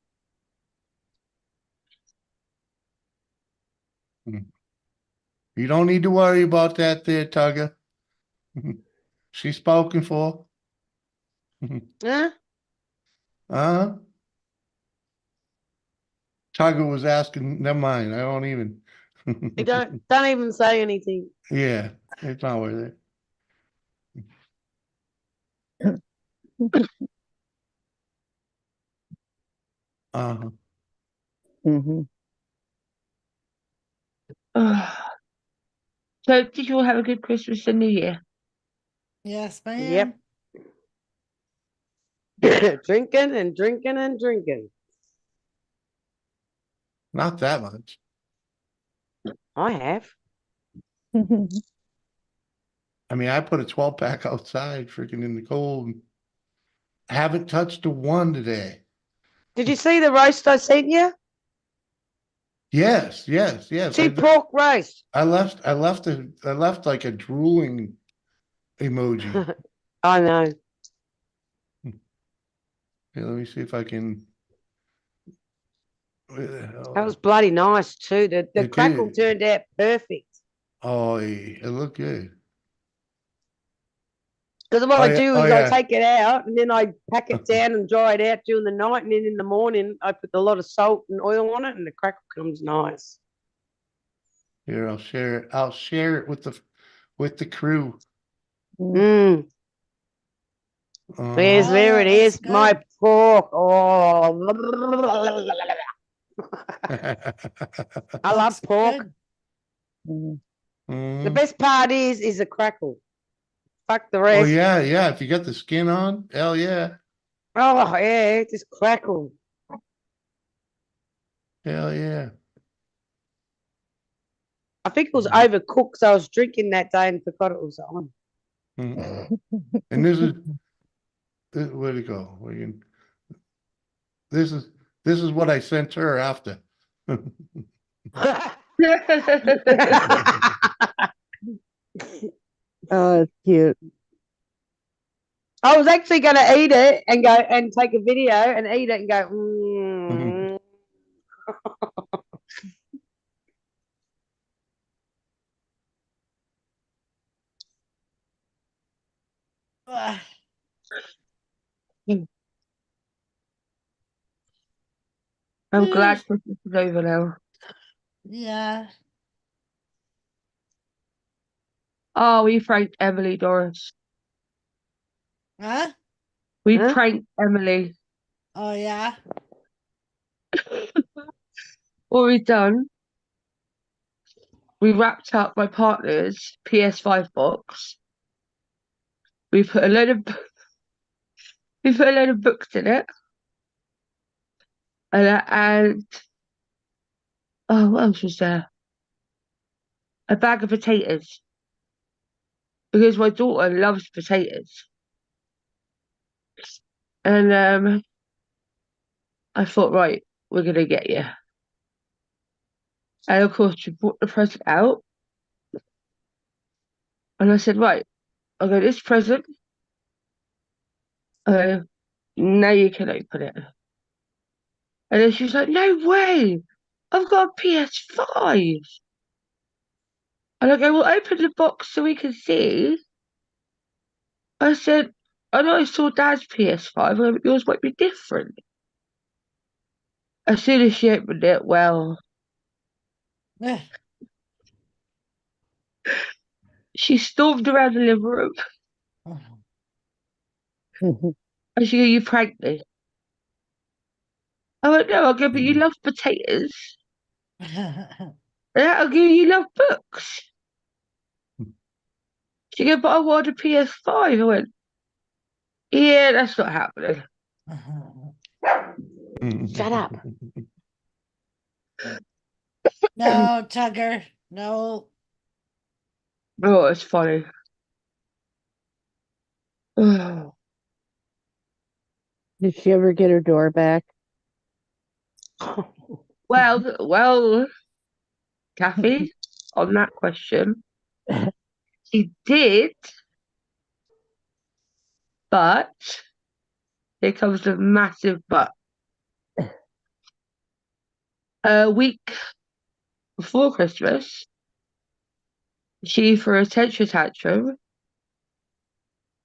You don't need to worry about that there, Tugger. She's spoken for. Huh? Uh-huh. Tugger was asking, never mind, I don't even. You don't even say anything. Yeah, it's not worth it. Uh-huh. So, did you all have a good Christmas and New Year? Yes, ma'am. Yep. Drinking and drinking and drinking. Not that much. I have. I mean, I put a 12-pack outside, freaking in the cold. Haven't touched a one today. Did you see the roast I sent you? Yes. Cheap pork roast. I left like a drooling emoji. I know. Here, let me see if I can. Where the hell? That was bloody nice too. The It crackle did. turned out perfect. Oh, it looked good. Because what Oh, I yeah. do Oh, is I yeah. take it out and then I pack it down and dry it out during the night, and then in the morning I put a lot of salt and oil on it, and the crackle comes nice. Here, I'll share it. I'll share it with the crew. Mm. Uh-huh. Yes, there it is. good. My pork. Oh, I love pork. The Mhm. best part is the crackle. Fuck the Oh rest. yeah. If you got the skin on, hell yeah. Oh yeah, just crackle. Hell yeah. I think it was overcooked, so I was drinking that day and forgot it was on. Mhm. And this is where'd it go? This is what I sent her after. Oh, it's cute. I was actually going to eat it and go and take a video and eat it and go. Ugh. I'm glad Christmas is over now. Yeah. Oh, we pranked Emily, Doris. Huh? We Huh? pranked Emily. Oh yeah. What we've done, we wrapped up my partner's PS5 box. We put a load of books in it, and oh, what else was there? A bag of potatoes because my daughter loves potatoes, and I thought, right, we're gonna get you. And of course, she brought the present out, and I said, right, I go, this present, uh, now you can open it. And then she was like, no way, I've got a PS5. And I go, well, open the box so we can see. I said, I know I saw Dad's PS5, but yours might be different. As soon as she opened it, well, Ugh. she stormed around the living room and she go, you pranked me. I went, no, I go, but you love potatoes. Yeah, I go, you love books. She go, but I wanted a PS5. I went, yeah, that's not happening. Shut up. No, Tugger. No. Oh, it's funny. Did she ever get her door back? Well, Kathy, on that question, she did, but here comes the massive but. A week before Christmas, she threw a temper tantrum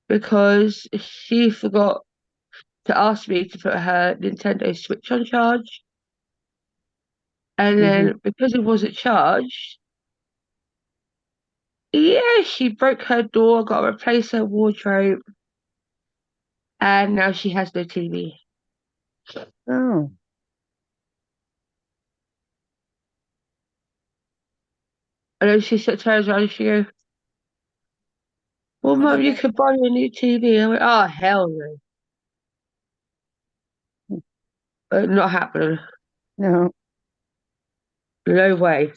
because she forgot to ask me to put her Nintendo Switch on charge. And then because it wasn't charged, yeah, she broke her door, got to replace her wardrobe, and now she has no TV. Oh. And then she turns around and she goes, well, What Mum, did you they? could buy me a new TV. I went, oh, hell no. Not happening. No. No way.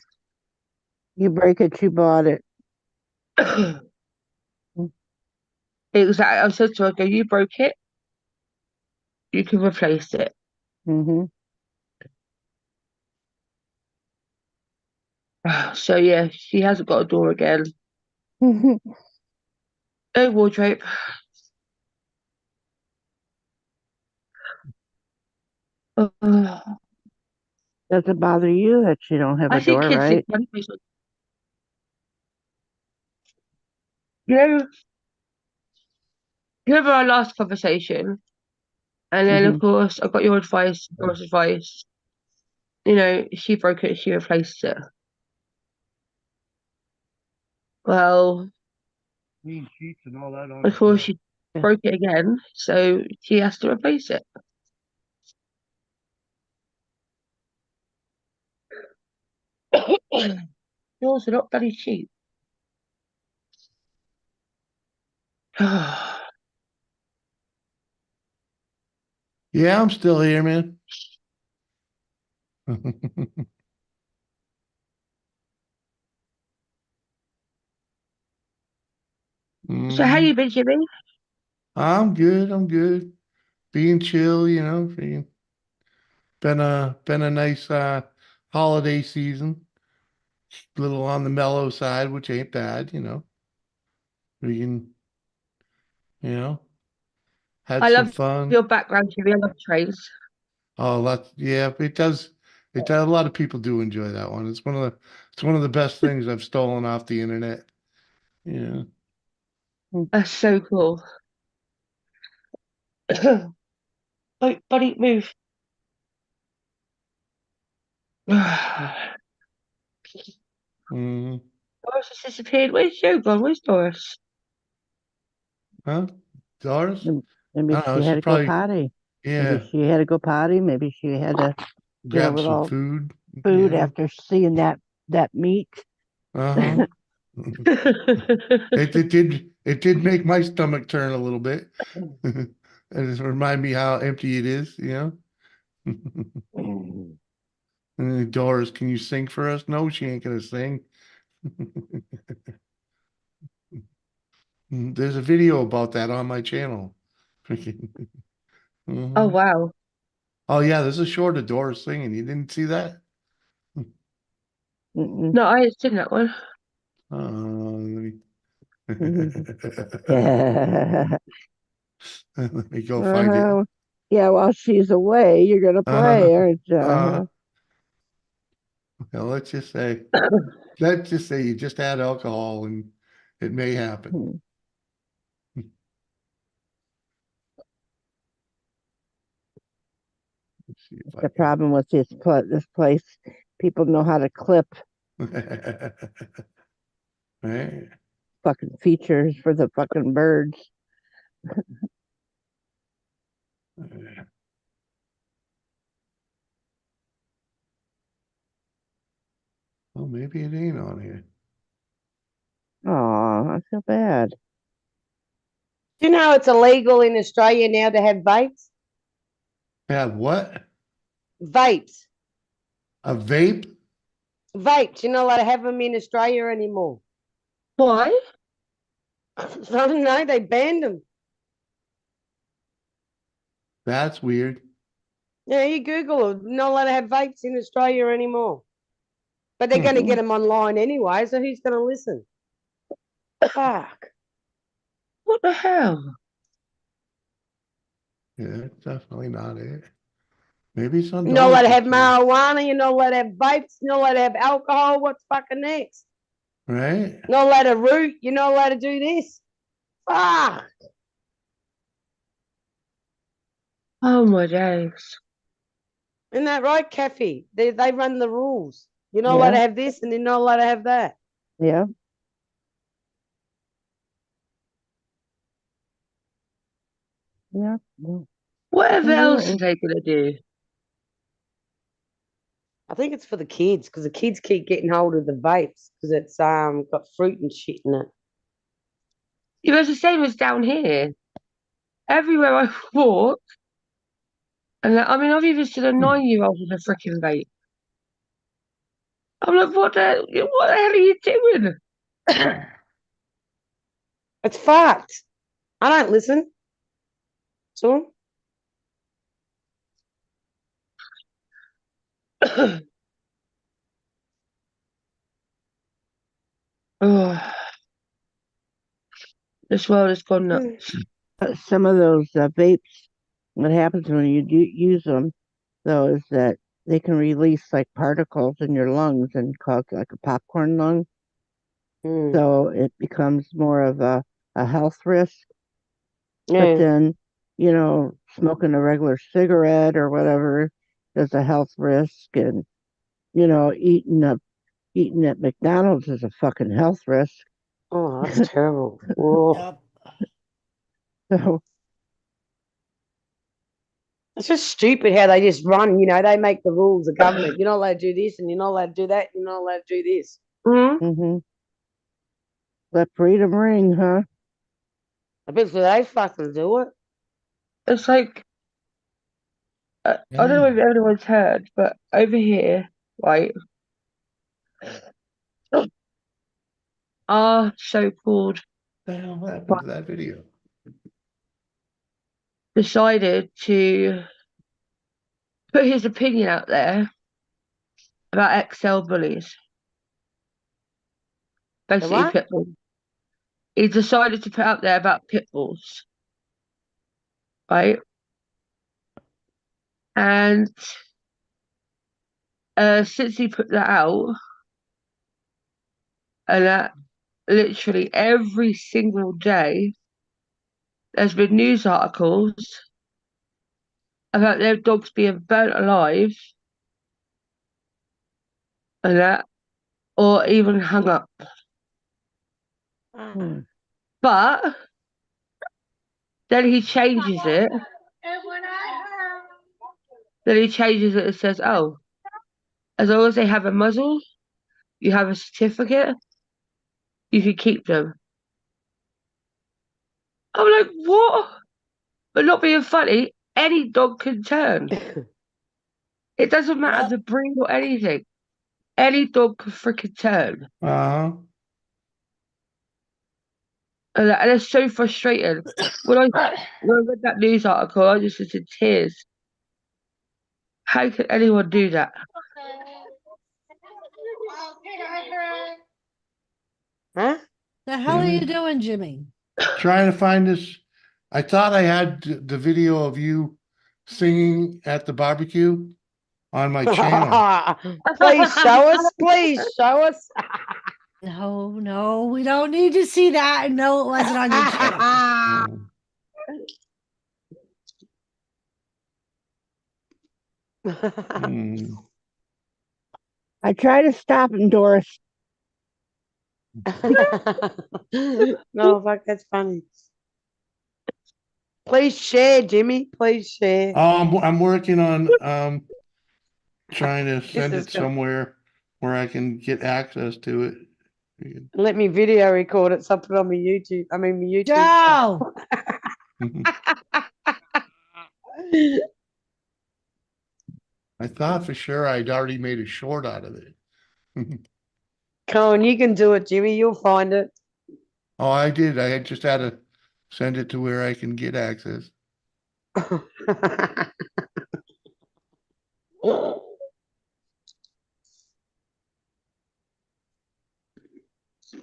You break it, you bought it. Exactly. I said to her, I go, you broke it, you can replace it. Mm-hmm. So yeah, she hasn't got a door again. No wardrobe. Does it bother you that she don't have I a think door, kids think right? funny things. You remember our last conversation? And then of course I got your advice, Dora's advice. You know, she broke it, she replaced it. Well, Clean sheets and all that on of the course floor. she broke it again, so she has to replace it. Yours are not bloody cheap. Yeah, I'm still here, man. So how Mm, you been, Jimmy? I'm good. I'm good. Being chill, been a nice holiday season. A little on the mellow side, which ain't bad. We can, you know, had I some love fun. your background, Jimmy. I love trains. Oh, that's yeah, it does. It does. A lot of people do enjoy that one. It's one of the best things I've stolen off the internet. Yeah. That's so cool. Like, buddy, move. Mm, Doris has disappeared. Where's Joe gone? Where's Doris? huh? Doris? Maybe I don't know. she had She's to go probably, potty. Maybe yeah, she had to go potty. Maybe she had to get a grab some little food. food Yeah. after seeing that meat. Uh-huh. It did make my stomach turn a little bit. And just remind me how empty it is, you know? And then Doris, can you sing for us? No, she ain't gonna sing. There's a video about that on my channel. Oh, Mhm. wow. Oh yeah, there's a short of Doris singing. You didn't see that? No, I ain't seen that one. Let me Yeah. let me go find it. Yeah, while she's away, you're gonna Uh-huh. play, aren't you? Well, let's just say you just had alcohol and it may happen. Let's see if I The problem with this place, people know how to clip right. fucking features for the fucking birds. Well, maybe it ain't on here. Oh, I feel bad. Do you know it's illegal in Australia now to have vapes? Have what? Vapes. A vape? Vapes. You're not allowed to have them in Australia anymore. Why? I don't know. They banned them. That's weird. Yeah, you Google it. Not allowed to have vapes in Australia anymore. But they're going to get them online anyway, so who's going to listen? Fuck. What the hell? Yeah, it's definitely not it. Maybe it's on You're not allowed to have Doris's channel. marijuana. You're not allowed to have vapes. You're not allowed to have alcohol. What's fucking next? Right? Not allowed to root. You're not allowed to do this. Fuck. Oh, my days. Isn't that right, Kathy? They run the rules. You're not allowed Yeah, to have this and you're not allowed to have that. yeah. Yeah. Whatever And else you're are they going to do? I think it's for the kids because the kids keep getting hold of the vapes because it's got fruit and shit in it. It was the same as down here. Everywhere I walk, and I mean, I've even seen a 9-year-old with a freaking vape. I'm like, what the hell are you doing? It's fucked. I don't listen to them. Oh, this world has gone nuts. some of those vapes. What happens when you do use them, though, is that they can release like particles in your lungs and cause like a popcorn lung. So it becomes more of a health risk. But Yeah. then, smoking a regular cigarette or whatever is a health risk, and eating at McDonald's is a fucking health risk. Oh, that's terrible. Oh. Yep. So It's just stupid how they just run, they make the rules, the government. You're not allowed to do this and you're not allowed to do that. You're not allowed to do this. mm-hmm. Let freedom ring, huh? I bet they fucking do it. It's like, I don't know if everyone's heard, but over here, right, our so-called What the hell happened to that video? decided to put his opinion out there about XL bullies, The basically what? pit bulls. He decided to put out there about pit bulls, right? And since he put that out, and that literally every single day, there's been news articles about their dogs being burnt alive and that, or even hung up. But then he changes it. Then he changes it and says, "Oh, as long as they have a muzzle, you have a certificate, you can keep them." I'm like, what? But not being funny, any dog can turn. It doesn't matter the breed or anything. Any dog can freaking turn. Uh-huh. And it's so frustrating. When I read that news article, I just was in tears. How can anyone do that? Huh? The hell are you Jimmy? doing, Jimmy? Trying to find this. I thought I had the video of you singing at the barbecue on my channel. Please show us. Please show us. No, we don't need to see that. No, it wasn't on your channel. I try to stop him, Doris. No, fuck, that's funny. Please share, Jimmy. Please share. I'm working on trying to send is it good. somewhere where I can get access to it. Let me video record it so I put it on my YouTube. I mean, my YouTube. Joe! I thought for sure I'd already made a short out of it. Come on, you can do it, Jimmy. You'll find it. Oh, I did. I just had to send it to where I can get access.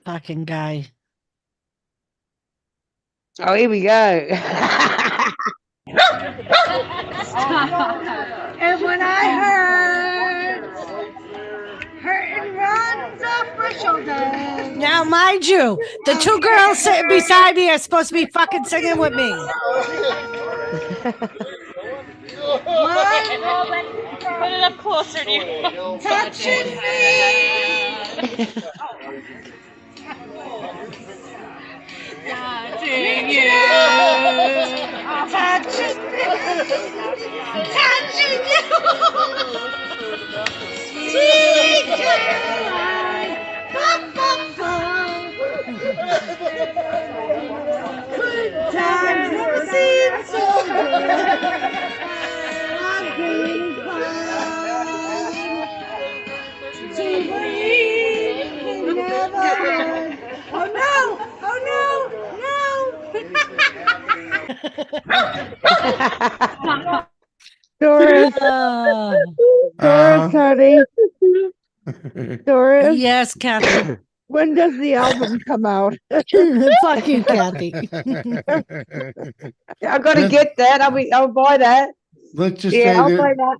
Fucking guy. Oh, here we go. And when I heard hurting runs off my shoulders. Now, mind you, the two girls sitting beside me are supposed to be fucking singing with me. Put it up closer to you. Touching me. Touching you. Touching me. Touching you. Sweet Caroline. Good times never seem so good. I'm being to believe we never would. Oh no! Oh no! No! Doris. Doris, honey. Doris. Yes, Kathy. When does the album come out? Fuck you, Kathy. I gotta get that. I'll buy that. Let's just Yeah, say I'll buy that.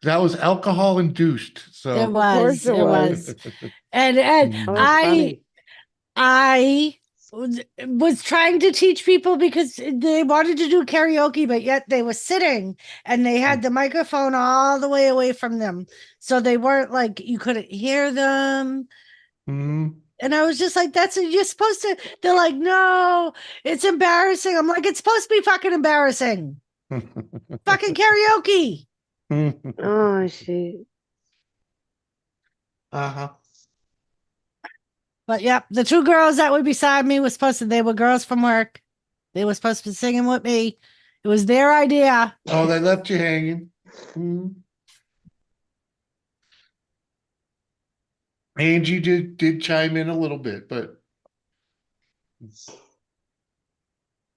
that was alcohol induced. So It was. It was. And Oh, that's funny. I was trying to teach people because they wanted to do karaoke, but yet they were sitting and they had the microphone all the way away from them. So they weren't like, you couldn't hear them. And I was just like, you're supposed to, they're like, no, it's embarrassing. I'm like, it's supposed to be fucking embarrassing. Fucking karaoke. Oh, shit. Uh-huh. But yep, the two girls that were beside me they were girls from work. They were supposed to be singing with me. It was their idea. Oh, they left you hanging. Angie did chime in a little bit, but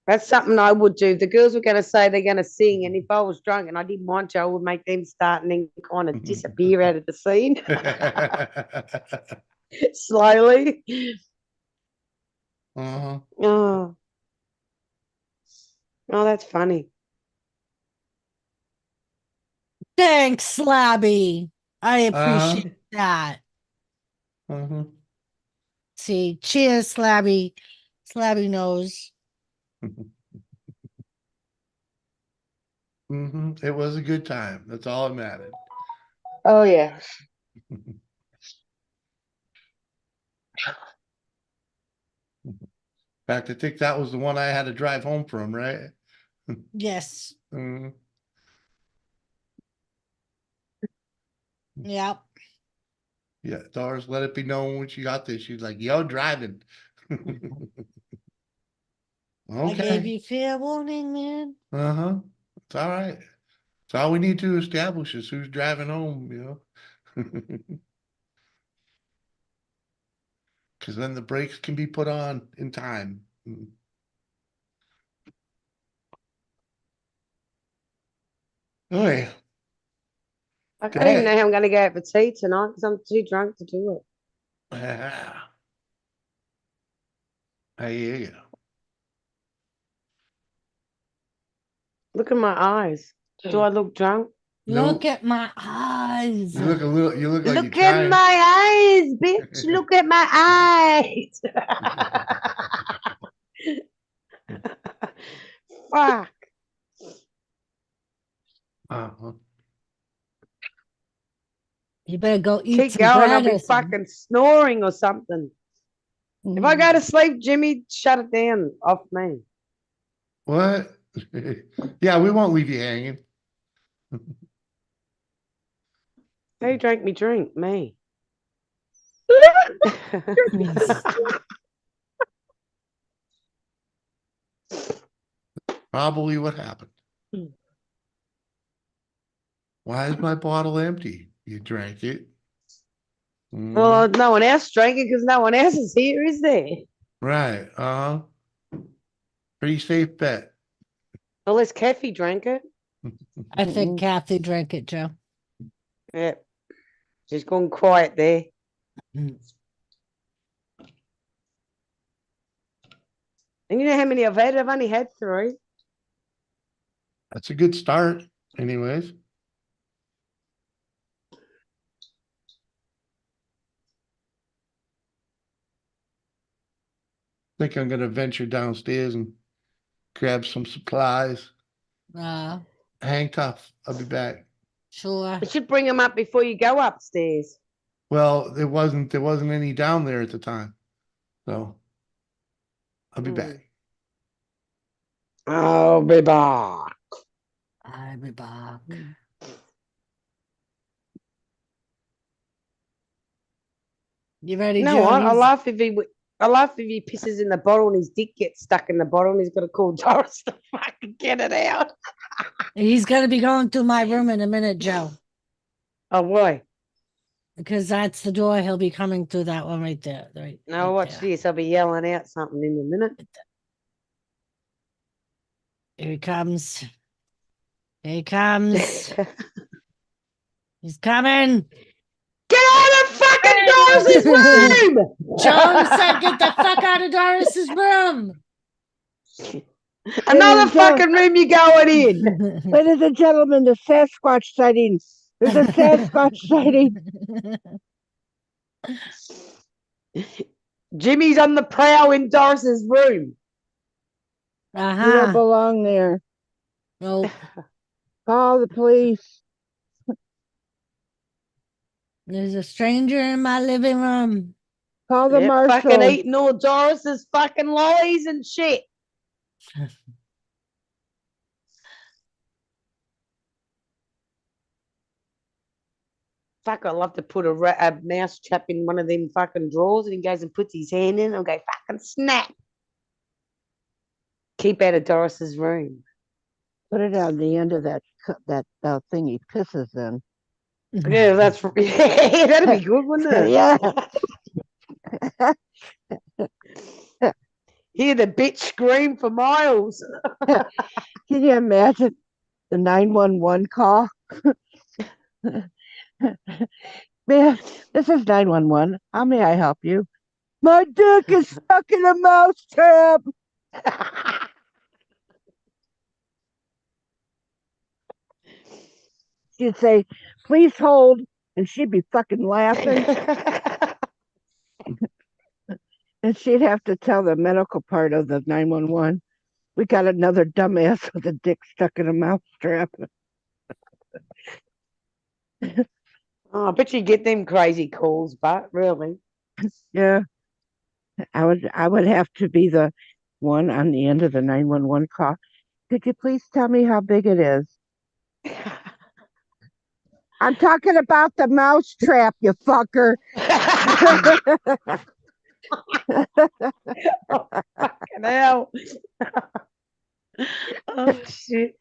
That's something I would do. The girls were going to say they're going to sing, and if I was drunk and I didn't want to, I would make them start and then kind of disappear out of the scene slowly. Uh-huh. Oh, that's funny. Thanks, Slabby. I appreciate that. See, cheers, Slabby. Slabby knows. It was a good time. That's all that mattered. Oh yeah. In fact, I think that was the one I had to drive home from, right? Yes. Mhm. Yep. Yeah, Doris let it be known when she got there. She's like, "Yo, driving." I gave Okay. you fair warning, man. Uh-huh. It's all right. It's all we need to establish is who's driving home, you know? Because then the brakes can be put on in time. Oh yeah. I don't even Dang. know how I'm going to go out for tea tonight because I'm too drunk to do it. I hear you. Look at my eyes. Do I look drunk? Look Nope. at my eyes. You look a little, you look like you're Look at trying. my eyes, bitch. Look at my eyes. Fuck. Uh-huh. You better go eat Keep some going. I'll bread be or something. fucking snoring or something. If I go to sleep, Jimmy, shut it down off me. What? Yeah, we won't leave you hanging. Who drank me drink? Me. Probably what happened. Why is my bottle empty? You drank it. Well, no one else drank it because no one else is here, is there? Right. Uh-huh. Pretty safe bet. Unless Kathy drank it. I think Kathy drank it, Joe. Yeah. She's gone quiet there. And you know how many I've had? I've only had 3. That's a good start, anyways. Think I'm gonna venture downstairs and grab some supplies. Hang tough. I'll be back. Sure. You should bring them up before you go upstairs. Well, there wasn't any down there at the time. So I'll be back. I'll be back. I'll be back. You ready, You know Joe? what? I laugh if he pisses in the bottle and his dick gets stuck in the bottle and he's got to call Doris to fucking get it out. He's going to be going through my room in a minute, Joe. Oh, why? Because that's the door. He'll be coming through that one right there. Right. No, watch this. I'll be yelling out something in a minute. Here he comes. Here he comes. He's coming. Get out of fucking Doris's room! Joe said, "Get the fuck out of Doris's room." Another fucking room you going in. Ladies and gentlemen, the Sasquatch sighting. There's a Sasquatch sighting. Jimmy's on the prowl in Doris's room. You don't belong there. Nope. Call the police. There's a stranger in my living room. Call the marshal. Fucking eating all Doris's fucking lollies and shit. Fuck, I'd love to put a mouse trap in one of them fucking drawers and he goes and puts his hand in and go fucking snap. Keep out of Doris's room. Put it on the end of that thing he pisses in. Yeah, that's yeah, that'd be good, wouldn't it? Yeah. Hear the bitch scream for miles. Can you imagine the 911 call? Man, this is 911. How may I help you? My dick is stuck in a mouse trap. She'd say, please hold. And she'd be fucking laughing. And she'd have to tell the medical part of the 911. We got another dumbass with a dick stuck in a mousetrap. Oh, I bet you get them crazy calls, but really. Yeah. I would have to be the one on the end of the 911 call. Could you please tell me how big it is? I'm talking about the mouse trap, you fucker. Oh, fucking hell. Oh, shit.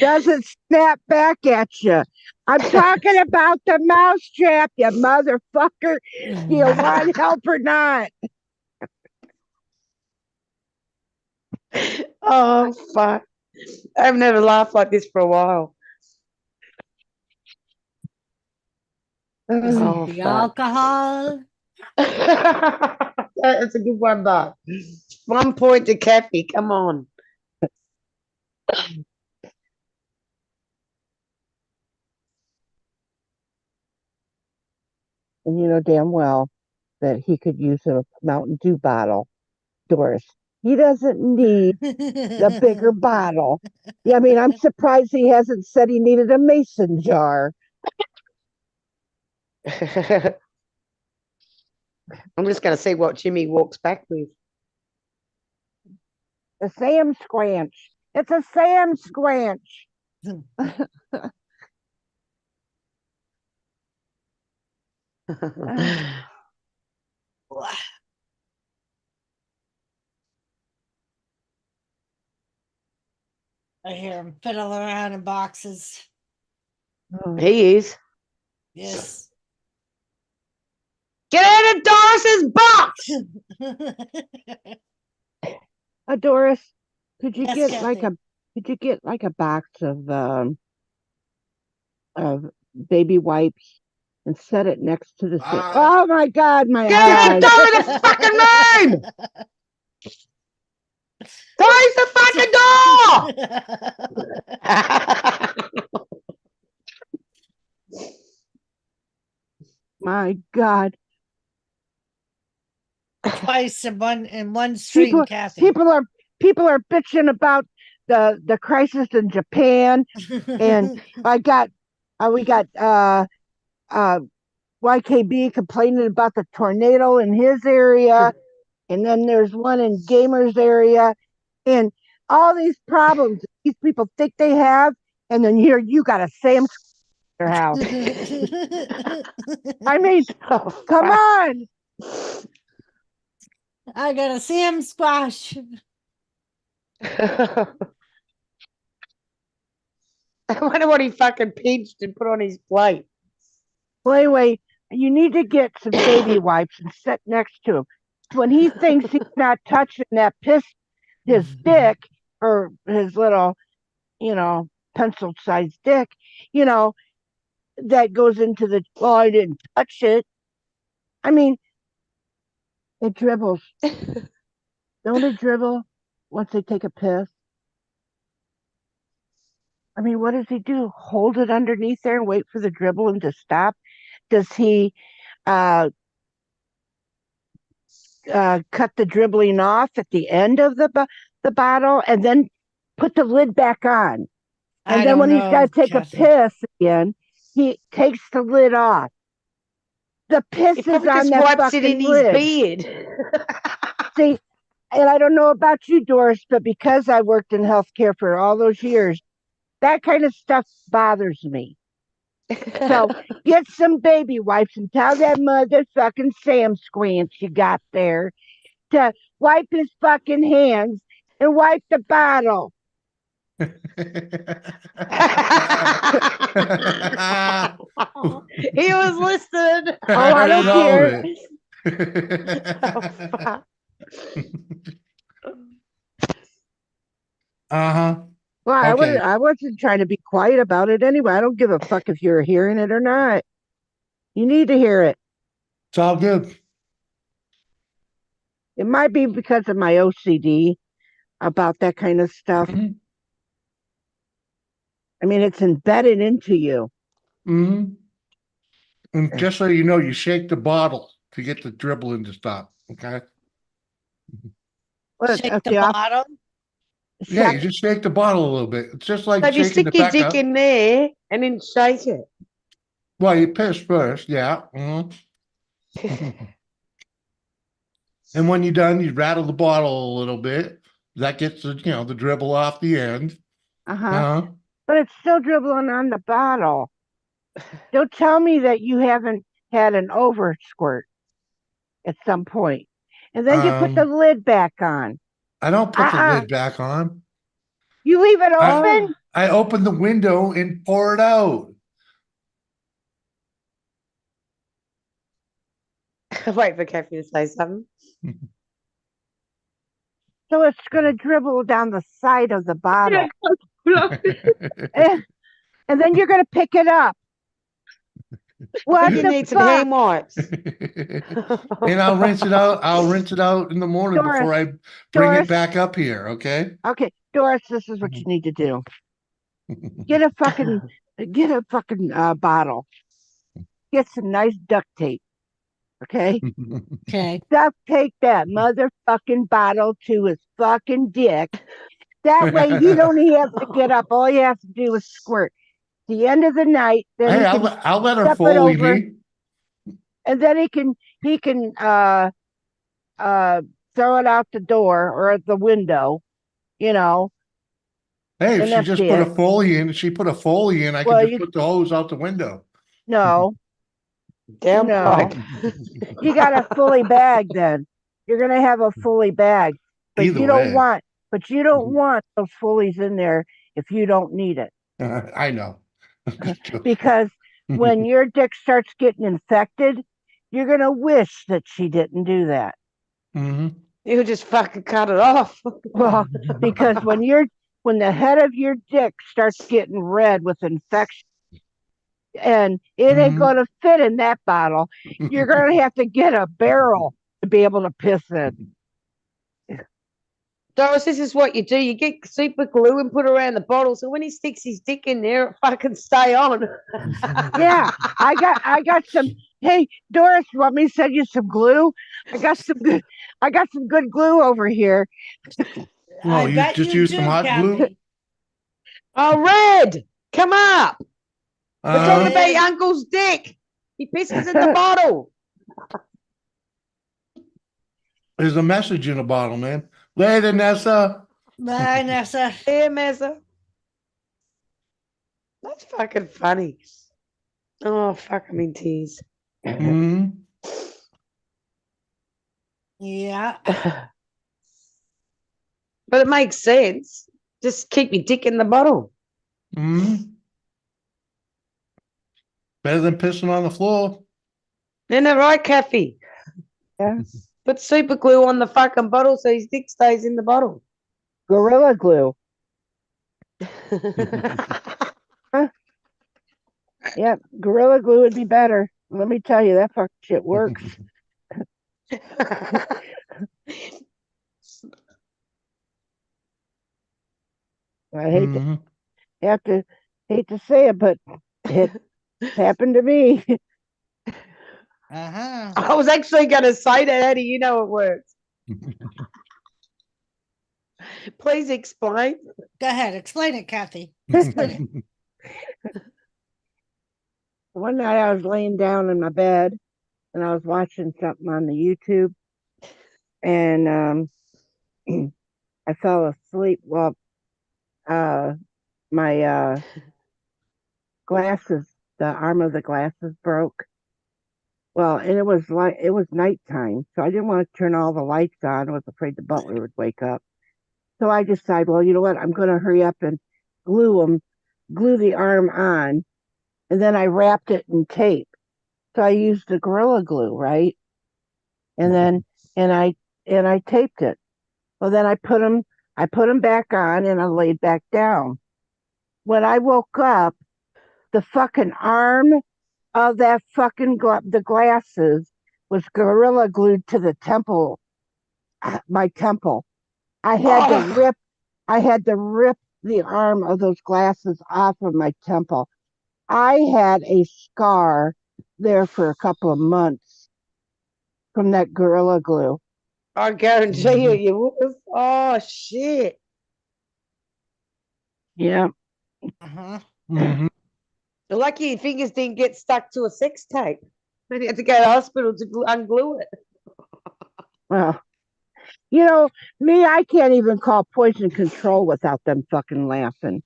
Doesn't snap back at you. I'm talking about the mouse trap, you motherfucker. Do you want help or not? Oh, fuck. I've never laughed like this for a while. Is Oh, it the fuck. alcohol? That's a good one, Doc. 1 point to Kathy. Come on. And you know damn well that he could use a Mountain Dew bottle, Doris. He doesn't need the bigger bottle. Yeah, I mean, I'm surprised he hasn't said he needed a mason jar. I'm just going to see what Jimmy walks back with. A Sam Squanch. It's a Sam Squanch. I hear him fiddle around in boxes. He is. Yes. Get out of Doris's box! Doris, could you Yes, get like a box of baby wipes and set it next to the sink? Oh my God, my Get out eyes! of the fucking room! Close the fucking door! My God. Twice in one stream, Kathy. People are bitching about the crisis in Japan, and we got YKB complaining about the tornado in his area, and then there's one in Gamer's area, and all these problems these people think they have, and then here you got a Sam's in your house. I mean, come on. I got a Sam squash. I wonder what he fucking pinched and put on his plate. Well, anyway, you need to get some baby wipes and sit next to him. When he thinks he's not touching that his dick or his little, pencil-sized dick, that goes into the, well, I didn't touch it. I mean, it dribbles. Don't it dribble once they take a piss? I mean, what does he do? Hold it underneath there and wait for the dribbling to stop? Does he cut the dribbling off at the end of the bottle and then put the lid back on? And then when he's got to take a piss again, he takes the lid off. The piss is on that fucking lid. His beard. See, and I don't know about you, Doris, but because I worked in healthcare for all those years, that kind of stuff bothers me. So get some baby wipes and tell that motherfucking Sam Squanch you got there to wipe his fucking hands and wipe the bottle. He was listening. Oh, I don't care. Uh-huh. Well, Okay. I wasn't trying to be quiet about it anyway. I don't give a fuck if you're hearing it or not. You need to hear it. It's all good. It might be because of my OCD about that kind of stuff. Mm-hmm. I mean, it's embedded into you. Mm-hmm. And just so you know, you shake the bottle to get the dribbling to stop. Okay. What, Shake at the the op- bottom. Yeah, you shut- just shake the bottle a little bit. It's just So like if you shaking the stick your back dick up. in there and then shake it. Well, you piss first, yeah. Mhm. And when you're done, you rattle the bottle a little bit. That gets the dribble off the end. uh-huh. But it's still dribbling on the bottle. Don't tell me that you haven't had an over squirt at some point. And then you put the lid back on. I don't put the Uh-uh. lid back on. You leave it I, open? I open the window and pour it out. Wait for Kathy to say something. So it's going to dribble down the side of the bottle. And then you're going to pick it up. What You the need some fuck? hand wipes. And I'll rinse it out. I'll rinse it out in the morning Doris, before I bring Doris. it back up here. Okay. Okay, Doris, this is what you need to do. Get a fucking bottle. Get some nice duct tape. Okay? Okay. Duct tape that motherfucking bottle to his fucking dick. That way he don't even have to get up. All you have to do is squirt. The end of the night, then Hey, he can I'll let her step it Foley over, me. and then he can throw it out the door or at the window, you know, Hey, if and she empty just put a it. Foley in, she put a Foley in, I Well, can just you put the hose out the window. no, no. Downpipe. You got a fully bag then. You're gonna have a fully bag. But Either you don't way. want those fullies in there if you don't need it. I know. Because when your dick starts getting infected, you're gonna wish that she didn't do that. Mhm. You just fucking cut it off. Well, because when the head of your dick starts getting red with infection and it ain't gonna fit in that bottle, you're gonna have to get a barrel to be able to piss in. Doris, this is what you do. You get super glue and put around the bottle, so when he sticks his dick in there, it fucking stay on. Yeah, I got some. Hey, Doris, you want me to send you some glue? I got some good glue over here. No, you just use some hot glue. Oh, Red, come up. We're talking about your uncle's dick. He pisses in the bottle. There's a message in a bottle, man. Later, Nessa. Bye, Nessa. Here, Mesa. That's fucking funny. Oh, fuck, I'm in tears. Mhm. Yeah. But it makes sense. Just keep your dick in the bottle. Mhm. Better than pissing on the floor. Isn't that right, Kathy? Yeah. Put super glue on the fucking bottle so his dick stays in the bottle. Gorilla glue. Yeah, Gorilla glue would be better. Let me tell you, that fucking shit works. I hate to say it, but it happened to me. Uh-huh. I was actually going to say that. How do you know it works? Please explain. Go ahead. Explain it, Kathy. Explain it. One night I was laying down in my bed and I was watching something on the YouTube and I fell asleep. Well, my glasses, the arm of the glasses broke. Well, and it was nighttime, so I didn't want to turn all the lights on. I was afraid the butler would wake up. So I decided, well, you know what? I'm going to hurry up and glue the arm on, and then I wrapped it in tape. So I used the Gorilla Glue, right? And then and I taped it. Well, then I put them back on, and I laid back down. When I woke up, the fucking arm of that fucking the glasses was Gorilla glued to the temple, my temple. I had to rip the arm of those glasses off of my temple. I had a scar there for a couple of months from that Gorilla Glue. I guarantee you would have. Oh shit. Yeah. Mhm. You're lucky your fingers didn't get stuck to a sex tape. Then you had to go to hospital to unglue it. Well, me, I can't even call poison control without them fucking laughing.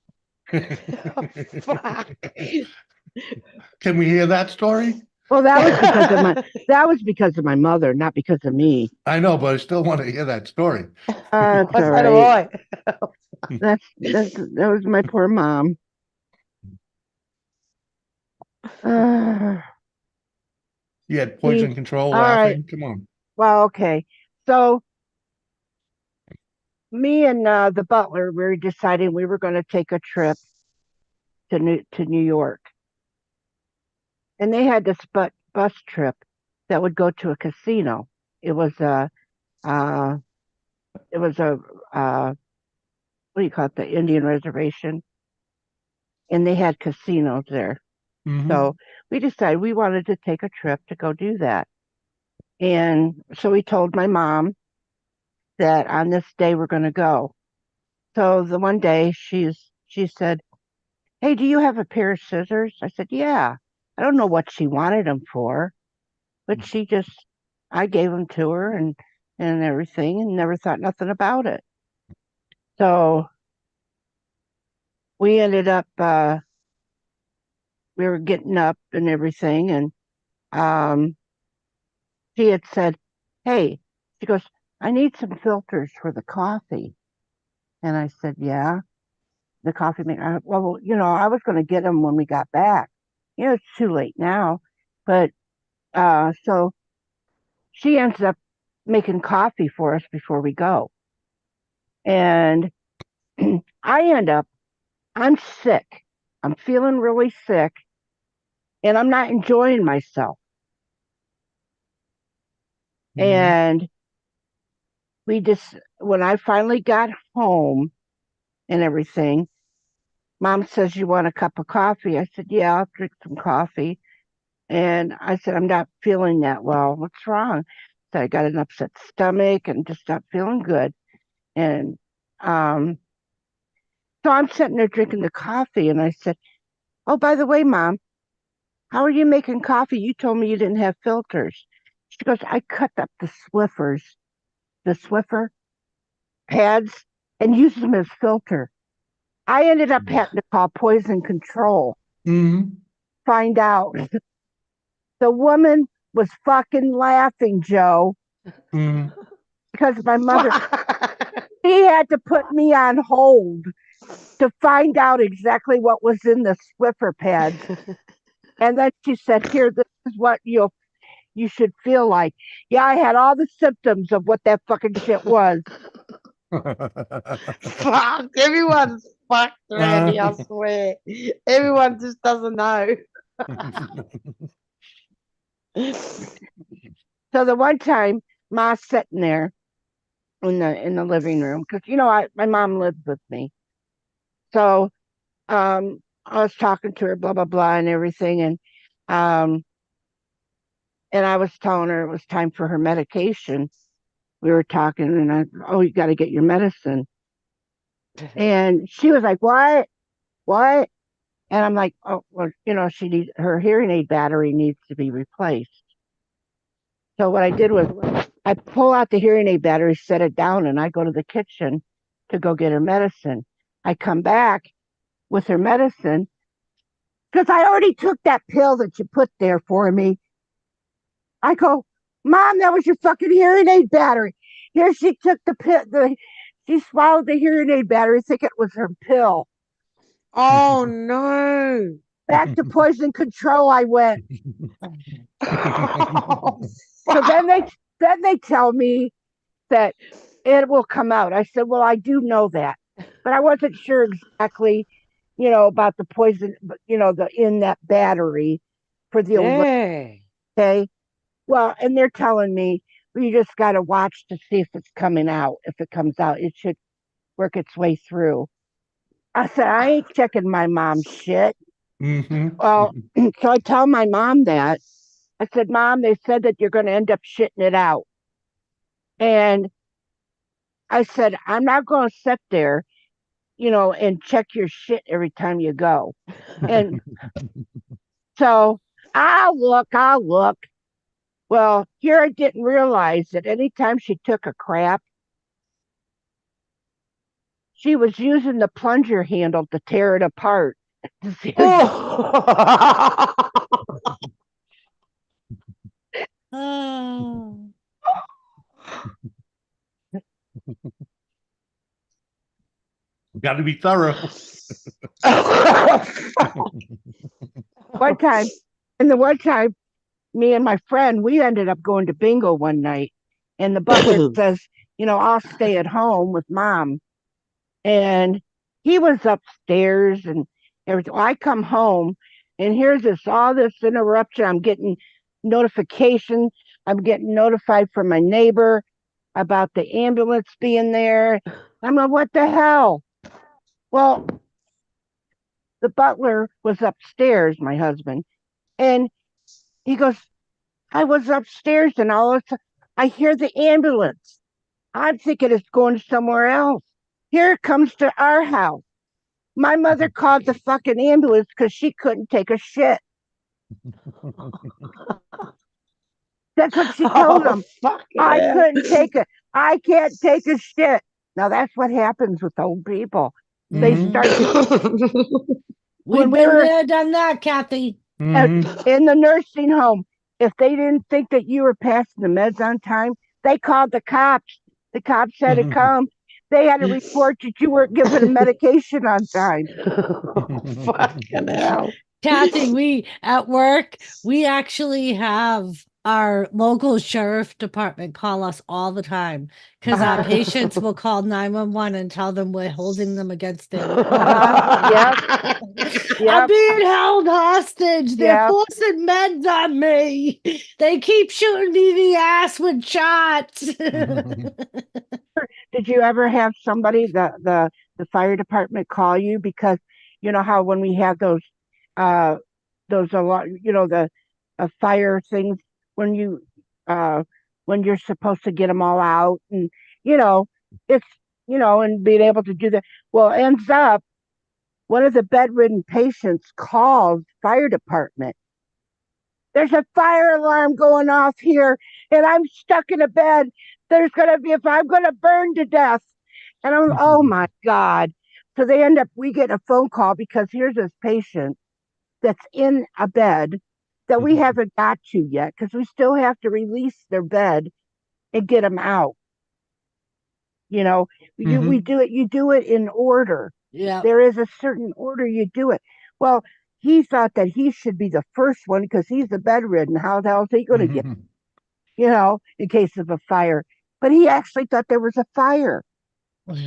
Fuck. Can we hear that story? Well, that was because of my mother, not because of me. I know, but I still want to hear that story. That's all So do right. I. That was my poor mom. You had poison control all right. laughing. Come on. Well, okay. So me and the butler, we were deciding we were going to take a trip to New York, and they had this bus trip that would go to a casino. It was a uh, what do you call it? The Indian reservation, and they had casinos there. Mhm. So we decided we wanted to take a trip to go do that. And so we told my mom that on this day we're going to go. So the one day she said, "Hey, do you have a pair of scissors?" I said, "Yeah." I don't know what she wanted them for, but I gave them to her and everything, and never thought nothing about it. So we ended up we were getting up and everything, and she had said, "Hey," she goes, "I need some filters for the coffee." And I said, "Yeah, the coffee maker." Well, I was going to get them when we got back. It's too late now. But so she ends up making coffee for us before we go. And I'm sick. I'm feeling really sick and I'm not enjoying myself. And when I finally got home and everything, Mom says, "You want a cup of coffee?" I said, "Yeah, I'll drink some coffee." And I said, "I'm not feeling that well. What's wrong?" So I got an upset stomach and just not feeling good. And so I'm sitting there drinking the coffee, and I said, "Oh, by the way, Mom, how are you making coffee? You told me you didn't have filters." She goes, "I cut up the Swiffer pads, and used them as filter." I ended up having to call poison control. Find out the woman was fucking laughing, Joe, because my mother, she had to put me on hold to find out exactly what was in the Swiffer pads. And then she said, "Here, this is what you should feel like." Yeah, I had all the symptoms of what that fucking shit was. Fuck, everyone's fucked, Randy, I swear. Everyone just doesn't know. So the one time, Ma's sitting there in the living room because my mom lived with me. So I was talking to her, blah blah blah, and everything, um, and I was telling her it was time for her medication. We were talking, and "Oh, you got to get your medicine." And she was like, "What? What?" And I'm like, "Oh, well, her hearing aid battery needs to be replaced." So what I did was I pull out the hearing aid battery, set it down, and I go to the kitchen to go get her medicine. I come back with her medicine because I already took that pill that you put there for me. I go, "Mom, that was your fucking hearing aid battery." Here she took the pill, she swallowed the hearing aid battery, thinking it was her pill. Oh no. Back to poison control I went. So then they tell me that it will come out. I said, "Well, I do know that, but I wasn't sure exactly, about the poison, the in that battery for the old." Yeah. Okay. Well, and they're telling me, "Well, you just got to watch to see if it's coming out. If it comes out, it should work its way through." I said, "I ain't checking my mom's shit." Well, so I tell my mom that. I said, "Mom, they said that you're going to end up shitting it out." And I said, I'm not going to sit there, and check your shit every time you go. And so I'll look. Well, here I didn't realize that anytime she took a crap, she was using the plunger handle to tear it apart. Oh. Got to be thorough. one time, me and my friend, we ended up going to bingo one night, and the butler says, I'll stay at home with mom. And he was upstairs and everything. I come home, and here's all this interruption. I'm getting notification. I'm getting notified from my neighbor about the ambulance being there. I'm like, what the hell? Well, the butler was upstairs, my husband, and he goes, I was upstairs, and all of a sudden I hear the ambulance. I'm thinking it's going somewhere else. Here it comes to our house. My mother called the fucking ambulance because she couldn't take a shit. That's what she told them. I couldn't take it. I can't take a shit. Now that's what happens with old people. They start to. We've been there, done that, Kathy. In the nursing home, if they didn't think that you were passing the meds on time, they called the cops. The cops had to come. They had to report that you weren't given medication on time. Fucking hell. Kathy, we at work, we actually have our local sheriff department call us all the time because our patients will call 911 and tell them we're holding them against their will. Yep. I'm being held hostage. They're forcing meds on me. They keep shooting me in the ass with shots. Did you ever have somebody, the fire department, call you? Because you know how when we have those a lot, the fire things, when you're supposed to get them all out, and it's and being able to do that. Well, ends up one of the bedridden patients called fire department. There's a fire alarm going off here, and I'm stuck in a bed. There's gonna be, if I'm gonna burn to death. And I'm, oh my God. So we get a phone call because here's this patient that's in a bed that we haven't got to yet because we still have to release their bed and get them out. We do it. You do it in order. Yeah. There is a certain order you do it. Well, he thought that he should be the first one because he's the bedridden. How the hell is he going to get, in case of a fire? But he actually thought there was a fire. He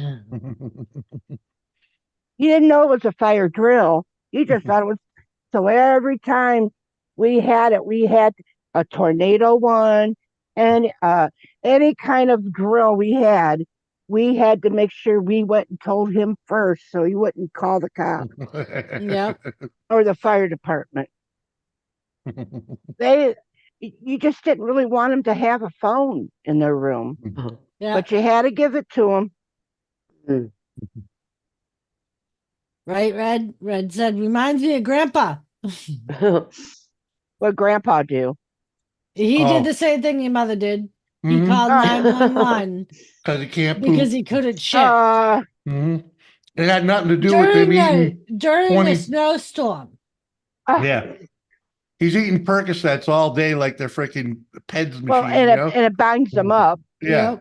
didn't know it was a fire drill. He just thought it was. So every time we had a tornado one, and any kind of drill we had to make sure we went and told him first so he wouldn't call the cops. Yep. Or the fire department. You just didn't really want them to have a phone in their room. Yeah. But you had to give it to them. Right, Red? Red said, reminds me of Grandpa. What Grandpa do? He did the same thing your mother did. He Mhm. called 911 Because he can't because poop. he couldn't shit. It had nothing to do with him eating. During 20 a snowstorm. Yeah. He's eating Percocets all day like they're freaking Peds machine. Well, and it binds them up. Yeah.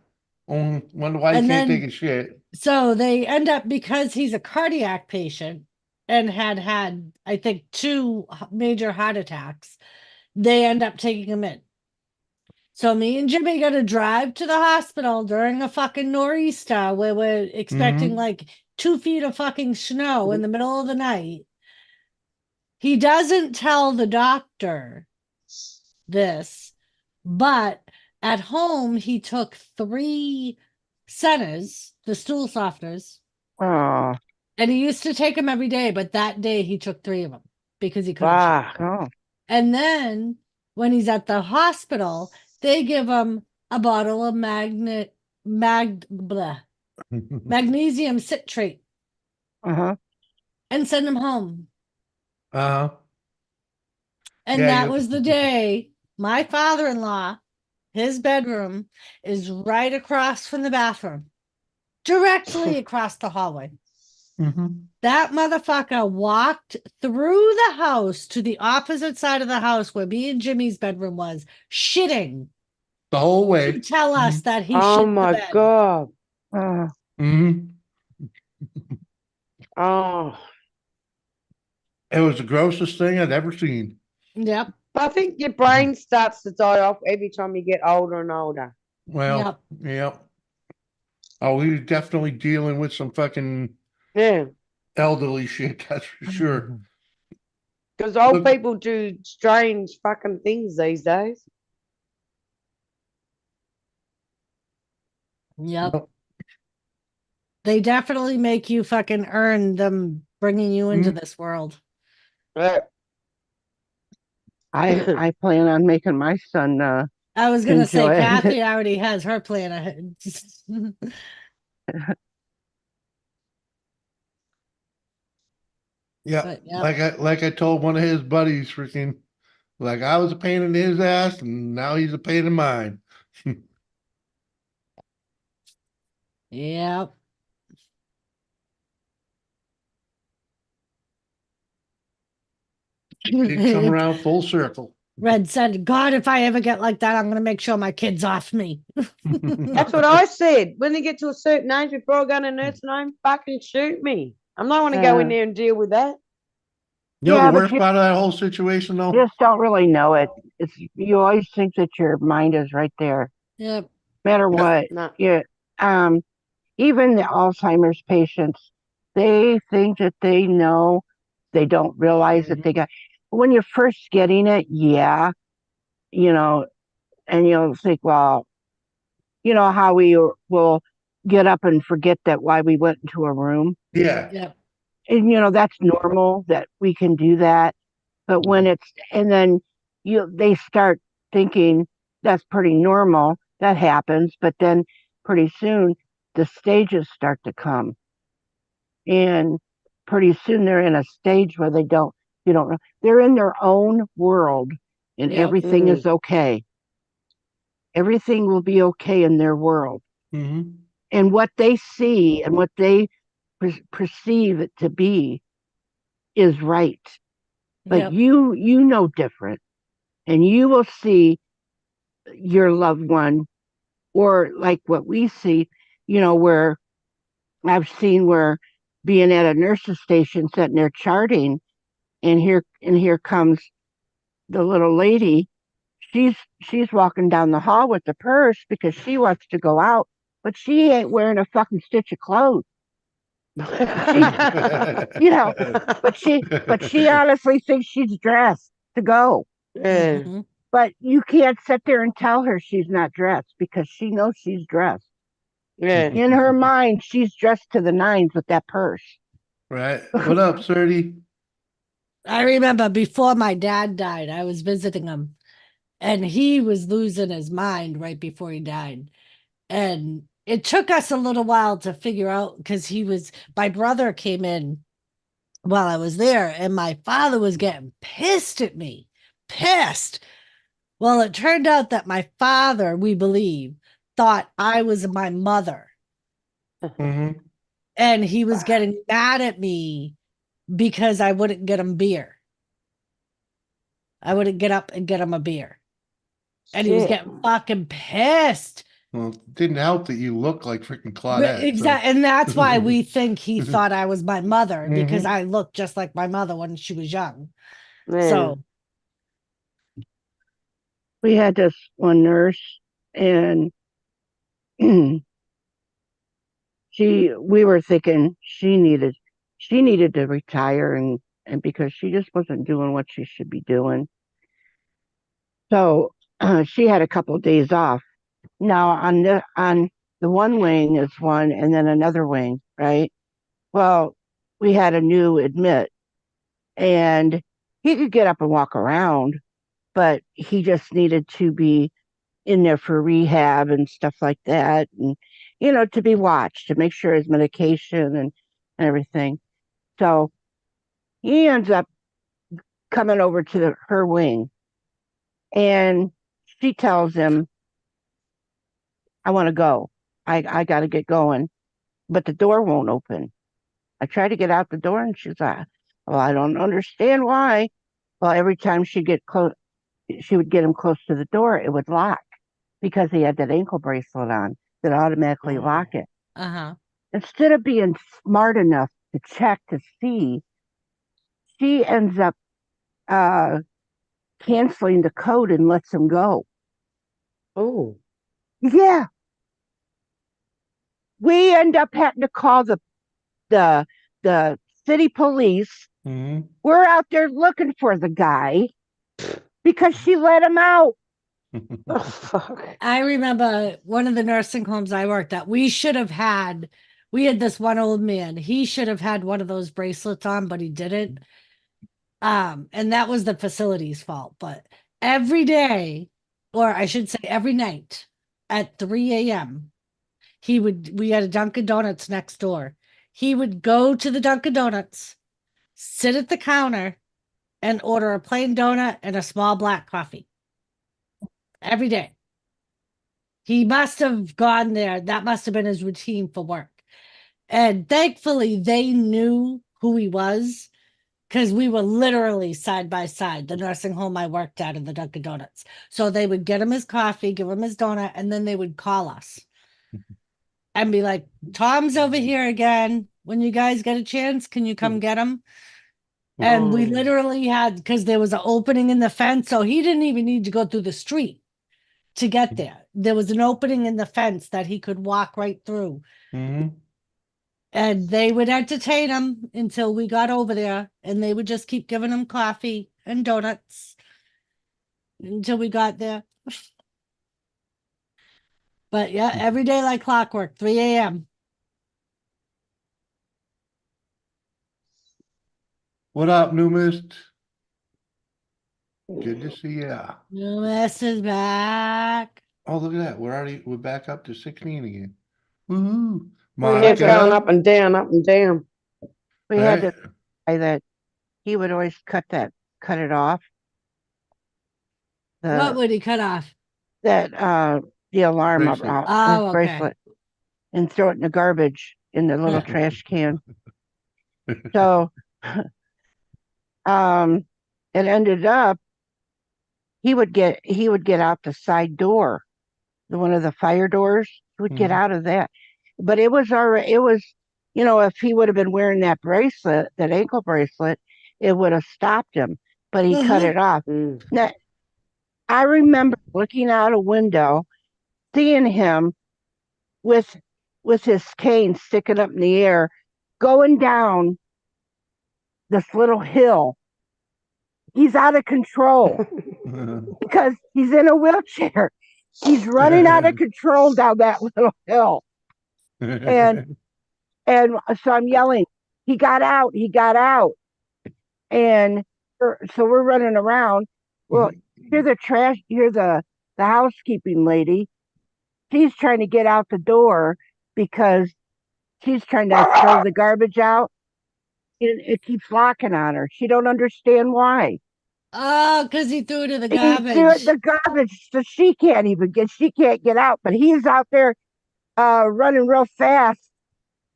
Yep. Wonder why he And can't then- take a shit. So they end up, because he's a cardiac patient and had, I think, 2 major heart attacks, they end up taking him in. So me and Jimmy got to drive to the hospital during a fucking nor'easter where we're expecting like 2 feet of fucking snow in the middle of the night. He doesn't tell the doctor this, but at home he took 3 Sennas, the stool softeners. Oh. And he used to take them every day, but that day he took 3 of them because he couldn't. Oh. And then when he's at the hospital, they give him a bottle of magnesium citrate Uh-huh. and send him home. Uh-huh. And Yeah, that you- was the day my father-in-law, his bedroom is right across from the bathroom, directly across the hallway. Mhm. That motherfucker walked through the house to the opposite side of the house where me and Jimmy's bedroom was, shitting The whole to way. tell us that he Oh shit the my bed. God. Mm-hmm. Oh. It was the grossest thing I'd ever seen. Yep. I think your brain starts to die off every time you get older and older. Well, yep. Oh, he was definitely dealing with some fucking elderly shit, that's for sure. Because old Look- people do strange fucking things these days. Yep. They definitely make you fucking earn them bringing you into this world. I plan on making my son I was gonna say enjoy it. Kathy already has her plan ahead. Yeah, But, yep. like I told one of his buddies, freaking, like I was a pain in his ass, and now he's a pain in mine. Yep. It come around full circle. Red said, God, if I ever get like that, I'm gonna make sure my kid's off me. That's what I said. When they get to a certain age, before I go in a nursing home, fucking shoot me. I'm not want to go in there and deal with that. You know Yeah, the but worst you part of that whole situation, though? just don't really know it. It's you always think that your mind is right there. Yep. No matter what. No. Yeah. Even the Alzheimer's patients, they think that they know. They don't realize that they got. When you're first getting it, yeah, and you'll think, well, how we will get up and forget that why we went into a room. Yeah. Yep. And that's normal that we can do that. But when and then they start thinking that's pretty normal. That happens, but then pretty soon the stages start to come, and pretty soon they're in a stage where you don't know, they're in their own world, and Yep. everything is okay. Everything will be okay in their world, and what they see and what they perceive it to be is right. But Yep. you know different, and you will see your loved one, or like what we see, where I've seen where being at a nurse's station sitting there charting, and here comes the little lady. She's walking down the hall with the purse because she wants to go out, but she ain't wearing a fucking stitch of clothes. But she honestly thinks she's dressed to go. Mhm. But you can't sit there and tell her she's not dressed because she knows she's dressed. In her mind, she's dressed to the nines with that purse. Right. What up, Serdy? I remember before my dad died, I was visiting him, and he was losing his mind right before he died. And it took us a little while to figure out because my brother came in while I was there, and my father was getting pissed at me. Pissed. Well, it turned out that my father, we believe, thought I was my mother. And he was getting mad at me because I wouldn't get him beer. I wouldn't get up and get him a beer. And he was getting fucking pissed. Well, it didn't help that you look like freaking Claudette. Exactly. And that's why we think he thought I was my mother, because Mhm. I looked just like my mother when she was young. So we had this one nurse, and we were thinking she needed to retire, and because she just wasn't doing what she should be doing. So she had a couple of days off. Now on the one wing is one, and then another wing, right? Well, we had a new admit, and he could get up and walk around, but he just needed to be in there for rehab and stuff like that, and to be watched to make sure his medication and everything. So he ends up coming over to her wing, and she tells him, "I want to go. I got to get going," but the door won't open. I try to get out the door, and she's like, "Well, I don't understand why." Well, every time she would get him close to the door, it would lock because he had that ankle bracelet on that automatically lock it. Uh-huh. Instead of being smart enough to check to see, she ends up canceling the code and lets him go. Oh. Yeah. We end up having to call the city police. Mhm. We're out there looking for the guy because she let him out. Oh, fuck. I remember one of the nursing homes I worked at, we had this one old man. He should have had one of those bracelets on, but he didn't. And that was the facility's fault. But every day, or I should say every night at 3 a.m., we had a Dunkin' Donuts next door. He would go to the Dunkin' Donuts, sit at the counter, and order a plain donut and a small black coffee. Every day. He must have gone there. That must have been his routine for work. And thankfully, they knew who he was because we were literally side by side, the nursing home I worked at and the Dunkin' Donuts. So they would get him his coffee, give him his donut, and then they would call us and be like, "Tom's over here again. When you guys get a chance, can you come get him?" And we literally had, because there was an opening in the fence, so he didn't even need to go through the street to get there. There was an opening in the fence that he could walk right through. Mhm. And they would entertain him until we got over there, and they would just keep giving him coffee and donuts until we got there. But yeah, every day like clockwork, 3 a.m. What up, new mist? Good to see ya. Lewis is back. Oh, look at that. We're back up to 16 again. Woohoo. We kept going Monica. up and down, up and down. We had Right? to say that he would always cut it off. What would he cut off? The alarm Bracelet. Oh, okay. bracelet, and throw it in the garbage in the little trash can. So it ended up he would get out the side door, one of the fire doors. He would get out of that. But it was if he would have been wearing that bracelet, that ankle bracelet, it would have stopped him. But he cut it off. Now, I remember looking out a window, seeing him with his cane sticking up in the air, going down this little hill. He's out of control because he's in a wheelchair. He's running out of control down that little hill. And so I'm yelling, he got out. And so we're running around. Well, here's the housekeeping lady. She's trying to get out the door because she's trying to throw the garbage out. It keeps locking on her. She don't understand why. Oh, because he threw it in the He threw it in garbage. the garbage, so she can't get out. But he's out there running real fast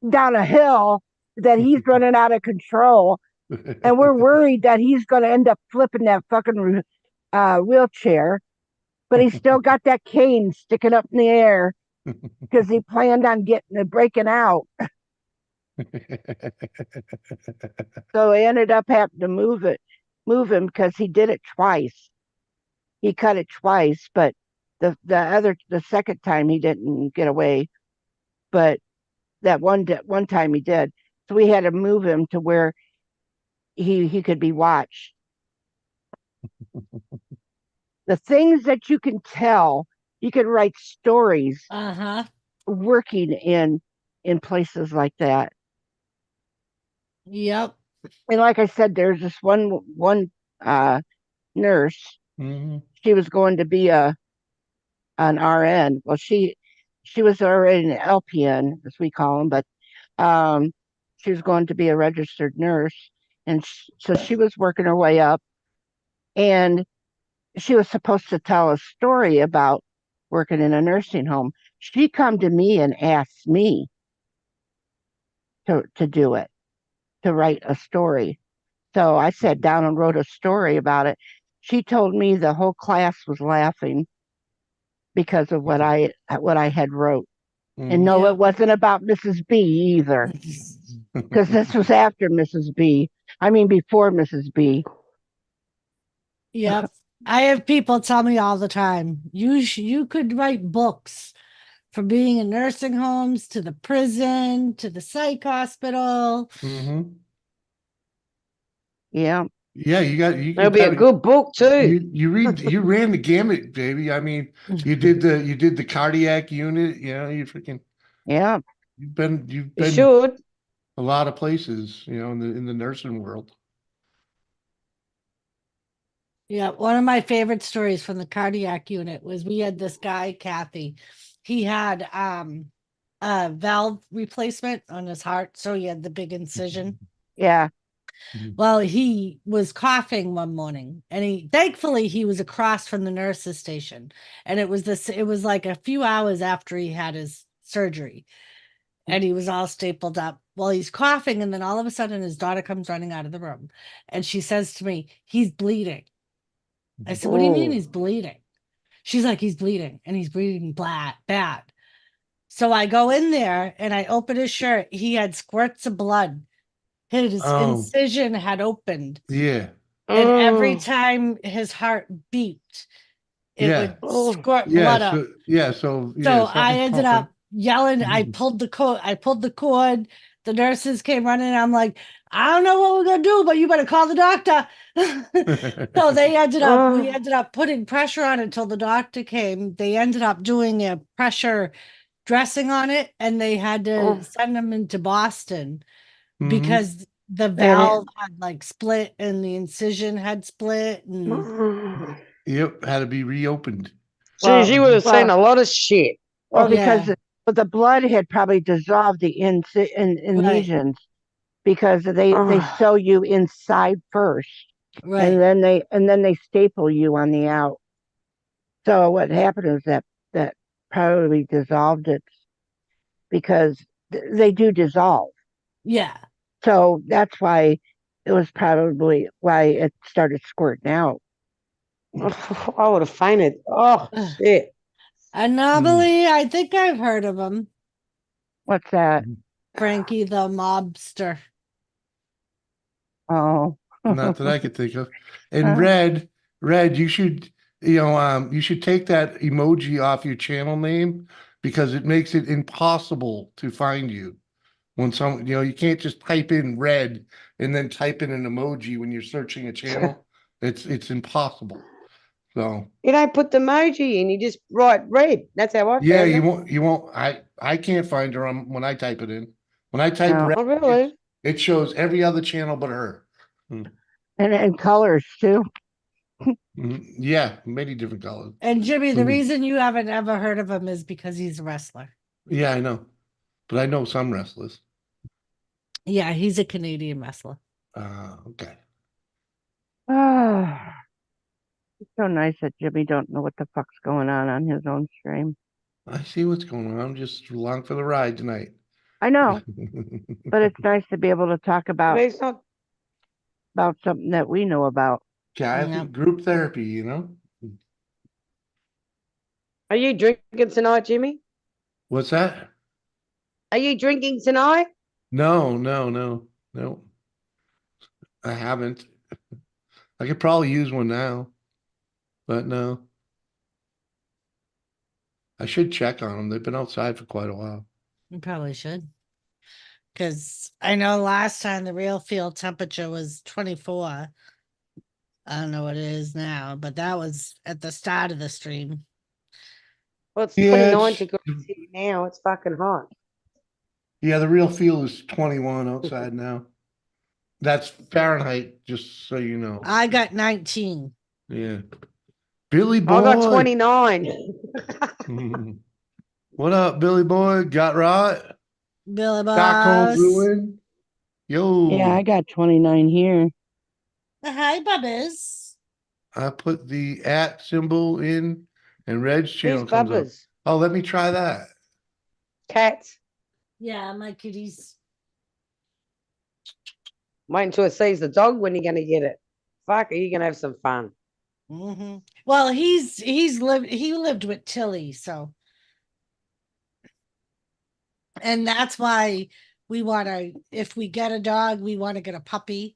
down a hill that he's running out of control. And we're worried that he's going to end up flipping that fucking wheelchair. But he's still got that cane sticking up in the air because he planned on breaking out. So I ended up having to move him because he did it twice. He cut it twice, but the second time he didn't get away, but that one time he did. So we had to move him to where he could be watched. The things that you can tell, you can write stories. Working in places like that. Yep. And like I said, there's this one nurse. She was going to be a an RN. Well, she was already an LPN, as we call them, but um, she was going to be a registered nurse, and so she was working her way up, and she was supposed to tell a story about working in a nursing home. She come to me and asked me to do it, to write a story. So I sat down and wrote a story about it. She told me the whole class was laughing because of what I had wrote. And no, it wasn't about Mrs. B either, because this was after Mrs. B. I mean, before Mrs. B. Yep. I have people tell me all the time, you could write books from being in nursing homes to the prison to the psych hospital. Mm-hmm. Yeah. Yeah, It'll be a good book too. You ran the gamut, baby. I mean, you did the cardiac unit, you freaking Yeah. you've been You should. a lot of places, in the nursing world. Yeah, one of my favorite stories from the cardiac unit was we had this guy, Kathy. He had a valve replacement on his heart, so he had the big incision. Yeah. Well, he was coughing one morning, and thankfully he was across from the nurse's station, and it was like a few hours after he had his surgery, and he was all stapled up. Well, he's coughing, and then all of a sudden his daughter comes running out of the room, and she says to me, "He's bleeding." I said, "What do you mean he's bleeding?" She's like, "He's bleeding, and he's bleeding bad." So I go in there and I open his shirt. He had squirts of blood. His incision had opened. Yeah. And every time his heart beat, it would squirt blood up. So I ended up yelling. I pulled the cord. The nurses came running. And I'm like, "I don't know what we're gonna do, but you better call the doctor." So we ended up putting pressure on it until the doctor came. They ended up doing a pressure dressing on it, and they had to send him into Boston because the valve had like split and the incision had split. And Yep, had to be reopened. Geez, you would have seen a lot of shit. Well, because the blood had probably dissolved the incisions, because they sew you inside first, right, and then they staple you on the out. So what happened is that probably dissolved it, because they do dissolve. Yeah. So that's why it was probably why it started squirting out. I would have fainted. Oh shit! Anomaly. I think I've heard of him. What's that? Frankie the mobster. Oh, not that I could think of. And Red, you should you should take that emoji off your channel name, because it makes it impossible to find you. When you can't just type in Red and then type in an emoji when you're searching a channel. It's impossible. So you don't put the emoji in; you just write red. That's how I yeah, found you won't. I can't find her when I type it in. When I type Oh. Red, Oh, really? it shows every other channel but her. and colors too. Yeah, many different colors. And Jimmy, the reason you haven't ever heard of him is because he's a wrestler. Yeah, I know, but I know some wrestlers. Yeah, he's a Canadian wrestler. Okay. Ah, it's so nice that Jimmy don't know what the fuck's going on his own stream. I see what's going on. I'm just along for the ride tonight. I know, but it's nice to be able to talk about something that we know about. Yeah, I think group therapy, Are you drinking tonight, Jimmy? What's that? Are you drinking tonight? No. I haven't. I could probably use one now, but no. I should check on them. They've been outside for quite a while. You probably should. Because I know last time the real field temperature was 24. I don't know what it is now, but that was at the start of the stream. Well, it's 29 degrees here now. It's fucking hot. Yeah, the real feel is 21 outside now. That's Fahrenheit, just so you know. I got 19. Yeah. Billy I got boy. 29. What up, Billy boy? Got right? Billy Stockholm Boss. ruin. Yo. Yeah, I got 29 here. Hi, Bubbas. I put the @ symbol in and Red's channel Who's comes up. Bubbas? Oh, let me try that. Cats. Yeah, my kitties. Wait until it sees the dog when you're gonna get it. Fuck, are you gonna have some fun? Well, he lived with Tilly, so, and that's why we want to. If we get a dog, we want to get a puppy,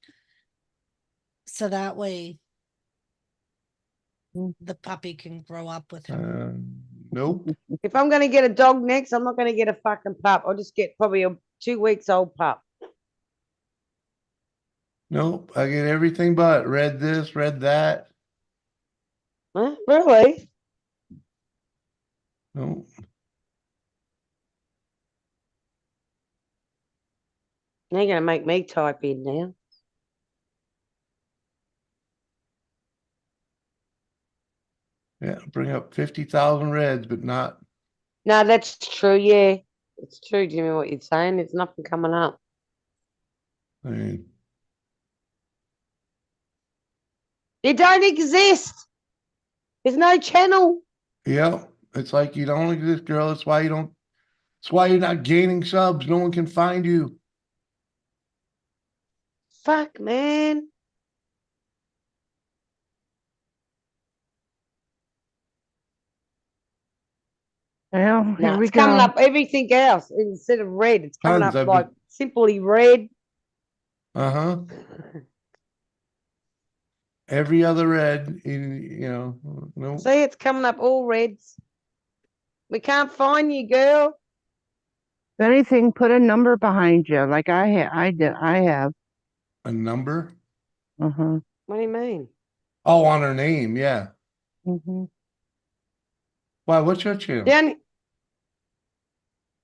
so that way the puppy can grow up with him. Nope. If I'm gonna get a dog next, I'm not gonna get a fucking pup. I'll just get probably a 2 weeks old pup. Nope. I get everything but read this, read that. Huh? Really? Nope. Now you're gonna make me type in now. Yeah, bring up 50,000 reds, but not. No, that's true. Yeah, it's true, Jimmy. What you're saying? There's nothing coming up. I mean, They don't exist. There's no channel. yeah, it's like you don't exist, girl. That's why you don't. That's why you're not gaining subs. No one can find you. Fuck, man. Well, here No, we it's coming go. up everything else instead of red. It's coming Tons. up I've like been. simply red. Uh-huh. Every other red in, no. See, it's coming up all reds. We can't find you, girl. If anything, put a number behind you, like I have. A number? Uh-huh. What do you mean? Oh, on her name, yeah. Mm-hmm. Why, what's your channel? Down.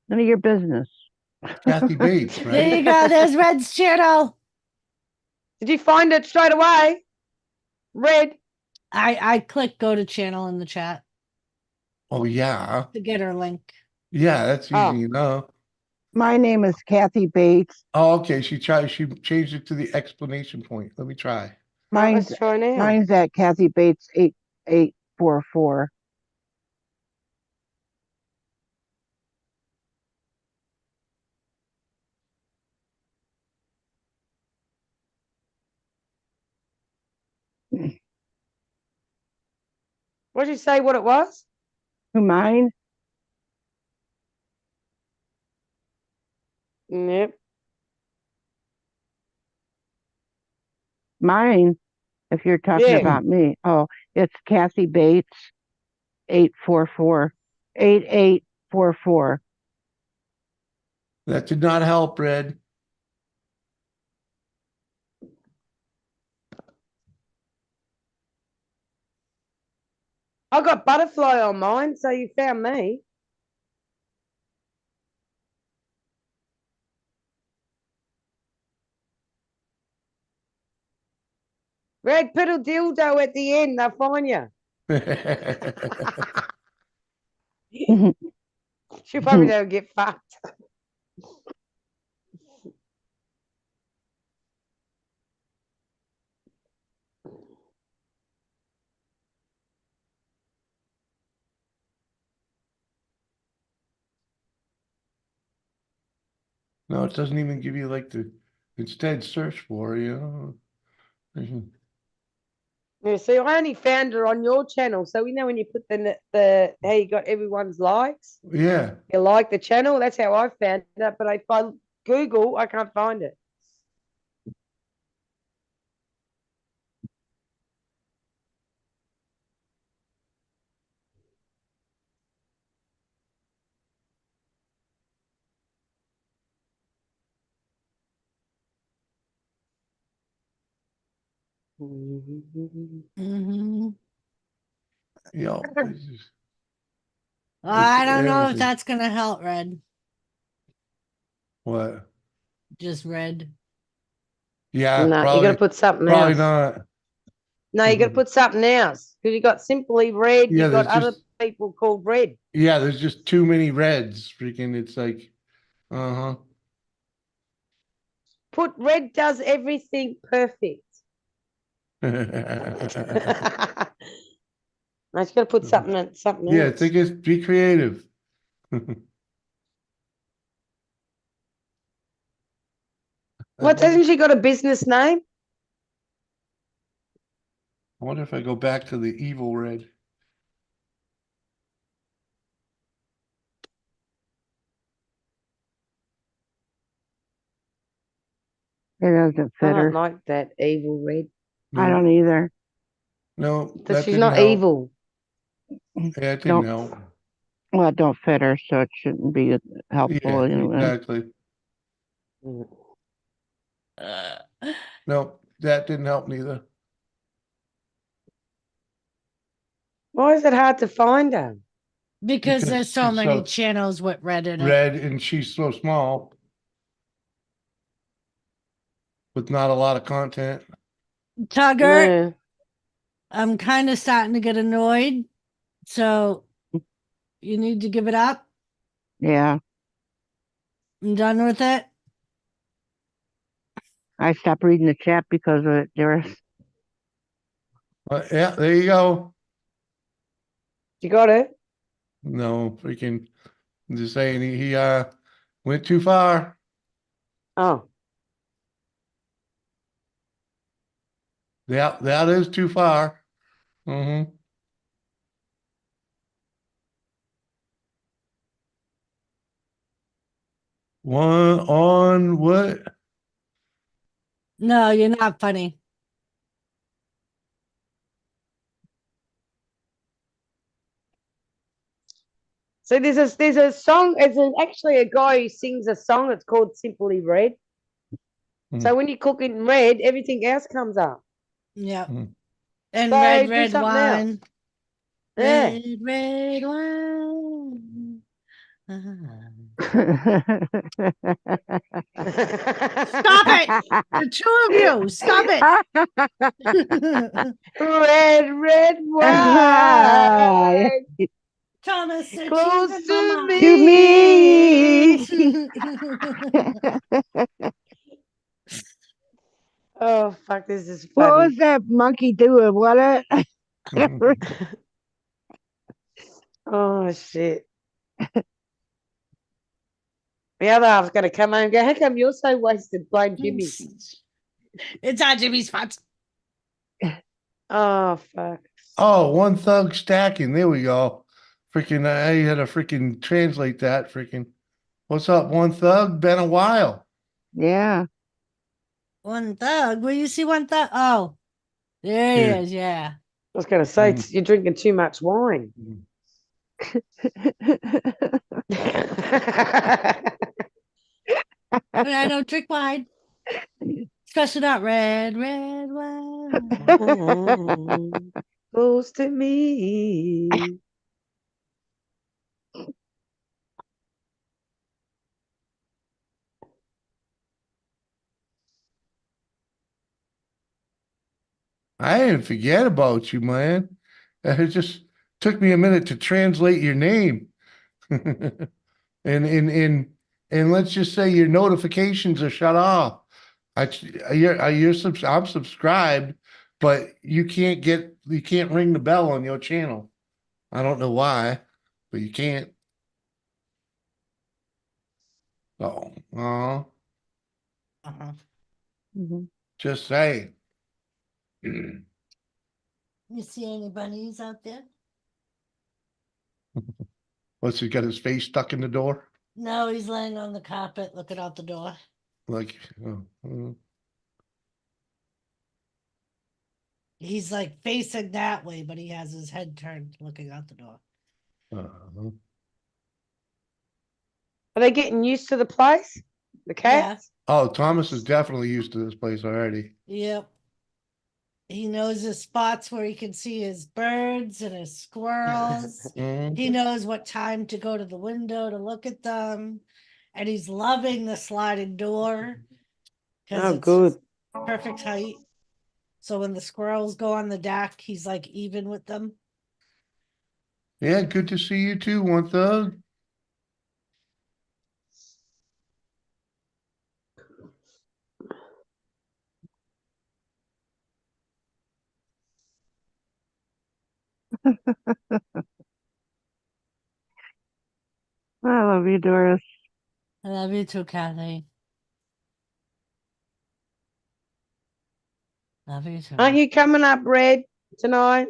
None of your business. Kathy Bates, There right? you go. There's Red's channel. Did you find it straight away? Red. I clicked go to channel in the chat Oh, yeah. to get her link. Yeah, that's easy enough. My name is Kathy Bates. Oh, okay. She changed it to the explanation point. Let me try. Mine's let's try now. Mine's at Kathy Bates 8844. What did you say? What it was? Who mine? Yep. Mine, if you're talking Yeah. about me. Oh, it's Kathy Bates 8844. That did not help, Red. I got butterfly on mine, so you found me. Red petal dildo at the end, they'll find you. She'll probably never get fucked. No, it doesn't even give you like the instead search for, Mhm. Yeah, see, I only found her on your channel, so we know when you put the how you got everyone's likes. Yeah. You like the channel, that's how I found it. But if I Google, I can't find it. Yeah. I don't know if everything. that's gonna help, Red. What? Just Red. Yeah, No, you probably. gotta put something Probably else. not. No, you got to put something else because you got Simply Red. Yeah, You got there's other just people called Red. yeah, there's just too many reds. Freaking, it's like, uh Put Red does everything perfect. huh. I just got to put something Yeah, else. think it's be creative. What hasn't she got a business name? I wonder if I go back to the evil red. It doesn't I fit don't her. like that evil Red. I No, don't either. no, Because that she's didn't not help. evil. Yeah, it didn't Don't. help. Well, it don't fit her, so it shouldn't be helpful Yeah, anyway. exactly. No, that didn't help neither. Why is it hard to find her? Because Because there's so she's many so channels with red in it. red and she's so small with not a lot of content. Tugger, Yeah. I'm kind of starting to get annoyed. So you need to give it up. Yeah, I'm done with it. I stopped reading the chat because of it, Doris. Yeah, there you go. You got it? No, freaking, I'm just saying he went too far. Oh. That is too far. Mm-hmm. One on what? No, you're not funny. So there's a song. Actually a guy who sings a song. It's called Simply Red. So when you cook it in red, everything else comes up. Yep. Mm. And So red, do red something else. wine. Yeah. Red, red wine. Stop it! The two of you, stop it! Red, red wine. Thomas, the Close cheese to in my To me. Oh fuck! This is What funny. was that monkey doing? What? Oh shit! The other half's gonna come home and go, "How come you're so wasted?" Blame Jimmy. It's on Jimmy's fault. Oh fuck! Oh, one thug stacking. There we go. Freaking, I had to freaking translate that. Freaking, what's up, one thug? Been a while. Yeah. One thug. Where you see one thug? Oh, there Here. he is. Yeah. I was gonna say you're drinking too much wine. But I don't drink wine. Especially not red, red wine. Close to me. I didn't forget about you, man. It just took me a minute to translate your name. and let's just say your notifications are shut off. I'm subscribed, but you can't ring the bell on your channel. I don't know why, but you can't. Oh, just saying. You see any bunnies out there? What's he got his face stuck in the door? No, he's laying on the carpet looking out the door. Like, He's like facing that way, but he has his head turned looking out the door. Are they getting used to the place? The cats? Oh, Thomas is definitely used to this place already. Yep. He knows his spots where he can see his birds and his squirrels. He knows what time to go to the window to look at them. And he's loving the sliding door because Oh, it's good. perfect height. So when the squirrels go on the deck, he's like even with them. Yeah, good to see you too, One Thug. I love you, Doris. I love you too, Kathy. Love you too. Aren't you coming up, Red, tonight?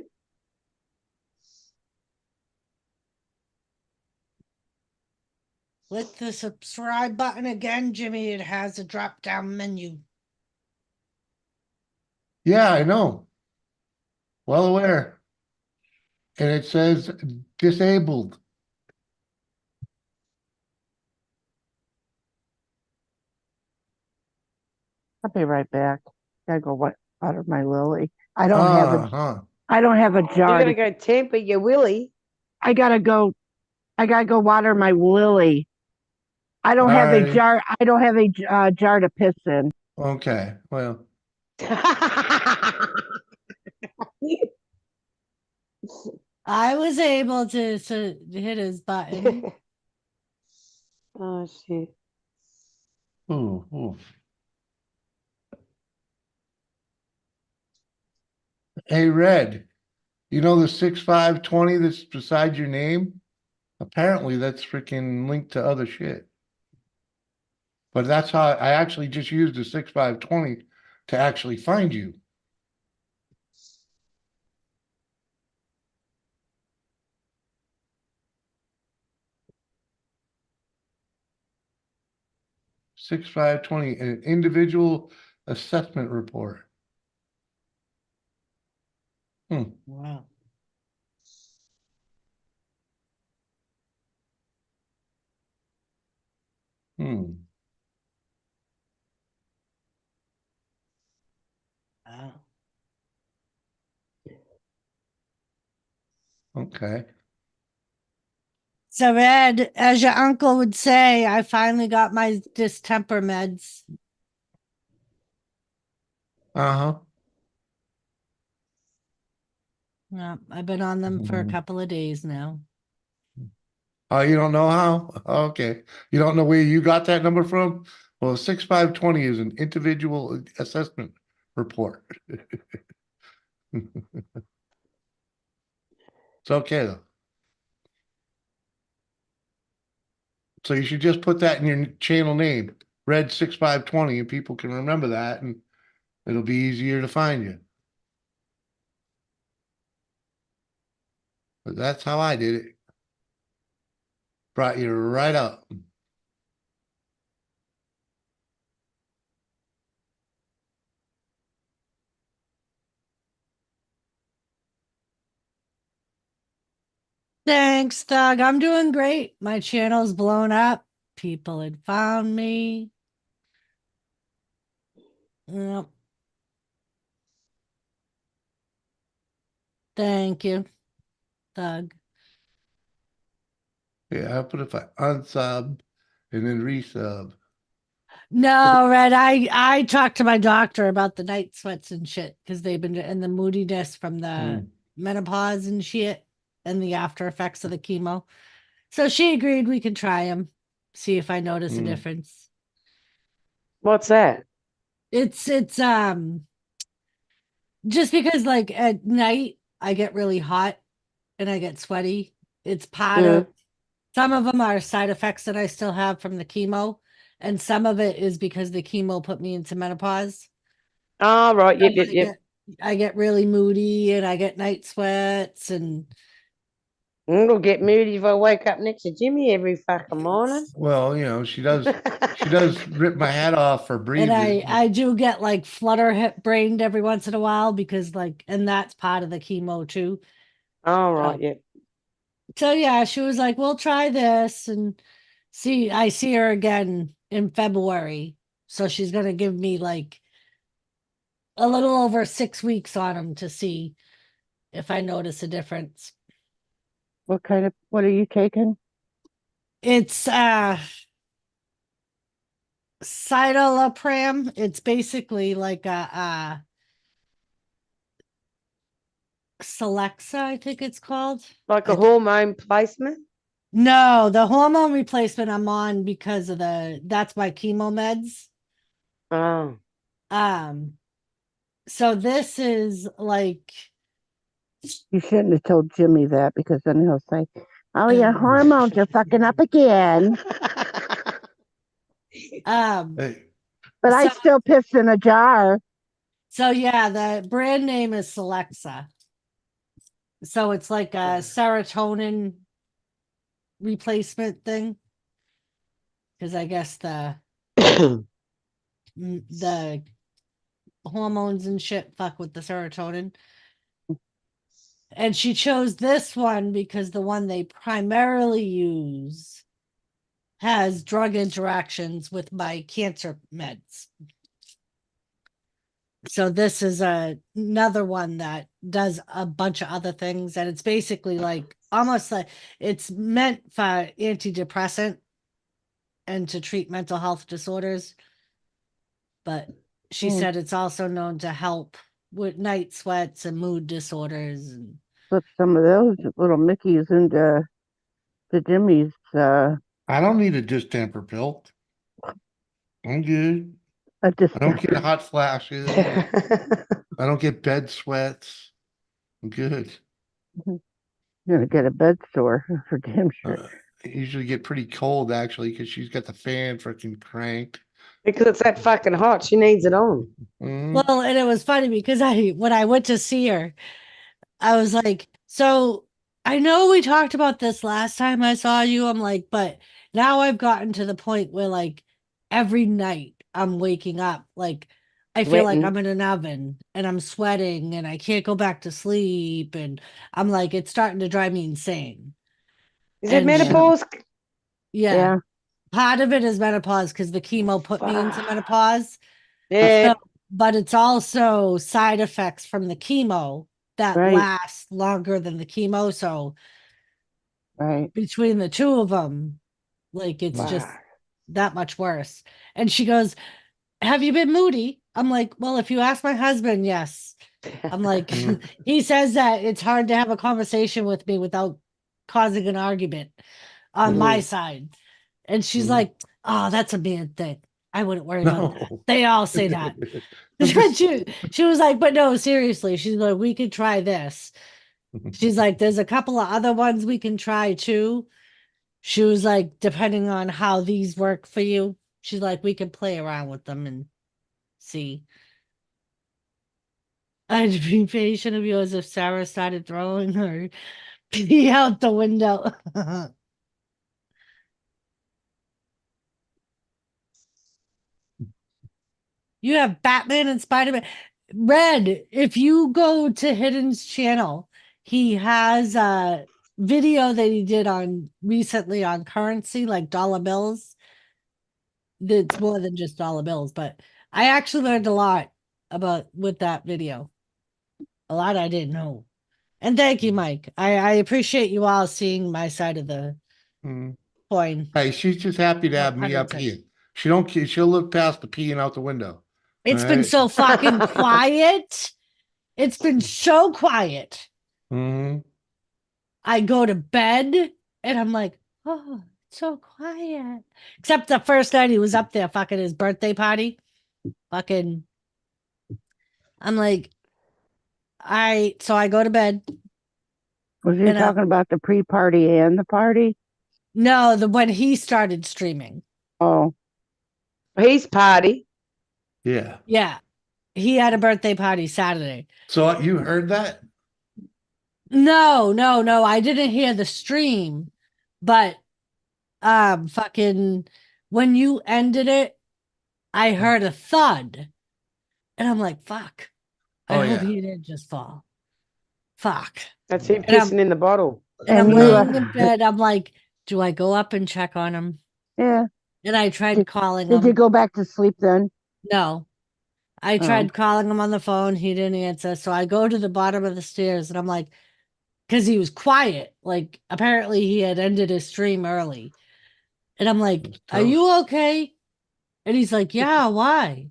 Click the subscribe button again, Jimmy. It has a drop down menu. Yeah, I know. Well aware. And it says disabled. I'll be right back. Gotta go water my lily. I don't have a jar. You gotta go temper your willy. I gotta go water my lily. I don't have a Alrighty. jar. I don't have a jar to piss in. Okay, well. I was able to hit his button. Oh shit. Ooh. Hey, Red, you know the 6520 that's beside your name? Apparently that's freaking linked to other shit. But that's how I actually just used the 6520 to actually find you. Six five 20, an individual assessment report. Wow. Hmm. Wow. Okay. So, Ed, as your uncle would say, I finally got my distemper meds. Uh-huh. Yeah, I've been on them for a couple of days now. Oh, you don't know how? Okay. You don't know where you got that number from? Well, 6520 is an individual assessment report. It's okay though. So you should just put that in your channel name, Red 6520, and people can remember that and it'll be easier to find you. But that's how I did it. Brought you right up. Thanks, Doug. I'm doing great. My channel's blown up. People had found me. Yep. Thank you, Doug. Yeah, I put if I unsub and then resub. No, Red, I talked to my doctor about the night sweats and shit because they've been and the moodiness from the menopause and shit and the after effects of the chemo. So she agreed we could try them, see if I notice a difference. What's that? It's just because like at night I get really hot and I get sweaty. It's part of some of them are side effects that I still have from the chemo, and some of it is because the chemo put me into menopause. Oh, right. Yep. I get really moody and I get night sweats and I'll get moody if I wake up next to Jimmy every fucking morning. Well, you know, she does rip my hat off for and breathing. I do get like flutter hip brained every once in a while because like and that's part of the chemo too. All right, yep. So yeah, she was like, "We'll try this and see." I see her again in February, so she's gonna give me like a little over 6 weeks on them to see if I notice a difference. What are you taking? It's citalopram. It's basically like a Celexa, I think it's called. Like a hormone placement? No, the hormone replacement I'm on because of that's my chemo meds. Oh. So this is like You shouldn't have told Jimmy that because then he'll say, "Oh, your hormones are fucking up again." Hey, But I so- still piss in a jar. So yeah, the brand name is Celexa. So it's like a serotonin replacement thing. Because I guess the hormones and shit fuck with the serotonin. And she chose this one because the one they primarily use has drug interactions with my cancer meds. So this is another one that does a bunch of other things, and it's basically like almost like it's meant for antidepressant and to treat mental health disorders. But she said it's also known to help with night sweats and mood disorders. And Put some of those little Mickeys into the Jimmy's. I don't need a distemper pill. I'm good. A I don't distemper. get hot flashes. I don't get bed sweats. I'm good. You're gonna get a bed sore for damn sure. I usually get pretty cold actually because she's got the fan freaking cranked. Because it's that fucking hot. She needs it on. Well, and it was funny because when I went to see her, I was like, so I know we talked about this last time I saw you. I'm like, but now I've gotten to the point where like every night I'm waking up, like I feel like Sweating. I'm in an oven and I'm sweating and I can't go back to sleep. And I'm like, it's starting to drive me insane. Is it And she- menopause? yeah. Part of it is menopause because the chemo put me into menopause. Yeah. But it's also side effects from the chemo that Right. last longer than the chemo. So Right. between the two of them, like it's just that much worse. And she goes, "Have you been moody?" I'm like, "Well, if you ask my husband, yes." I'm like, he says that it's hard to have a conversation with me without causing an argument on my side. And she's like, "Oh, that's a man thing. I wouldn't worry about that." No. They all say that. I'm just- she was like, "But no, seriously." She's like, "We could try this." She's like, "There's a couple of other ones we can try too." She was like, "Depending on how these work for you." She's like, "We can play around with them and see." I'd be patient of yours if Sarah started throwing her pee out the window. You have Batman and Spider-Man. Red, if you go to Hidden's channel, he has a video that he did on recently on currency, like dollar bills. It's more than just dollar bills, but I actually learned a lot about with that video. A lot I didn't know. And thank you, Mike. I appreciate you all seeing my side of the coin. Hey, she's just happy to have me up 100%. here. She'll look past the peeing out the window. It's All been right? so fucking quiet. It's been so quiet. Mhm. I go to bed and I'm like, oh, it's so quiet. Except the first night he was up there fucking his birthday party. Fucking, I'm like, so I go to bed. Was you talking about the pre-party and the party? No, when he started streaming. Oh. He's party. Yeah. Yeah. He had a birthday party Saturday. So you heard that? No. I didn't hear the stream, but fucking when you ended it, I heard a thud. And I'm like, fuck. I hope he didn't just fall. Fuck. That's him pissing in the bottle. And I'm laying in bed. I'm like, do I go up and check on him? Yeah. And I tried calling Did him. you go back to sleep then? No. I tried calling him on the phone. He didn't answer. So I go to the bottom of the stairs and I'm like, because he was quiet. Like, apparently he had ended his stream early. And I'm like, are you okay? And he's like, yeah, why?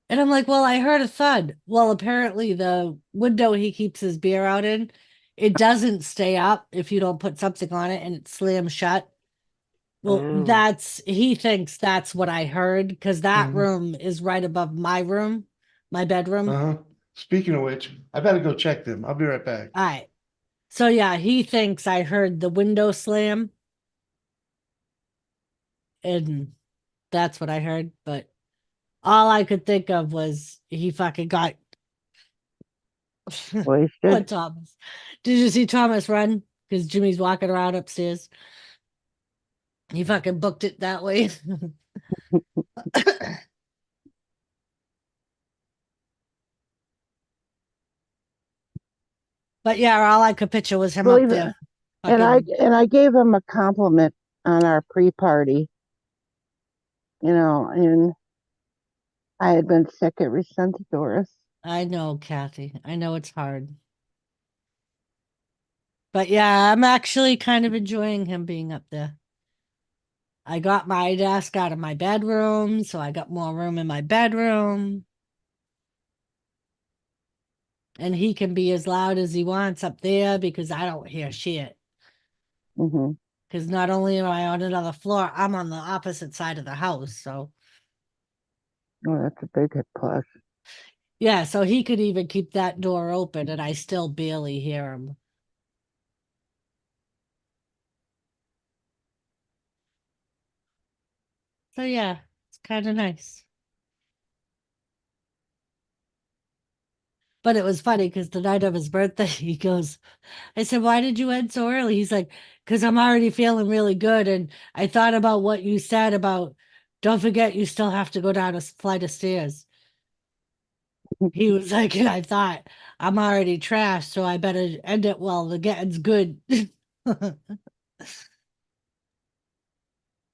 And I'm like, well, I heard a thud. Well, apparently the window he keeps his beer out in, it doesn't stay up if you don't put something on it and it slams shut. Well, Oh. he thinks that's what I heard because that Mhm. room is right above my room, my bedroom. Uh-huh. Speaking of which, I better go check them. I'll be right back. All right. So yeah, he thinks I heard the window slam. And that's what I heard. But all I could think of was he fucking got Wasted. what Thomas. Did you see Thomas run? Because Jimmy's walking around upstairs. He fucking booked it that way. But yeah, all I could picture was him up Believe it. there. And I gave him a compliment on our pre-party, and I had been sick ever since, Doris. I know, Kathy. I know it's hard. But yeah, I'm actually kind of enjoying him being up there. I got my desk out of my bedroom, so I got more room in my bedroom. And he can be as loud as he wants up there because I don't hear shit. Mm-hmm. Because not only am I on another floor, I'm on the opposite side of the house. So Oh, that's a big plus. yeah, so he could even keep that door open and I still barely hear him. So yeah, it's kind of nice. But it was funny because the night of his birthday, he goes, I said, why did you end so early? He's like, because I'm already feeling really good. And I thought about what you said about, don't forget, you still have to go down a flight of stairs. He was like, and I thought, I'm already trashed, so I better end it while the getting's good.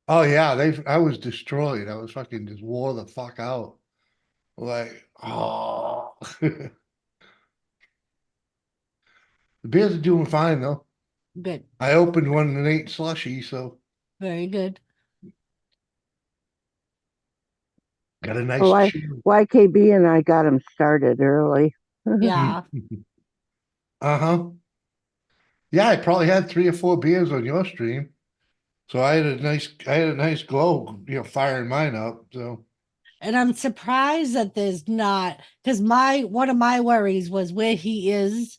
Oh yeah, I was destroyed. I was fucking just wore the fuck out. Like, oh. The beers are doing fine though. Good. I opened one and it ain't slushy, so Very good. got a nice Oh, chew. YKB and I got him started early. Yeah. Uh-huh. Yeah, I probably had 3 or 4 beers on your stream. So I had a nice glow, firing mine up. So And I'm surprised that there's not, because one of my worries was where he is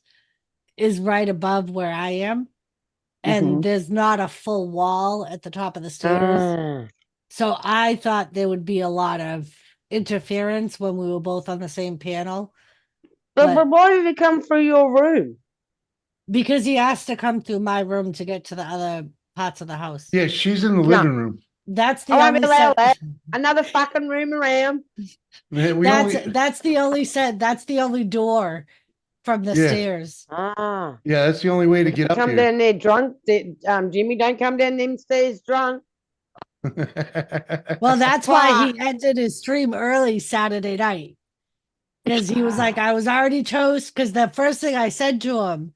right above where I am. And Mhm. there's not a full wall at the top of the stairs. Ah. So I thought there would be a lot of interference when we were both on the same panel. But why did it come through your room? Because he asked to come through my room to get to the other parts of the house. yeah, she's in the living room. That's the I won't be only allowed set. that. Another fucking room around. Man, we That's only that's the only set. That's the only door from the Yeah. stairs. Ah. Yeah, that's the only way to get up Come here. down there drunk. Jimmy, don't come down them stairs drunk. Well, that's why he ended his stream early Saturday night. Because he was like, I was already toast. Because the first thing I said to him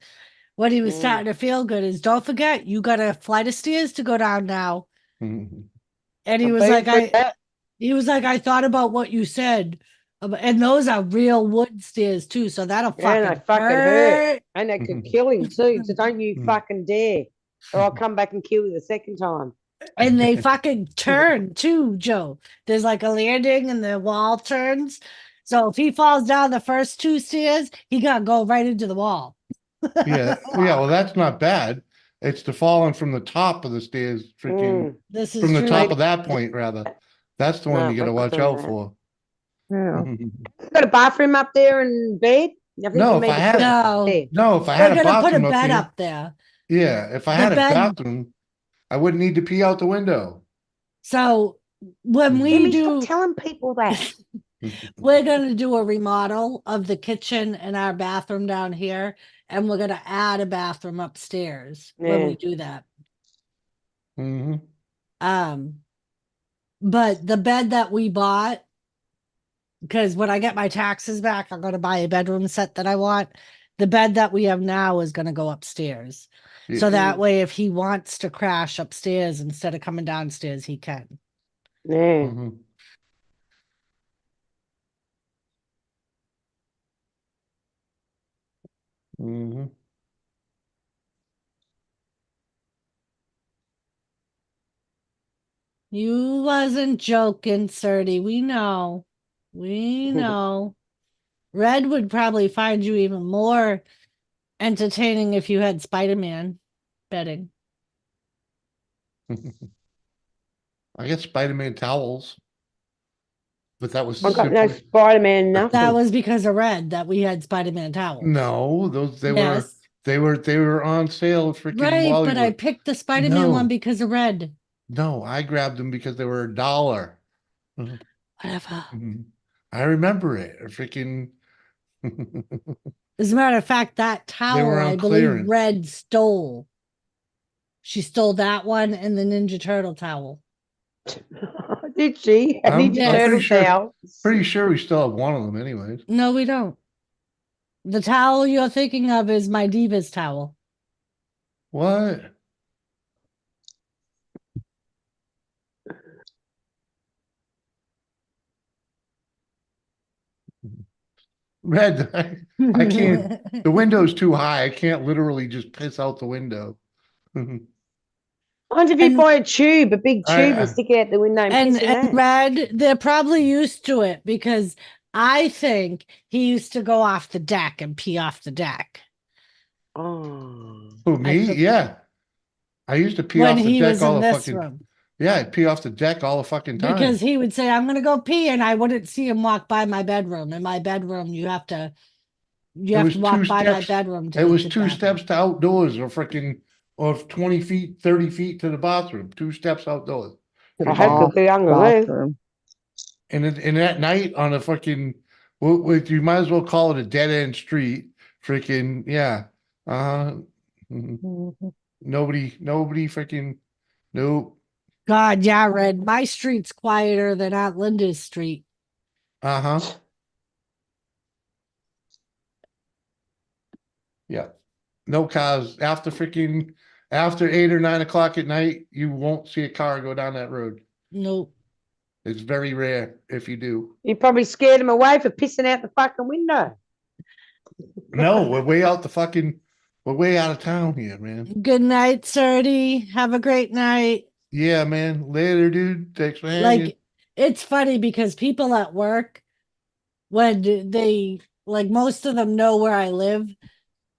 when he was starting to feel good is, don't forget, you got a flight of stairs to go down now. And he was like, I thought about what you said. And those are real wood stairs too. So that'll And I fucking fucking hurt. hurt. And I could kill him too. So don't you fucking dare. Or I'll come back and kill you the second time. And they fucking turn too, Joe. There's like a landing and the wall turns. So if he falls down the first 2 stairs, he gotta go right into the wall. Yeah, well, that's not bad. It's the falling from the top of the stairs, freaking This is from the true. top of that point, rather. That's the one No, you got to fuck watch doing out that. for. Yeah. Got a bathroom up there and bed? I think No, you if made I a had there. no, if I We're had a gonna put a bathroom up bed here, up there. yeah, if I The had a bed- bathroom, I wouldn't need to pee out the window. So when we Jimmy, do, stop telling people that. we're gonna do a remodel of the kitchen and our bathroom down here, and we're gonna add a bathroom upstairs when we do that. Mhm. But the bed that we bought, because when I get my taxes back, I'm gonna buy a bedroom set that I want. The bed that we have now is gonna go upstairs. So Yeah. that way, if he wants to crash upstairs instead of coming downstairs, he can. Yeah. Mhm. Mm-hmm. You wasn't joking, Serty. We know. We know. Red would probably find you even more entertaining if you had Spider-Man betting. I get Spider-Man towels, but that was I got no simply Spider-Man That nothing. was because of Red that we had Spider-Man towels. no. Those Yes. they were on sale. Freaking Right, but I Wally. picked the Spider-Man one No, because of Red. no. I grabbed them because they were $1. Whatever. I remember it. Freaking. As a matter of fact, that They were towel, on I believe clearance. Red stole. She stole that one and the Ninja Turtle towel. Did she? A I'm Ninja Yes. Turtle pretty towel? sure we still have one of them, anyways. No, we don't. The towel you're thinking of is my Divas towel. What? Red, I can't. The window's too high. I can't literally just piss out the window. I wonder if you buy a tube, a big tube, I- and stick it out the window and piss in And that. Red, they're probably used to it because I think he used to go off the deck and pee off the deck. Oh. Who, me? could- Yeah. I used to pee When off the he deck was all in the this fucking. room. Yeah, I'd pee off the deck all the fucking time. Because he would say, I'm going to go pee, and I wouldn't see him walk by my bedroom. In my bedroom, you have to walk by my bedroom to It go was to the two bathroom. steps to outdoors, or freaking, or 20 feet, 30 feet to the bathroom. 2 steps outdoors. I hope you'll be hungry. And at night on a fucking, you might as well call it a dead end street. Freaking, yeah. Nobody freaking, nope. God, yeah, Red. My street's quieter than Aunt Linda's street. Yeah. No cars after 8 or 9 o'clock at night. You won't see a car go down that road. Nope. It's very rare if you do. You probably scared him away for pissing out the fucking window. No, we're way out of town here, man. Good night, Serty. Have a great night. Yeah, man. Later, dude. Thanks for hanging. Like, it's funny because people at work, when they, like, most of them know where I live,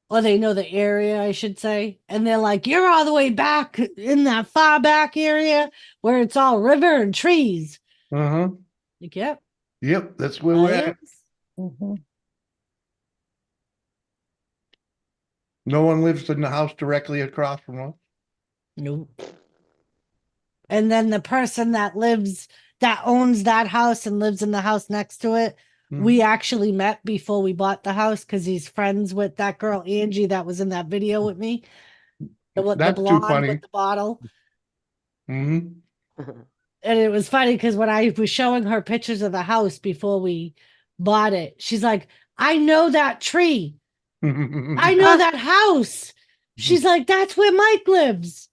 or they know the area, I should say, and they're like, you're all the way back in that far back area where it's all river and trees. Like, yep. Yep, that's where we're at. No one lives in the house directly across from us. Nope. And then the person that owns that house and lives in the house next to it, we actually met before we bought the house because he's friends with that girl Angie that was in that video with me. The That's too blonde funny. with the bottle. And it was funny because when I was showing her pictures of the house before we bought it, she's like, I know that tree. I know that house. She's like, that's where Mike lives.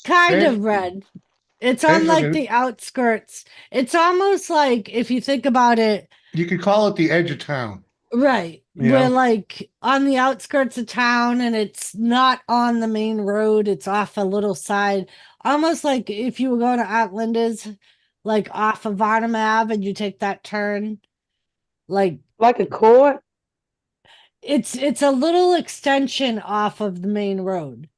Kind of, Red. It's on like the outskirts. It's almost like, if you think about it, you could call it the edge of town. Right. Yeah. We're like on the outskirts of town and it's not on the main road. It's off a little side. Almost like if you were going to Aunt Linda's, like off of Varnum Ave and you take that turn. Like a court? It's a little extension off of the main road.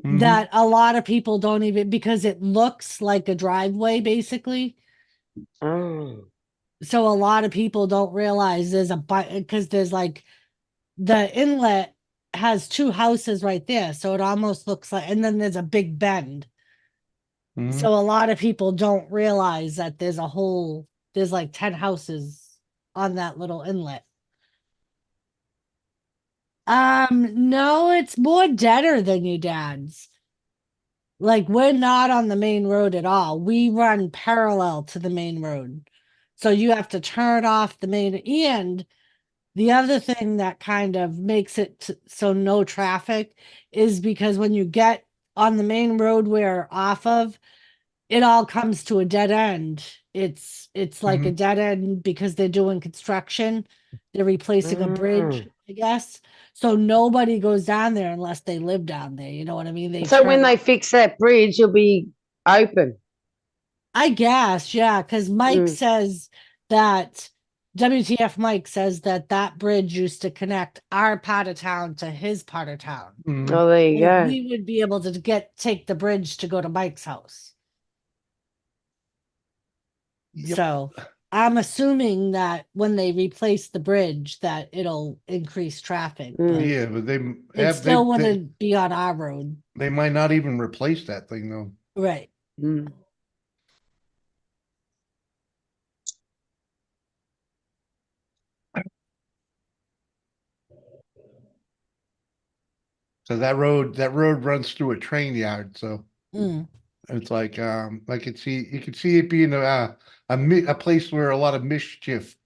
That a lot of people don't even, because it looks like a driveway basically. Oh. So a lot of people don't realize there's because there's like the inlet has 2 houses right there. So it almost looks like, and then there's a big bend. So a lot of people don't realize that there's like 10 houses on that little inlet. No, it's more deader than your dad's. Like, we're not on the main road at all. We run parallel to the main road. So you have to turn off the main. And the other thing that kind of makes it so no traffic is because when you get on the main road we're off of, it all comes to a dead end. It's like a Mhm. dead end because they're doing construction. They're replacing a bridge, I guess. So nobody goes down there unless they live down there. You know what I mean? They So when turn, they fix that bridge, you'll be open. I guess, yeah, because Mike Mm. says that WTF Mike says that that bridge used to connect our part of town to his part of town. Mhm. Oh, there you And go. we would be able to take the bridge to go to Mike's house. Yep. So I'm assuming that when they replace the bridge, that it'll increase traffic, but Yeah, but they it have still wouldn't be on our road. they might not even replace that thing though. Right. Mm. So that road runs through a train yard, so Mm, it's like I could see you could see it being a place where a lot of mischief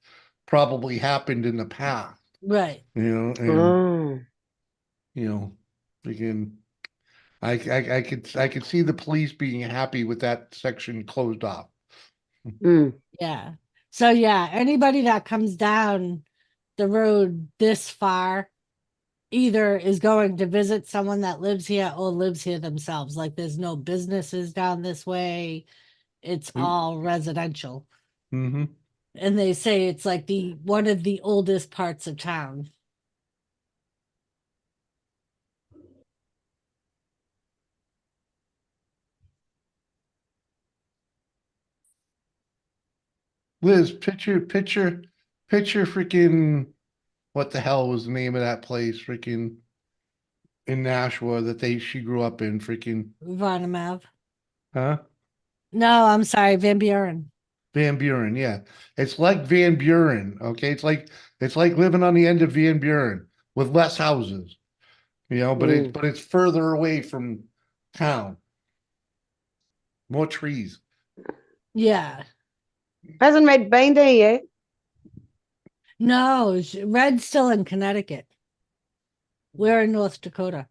probably happened in the past, right. and Oh. again, I could see the police being happy with that section closed off. Mm. Yeah. So yeah, anybody that comes down the road this far either is going to visit someone that lives here or lives here themselves. Like there's no businesses down this way. It's all residential. Mm-hmm. And they say it's like the one of the oldest parts of town. Liz, picture freaking what the hell was the name of that place freaking in Nashua that she grew up in freaking Varnamav. huh? No, I'm sorry, Van Buren. Van Buren, yeah. It's like Van Buren, okay? It's like living on the end of Van Buren with less houses, but Mm. it's further away from town. More trees. Yeah. Hasn't Red been there yet? No, Red's still in Connecticut. We're in North Dakota.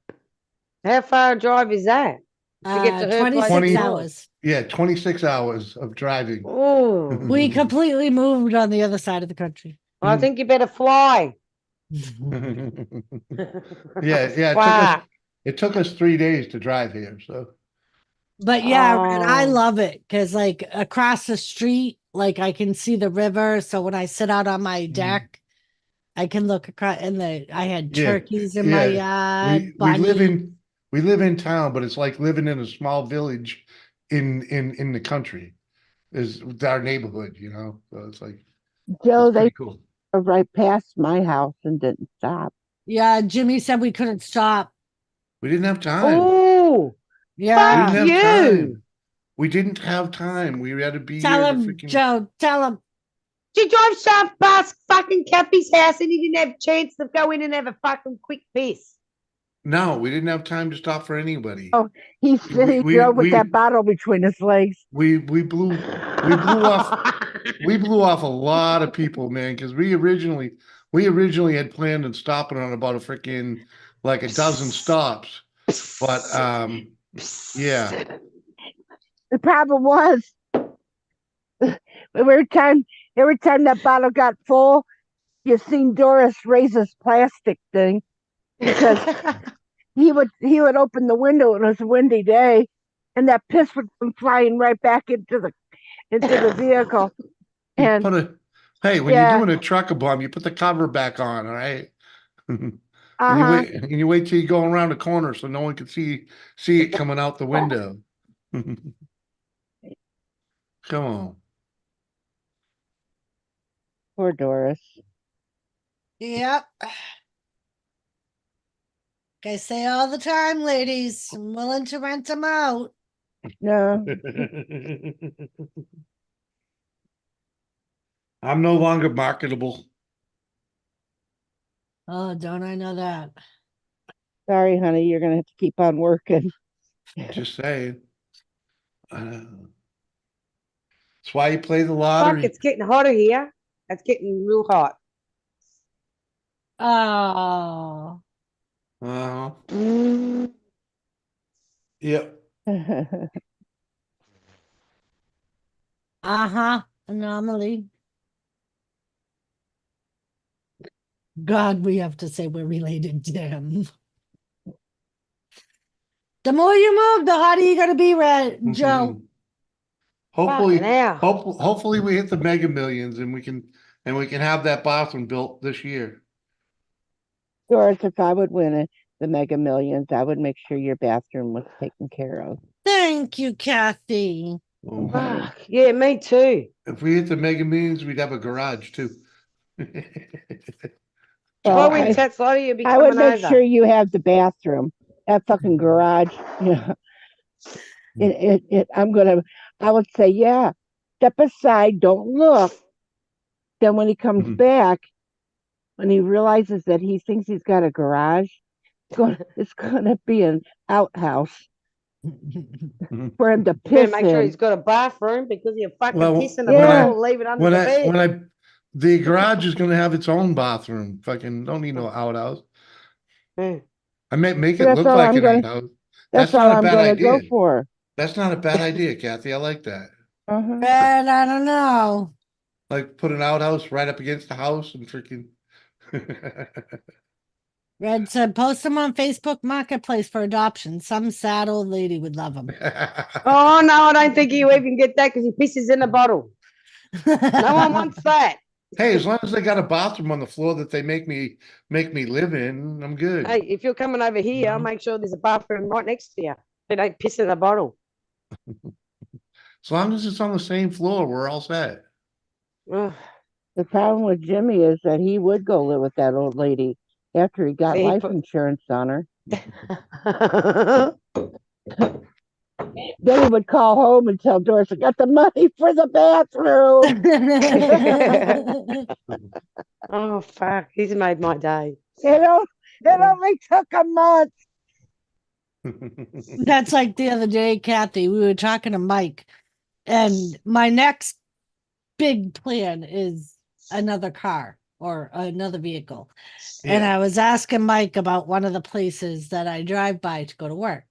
How far a drive is that to get to her place? 26 20 hours. Yeah, 26 hours of driving. Oh, We completely moved on the other side of the country. I think you better fly. Yeah, Fly. it took us 3 days to drive here, so But yeah, and I Oh. love it because like across the street, like I can see the river. So when I sit out on my deck, I can look across and I had yeah, turkeys in my yeah. yard, We live bunny. in town, but it's like living in a small village in the country is our neighborhood, So it's like Joe, it's they pretty cool. drove right past my house and didn't stop. Yeah, Jimmy said we couldn't stop. We didn't have time. Oh, We Yeah. didn't fuck have time. you. We didn't have time. We had to be Tell here to him, freaking Joe, tell him. She drove sharp past fucking Cappy's house and he didn't have a chance to go in and have a fucking quick piss. No, we didn't have time to stop for anybody. Oh, he said We he we drove with that we bottle between his legs. we blew off a lot of people, man, because we originally had planned on stopping on about a freaking like a dozen stops. But yeah. The problem was every time that bottle got full, you seen Doris raise his plastic thing because he would open the window and it was a windy day, and that piss would come flying right back into the vehicle. You And hey, when yeah, you're doing a trucker bomb, you put the cover back on, all right? And you uh-huh. wait till you go around the corner so no one can see it coming out the window. Come on. Poor Doris. Yep. I say all the time, ladies, I'm willing to rent them out. No. I'm no longer marketable. Oh, don't I know that? Sorry, honey, you're gonna have to keep on working. Just saying. That's why you play the Fuck, lottery. it's getting hotter here. It's getting real hot. Oh. Yep. Anomaly. God, we have to say we're related to him. The more you move, the harder you're gonna be, Joe. Hopefully, Fucking hell. hopefully we hit the Mega Millions and we can have that bathroom built this year. Doris, if I would win the Mega Millions, I would make sure your bathroom was taken care of. Thank you, Kathy. Oh, Fuck. Yeah, me too. if we hit the Mega Millions, we'd have a garage too. Well, Well, when Tat's Lottie, you'll be I would coming make over. sure you have the bathroom. That fucking garage, yeah. I would say, yeah, step aside, don't look. Then when he comes back, when he realizes that he thinks he's got a garage, it's gonna be an outhouse for him to Better piss make sure in. he's got a bathroom because you fucking Well, piss in the when bottle, leave it under the bed. the garage is gonna have its own bathroom. Fucking don't need no outhouse. I may make it That's look all like I'm an gonna. outhouse. That's That's all not a I'm bad gonna go idea. for. That's not a bad idea, Kathy. I like that. Red, I don't know. Like put an outhouse right up against the house and freaking. Red said, post them on Facebook Marketplace for adoption. Some sad old lady would love them. Oh, no, I don't think you even get that because he pisses in a bottle. No one wants that. Hey, as long as they got a bathroom on the floor that they make me live in, I'm good. Hey, if you're coming over here, I'll make sure there's a bathroom right next to you. They don't piss in a bottle. As long as it's on the same floor, we're all set. The problem with Jimmy is that he would go live with that old lady after he got life insurance on her. Then he would call home and tell Doris, I got the money for the bathroom. Oh, fuck. He's made my day. It only took a month. That's like the other day, Kathy. We were talking to Mike, and my next big plan is another car or another vehicle. And I was asking Mike about one of the places that I drive by to go to work.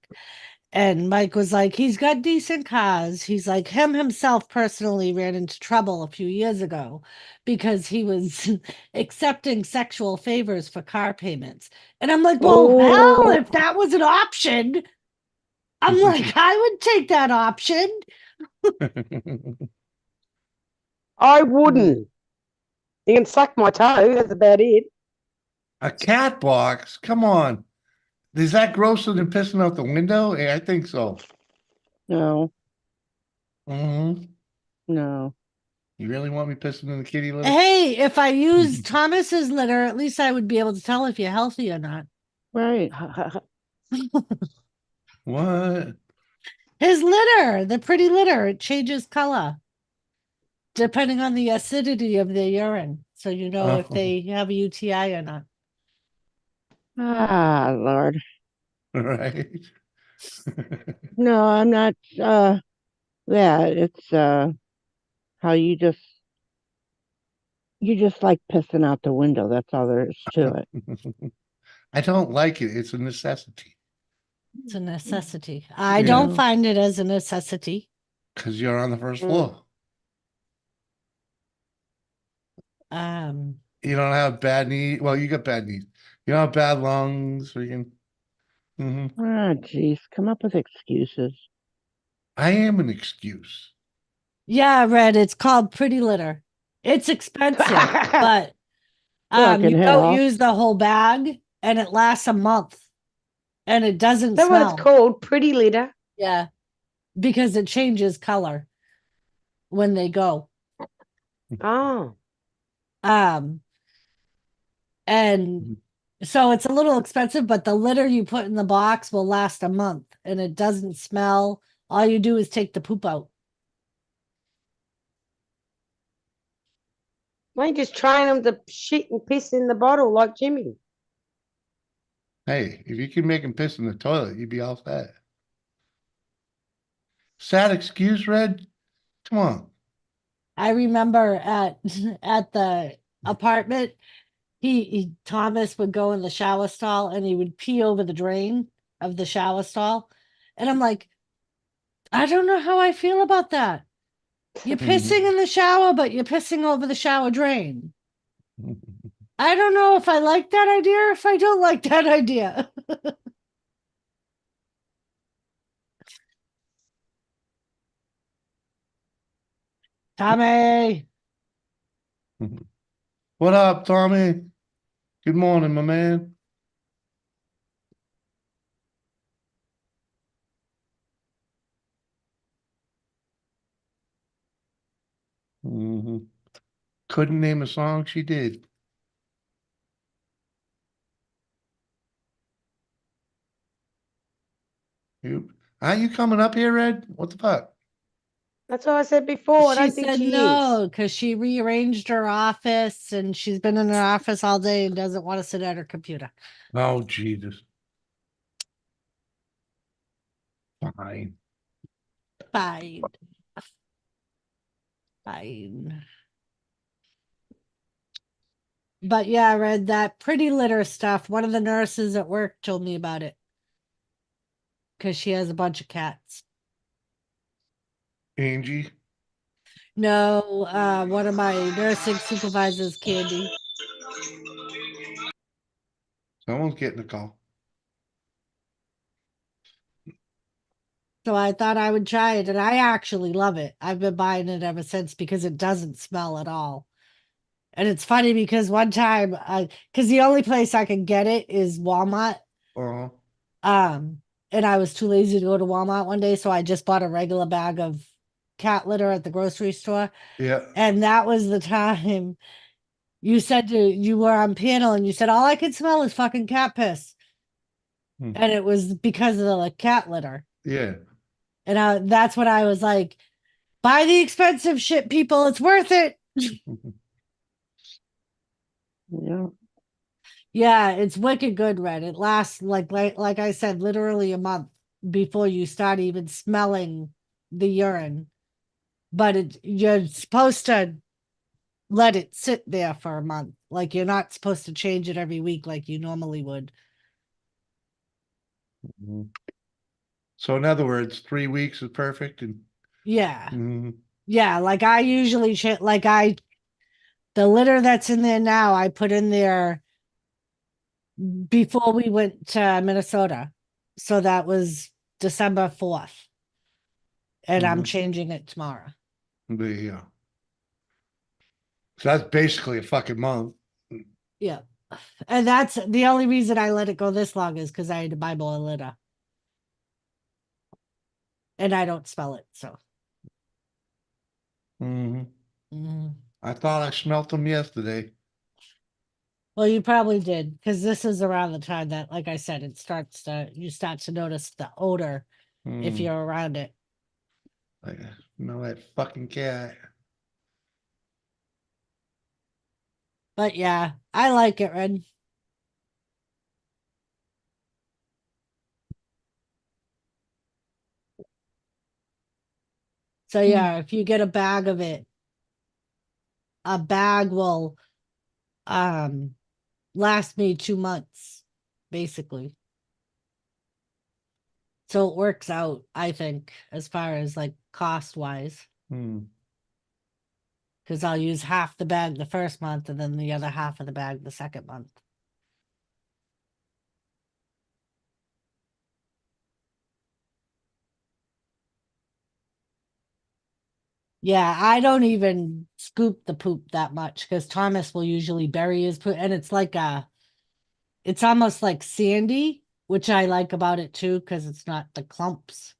And Mike was like, he's got decent cars. He's like, himself personally ran into trouble a few years ago because he was accepting sexual favors for car payments. And I'm like, well, hell, if that was an option, I'm like, I would take that option. I wouldn't. You can suck my toe. That's about it. A cat box? Come on. Is that grosser than pissing out the window? Yeah, I think so. No. Mm-hmm. No. You really want me pissing in the kitty litter? Hey, if I use Thomas's litter, at least I would be able to tell if you're healthy or not. Right. What? His litter, the pretty litter, it changes color depending on the acidity of their urine. So you know if they have a UTI or not. Ah, Lord. Right. No, I'm not. It's how you just like pissing out the window. That's all there is to it. I don't like it. It's a necessity. It's a necessity. I don't find it as a necessity. Because you're on the first floor. You don't have bad knees. Well, you got bad knees. You don't have bad lungs. So you can. Ah, jeez, come up with excuses. I am an excuse. Yeah, Red. It's called Pretty Litter. It's expensive, but you don't use the whole bag, and it lasts a month, and it doesn't That's smell. what it's called, Pretty Litter. Yeah, because it changes color when they go. Oh. And so it's a little expensive, but the litter you put in the box will last a month, and it doesn't smell. All you do is take the poop out. Why don't you just train them to shit and piss in the bottle like Jimmy? Hey, if you can make him piss in the toilet, you'd be all set. Sad excuse, Red? Come on. I remember at the apartment, Thomas would go in the shower stall and he would pee over the drain of the shower stall. And I'm like, I don't know how I feel about that. You're pissing in the shower, but you're pissing over the shower drain. I don't know if I like that idea or if I don't like that idea. Tommy. What up, Tommy? Good morning, my man. Couldn't name a song, she did. Are you coming up here, Ed? What the fuck? That's what I said before. I She don't think said she no is. because she rearranged her office and she's been in her office all day and doesn't want to sit at her computer. Oh, Jesus. Fine. Fine. Fine. But yeah, I read that pretty litter stuff. One of the nurses at work told me about it because she has a bunch of cats. Angie. No, one of my nursing supervisors, Candy. Someone's getting a call. So I thought I would try it, and I actually love it. I've been buying it ever since because it doesn't smell at all. And it's funny because one time, because the only place I can get it is Walmart. Uh-huh. And I was too lazy to go to Walmart one day, so I just bought a regular bag of cat litter at the grocery store. Yeah. And that was the time you were on panel and you said all I can smell is fucking cat piss. And it was because of the cat litter. Yeah. And that's when I was like, buy the expensive shit, people. It's worth it. Yeah. Yeah, it's wicked good, Red. It lasts like I said, literally a month before you start even smelling the urine. But you're supposed to let it sit there for a month. Like you're not supposed to change it every week like you normally would. So in other words, 3 weeks is perfect. And Yeah. Mhm. Yeah, like I usually the litter that's in there now, I put in there before we went to Minnesota. So that was December 4th. And I'm Mhm. changing it tomorrow. Yeah. So that's basically a fucking month. Yeah. And that's the only reason I let it go this long is because I had to buy more litter. And I don't smell it, so. I thought I smelt them yesterday. Well, you probably did, because this is around the time that, like I said, you start to notice the odor if you're around it. I smell that fucking cat. But yeah, I like it, Red. So yeah, if you get a bag of it, a bag will last me 2 months, basically. So it works out, I think, as far as like cost wise. Because I'll use half the bag the first month and then the other half of the bag the second month. Yeah, I don't even scoop the poop that much because Thomas will usually bury his poop, and it's almost like sandy, which I like about it too because it's not the clumps.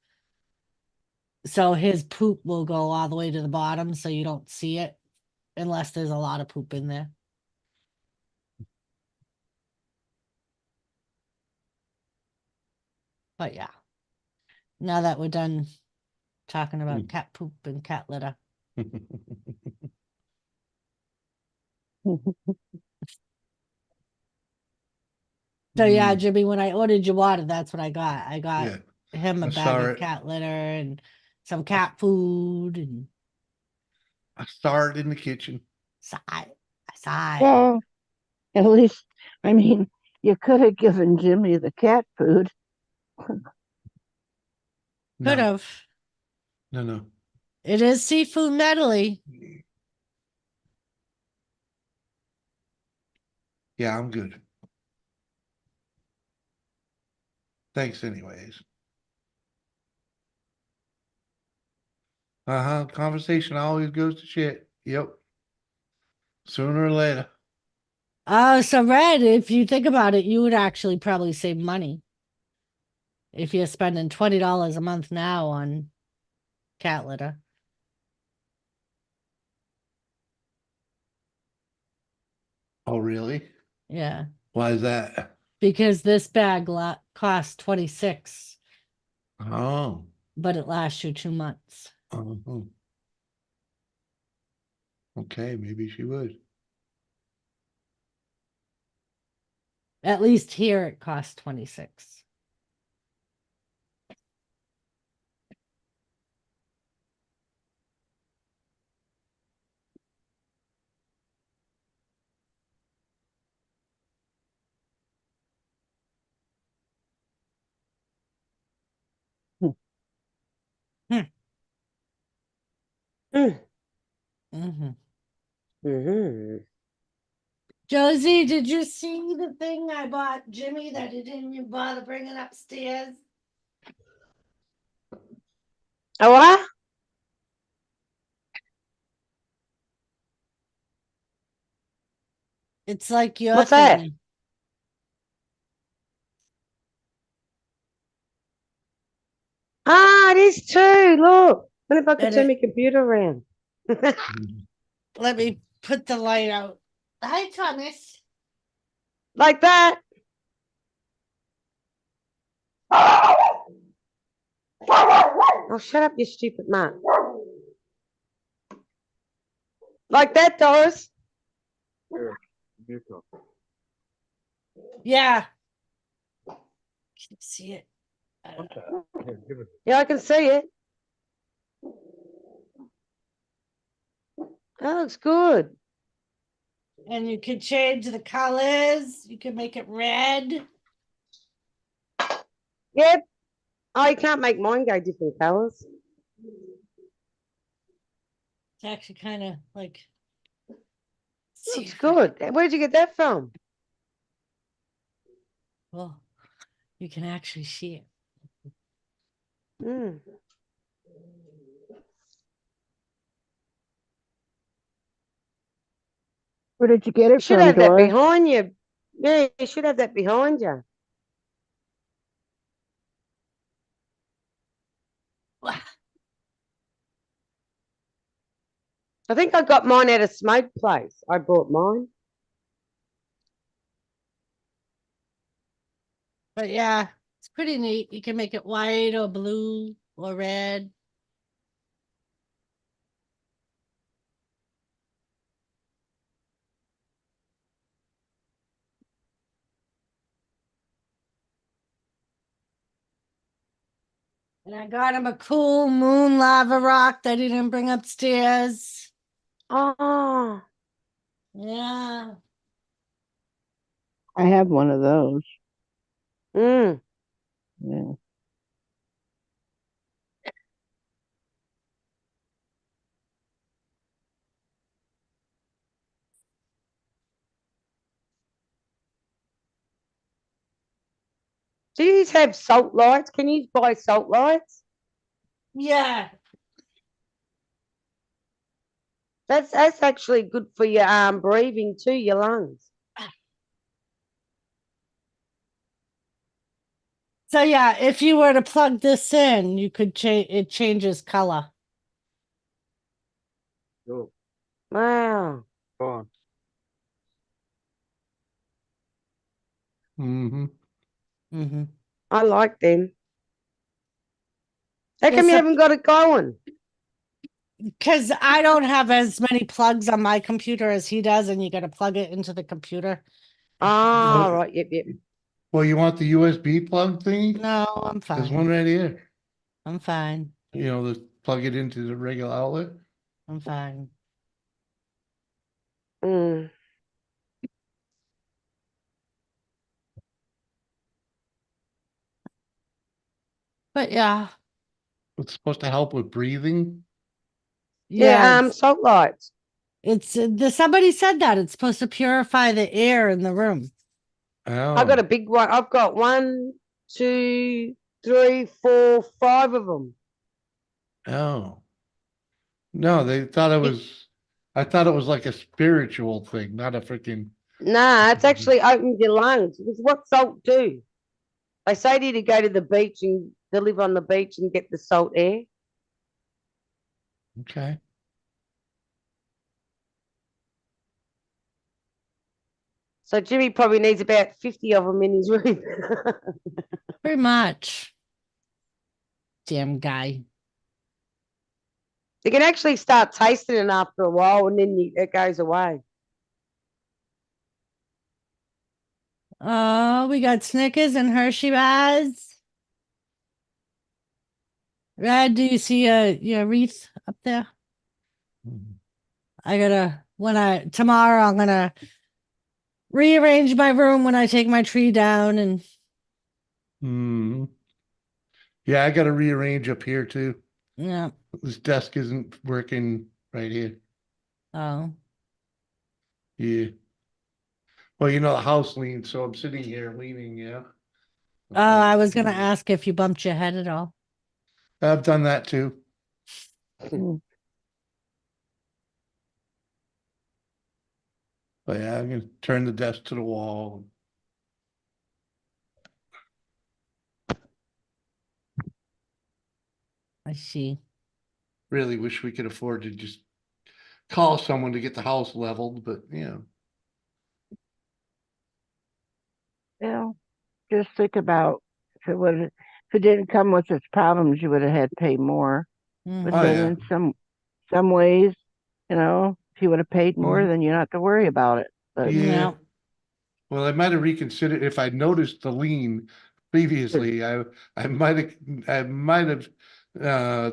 So his poop will go all the way to the bottom, so you don't see it unless there's a lot of poop in there. But yeah, now that we're done talking about cat poop and cat litter. So yeah, Jimmy, when I ordered your water, that's what I got. I got Yeah. him a I bag saw of it. cat litter and some cat food and I started in the kitchen. I sigh. Well, at least, I mean, you could have given Jimmy the cat food. Could have. No. It is seafood medley. Yeah, I'm good. Thanks anyways. Conversation always goes to shit. Yep. Sooner or later. Oh, so Red, if you think about it, you would actually probably save money if you're spending $20 a month now on cat litter. Oh, really? Yeah, Why is that? because this bag costs 26, Oh. but it lasts you 2 months. Oh. Okay, maybe she would. At least here it costs 26. Mm. Mm-hmm. Mm-hmm. Josie, did you see the thing I bought Jimmy that he didn't even bother bringing upstairs? Oh, what? It's like your What's that? thing. Ah, it is too. Look. What if I could And turn it- my computer around? Let me put the light out. Hi, Thomas. Like that. Oh, shut up, you stupid man. Like that, Doris. Yeah. Can you see it? Yeah, I can see it. That looks good. And you can change the colors. You can make it red. Yep. Oh, you can't make mine go different colours. It's actually kind of like. Looks good. Where did you get that from? Well, you can actually see it. Mm. Where did you get You it should from, have that Doris? behind you. Yeah, you should have that behind you. I think I got mine at a smoke place. I bought mine. But yeah, it's pretty neat. You can make it white or blue or red. And I got him a cool moon lava rock that he didn't bring upstairs. Oh. Yeah. I have one of those. Mm. Yeah. Do you have salt lights? Can you buy salt lights? Yeah. That's actually good for your breathing too, your lungs. So yeah, if you were to plug this in, you could change it changes color. Wow. Mm-hmm. Mm-hmm. I like them. How come Yes, you haven't got it going? because I don't have as many plugs on my computer as he does, and you got to plug it into the computer. Ah, right. Yep, yep. Well, you want the USB plug thingy? No, I'm There's fine. one right here. I'm fine. You know, plug it into the regular outlet. I'm fine. Mm. But yeah, It's supposed to help with breathing. Yeah, it's salt lights. somebody said that it's supposed to purify the air in the room. I got a big one. I've got 1, 2, 3, 4, 5 of them. Oh. No, they thought it was, I thought it was like a spiritual thing, not a freaking. Nah, it's actually opened your lungs. Because what salt do? They say to you to go to the beach and to live on the beach and get the salt air. Okay. So Jimmy probably needs about 50 of them in his room. Pretty much. Damn guy. You can actually start tasting it after a while and then it goes away. Oh, we got Snickers and Hershey bars. Red, do you see your wreath up there? I gotta tomorrow I'm gonna rearrange my room when I take my tree down and Yeah, I got to rearrange up here too. yeah. This desk isn't working right here. Oh. Yeah. Well, the house leans, so I'm sitting here leaning, yeah. Oh, I was gonna ask if you bumped your head at all. I've done that too. But yeah, I'm gonna turn the desk to the wall. I see. Really wish we could afford to just call someone to get the house leveled, but Just think about if it didn't come with its problems, you would have had to pay more. But Oh, then yeah. in some ways, if you would have paid more, then you don't have to worry about it. But Yeah. Well, I might have reconsidered if I noticed the lien previously. I might have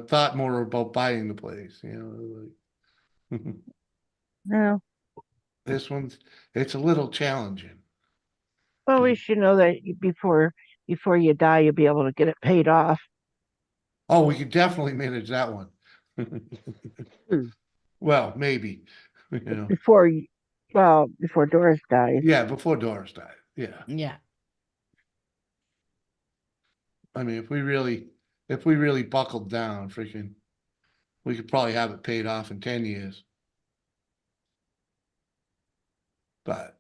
thought more about buying the place. no. It's a little challenging. Well, at least you know that before you die, you'll be able to get it paid off. Oh, we could definitely manage that one. Well, maybe. Before Doris dies. Yeah, before Doris died. Yeah. Yeah. I mean, if we really buckled down, freaking, we could probably have it paid off in 10 years. But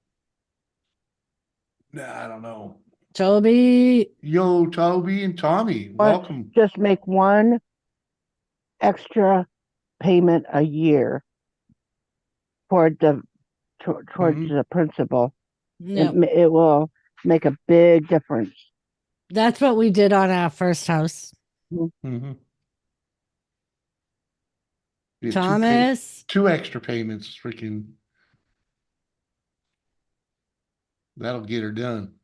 nah, I don't know. Toby. Yo, Toby and Tommy, welcome. Just make one extra payment a year towards the principal. Yep. It will make a big difference. That's what we did on our first house. Mm-hmm. Yeah, Thomas. two extra payments, freaking. That'll get her done.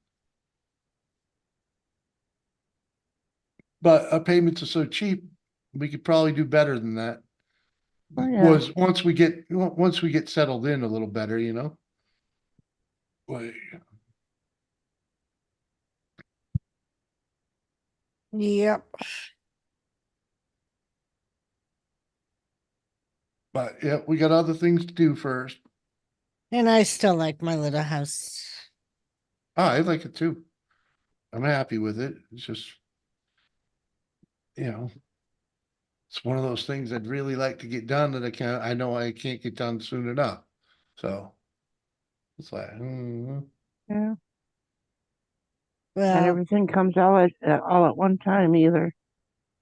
But our payments are so cheap, we could probably do better than that. Oh, yeah. Once we get settled in a little better, Like, Yep. but yeah, we got other things to do first. And I still like my little house. Oh, I like it too. I'm happy with it. It's just, it's one of those things I'd really like to get done that I know I can't get done soon enough. So it's like, Yeah. Well, Not everything comes all at one time either.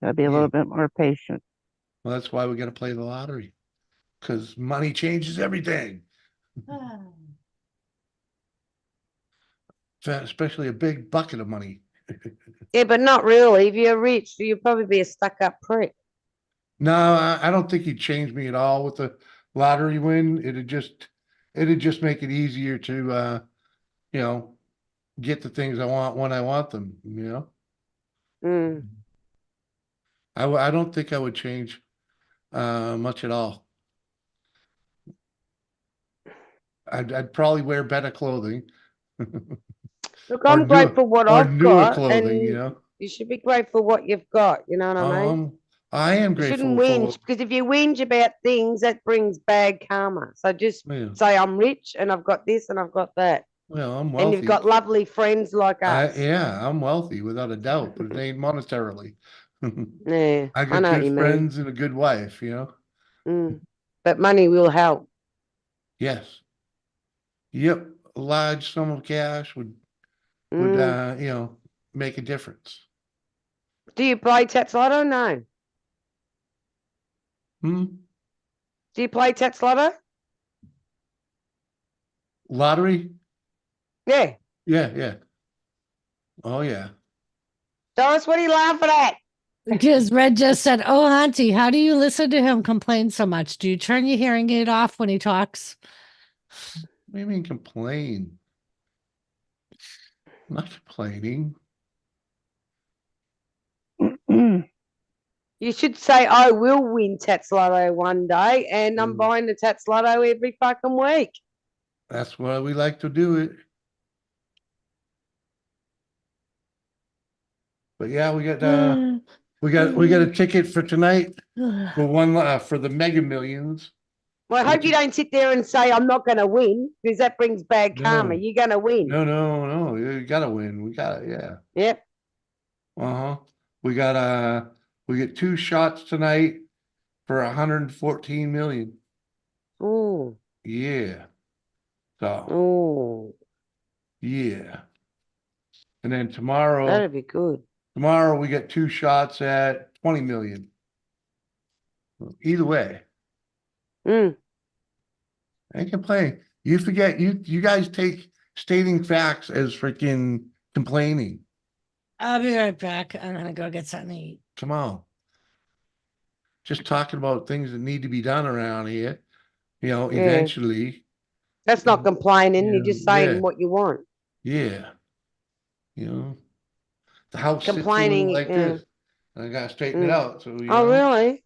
Gotta be a little bit more patient. well, that's why we got to play the lottery, because money changes everything. Especially a big bucket of money. Yeah, but not really. If you're rich, you'll probably be a stuck-up prick. No, I don't think he'd change me at all with the lottery win. It'd just make it easier to, get the things I want when I want them. I don't think I would change much at all. I'd probably wear better clothing. Look, Or I'm grateful what or I've newer got, clothing, and you should be grateful what you've got. You know what I mean? I am You shouldn't grateful whinge because if you whinge about things, that brings bad karma. So just Yeah. say, I'm rich and I've got this and I've got that. Well, I'm And you've wealthy. got lovely friends like us. Yeah, I'm wealthy without a doubt, but it ain't monetarily. Yeah, I I got know what good you mean. friends and a good wife, you know? But money will help. Yes. Yep. A large sum of cash would Mm. you know, make a difference. Do you play Tats Lotto? No. Hmm? Do you play Tats Lotto? Lottery? Yeah. Yeah, yeah. Oh yeah. Doris, what are you laughing at? Because Red just said, "Oh, Auntie, how do you listen to him complain so much? Do you turn your hearing aid off when he talks?" What do you mean complain? I'm not complaining. You should say, I will win Tats Lotto one day, and I'm buying the Tats Lotto every fucking week. That's why we like to do it. But yeah, we got a ticket for tonight for one for the Mega Millions. Well, I hope you don't sit there and say, I'm not going to win, because that brings bad karma. No. You're going to win. No. You gotta win. We got yeah. Yep. Uh-huh. We get 2 shots tonight for 114 million. Ooh. Yeah. So Ooh. yeah. And then tomorrow That'd be good. Tomorrow we get 2 shots at 20 million. Either way. Mm. I ain't complaining. You forget you guys take stating facts as freaking complaining. I'll be right back. I'm gonna go get something to eat. Come on. Just talking about things that need to be done around here, you know, Yeah. eventually. That's not complaining. You're Yeah, just saying yeah. what you want. Yeah. You know, the house sits a little Complaining. like Yeah. this. I gotta straighten it out. So you Oh, know. really?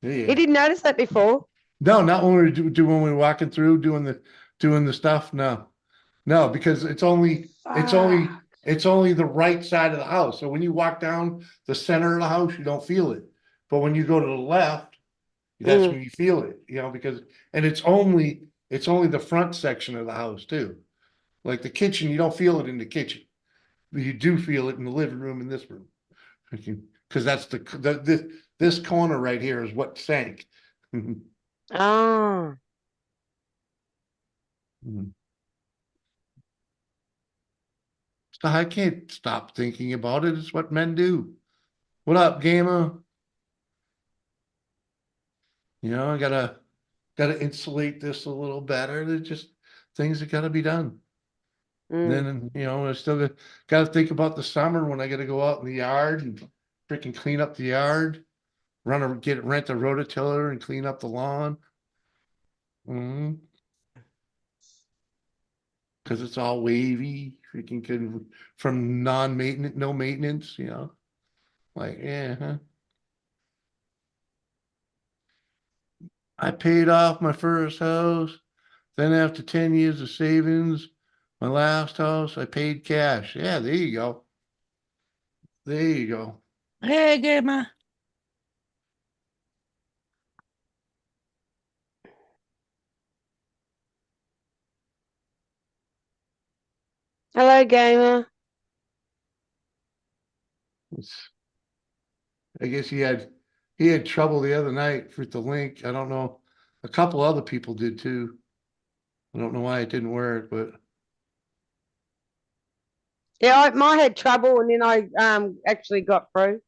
Yeah. You didn't notice that before? No, not when when we were walking through doing the stuff. No, because it's only the right side of the house. So when you walk down the center of the house, you don't feel it. But when you go to the left, that's when you feel it, you know, because it's only the front section of the house too. Like the kitchen, you don't feel it in the kitchen. But you do feel it in the living room and this room. Because that's this corner right here is what sank. Ah. So I can't stop thinking about it. It's what men do. What up, gamer? You know, I gotta insulate this a little better. There's just things that gotta be done. And then, you know, I still gotta think about the summer when I gotta go out in the yard and freaking clean up the yard, rent a rototiller and clean up the lawn. Because it's all wavy, freaking from non-maintenance, no maintenance, you know. Like, yeah, huh? I paid off my first house. Then after 10 years of savings, my last house, I paid cash. Yeah, there you go. There you go. Hey, gamer. Hello, gamer. I guess he had trouble the other night with the link. I don't know. A couple other people did too. I don't know why it didn't work, but Yeah, I had trouble, and then I actually got through.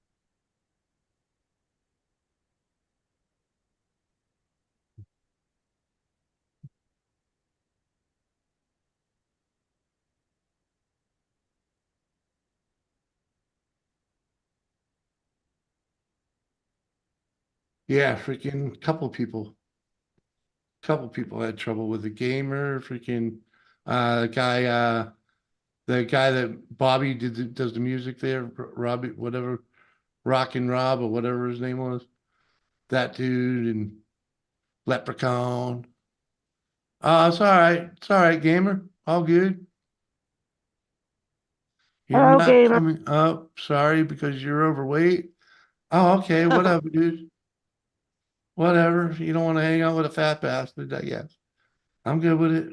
yeah, freaking couple people had trouble with the gamer, freaking the guy that Bobby does the music there, Robbie, whatever, Rockin' Rob or whatever his name was. That dude and Leprechaun. It's all right. It's all right, gamer. All good. You're Hello, not gamer. coming up. Sorry, because you're overweight. Oh, okay, whatever, dude. Whatever. You don't want to hang out with a fat bastard, I guess. I'm good with it.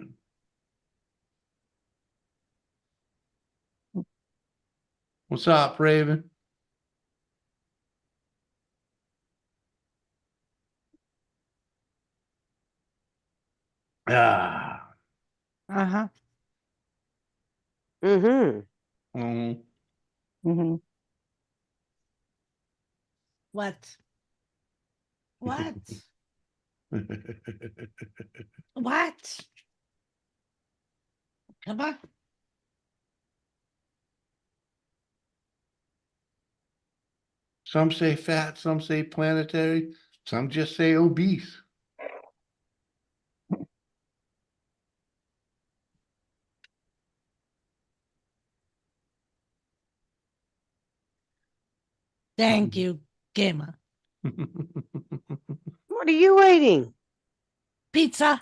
What's up, Raven? Ah. Uh-huh. Mm-hmm. Mm. Mm-hmm. What? What? What? Come on. Some say fat, some say planetary, some just say obese. Thank you, Gamer. What are you eating? Pizza.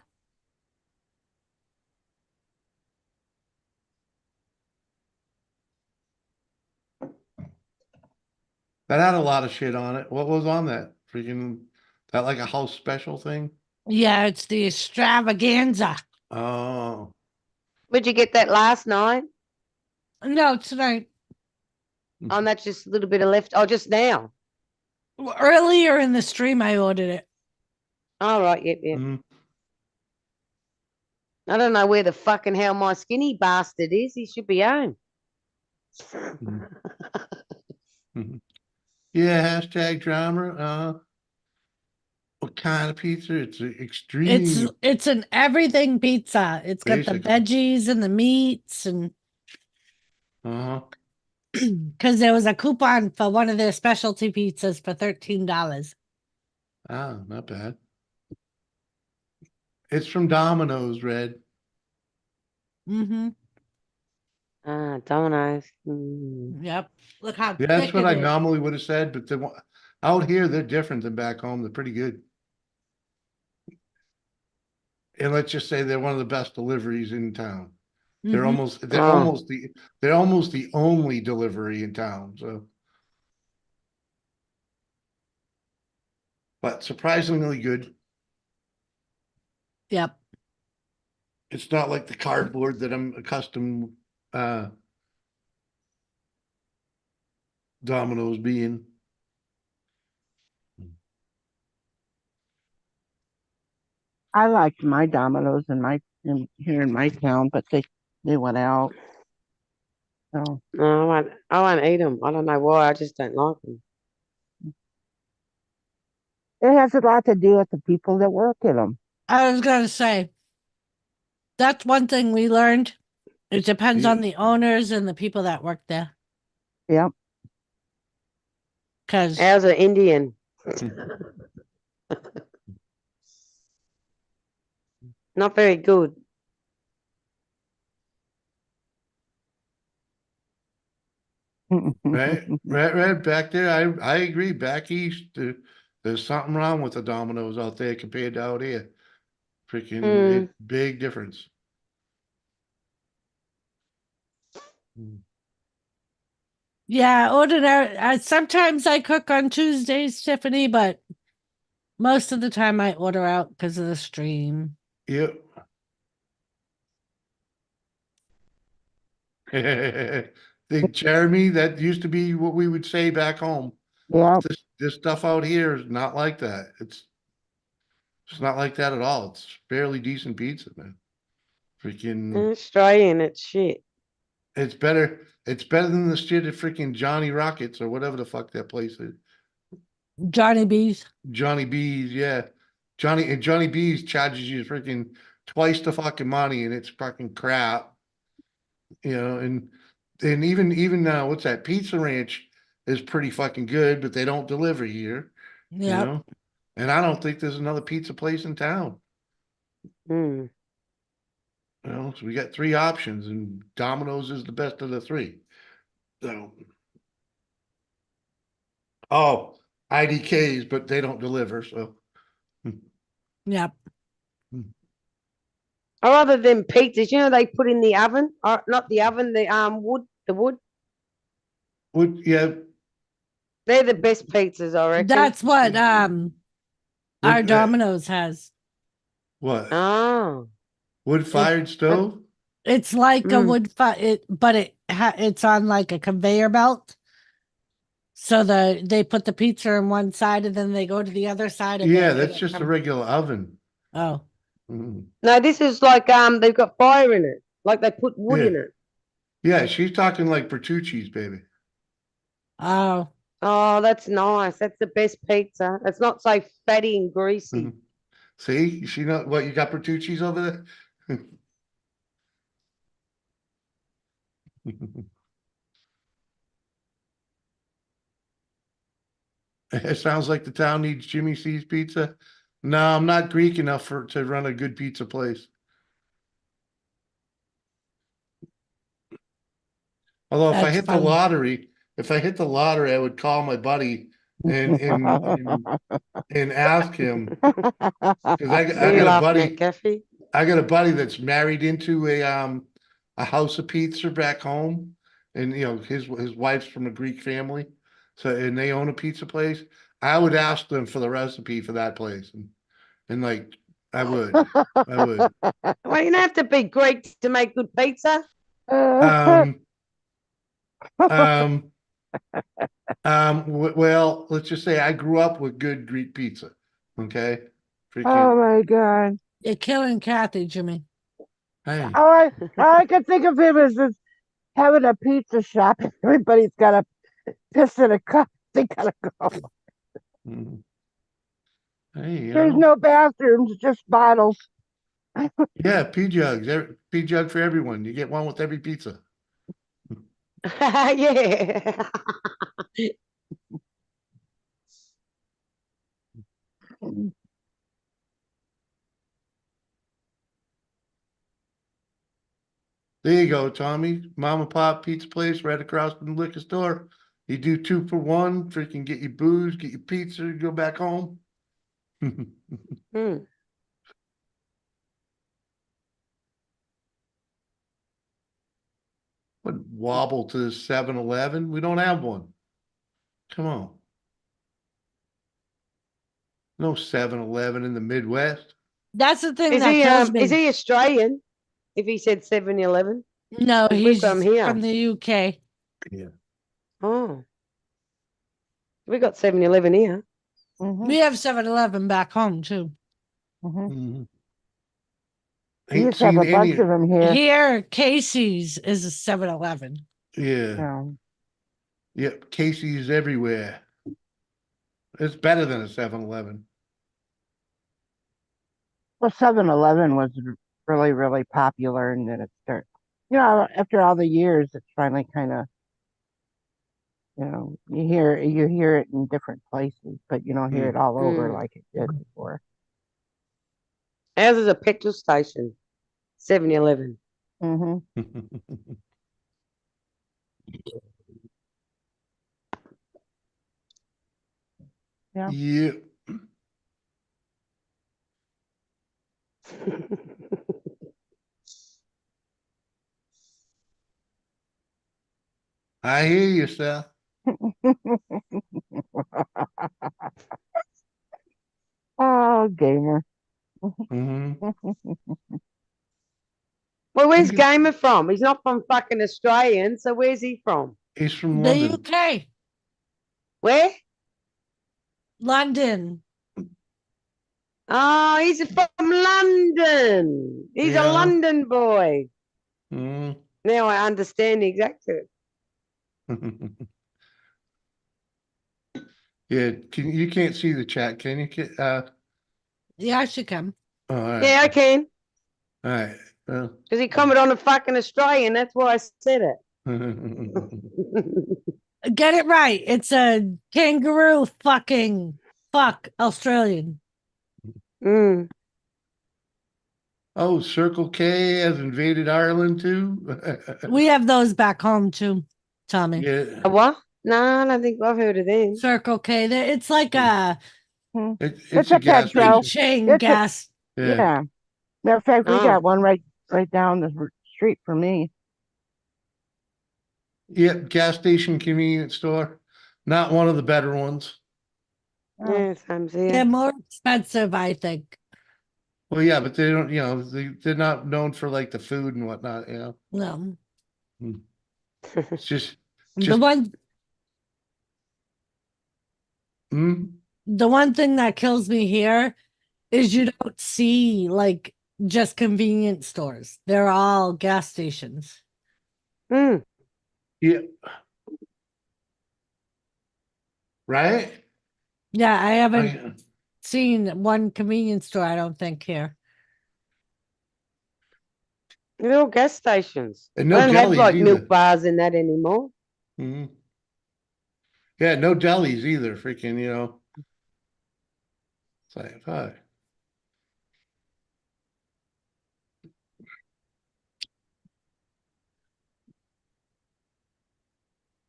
That had a lot of shit on it. What was on that? Freaking, that like a house special thing? Yeah, it's the extravaganza. Oh. Would you get that last night? No, tonight. Oh, and that's just a little bit of left. Oh, just now. Well, earlier in the stream, I ordered it. All right, yep. Mm. I don't know where the fucking hell my skinny bastard is. He should be home. Mhm. Yeah, hashtag drama. What kind of pizza? It's extreme. It's an everything pizza. It's got the Basically. veggies and the meats and Uh-huh. because there was a coupon for one of their specialty pizzas for $13. Ah, not bad. It's from Domino's, Red. Mm-hmm. Ah, Domino's. Mm. Yep. Look how Yeah, that's thick what it I is. normally would have said, but out here they're different than back home. They're pretty good. And let's just say they're one of the best deliveries in town. They're Mhm. they're almost the only delivery in town. So, but surprisingly good. Yep. It's not like the cardboard that I'm accustomed Domino's being. I liked my Domino's here in my town, but they went out. So No, I won't eat them. I don't know why. I just don't like them. it has a lot to do with the people that work in them. I was gonna say that's one thing we learned. It depends Yeah. on the owners and the people that work there. Yep. Because Ours are Indian. Not very good. Right back there. I agree. Back east, there's something wrong with the Domino's out there compared to out here. Freaking big difference. yeah, I ordered out. Sometimes I cook on Tuesdays, Tiffany, but most of the time I order out because of the stream. Yep. Think Jeremy, that used to be what we would say back home. Yeah. This stuff out here is not like that. It's not like that at all. It's fairly decent pizza, man. Freaking Australian, it's shit. it's better than the shit at freaking Johnny Rockets or whatever the fuck that place is. Johnny B's. Johnny B's, yeah. Johnny B's charges you freaking twice the fucking money and it's fucking crap. You know, and even what's that? Pizza Ranch is pretty fucking good, but they don't deliver here. You Yep. know? And I don't think there's another pizza place in town. Mm. You know, so we got three options, and Domino's is the best of the three. So, oh, IDKs, but they don't deliver. So, Yep. Or other than pizzas, you know, they put in the oven, or not the oven, the wood, the wood. would yeah, They're the best pizzas, I reckon. That's what our What, Domino's has. what? Oh. Wood-fired stove? It's like a Mm. wood fire, but it's on like a conveyor belt. So they put the pizza in one side and then they go to the other side. And Yeah, then that's it'll just a come- regular oven. Oh, Mhm. No, this is like they've got fire in it. Like they put wood Yeah. in it. Yeah, she's talking like Bertucci's, baby. oh, Oh, that's nice. That's the best pizza. It's not so fatty and greasy. Mhm. See, she know what you got Bertucci's over there. It sounds like the town needs Jimmy C's pizza. No, I'm not Greek enough to run a good pizza place. Although if I That's hit the funny. lottery, I would call my buddy and ask him because What are you laughing at, Kathy? I got a buddy that's married into a house of pizza back home, and you know his wife's from a Greek family, so and they own a pizza place. I would ask them for the recipe for that place, and like I would. Well, you don't have to be Greek to make good pizza. Um, um, well, let's just say I grew up with good Greek pizza. Okay, Oh freaking my God. You're killing Kathy, Jimmy. hey. All I can think of him is just having a pizza shop. Everybody's got a piss in a cup. They gotta go. Mhm. Hey, you There's know. no bathrooms, just bottles. Yeah, pea jugs. Pea jug for everyone. You get one with every pizza. Yeah. There you go, Tommy. Mom and Pop pizza place right across from the liquor store. You do 2 for 1. Freaking get your booze, get your pizza, go back home. Mm. Would wobble to the 7-Eleven. We don't have one. Come on. No 7-Eleven in the Midwest. That's the thing Is that kills is me. he Australian? If he said 7-Eleven? No, 'Cause we've he's got him here. from the UK. Yeah. Oh. We got 7-Eleven here. We have 7-Eleven back home too. Mhm. We Ain't used to have seen a bunch any. of them here. Here, Casey's is a 7-Eleven. Yeah. No. Yep. Casey's everywhere. It's better than a 7-Eleven. Well, 7-Eleven was really, really popular, and then it started. You know, after all the years, it's finally kind of, you know, you hear it in different places, but you don't hear it all over Mm. like it did before. Ours is a petrol station. 7-Eleven. Mm-hmm. Yeah. Yeah. I hear you, Seth. Oh, gamer. Mhm. Well, where's You- Gamer from? He's not from fucking Australian, so where's he from? He's from The London. UK. Where? London. Oh, he's from London. He's a Yeah. London boy. Mhm. Now I understand exactly. Yeah, you can't see the chat, can you? Yeah, I should come. All right. Yeah, I can. All right. Because he commented on a fucking Australian. That's why I said it. Get it right. It's a kangaroo fucking fuck Australian. Mm. Oh, Circle K has invaded Ireland too. We have those back home too, Tommy. Yeah. A what? No, I don't think I've heard of them. Circle K. It's like a It's a gas Petro. station. chain It's gas. Yeah. Matter of fact, we Oh. got one right down the street from me. Yep, gas station convenience store. Not one of the better ones. Yeah, same here. They're more expensive, I think. Well, yeah, but they don't, they're not known for like the food and whatnot, No. It's just The one Hmm? the one thing that kills me here is you don't see like just convenience stores. They're all gas stations. Mm. Yeah. Right? Yeah, I haven't I- seen one convenience store, I don't think, here. They're all gas stations. And They no don't have delis like milk either. bars in that anymore. Mhm. Yeah, no delis either. Freaking, it's like, fuck.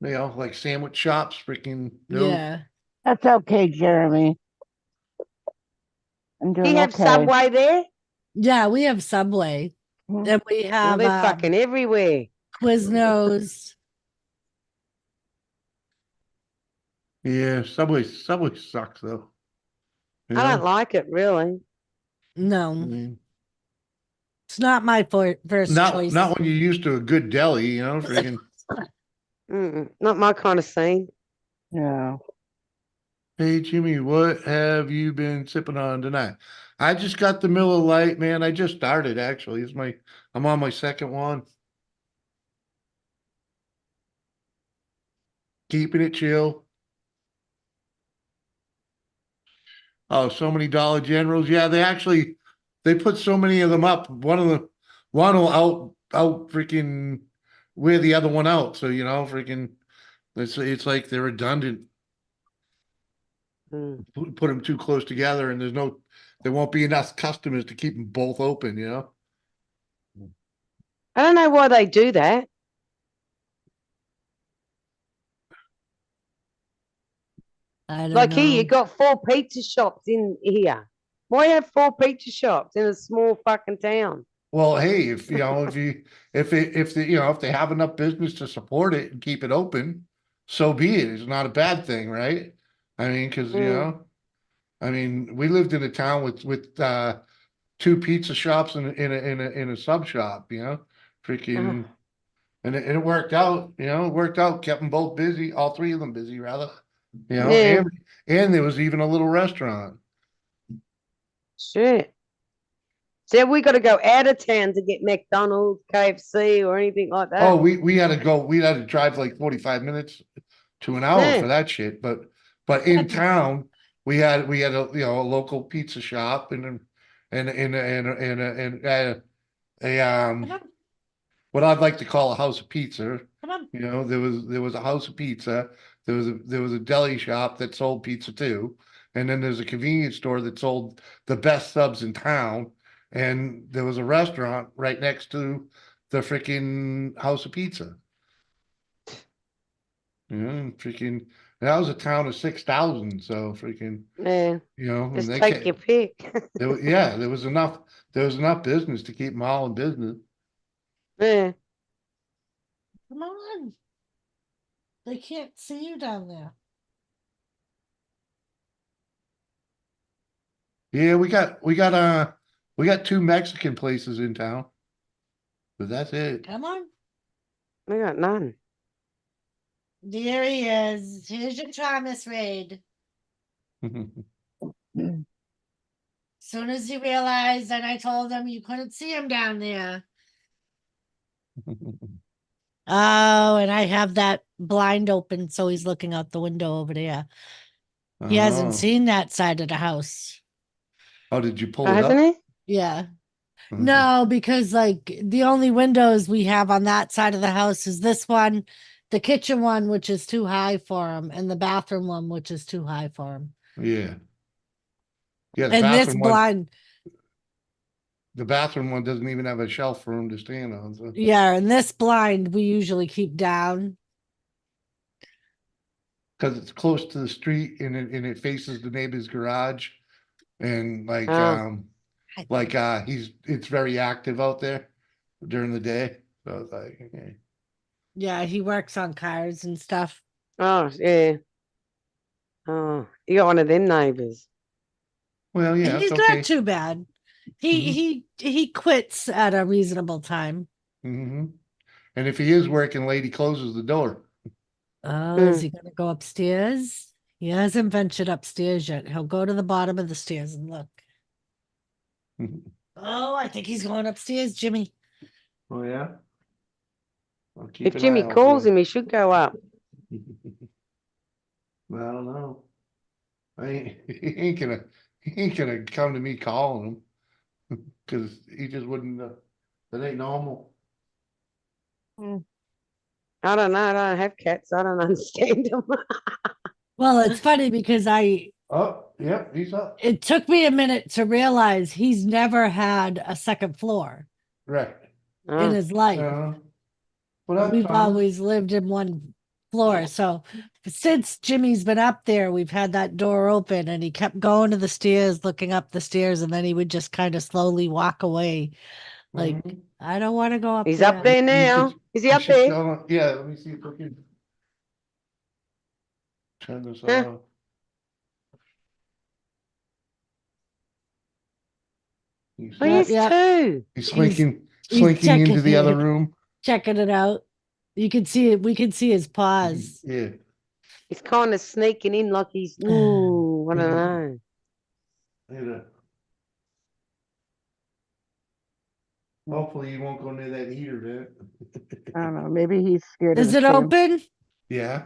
Like sandwich shops, freaking, no. Yeah. That's okay, Jeremy. I'm Do doing you have okay. Subway there? Yeah, we have Subway. And we Oh, have they're fucking everywhere. Quiznos. Yeah, Subway sucks though. You I know? don't like it really. No. I mean, It's not my first choice. not when you're used to a good deli, freaking. Not my kind of scene. No. Hey Jimmy, what have you been sipping on tonight? I just got the Miller Lite, man. I just started actually. I'm on my second one. Keeping it chill. Oh, so many Dollar Generals. Yeah, they put so many of them up. One will out freaking wear the other one out. So freaking it's like they're redundant. Put them too close together, and there won't be enough customers to keep them both open. I don't know why they do that. I don't Like know. here, you got 4 pizza shops in here. Why have 4 pizza shops in a small fucking town? Well, hey, if if they have enough business to support it and keep it open, so be it. It's not a bad thing, right? I mean, because we lived in a town with 2 pizza shops and in a sub shop, freaking, and it worked out. It worked out, kept them both busy, all 3 of them busy, rather. Yeah. And there was even a little restaurant. Shit. So we got to go out of town to get McDonald's, KFC, or anything like that. Oh, we had to go. We had to drive like 45 minutes to an hour Yeah. for that shit. But in town, we had a local pizza shop and what I'd like to call a house of pizza. There was a house of pizza. There was a deli shop that sold pizza too, and then there's a convenience store that sold the best subs in town, and there was a restaurant right next to the freaking house of pizza. Freaking that was a town of 6,000, so freaking Yeah. and Just they take your pick. there was enough business to keep them all in business. Yeah. Come on. They can't see you down there. Yeah, we got 2 Mexican places in town. But that's it. Come on. We got none. There he is. Here's your Thomas Raid. Soon as he realized, and I told him you couldn't see him down there. Oh, and I have that blind open, so he's looking out the window over there. He hasn't Oh. seen that side of the house. Oh, did you pull Oh, it hasn't up? he? Yeah. No, because like the only windows we have on that side of the house is this one, the kitchen one, which is too high for him, and the bathroom one, which is too high for him. Yeah. Yeah, And this blind, the bathroom one doesn't even have a shelf for him to stand on. So. yeah, and this blind we usually keep down. Because it's close to the street and it faces the neighbor's garage. And it's very active out there during the day. So it's like, okay. Yeah, he works on cars and stuff. Oh, yeah. Oh, you got one of them neighbours. Well, yeah, He's it's okay. not too bad. He quits at a reasonable time. Hmm. And if he is working late, he closes the door. Oh, is he gonna go upstairs? He hasn't ventured upstairs yet. He'll go to the bottom of the stairs and look. Oh, I think he's going upstairs, Jimmy. Oh yeah. I'll keep If an Jimmy eye out calls for him, he should go up. him. I don't know. He ain't gonna come to me calling him because he just wouldn't. That ain't normal. I don't know. I don't have cats. I don't understand them. Well, it's funny because Oh, yep, he's up. it took me a minute to realize he's never had a second floor Right. in his life. What up, We've Thomas? always lived in one floor. So since Jimmy's been up there, we've had that door open and he kept going to the stairs, looking up the stairs, and then he would just kind of slowly walk away. Like, I don't want to go up He's there. up there now. Is he up there? Yeah, let me see if I can turn this Huh? off. Oh, yes, two. He's slinking He's into the other room. checking it out. You can see it. We can see his paws. Yeah. He's kind of sneaking in like he's, ooh, I don't know. Yeah. Hopefully, you won't go near that heater, man. I don't know. Maybe he's scared Is of the it Sam. open? Yeah.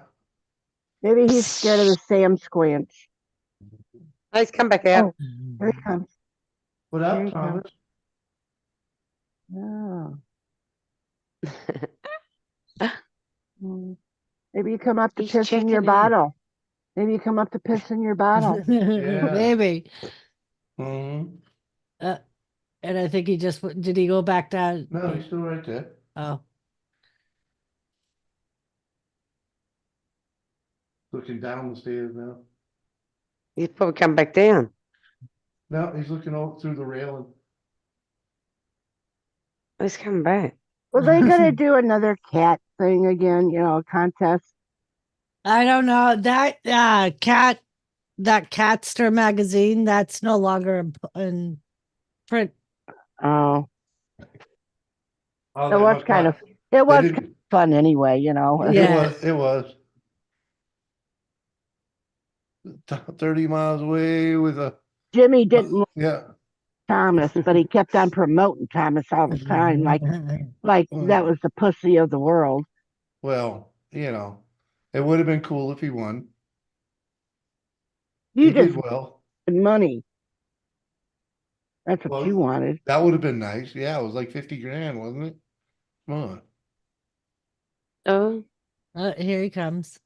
Maybe he's scared of the Sam squinch. Oh, he's come back out. Oh, here he comes. What Here up, he comes. Thomas? Oh. Maybe you come up to He's piss in your checking in. bottle. Maybe you come up to piss in your bottle. Yeah. Maybe. Mm-hmm. And I think he just did. He go back down? No, he's still right there. Oh, Looking down the stairs now. He's probably come back down. No, he's looking over through the railing. Oh, he's coming back. Were they gonna do another cat thing again? You know, a contest? I don't know that that Catster magazine that's no longer in print. Oh, Oh, it they was must kind not- of they kind didn't- of fun anyway. You know. Yeah. It was 30 miles away with a Jimmy didn't like yeah. Thomas, but he kept on promoting Thomas all the time, like that was the pussy of the world. Well, you know, it would have been cool if he won. You He did just well. wanted money. That's what Well, you wanted. That would have been nice. Yeah, it was like 50 grand, wasn't it? Come on. Oh, Here he comes.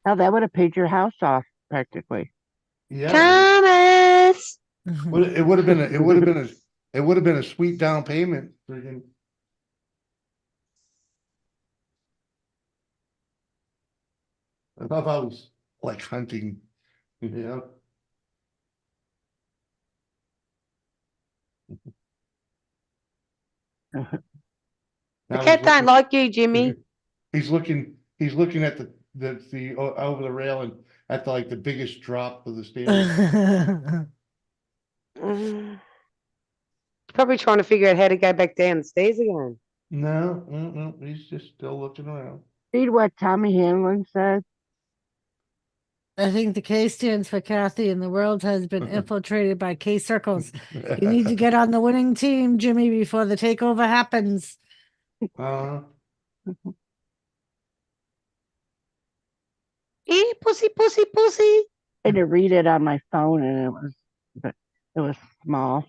Now that would have paid your house off practically. Yeah. Thomas. It would have been a sweet down payment. Freaking. I thought I was like hunting. Yeah. The cat don't like you, Jimmy. He's looking at the over the railing at the biggest drop of the stairs. Probably trying to figure out how to go back down the stairs again. No, he's just still looking around. Read what Tommy Hanlon said. I think the K stands for Kathy, and the world has been infiltrated by K circles. You need to get on the winning team, Jimmy, before the takeover happens. Pussy, pussy, pussy. I had to read it on my phone, and it was small.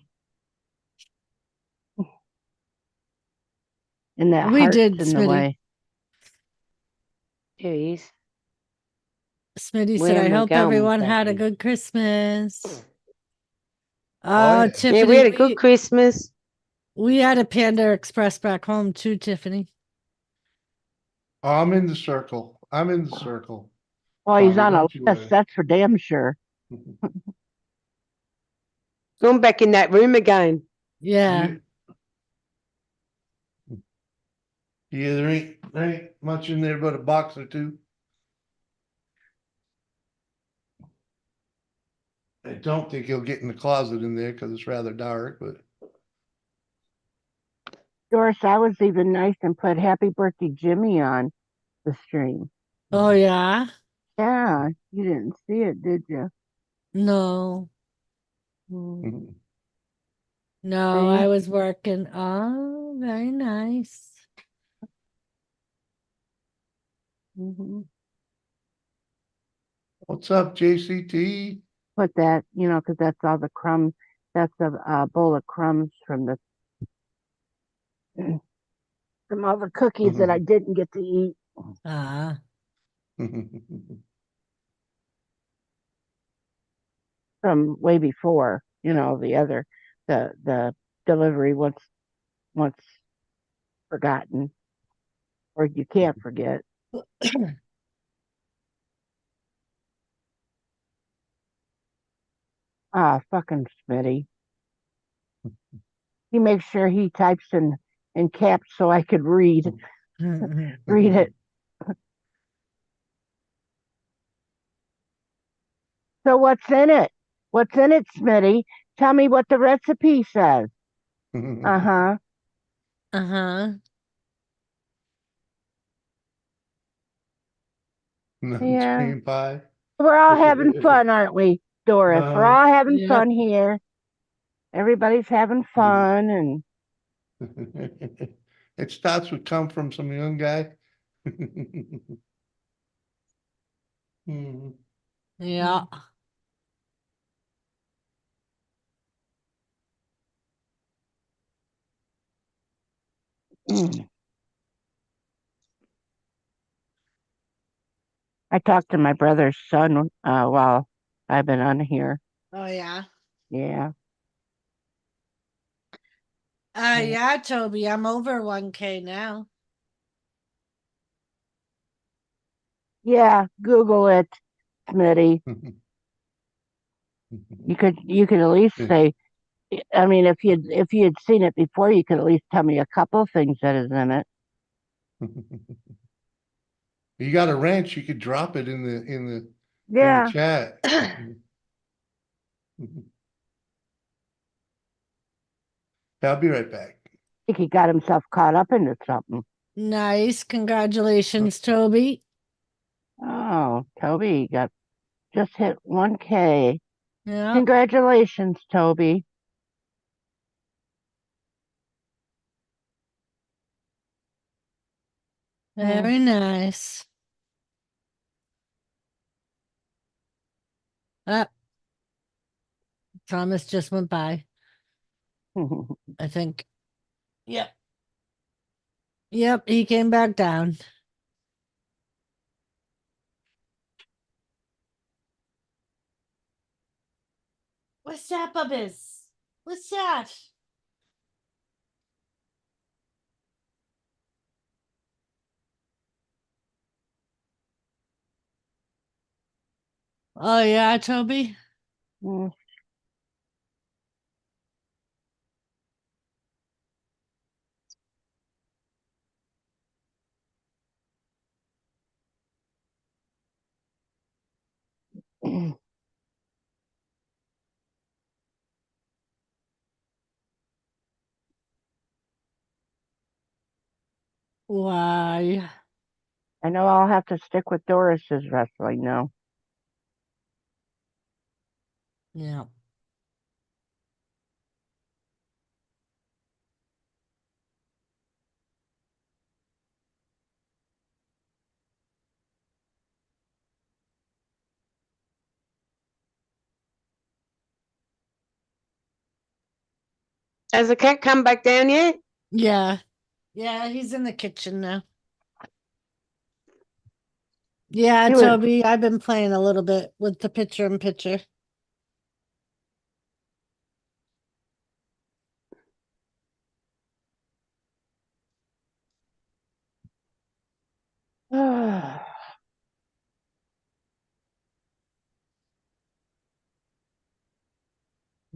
And that We heart's did, in the Smitty. way. Here he is. Smitty Where said, I am I hope going everyone with had a that? good Christmas. Oh, yeah. Tiffany. Yeah, we had a good Christmas. We had a Panda Express back home too, Tiffany. Oh, I'm in the circle. Well, he's Tommy, on a don't you list, worry. that's for damn sure. Going back in that room again. Yeah. Yeah, there ain't much in there but a box or two. I don't think he'll get in the closet in there because it's rather dark, but Doris, I was even nice and put Happy Birthday Jimmy on the stream. Oh, yeah? Yeah, you didn't see it, did you? No. Mhm. No, I was working. Oh, very nice. What's up, JCT? Put that, because that's all the crumbs. That's a bowl of crumbs from from all the cookies that I didn't get to eat Ah. from way before. The delivery once forgotten, or you can't forget. Ah, fucking Smitty. He makes sure he types in caps so I could read it. So what's in it? What's in it, Smitty? Tell me what the recipe says. Uh-huh. Uh-huh. Yeah. Cream pie. We're all having fun, aren't we, Doris? We're all having Yep. fun here. Everybody's having fun, and It starts with come from some young guy. Mhm. Yeah. I talked to my brother's son while I've been on here. Oh, yeah. Yeah. Yeah, Toby, I'm over 1K now. Yeah, Google it, Smitty. You could at least say, I mean, if you had seen it before, you could at least tell me a couple things that is in it. You got a wrench, you could drop it in the Yeah. chat. I'll be right back. I think he got himself caught up into something. Nice. Congratulations, Toby. Oh, Toby just hit 1K. Yeah. Congratulations, Toby. Very nice. Thomas just went by, I think. Yep. Yep, he came back down. What's that, Bubbies? What's that? Oh, yeah, Toby? Why? I know I'll have to stick with Doris's wrestling now. Yeah. Has the cat come back down yet? Yeah. Yeah, he's in the kitchen now. Yeah, He was- Toby, I've been playing a little bit with the picture in picture.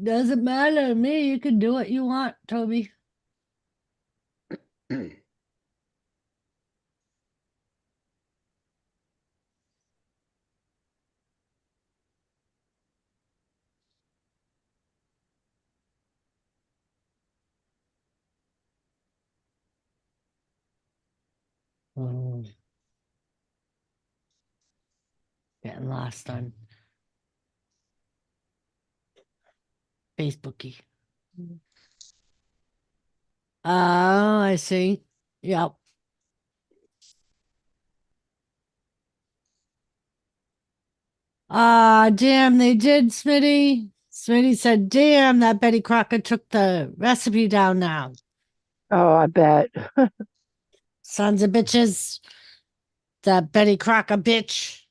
Doesn't matter to me. You can do what you want, Toby. Oh. Getting lost on Facebooky. Oh, I see. Yep. Ah, damn, they did, Smitty. Smitty said, damn, that Betty Crocker took the recipe down now. Oh, I bet. Sons of bitches. That Betty Crocker bitch.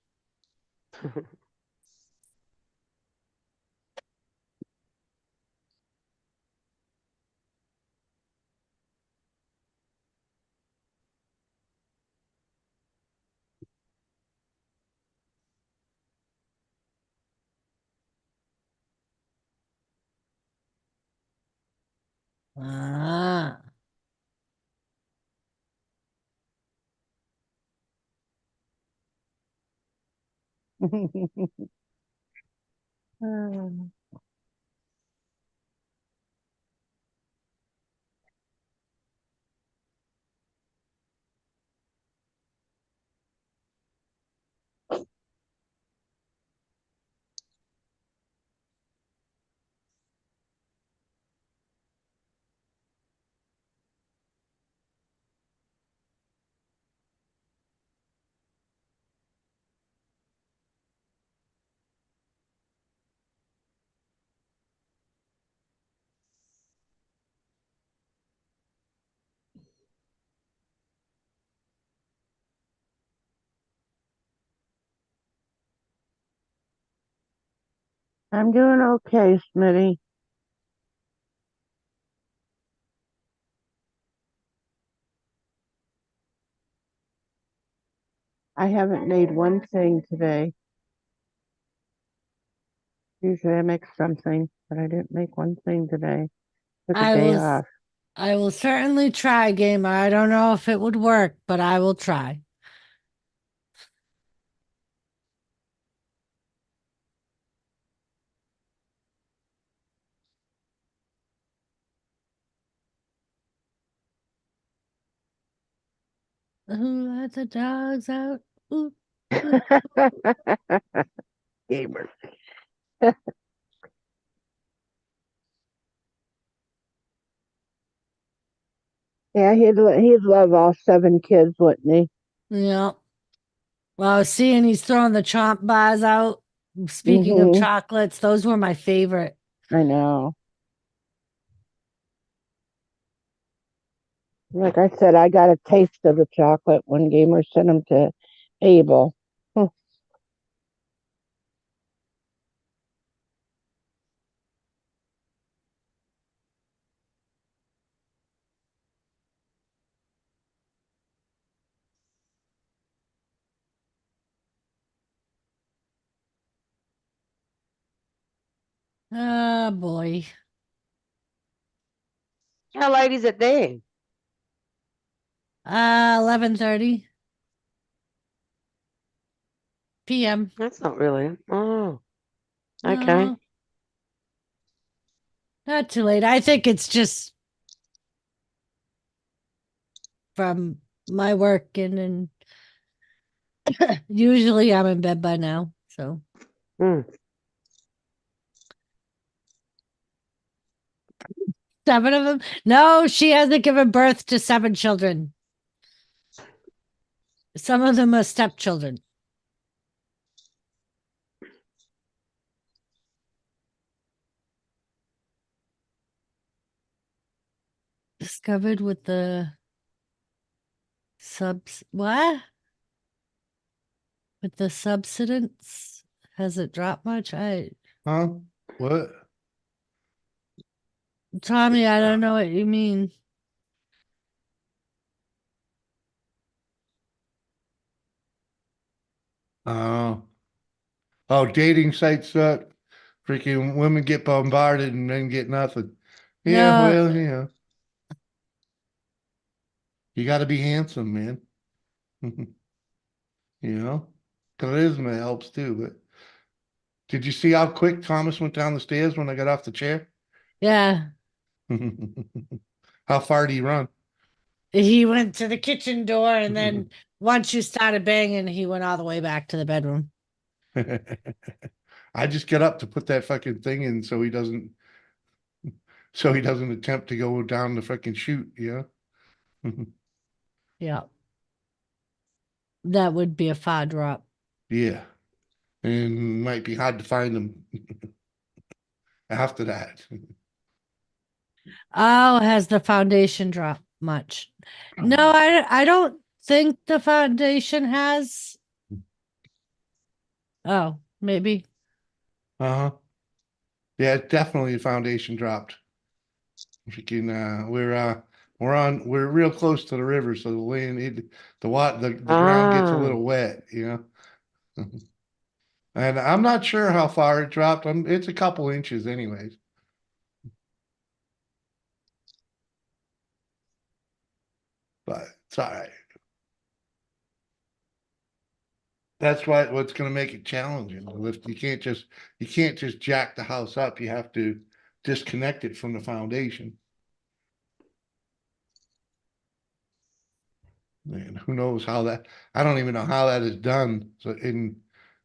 Ah. I'm doing okay, Smitty. I haven't made one thing today. Usually I make something, but I didn't make one thing today. Took a I day will off. I will certainly try, Gamer. I don't know if it would work, but I will try. Who let the dogs out? Ooh, ooh. Gamer. Yeah, he'd love all 7 kids, wouldn't he? Yeah. Well, seeing he's throwing the chomp bars out. Speaking of Mm-hmm. chocolates, those were my favorite. I know. Like I said, I got a taste of the chocolate when Gamer sent them to Abel. Ah, boy. How late is it there? 11:30 p.m. That's not really. Oh, okay. No, not too late. I think it's just from my work and usually I'm in bed by now. So Mm. 7 of them. No, she hasn't given birth to 7 children. Some of them are stepchildren. Discovered with the subs. What? With the subsidence? Has it dropped much? Huh? What? Tommy, I don't know what you mean. Oh. Oh, dating sites suck. Freaking women get bombarded and then get nothing. Yeah, No, well, you got to be handsome, man. You know, charisma helps too. But did you see how quick Thomas went down the stairs when I got off the chair? yeah. How far did he run? He went to the kitchen door, and then once you started banging, he went all the way back to the bedroom. I just get up to put that fucking thing in so he doesn't attempt to go down the fucking chute, you know? Yeah. That would be a far drop. Yeah. And might be hard to find them after that. Oh, has the foundation dropped much? No, I don't think the foundation has. Oh, maybe. Uh-huh. Yeah, definitely the foundation dropped. Freaking we're real close to the river, so the land the ground gets a little wet, you know. And I'm not sure how far it dropped. It's a couple inches anyways. But it's all right. That's what's going to make it challenging. Lift you can't just jack the house up. You have to disconnect it from the foundation. And who knows how that? I don't even know how that is done. So in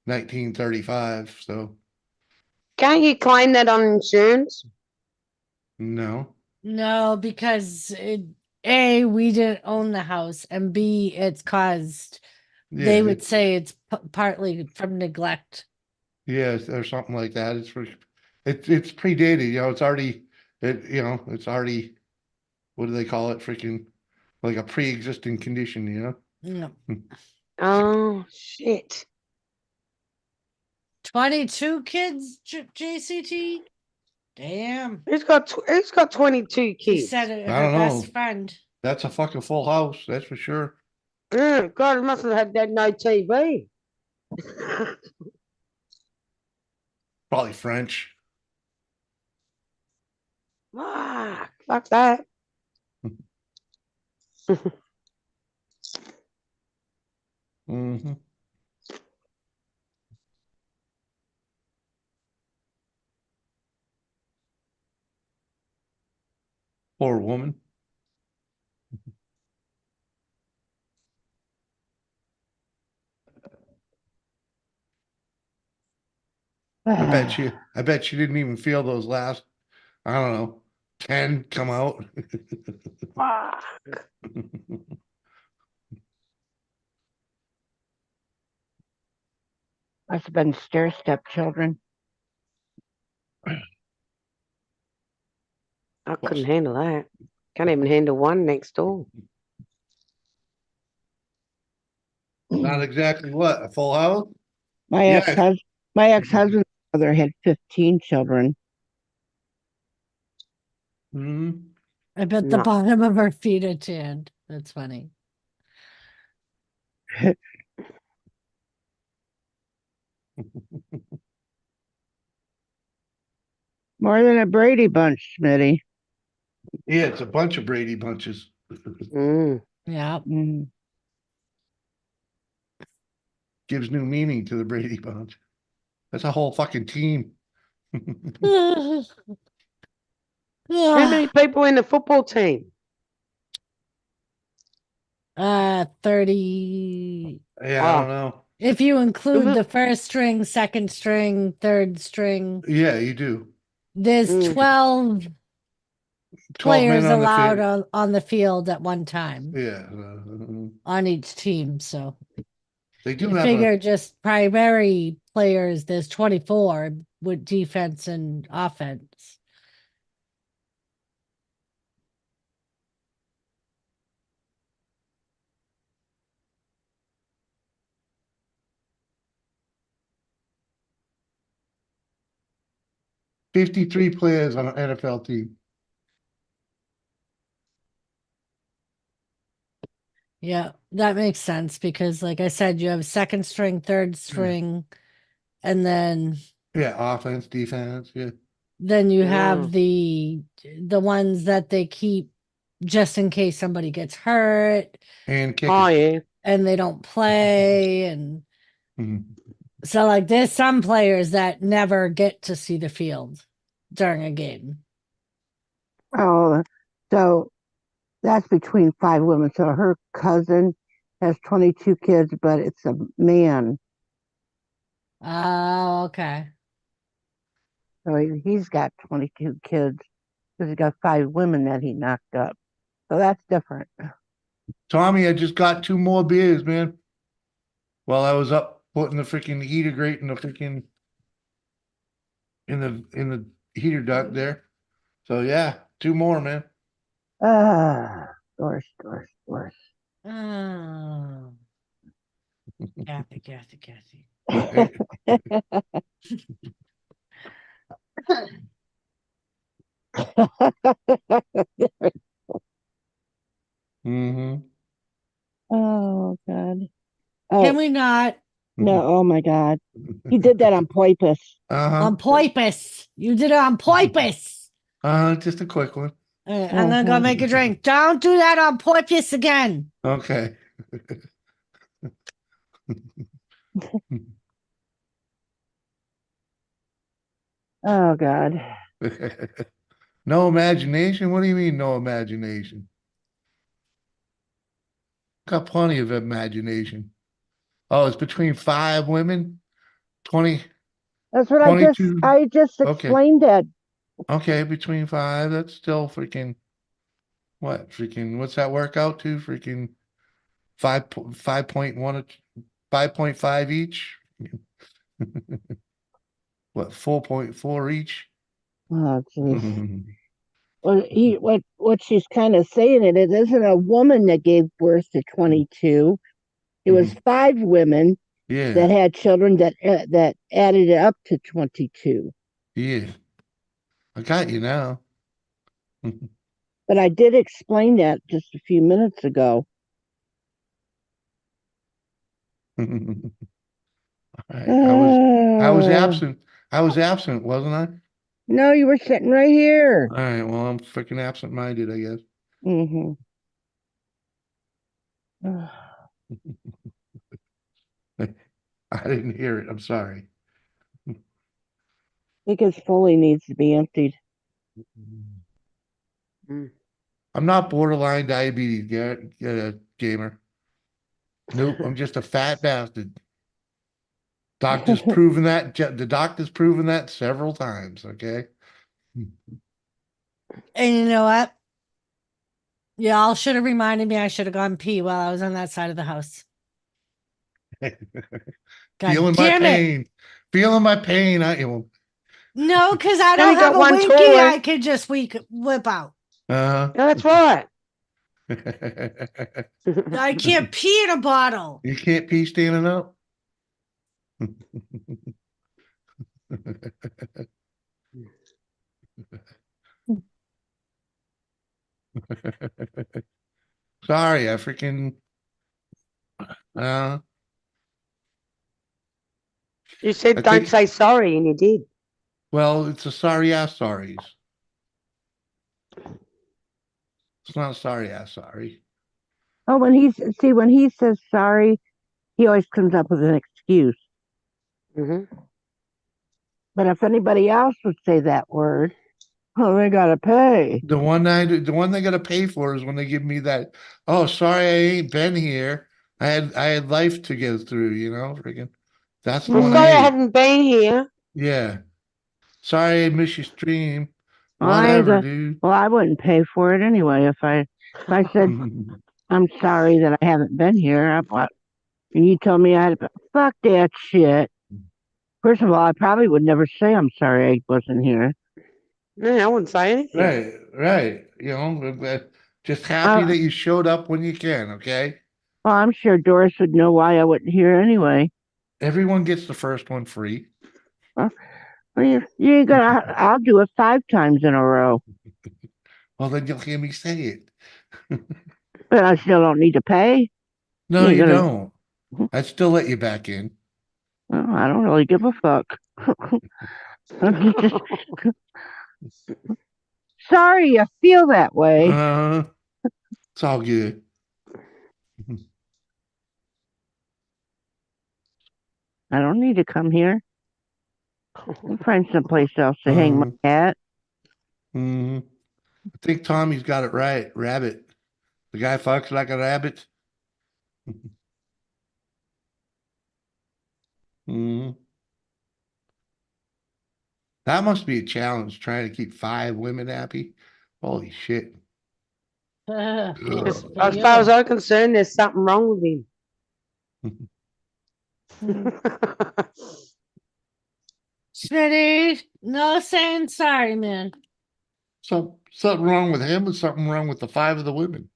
1935. So Can't you claim that on insurance? no. No, because A, we didn't own the house, and B, it's caused. They Yeah, would say it's partly from neglect. Yes, or something like that. It's predated. You know, it's already it's already, what do they call it? Freaking like a pre-existing condition. You know. No. Oh shit! 22 kids, JCT. Damn. Who's got 22 She kids? said it, I her don't know. best friend. That's a fucking full house. That's for sure. Oh, God, it must have had that no TV. Probably French. Fuck that. Mm-hmm. Poor woman. I bet she didn't even feel those last, I don't know, 10 come out. Must have been stair step children. I couldn't handle that. Can't even handle one next door. Not exactly what, a full house? My ex-husband's mother had 15 children. Mm-hmm. I bet the bottom of her feet are tanned. That's funny. More than a Brady Bunch, Smitty. Yeah, it's a bunch of Brady bunches. Yeah. Gives new meaning to the Brady Bunch. That's a whole fucking team. How many people in the football team? 30. Yeah, I don't know. If you include the first string, second string, third string. Yeah, you do. There's 12 players men on the allowed on the field at one time. Yeah. On each team. So they do you have figure just primary players, there's 24 with defense and offense. $53 players on an NFL team. Yeah, that makes sense because, like I said, you have second string, third string, and then offense, defense, then you have the ones that they keep just in case somebody gets hurt and kickers. And they don't play, and so like there's some players that never get to see the field during a game. Oh, so That's between 5 women. So her cousin has 22 kids, but it's a man. Oh, okay. So he's got 22 kids because he's got 5 women that he knocked up. So that's different. Tommy, I just got 2 more beers, man. While I was up putting the freaking heater grate in the freaking in the heater duct there. So yeah, 2 more, man. Doris, Doris, Doris. Oh. Kathy, Kathy, Kathy. Mm-hmm. Oh God. Can Oh we not? no! Oh my God. He did that on purpose. Uh-huh. On purpose. You did it on purpose. Just a quick one. I'm gonna go make a drink. Don't do that on purpose again. Okay. Oh God. No imagination? What do you mean no imagination? Got plenty of imagination. Oh, it's between 5 women? 20, That's what 22. I just Okay. explained that. Okay, between 5. That's still freaking what? Freaking what's that work out to? Freaking 5.1 5.5 each? What, 4.4 each? Oh jeez. Well, what she's kind of saying it isn't a woman that gave birth to 22. It was 5 women Yeah, that had children that added it up to 22. yeah. I got you now. But I did explain that just a few minutes ago. All right. I was absent. I was absent, wasn't I? No, you were sitting right here. All right. Well, I'm freaking absent-minded, I guess. Mm-hmm. I didn't hear it. I'm sorry. Because fully needs to be emptied. I'm not borderline diabetes gamer. Nope. I'm just a fat bastard. Doctor's proven that. The doctor's proven that several times. Okay. And you know what? Y'all should have reminded me I should have gone pee while I was on that side of the house. God Feeling my damn it. pain. Feeling my pain. No, because I Only don't have got a one winky toilet. I could just whip out. That's right. I can't pee in a bottle. You can't pee standing up? Sorry, I freaking You said I don't think say sorry, and you did. well, it's a sorry ass sorries. It's not a sorry ass sorry. Oh, when he says sorry, he always comes up with an excuse. But if anybody else would say that word, oh, they gotta pay. The one they gotta pay for is when they give me that, oh, sorry, I ain't been here. I had life to get through, freaking. That's the I'm one I sorry I hate. haven't been here. Yeah. Sorry I missed your stream. I ain't Whatever, gonna, dude. well, I wouldn't pay for it anyway if I said I'm sorry that I haven't been here. And you told me I had to fuck that shit. First of all, I probably would never say I'm sorry I wasn't here. No, I wouldn't say anything. Right, right. Just happy Uh, that you showed up when you can, okay? Well, I'm sure Doris would know why I wouldn't hear anyway. Everyone gets the first one free. Well, you ain't gonna. I'll do it 5 times in a row. Well, then you'll hear me say it. But I still don't need to pay. No, ain't you gonna. don't. I'd still let you back in. Well, I don't really give a fuck. Sorry you feel that way. It's all good. I don't need to come here. I'll find someplace else to hang my hat. I think Tommy's got it right. Rabbit. The guy fucks like a rabbit. Mhm. That must be a challenge trying to keep 5 women happy. Holy shit. As For far as you. I'm concerned, there's something wrong with him. Smitty, no saying sorry, man. Something wrong with him and something wrong with the 5 of the women.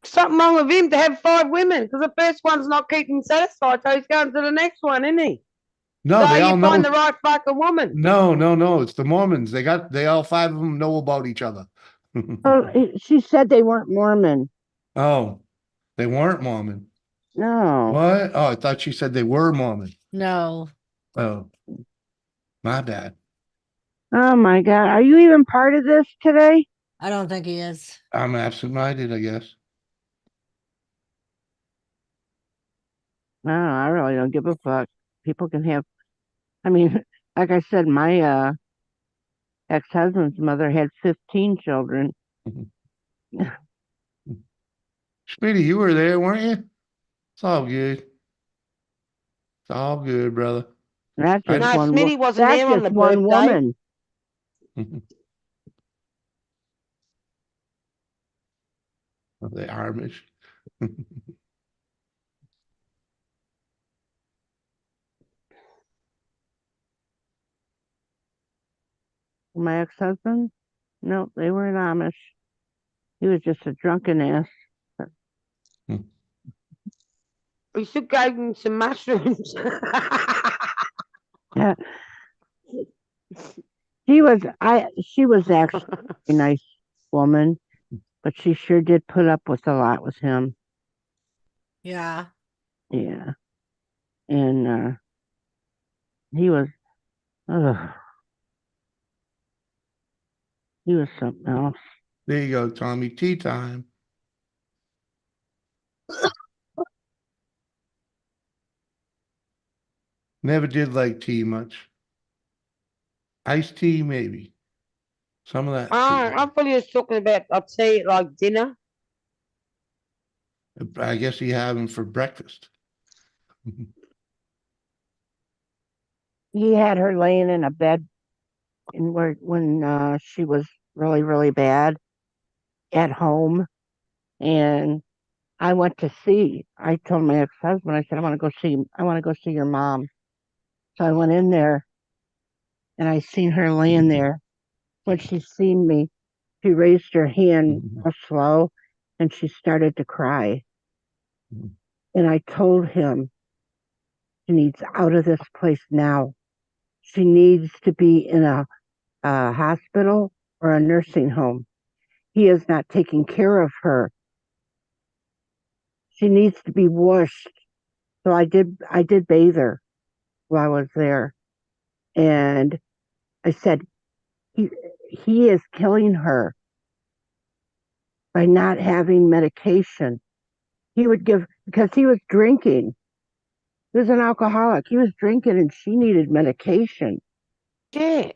Something wrong with him to have 5 women because the first one's not keeping him satisfied, so he's going to the next one, isn't he? No, So they all you find know. the right fucking woman. No. It's the Mormons. They all 5 of them know about each other. Oh, she said they weren't Mormon. Oh, they weren't Mormon. No. What? Oh, I thought she said they were Mormon. No. Oh, my bad. Oh my God. Are you even part of this today? I don't think he is. I'm absent-minded, I guess. No, I really don't give a fuck. People can have, I mean, like I said, my ex-husband's mother had 15 children. Smitty, you were there, weren't you? It's all good. It's all good, brother. That's I just No, one. Smitty wasn't That's there on just the one birthday. woman. The Amish. My ex-husband? No, they weren't Amish. He was just a drunken ass. We should give him some mushrooms. Yeah. She was actually a nice woman, but she sure did put up with a lot with him. Yeah. Yeah. And he was, ugh, he was something else. There you go, Tommy. Tea time. Never did like tea much. Iced tea, maybe. Some of that Oh, I thought he was talking about a tea like dinner. tea. I guess he had them for breakfast. He had her laying in a bed when she was really, really bad at home. And I went to see. I told my ex-husband, I said, I want to go see your mom. So I went in there and I seen her laying there. When she seen me, she raised her hand real slow and she started to cry. And I told him she needs out of this place now. She needs to be in a hospital or a nursing home. He is not taking care of her. She needs to be washed. So I did bathe her while I was there. And I said, he is killing her by not having medication. He would give, because he was drinking. He was an alcoholic. He was drinking and she needed medication. Yeah.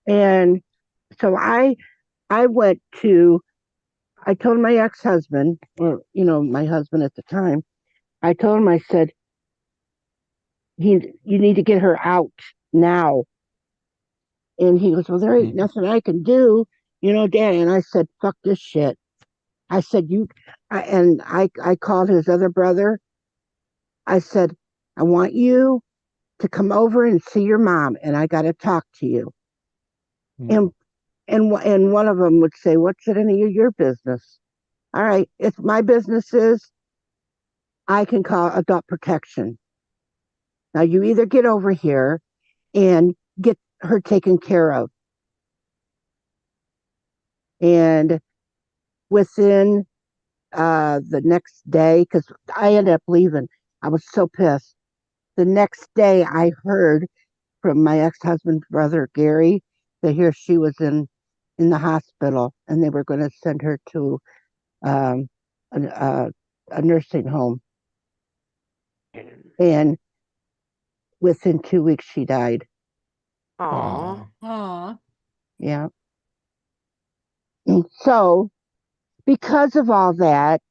And so I went to, I told my ex-husband, or, my husband at the time, I told him, I said, you need to get her out now. And he goes, well, there ain't nothing I can do, Daddy. And I said, fuck this shit. I said, I called his other brother. I said, I want you to come over and see your mom, and I got to talk to you. And one of them would say, what's it any of your business? All right, if my business is, I can call adult protection. Now you either get over here and get her taken care of. And within the next day, because I ended up leaving, I was so pissed. The next day, I heard from my ex-husband's brother Gary that here she was in the hospital, and they were going to send her to um, a nursing home. And within 2 weeks, she died. Aww. Aw. Yeah. And so because of all that,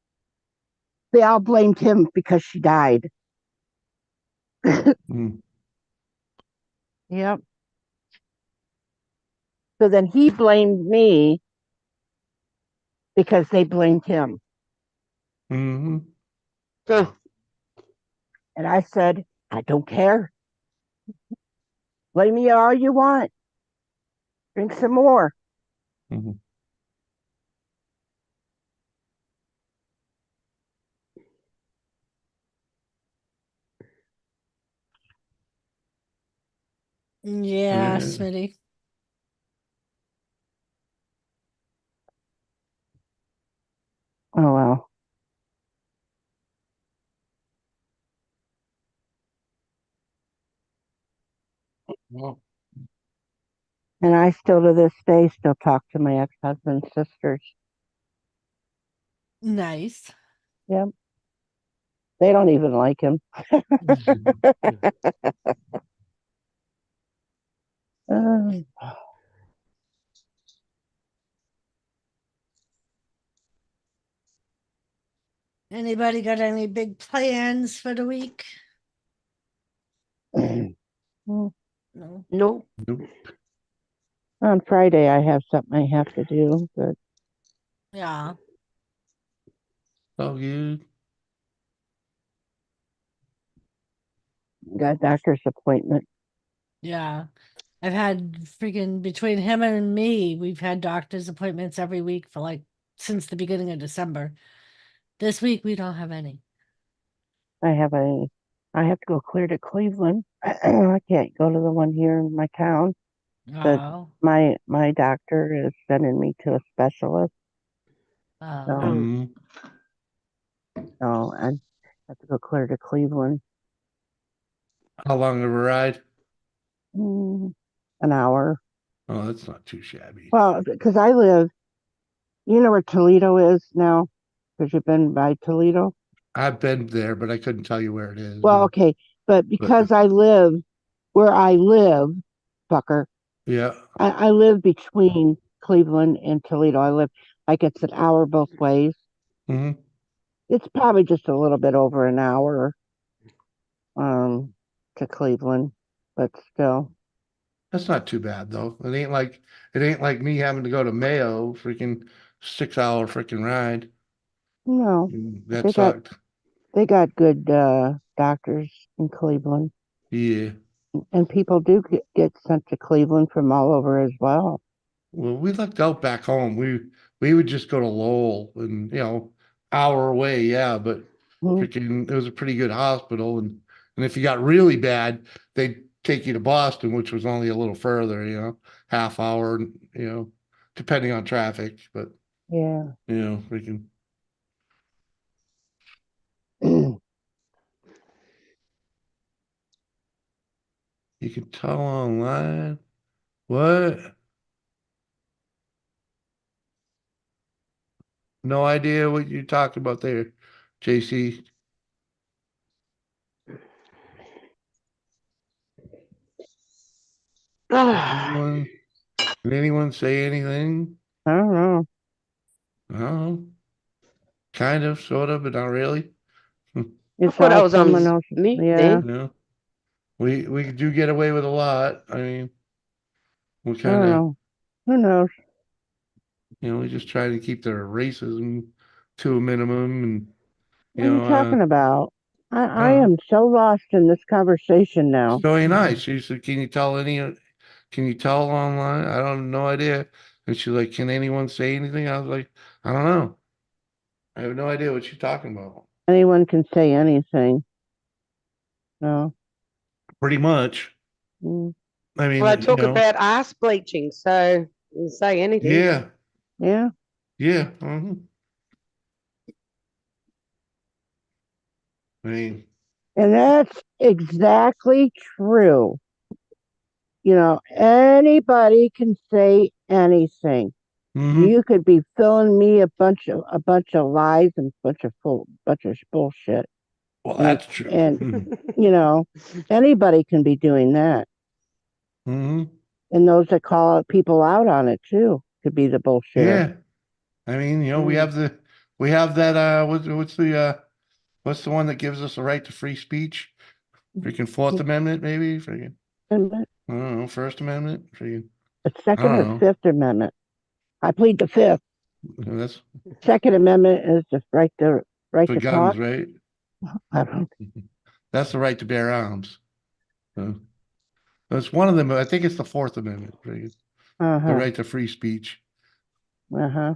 they all blamed him because she died. Mm. Yep. So then he blamed me because they blamed him. Mm-hmm. And I said, I don't care. Blame me all you want. Drink some more. Mm-hmm. Yeah, Smitty. Oh, well. Well, And I still to this day still talk to my ex-husband's sisters. Nice. Yep. They don't even like him. Anybody got any big plans for the week? No. No. Nope. On Friday, I have something I have to do, but Yeah. Oh, good. got a doctor's appointment. Yeah. I've had freaking between him and me, we've had doctor's appointments every week for like since the beginning of December. This week we don't have any. I have to go clear to Cleveland. I can't go to the one here in my town. But Oh. my doctor is sending me to a specialist. Oh. Mm-hmm. So I have to go clear to Cleveland. How long of a ride? An hour. Oh, that's not too shabby. Well, because I live, you know where Toledo is now? Because you've been by Toledo? I've been there, but I couldn't tell you where it is. Well, okay. But because I live where I live, fucker, Yeah. I live between Cleveland and Toledo. I live like it's an hour both ways. Mm-hmm. It's probably just a little bit over an hour to Cleveland, but still. That's not too bad though. It ain't like me having to go to Mayo, freaking 6 hour freaking ride. No, That sucked. they got good doctors in Cleveland, Yeah. and people do get sent to Cleveland from all over as well. Well, we lucked out back home. We would just go to Lowell and hour away, yeah, but freaking it was a pretty good hospital and if you got really bad, they'd take you to Boston, which was only a little further, half hour, depending on traffic, but Yeah. freaking you can tell online. What? No idea what you're talking about there, JC. Anyone, did anyone say anything? I don't know. I don't know. Kind of, sort of, but not really. It's thought I all was on someone else. mute Yeah. then. Yeah. We do get away with a lot. I mean, we I don't kind of, know. Who knows? we just try to keep the racism to a minimum and, What are you talking about? I uh, am so lost in this conversation now. so ain't I. She said, can you tell online? I don't no idea. And she's like, can anyone say anything? I was like, I don't know. I have no idea what she's talking about. Anyone can say anything. No. Pretty much. Mm. I mean, Well, I talk about ass bleaching, so you say anything. yeah. Yeah. Yeah. I mean, And that's exactly true. Anybody can say anything. mhm. You could be filling me a bunch of lies and bunch of bullshit. Well, And that's true. and anybody can be doing that. Hmm. And those that call out people out on it too could be the bullshitter. Yeah. I mean, we have that, what's the one that gives us the right to free speech? Freaking Fourth Amendment, maybe? Freaking, I don't know, First Amendment? Freaking, The I Second don't or know. Fifth Amendment. I plead the Fifth. That's Second Amendment is the right to for talk. guns, right? I don't. That's the right to bear arms. That's one of them. I think it's the Fourth Amendment, freaking, the Uh-huh. right to free speech. Uh-huh.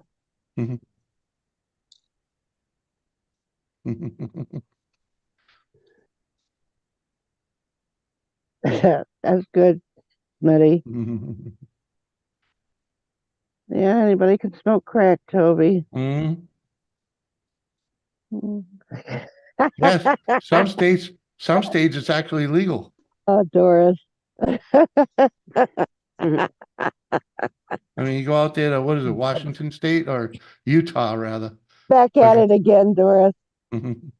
That's good, Smitty. Yeah, anybody can smoke crack, Toby. Mhm. Yes, some states it's actually legal. Oh, Doris. I mean, you go out there to, what is it, Washington State or Utah, rather. Back at Okay. it again, Doris. Mhm.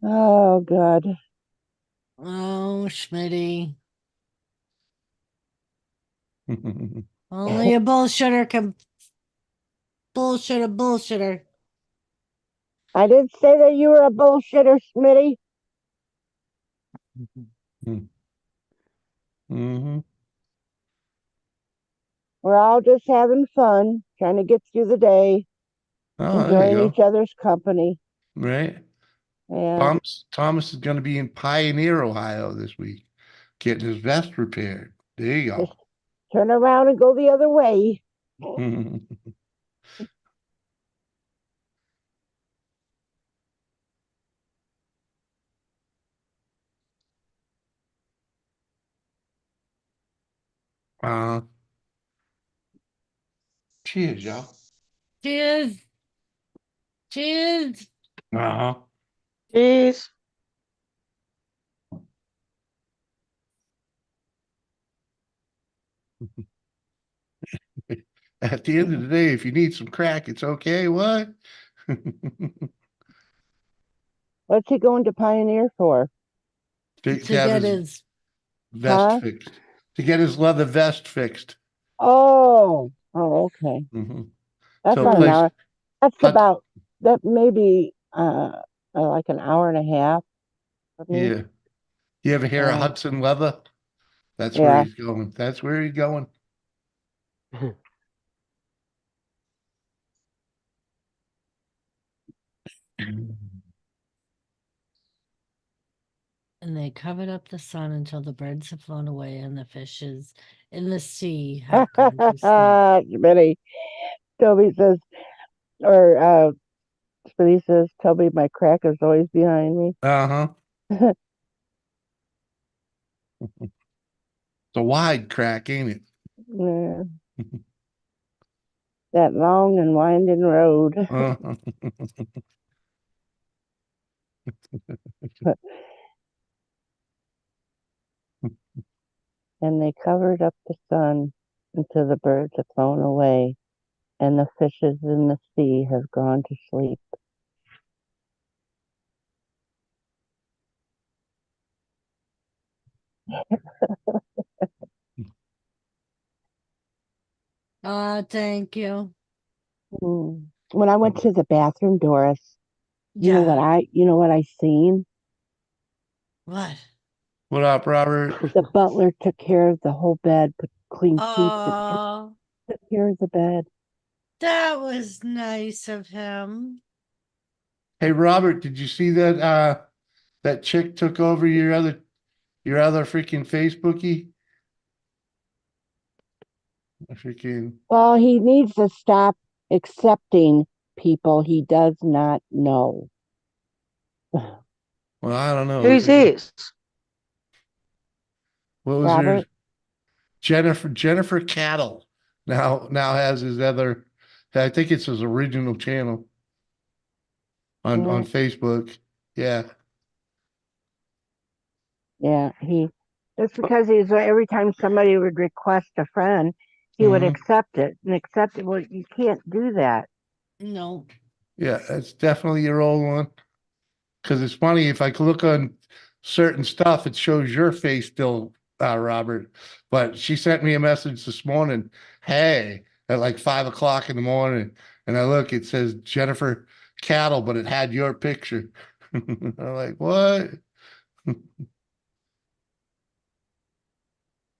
Oh, God. Oh, Schmitty. Only a bullshitter can bullshit a bullshitter. I didn't say that you were a bullshitter, Smitty. Mm-hmm. We're all just having fun, trying to get through the day, Oh, there you enjoying go. each other's company. Right. Yeah. Thomas is going to be in Pioneer, Ohio this week, getting his vest repaired. There you Just go. turn around and go the other way. uh, cheers, y'all. Cheers. Cheers. Uh-huh. Cheers. At the end of the day, if you need some crack, it's okay. What? What's he going to Pioneer for? To To have get his his vest fixed. To get his leather vest fixed. Oh, okay. That's So about an place hour. That's hot, about that maybe like an hour and a half for me. yeah. You ever hear of Yeah. Hudson Leather? That's where Yeah. he's going. That's where he's going. and they covered up the sun until the birds have flown away and the fishes in the sea have gone to sleep. Smitty. Toby says, or Smitty says, Toby, my crack is always behind me. Uh-huh. It's a wide crack, ain't it? Yeah. That long and winding road. Uh-huh. And they covered up the sun until the birds have flown away and the fishes in the sea have gone to sleep. Thank you. When I went to the bathroom, Doris, you know what I seen? What? What up, Robert? The butler took care of the whole bed, put clean sheets, and Oh, took care of the bed. that was nice of him. Hey, Robert, did you see that that chick took over your other freaking Facebookie? Freaking Well, he needs to stop accepting people he does not know. well, I don't know. Who's Freaking, this? what was her Robert? Jennifer Cattle now has his other, I think it's his original channel on Facebook. Yeah. Yeah, it's because he's every time somebody would request a friend, he would accept it and accept it. Well, you can't do that. No. Yeah, that's definitely your old one. Because it's funny, if I could look on certain stuff, it shows your face still, Robert. But she sent me a message this morning. Hey, at like 5 o'clock in the morning, and I look, it says Jennifer Cattle, but it had your picture. I'm like, what? I'm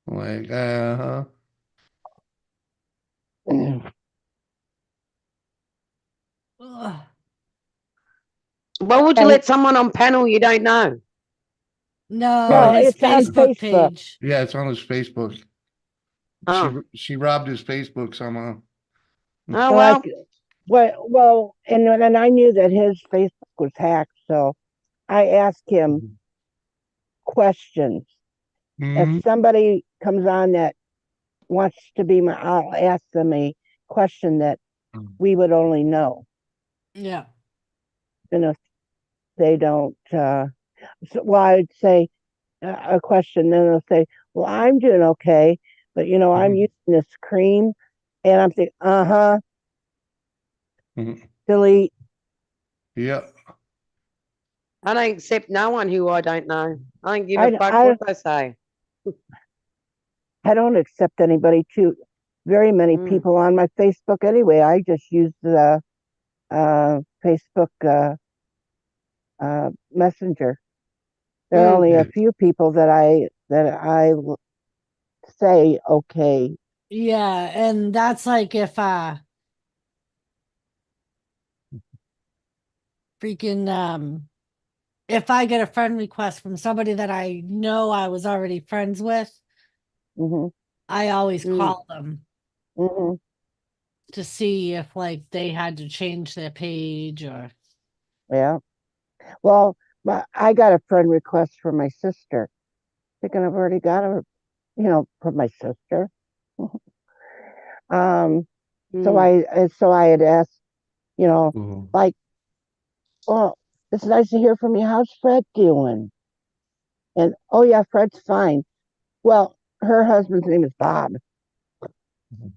like, uh-huh. Ugh. Why would you And- let someone on panel you don't know? No, No, his it's on Facebook Facebook. page. Yeah, it's on his Facebook. Oh, She robbed his Facebook somehow. oh Like, well. well, and I knew that his Facebook was hacked, so I asked him questions. If Mhm. somebody comes on that wants to be my, I'll ask them a question that we would only know. Yeah. And if they don't, well, I'd say a question, then they'll say, well, I'm doing okay, but I'm using this cream, and I'm thinking, delete. Yeah. I don't accept no one who I don't know. I don't give a I, fuck I, what they say. I don't accept anybody too. Very many people on my Facebook anyway. I just use the Facebook Messenger. There are only a few people that I say okay. Yeah, and that's like if freaking if I get a friend request from somebody that I know I was already friends with, Mm-hmm. I always call them Mm-hmm. to see if like they had to change their page or Yeah. Well, I got a friend request from my sister. Thinking I've already got her, from my sister. So I had asked, like, well, it's nice to hear from you. How's Fred doing? And oh yeah, Fred's fine. Well, her husband's name is Bob.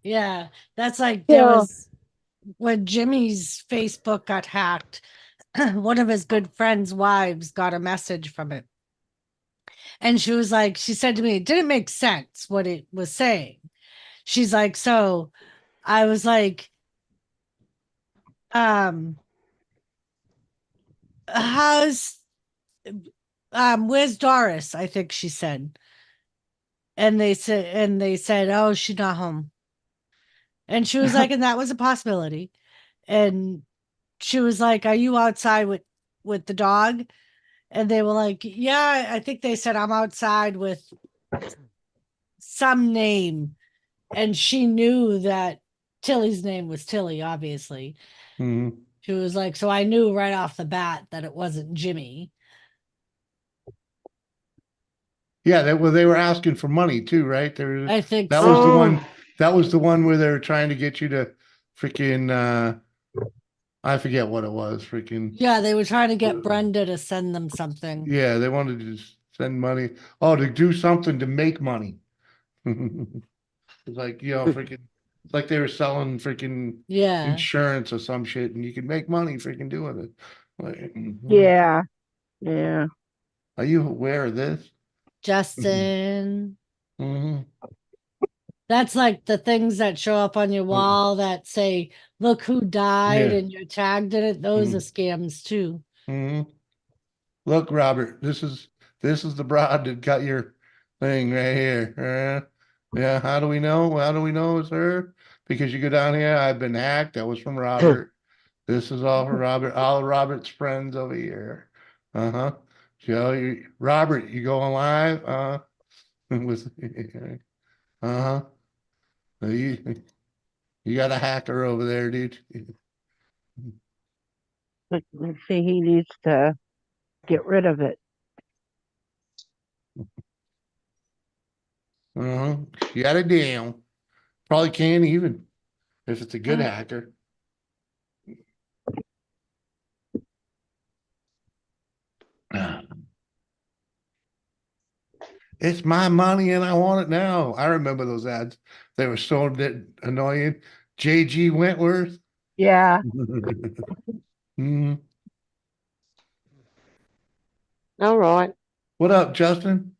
yeah, that's like there Yeah. was when Jimmy's Facebook got hacked, one of his good friends' wives got a message from it. And she said to me, it didn't make sense what it was saying. She's like, so I was like, how's where's Doris? I think she said. And they said, oh, she's not home. And she was like, and that was a possibility. And she was like, are you outside with the dog? And they were like, yeah, I think they said I'm outside with some name. And she knew that Tilly's name was Tilly, obviously. Mhm. She was like, so I knew right off the bat that it wasn't Jimmy. Yeah, they were asking for money too, right? I think that so. was the one that was the one where they were trying to get you to freaking I forget what it was, freaking Yeah, they were trying to get Brenda to send them something. yeah, they wanted to send money. Oh, to do something to make money. It's like, freaking it's like they were selling freaking Yeah. insurance or some shit, and you can make money freaking doing it. Like, Yeah. Yeah. are you aware of this? Justin. Mhm. That's like the things that show up on your wall that say, look who died Yeah. and you're tagged in it. Those are scams too. Mhm. Look, Robert, this is the broad that got your thing right here. Yeah, how do we know? How do we know it's her? Because you go down here, I've been hacked. That was from Robert. This is all for Robert, all of Robert's friends over here. Uh-huh. Joe, Robert, you going live? With uh-huh. You got a hacker over there, dude. Let's see, he needs to get rid of it. Uh-huh. Shut it down. Probably can't even if it's a good hacker. It's my money and I want it now. I remember those ads. They were so annoying. JG Wentworth. Yeah. Mhm. All right. What up, Justin?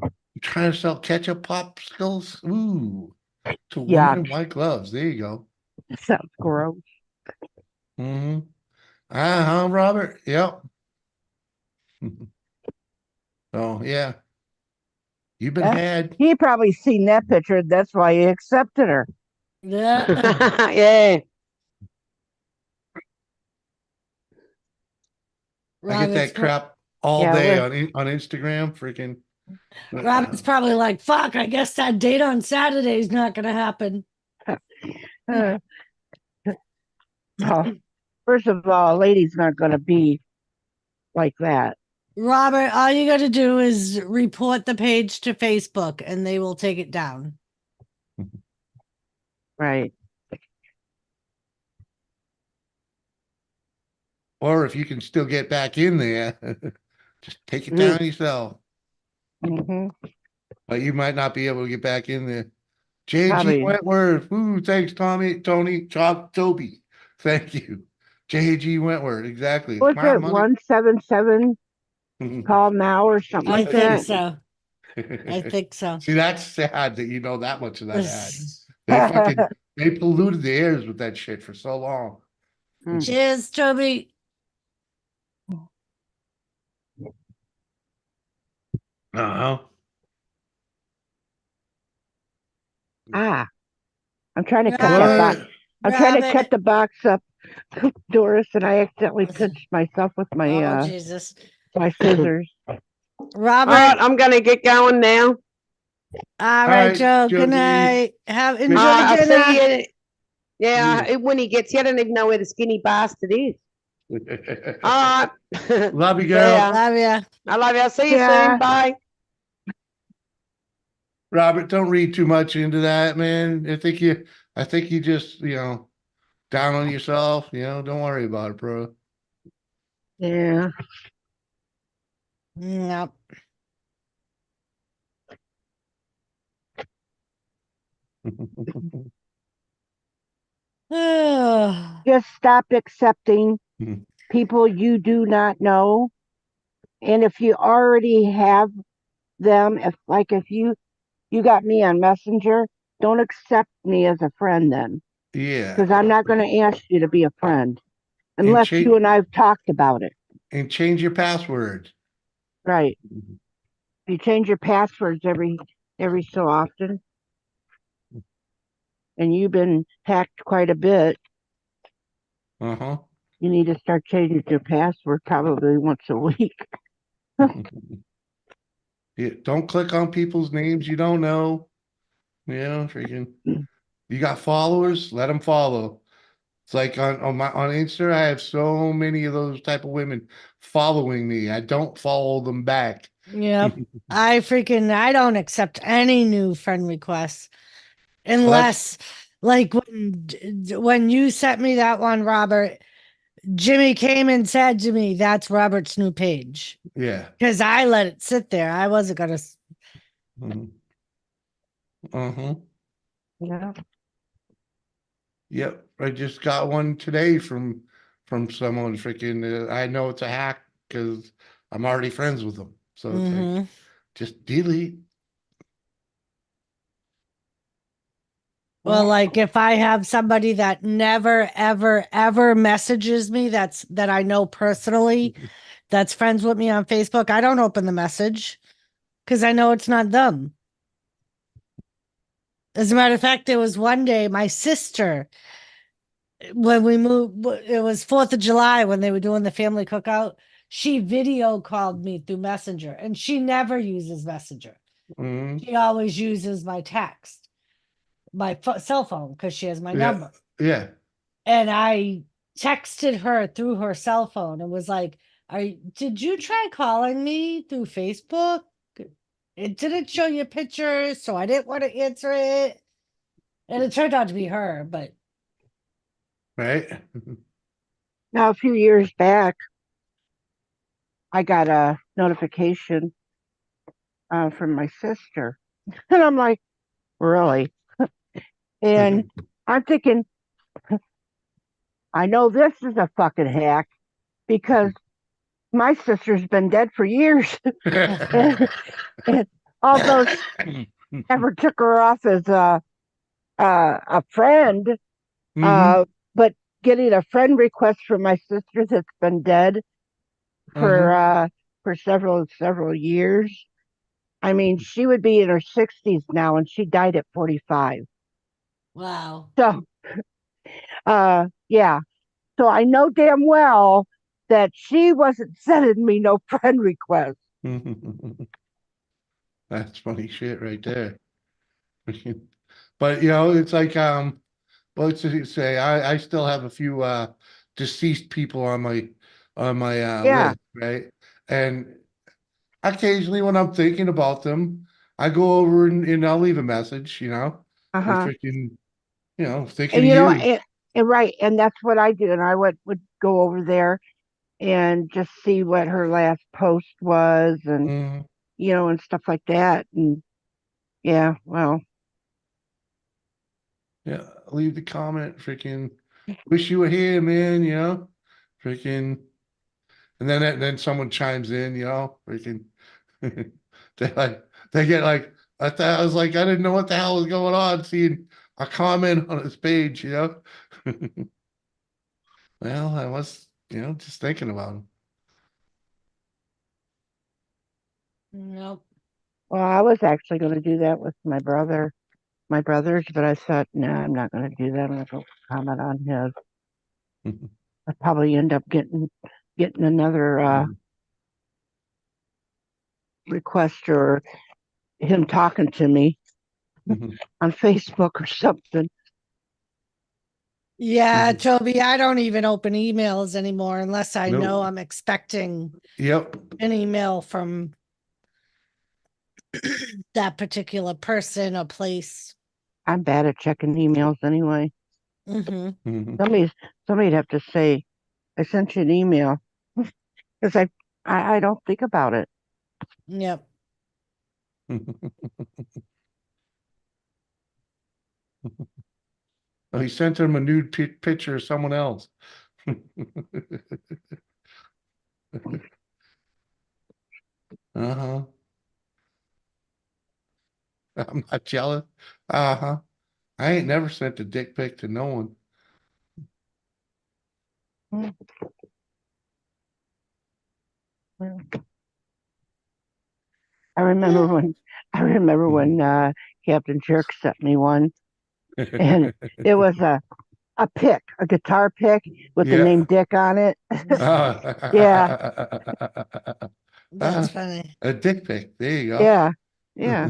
You trying to sell ketchup popsicles? Ooh. It's a woman Yuck. in white gloves. There you go. Sounds gross. Mm-hmm. Uh-huh, Robert. Yep. Oh, yeah. You've been had. He probably seen that picture. That's why he accepted her. Yeah. Yeah. I get that crap all Yeah, day we're- on Instagram. Freaking. Robin's probably like, fuck, I guess that date on Saturday is not going to happen. Oh, first of all, a lady's not going to be like that. Robert, all you got to do is report the page to Facebook and they will take it down. Right. Or if you can still get back in there, just take it down yourself. Mm-hmm. But you might not be able to get back in there. JG Probably. Wentworth. Ooh, thanks, Tony, Toby. Thank you. JG Wentworth. Exactly. Was Smart it money. 177 call now or something I like think that? so. I think so. See, that's sad that you know that much of that ad. They polluted the airs with that shit for so long. Cheers, Toby. Uh-huh. Ah, I'm trying to cut Rabbit. that box. I'm trying to Rabbit. cut the box up, Doris, and I accidentally pinched myself with my Oh, Jesus. my scissors. Robert. All right, I'm going to get going now. All right, Joe. Good Josie. night. Enjoy I'll dinner. see you. Yeah, when he gets here, I don't even know where the skinny bastard is. All right. Love you, See girl. ya. Love ya. I love you. I'll see you Yeah. soon. Bye. Robert, don't read too much into that, man. I think you just, down on yourself, don't worry about it, bro. Yeah. Yep. Just stop accepting people you do not know. And if you already have them, if you got me on Messenger, don't accept me as a friend then. Yeah. Because I'm not going to ask you to be a friend unless cha- you and I've talked about it. And change your password. Right. You change your passwords every so often. And you've been hacked quite a bit. Uh-huh. You need to start changing your password probably once a week. Yeah, don't click on people's names you don't know. Freaking. You got followers, let them follow. It's like on Insta, I have so many of those type of women following me. I don't follow them back. Yep. I don't accept any new friend requests unless like when you sent me that one, Robert, Jimmy came and said to me, that's Robert's new page. Yeah. Because I let it sit there. I wasn't going to. Uh-huh. Yeah. Yep. I just got one today from someone freaking, I know it's a hack because I'm already friends with them. So it's like, just delete. Well, like if I have somebody that never, ever, ever messages me that I know personally, that's friends with me on Facebook, I don't open the message because I know it's not them. As a matter of fact, there was one day my sister, when we moved, it was 4th of July when they were doing the family cookout. She video called me through Messenger and she never uses Messenger. She always uses my text, my cell phone, because she has my number. Yeah. And I texted her through her cell phone and was like, did you try calling me through Facebook? It didn't show you pictures, so I didn't want to answer it. And it turned out to be her, but. Right. Now, a few years back, I got a notification from my sister. And I'm like, really? And I'm thinking, I know this is a fucking hack because my sister's been dead for years. and although she never took her off as a friend, Mm-hmm. but getting a friend request from my sister that's been dead for Uh-huh. several years. I mean, she would be in her 60s now, and she died at 45. Wow. So, yeah. So I know damn well that she wasn't sending me no friend requests. That's funny shit right there. But you know, it's like what's it say? I still have a few deceased people on my Yeah. list, right? And occasionally when I'm thinking about them, I go over and I'll leave a message, you know, Uh and huh. freaking, you know, thinking And of you know, you. and right, and that's what I do. And I would go over there and just see what her last post was, and Mhm. and stuff like that. And yeah, well, Yeah, leave the comment, freaking wish you were here, man, you know, freaking, and then someone chimes in, you know, freaking, they like they get like I was like I didn't know what the hell was going on, seeing a comment on his page, you know. Well, I was, you know, just thinking about him. Nope. well, I was actually going to do that with my brothers, but I thought, no, I'm not going to do that. I'm going to go comment on his. I'd probably end up getting another request or him talking to me on Facebook or something. Yeah, Toby, I don't even open emails anymore unless I know Nope. I'm expecting Yep. an email from that particular person or place. I'm bad at checking emails anyway. Mm-hmm. Somebody'd have to say, I sent you an email because I don't think about it. Yep. Oh, he sent him a nude picture of someone else. Uh-huh. I'm not jealous. Uh-huh. I ain't never sent a dick pic to no one. I remember when Captain Jerk sent me one, and it was a pick, a guitar pick with the name Yeah. Dick on it. Yeah, That's funny. A dick pic. There you go. yeah, yeah.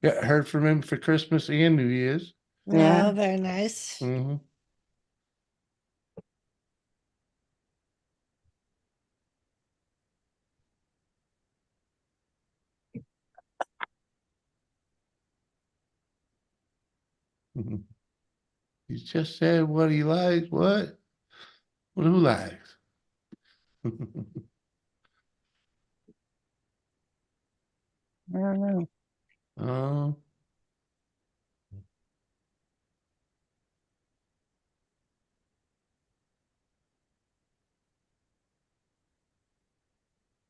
Yeah, heard from him for Christmas and New Year's. No, very nice. Mm-hmm. He just said what he likes. What? What who likes? I don't know. Oh,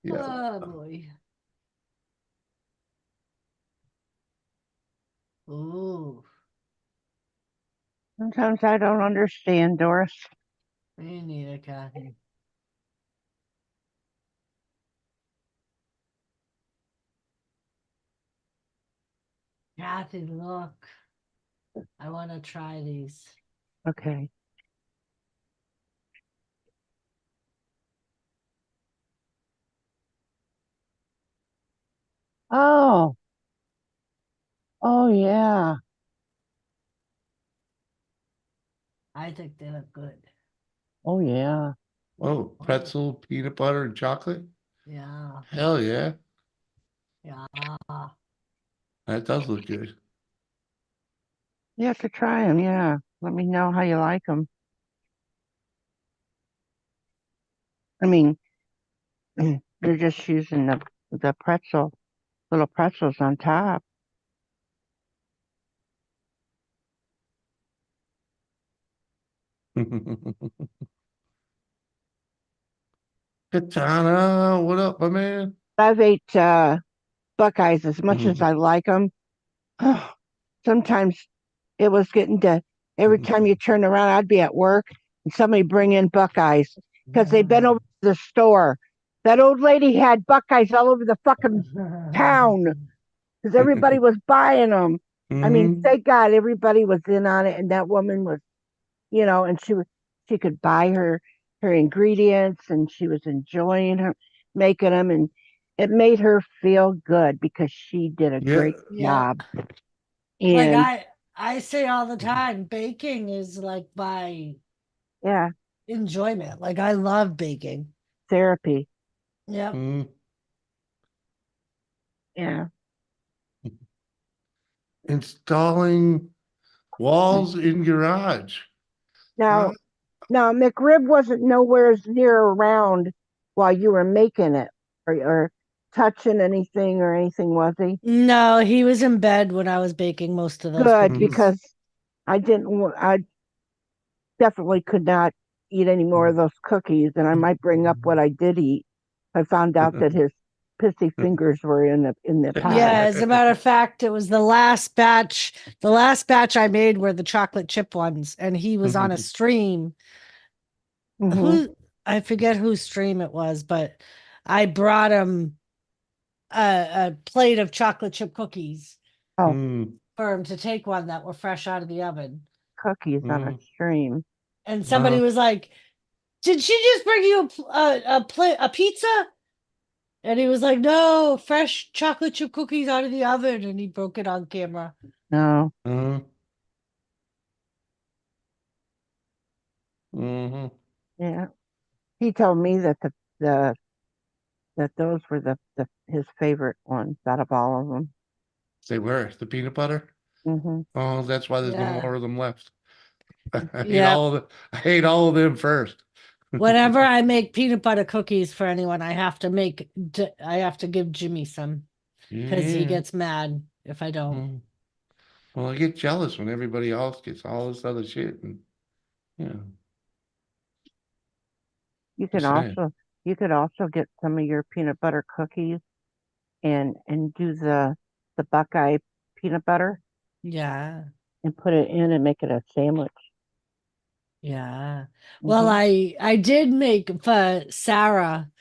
yeah. Oh boy. Ooh, Sometimes I don't understand, Doris. me neither, Kathy. Kathy, look. I want to try these. Okay. Oh, oh yeah. I think they look good. Oh yeah. Oh, pretzel, peanut butter, and chocolate. Yeah. Hell yeah, Yeah. that does look good. You have to try them. Yeah. Let me know how you like them. I mean, you're just using the little pretzels on top. Katana, what up, my man? I've ate Buckeyes as much as Mhm. I like them. Sometimes it was getting to every time you turn around, I'd be at work and somebody bring in Buckeyes because they'd been over to the store. That old lady had Buckeyes all over the fucking town because everybody was buying them. I mean, Mhm. thank God everybody was in on it, and that woman was, and she could buy her ingredients, and she was enjoying her making them, and it made her feel good because she did a Yeah. great Yeah. job. Like And I say all the time, baking is like my yeah, enjoyment. Like I love baking. therapy. Yep. Mhm. Yeah. Installing walls in garage. Huh? Now McRib wasn't nowhere near around while you were making it or touching anything or anything, was he? No, he was in bed when I was baking most of those Good cookies. because I definitely could not eat any more of those cookies, and I might bring up what I did eat. I found out that his pissy fingers were in the Yeah, pie. as a matter of fact, it was the last batch. The last batch I made were the chocolate chip ones, and he was on a stream. Mhm. Who I forget whose stream it was, but I brought him a plate of chocolate chip cookies Oh, Mm. for him to take one that were fresh out of the oven. cookies on a stream. And somebody was like, "Did she just bring you a pizza?" And he was like, "No, fresh chocolate chip cookies out of the oven." And he broke it on camera. No. Mhm. Mhm. Yeah. He told me that the that those were the his favorite ones out of all of them. They were the peanut butter. Hmm. Oh, that's why there's no Yeah. more of them left. Yeah. I ate all of them first. Whenever I make peanut butter cookies for anyone, I have to give Jimmy some because he Yeah. gets mad if I don't. Mm. Well, I get jealous when everybody else gets all this other shit, and yeah, You I'm can saying. also you could also get some of your peanut butter cookies and do the Buckeye peanut butter Yeah. and put it in and make it a sandwich. Yeah. Well, Hmm. I did make for Sarah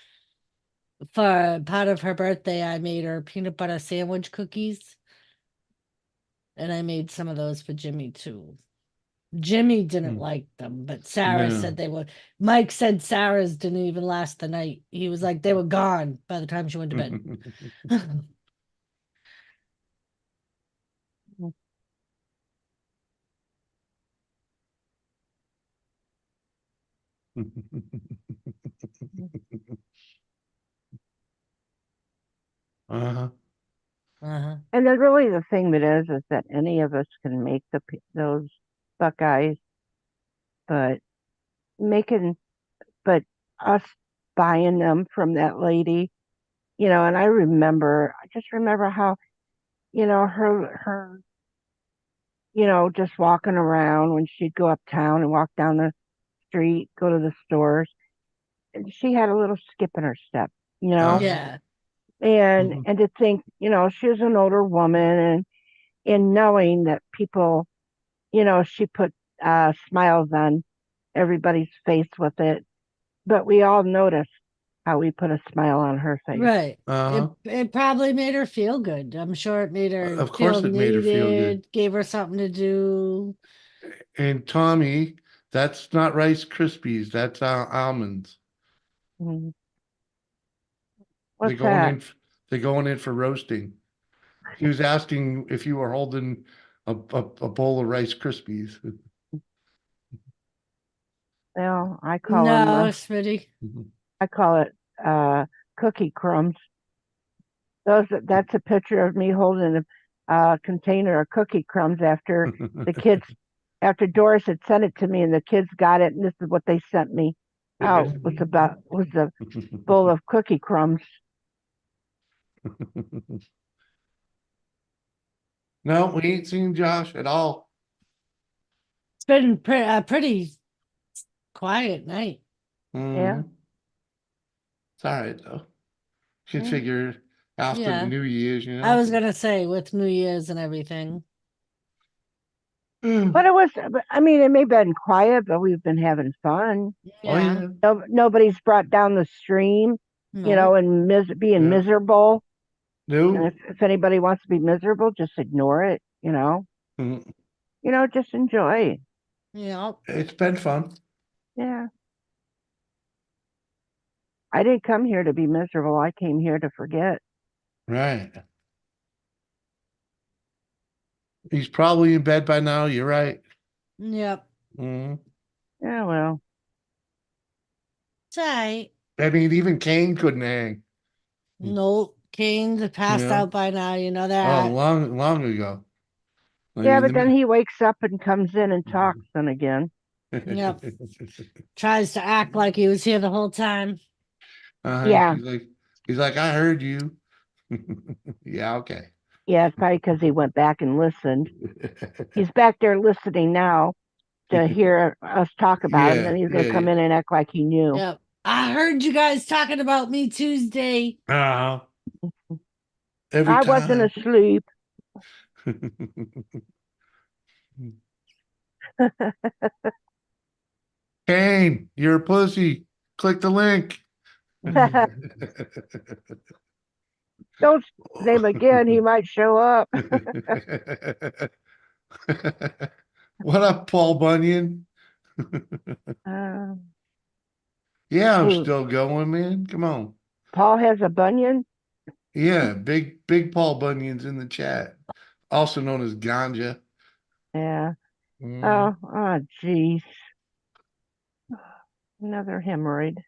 for part of her birthday, I made her peanut butter sandwich cookies. And I made some of those for Jimmy too. Jimmy didn't Mm. like them, but Sarah said No. they would. Mike said Sarah's didn't even last the night. He was like, they were gone by the time she went to bed. Uh-huh. Uh-huh. And then really the thing that is that any of us can make those Buckeyes, but making but us buying them from that lady, and I just remember how, her, just walking around when she'd go uptown and walk down the street, go to the stores, and she had a little skip in her step, you know, Yeah. and Mhm. and to think, she was an older woman, and in knowing that people, she put smiles on everybody's face with it, but we all noticed how we put a smile on her face. Right. Uh-huh. It probably made her feel good. I'm sure it made her Of feel course it made her feel good. needed, gave her something to do. And Tommy, that's not Rice Krispies, that's almonds. Mhm. They're What's going that? in they're going in for roasting. He was asking if you were holding a bowl of Rice Krispies. Well, No, Smitty. I call it cookie crumbs. That's a picture of me holding a container of cookie crumbs after Doris had sent it to me and the kids got it, and this is what they sent me out was a bowl of cookie crumbs. No, we ain't seen Josh at all. It's been a pretty quiet night. Yeah. Mhm. It's all right though. Can Mm. figure after Yeah. the New Year's, you know. I was gonna say with New Year's and everything. But it was, I mean, it may have been quiet, but we've been having fun. Oh yeah. No, nobody's brought down the stream, you know, No. and being Yeah. miserable. No. And if anybody wants to be miserable, just ignore it, you know. Mhm. You know, just enjoy. Yeah. It's been fun. Yeah. I didn't come here to be miserable. I came here to forget. Right. He's probably in bed by now. You're right. Yep. Hmm. Yeah, well, It's all right. I mean, even Kane couldn't hang. No, Kane's passed Yeah. out by now, you know Oh, that. long ago. I yeah, mean, but then he wakes up and comes in and talks then again. Yep. Tries to act like he was here the whole time. Yeah. He's like, I heard you. Yeah, okay. Yeah, it's probably because he went back and listened. He's back there listening now to hear us talk about it, and then he's going to come in and act like he knew. Yep. I heard you guys talking about me Tuesday. Every I wasn't time. asleep. Kane, you're a pussy. Click the link. Don't say him again. He might show up. What up, Paul Bunyan? Uh, Yeah, I'm who? still going, man. Come on. Paul has a bunion? Yeah, big Paul Bunyan's in the chat, also known as Ganja. Yeah. Mm. Geez. Another hemorrhoid.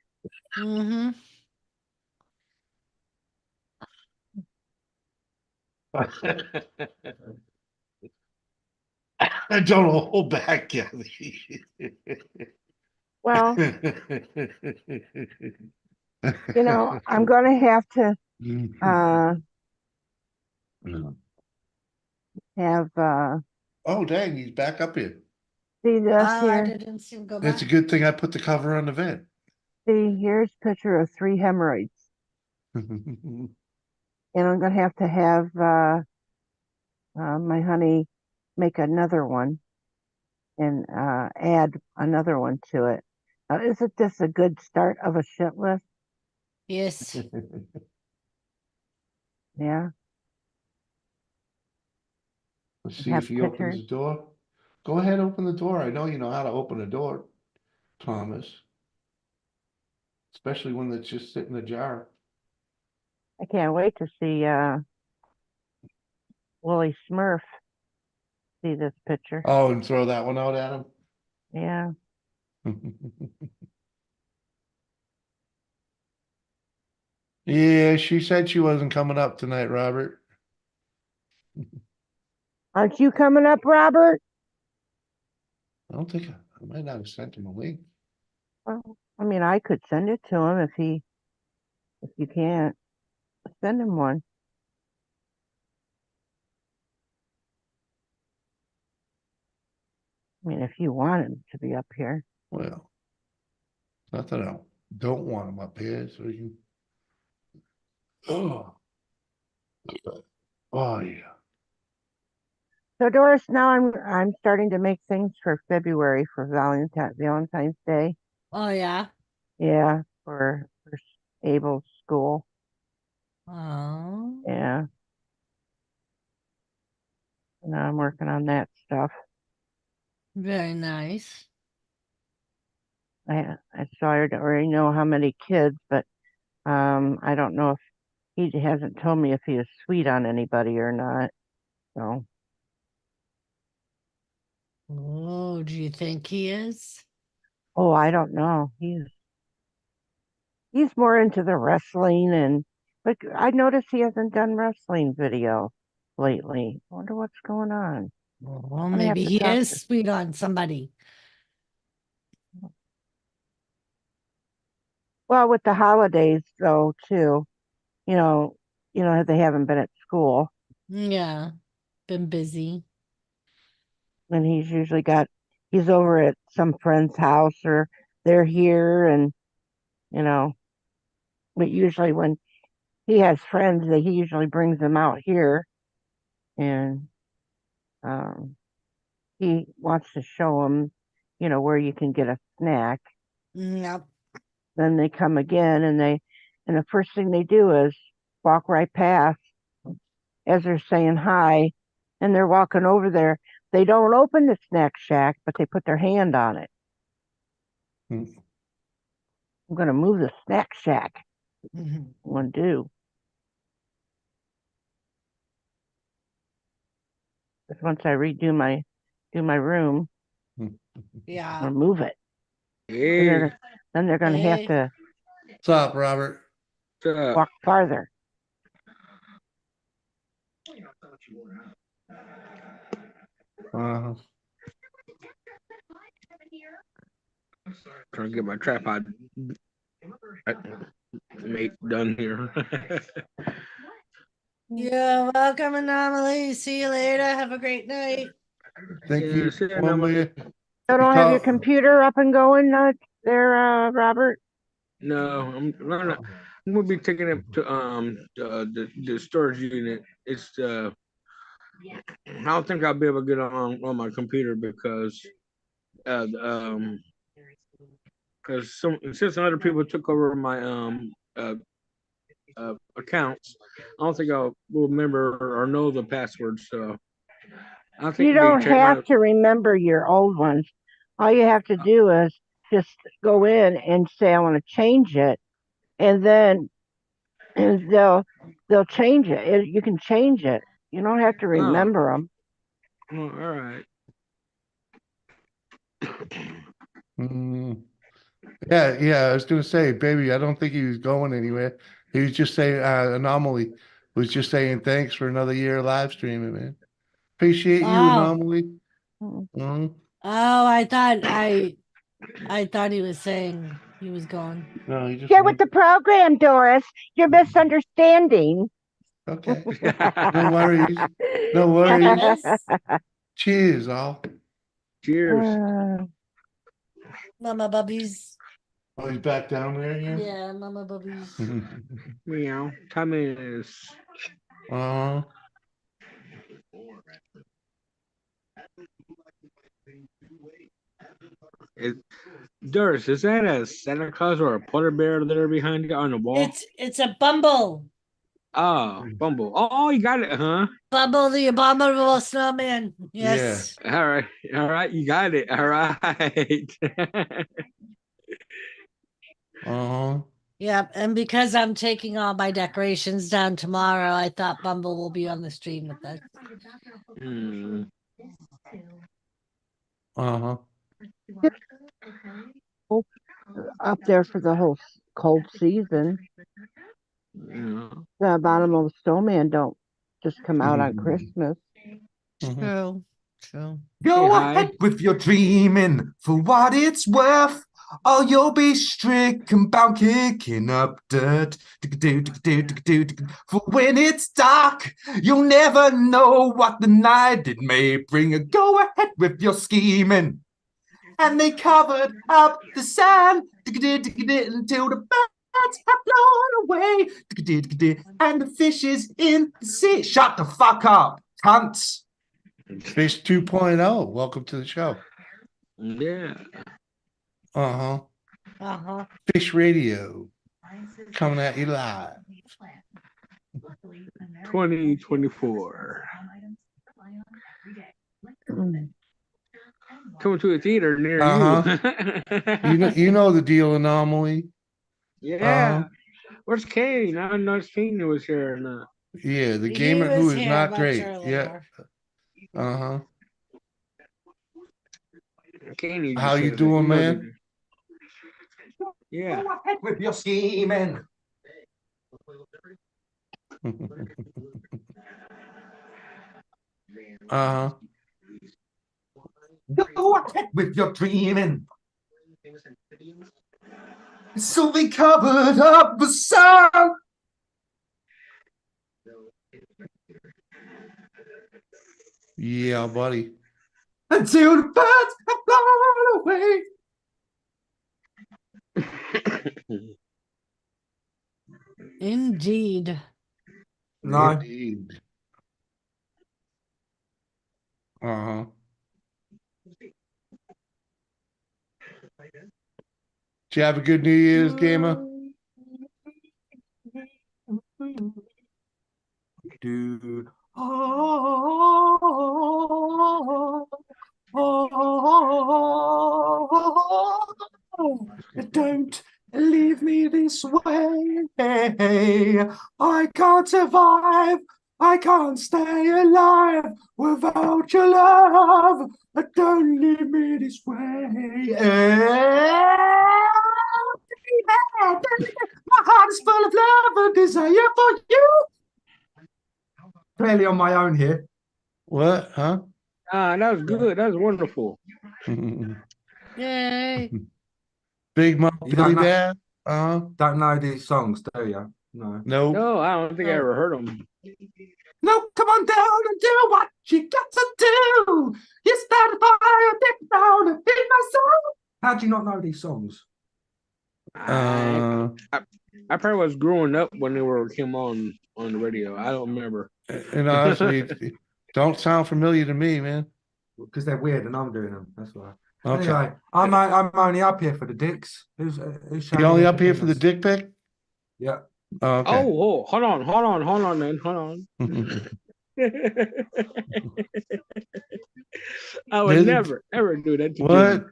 Mm-hmm. I don't hold back, Kathy. Well, you know, I'm going to have to have Oh, dang, he's back up here. see this I here. didn't see him go It's a back. good thing I put the cover on the vent. See, here's a picture of 3 hemorrhoids. And I'm going to have my honey make another one and add another one to it. Isn't this a good start of a shit list? Yes. Yeah. Let's see Have if he opens pictures. the door. Go ahead, open the door. I know you know how to open a door, Thomas. Especially when it's just sitting ajar. I can't wait to see Willie Smurf see this picture. Oh, and throw that one out at him. Yeah. Yeah, she said she wasn't coming up tonight, Robert. Aren't you coming up, Robert? I don't think I might not have sent him a link. Well, I mean, I could send it to him if you can't. Send him one. I mean, if you want him to be up here. Well, not that I don't want him up here, so you can. Oh, oh yeah. So Doris, now I'm starting to make things for February for Valentine's Day. Oh yeah. Yeah, for Abel's school. Oh. Yeah. Now I'm working on that stuff. Very nice. I already know how many kids, but I don't know if he hasn't told me if he is sweet on anybody or not. So Oh, do you think he is? oh, I don't know. He's more into the wrestling but I noticed he hasn't done wrestling video lately. I wonder what's going on. Well, I'm gonna have maybe to he talk is to- sweet on somebody. Well, with the holidays though, too, you know, they haven't been at school, Yeah. Been busy. and he's over at some friend's house or they're here, and you know, but usually when he has friends, he usually brings them out here, and he wants to show them, where you can get a snack. Yep. Then they come again, and the first thing they do is walk right past as they're saying hi, and they're walking over there. They don't open the snack shack, but they put their hand on it. I'm going to move the snack shack. I'm going to do. But once I redo my room, Yeah. I'm going to move it. Hey. Then they're going to have to What's up, Robert? walk farther. Trying to get my tripod mate done here. You're welcome, Anomaly. See you later. Have a great night. Thank you. see ya, One Anomaly. way. You don't have your computer up and going there, Robert? No, I'm gonna be taking it to the storage unit. It's I don't think I'll be able to get on my computer because since other people took over my accounts, I don't think I'll will remember or know the password. So I think You don't have to remember your old ones. All you have to do is just go in and say, I want to change it, and then they'll change it. You can change it. You don't have to remember them. Oh, all right. Yeah. I was gonna say, baby, I don't think he was going anywhere. He was just saying, Anomaly was just saying thanks for another year of live streaming, man. Appreciate you, Oh. Anomaly. Oh, I thought he was saying he was gone. No, he just Get with the program, Doris. You're misunderstanding. Okay. No worries. No worries. Cheers, all. Cheers. Mama Bubbies. Oh, he's back down there again? Yeah, Mama Bubbies. Meow. Time is. Doris, is that a Santa Claus or a polar bear there behind you on the wall? It's a Bumble. Oh, Bumble. Oh, you got it, huh? Bumble the abominable snowman. Yes. Yeah. All right. You got it. All right. Yep. And because I'm taking all my decorations down tomorrow, I thought Bumble will be on the stream with us. Up there for the whole cold season. Yeah. The abominable snowman don't just come out on Christmas. True. Go ahead with your dreaming for what it's worth, or you'll be stricken bound kicking up dirt. For when it's dark, you'll never know what the night it may bring. Go ahead with your scheming. And they covered up the sand until the birds have blown away. And the fishes in the sea. Shut the fuck up, cunts. Fish 2.0. Welcome to the show. Yeah. Fish Radio. Coming at you live. 2024. Coming to a theater near you. You know the deal, Anomaly. Yeah. Where's Kane? I didn't know Kane was here or not. Yeah, the gamer who is not great. Yeah. Kane, how you doing, man? Yeah. With your scheming. Go ahead with your dreaming. So they covered up the sun. Yeah, buddy. Until the birds have flown away. Indeed. No. Indeed. Uh-huh. Did you have a good New Year's, Gamer? Do. Oh, don't leave me this way. I can't survive. I can't stay alive without your love. Don't leave me this way. My heart is full of love and desire for you. Clearly on my own here. What? Huh? That was good. That was wonderful. Yay. Big Mouth You Billy don't know, Bear? don't know these songs, do you? No. Nope. No, I don't think I ever heard them. No, come on down and do what you got to do. You start a fire, dig down and feed my soul. How do you not know these songs? I probably was growing up when they came on the radio. I don't remember. And honestly, it don't sound familiar to me, man. Because they're weird and I'm doing them. That's why. Okay. Anyway, I'm only up here for the dicks. Who's showing You only their up here for the penis? dick pic? Yeah. Oh, okay. Oh, hold on, then, hold on. I would never, ever do that to What?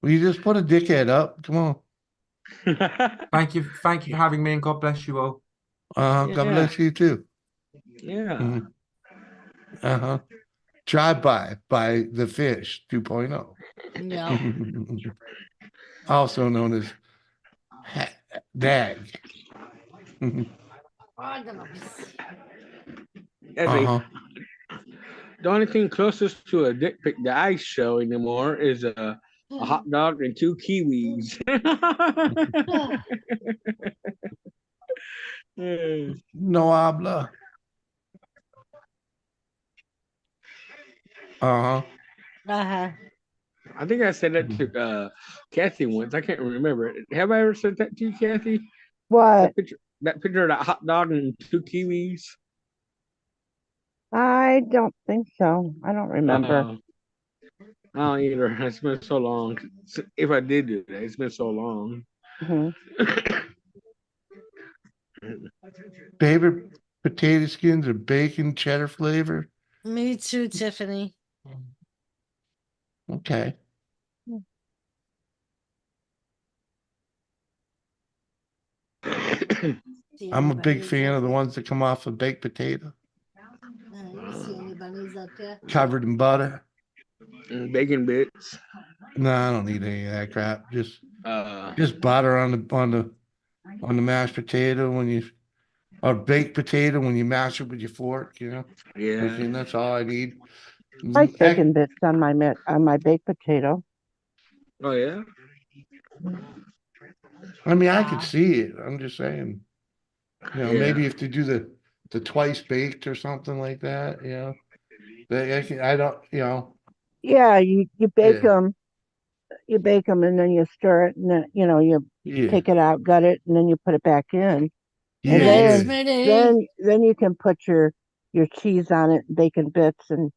Well, you just put a dickhead up. Come on. Thank you for having me, and God bless you all. God bless you too. Yeah. Uh-huh. Drive by the fish 2.0. Yeah. Also known as DAG. The only thing closest to a dick pic that I show anymore is a hot dog and 2 kiwis. No habla. Uh-huh. I think I said that to Kathy once. I can't remember. Have I ever said that to you, Kathy? What? That picture of that hot dog and 2 kiwis. I don't think so. I don't remember. I don't either. It's been so long. If I did do that, it's been so long. Favorite potato skins are bacon, cheddar flavor. Me too, Tiffany. Okay. I'm a big fan of the ones that come off of baked potato, See any bunnies up there? covered in butter. Bacon bits. No, I don't need any of that crap. Just butter on the mashed potato or baked potato when you mash it with your fork. Yeah. And that's all I need. I like bacon bits on my baked potato. Oh yeah. I mean, I could see it. I'm just saying. Maybe if they do the twice baked or something like that. I don't. Yeah, you bake them. You bake them and then you stir it and then you take it out, gut it, and then you put it back in. And then you can put your cheese on it, bacon bits, and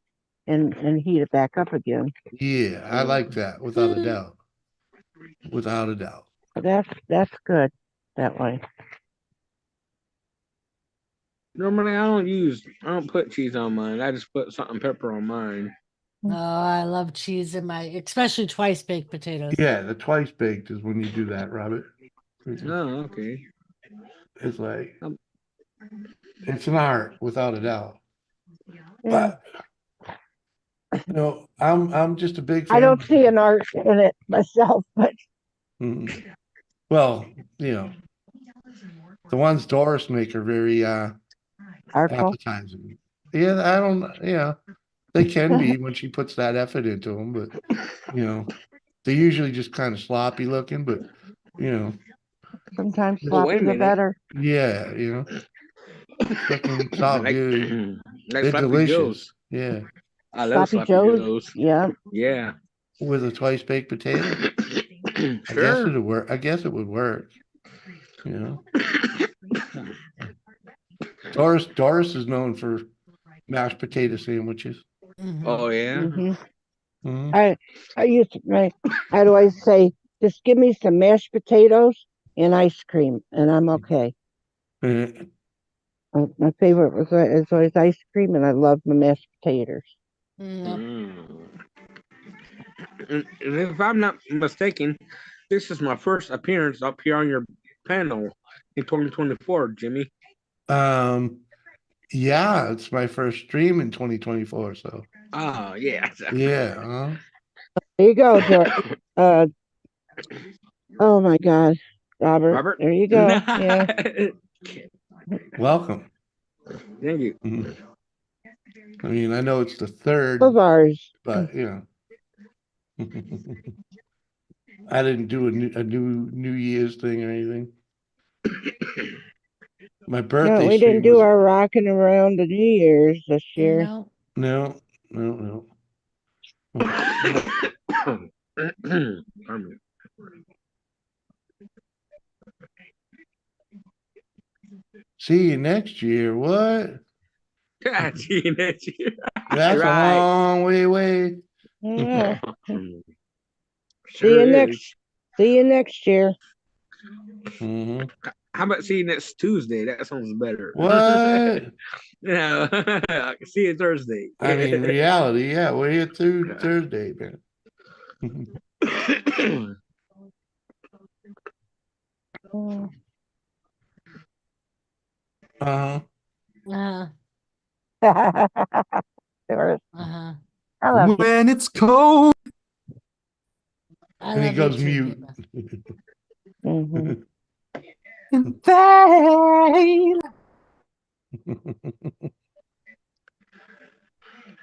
heat it back up again. Yeah, I like that without a doubt. Without a doubt. That's good that way. Normally, I don't put cheese on mine. I just put salt and pepper on mine. Oh, I love cheese in especially twice baked potatoes. Yeah, the twice baked is when you do that, Robert. Oh, okay. It's like it's an art without a doubt. Yeah. But I'm just a big fan. I don't see an art in it myself, but well, the ones Doris make are very appetizing. Yeah, I don't. They can be when she puts that effort into them, but they're usually just kind of sloppy looking. But sometimes sloppy the better. Yeah, fucking it's all good. They're delicious. Joes. Yeah, I love sloppy Joes. Yeah. Yeah. With a twice baked potato. Sure. I guess it would work. Doris is known for mashed potato sandwiches. Oh yeah. Mhm. I used to, I'd always say, just give me some mashed potatoes and ice cream, and I'm okay. My favorite is always ice cream, and I love my mashed potatoes. And if I'm not mistaken, this is my first appearance up here on your panel in 2024, Jimmy. Yeah, it's my first stream in 2024. So. Oh yeah. Yeah. There you go, oh my God, Robert. There you go. Yeah. Welcome. Thank you. I mean, I know it's the third of ours, but you know, I didn't do a New Year's thing or anything. My birthday No, we didn't stream do was our rocking around the New Year's this year. No. no. See you next year. What? See you next year. That's a Right. long way away. Yeah. Sure See you next year. How about see you next Tuesday? That sounds better. What? Yeah. I can see you Thursday. I mean, reality, yeah. We're here through Thursday, man. Uh-huh. Doris. Uh-huh. I love you. When it's cold. I And he love you goes too, mute. In vain.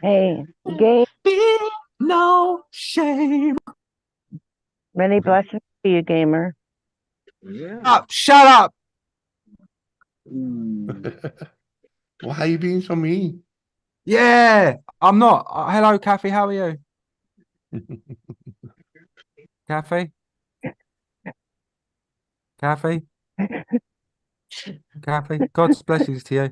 Hey, game. Be no shame. Many blessings to you, gamer. Shut up. Why are you being so mean? Yeah, I'm not. Hello, Kathy. How are you? Kathy? Kathy? Kathy? God's blessings to you.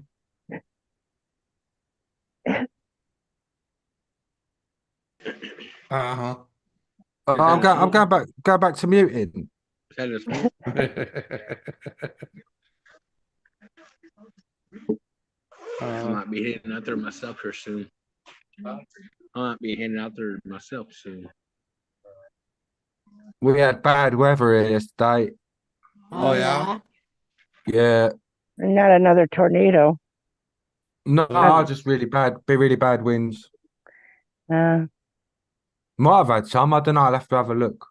Uh-huh. I'm going back to muting. I might be heading out there myself here soon. I might be heading out there myself soon. We had bad weather here yesterday. Oh yeah? Yeah. Not another tornado. No, just really bad winds. Might have had some. I don't know. I'll have to have a look.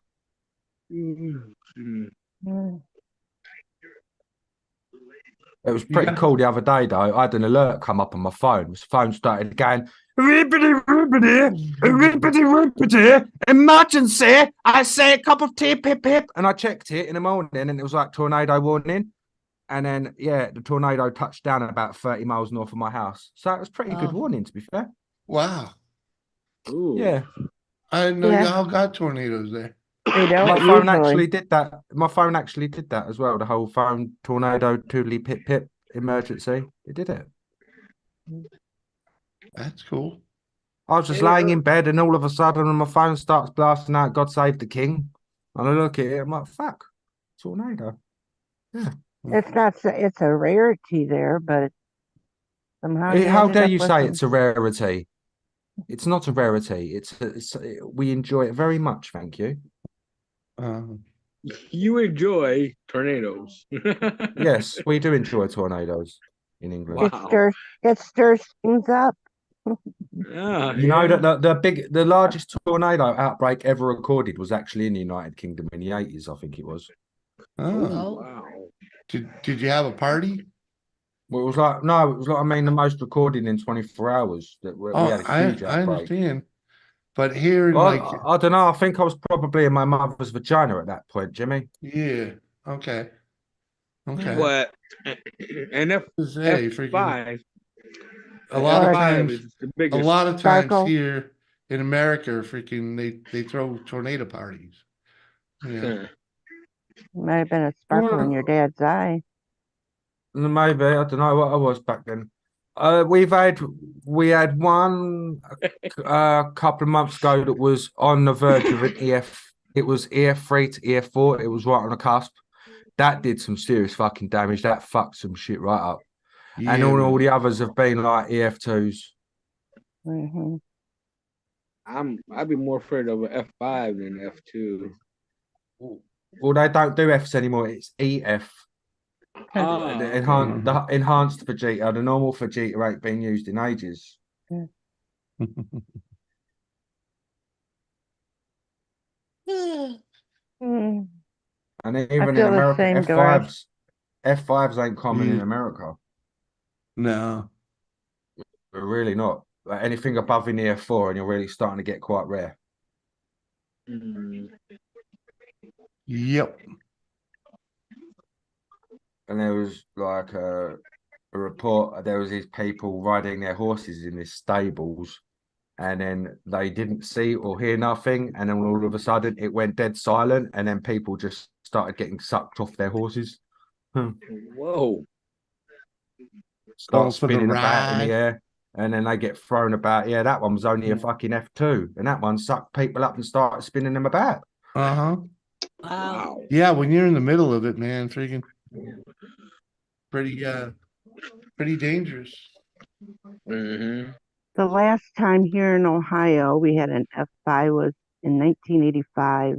It was pretty cool the other day, though. I had an alert come up on my phone. My phone started going, ribbity, ribbity, ribbity, ribbity, emergency. I say a cup of tea, pip, pip. And I checked it in the morning and it was like tornado warning. And then, yeah, the tornado touched down about 30 miles north of my house. So it was pretty good warning, to be fair. Wow. Yeah. I didn't know y'all got tornadoes there. My phone actually did that. My phone actually did that as well. The whole phone tornado, toodly pip pip emergency. It did it. That's cool. I was just laying in bed and all of a sudden my phone starts blasting out God Save the King. And I look at it, I'm like, fuck, tornado. Yeah. It's a rarity there, but somehow How dare you say it's a rarity? It's not a rarity. We enjoy it very much, thank you. You enjoy tornadoes. Yes, we do enjoy tornadoes in England. It stirs things up. You know that the largest tornado outbreak ever recorded was actually in the United Kingdom in the 80s, I think it was. Oh. Wow. Did you have a party? Well, it was like the most recorded in 24 hours. That we had a huge I outbreak. understand. But here in I don't know. I think I was probably in my mother's vagina at that point, Jimmy. Yeah. Okay. What? And F5. A lot of times, is the biggest. a lot of times here in America, freaking they throw tornado parties. Yeah. Might have been a sparkle in your dad's eye. Maybe I don't know what I was back then. We had one couple of months ago that was on the verge of an EF. It was EF3 to EF4. It was right on the cusp. That did some serious fucking damage. That fucked some shit right up. And Yeah, all man. the others have been like EF2s. Mm-hmm. I'd be more afraid of an F5 than F2. Well, they don't do Fs anymore. It's EF. Ah, The okay. enhanced Vegeta. The normal Vegeta ain't been used in ages. Mm. And I even in feel the America, same, Doris. F5s ain't common in Yeah. America. No. They're really not. Like anything above in the F4, and you're really starting to get quite rare. Yep. And there was like a report. There was these people riding their horses in these stables, and then they didn't see or hear nothing, and then all of a sudden it went dead silent, and then people just started getting sucked off their horses. Whoa. Start All for the spinning about in the ride. air, and then they get thrown about. Yeah, that one was only a fucking F2, and that one sucked people up and started spinning them about. Uh-huh. Wow. Yeah, when you're in the middle of it, man, freaking pretty dangerous. Mm-hmm. The last time here in Ohio we had an F5 was in 1985.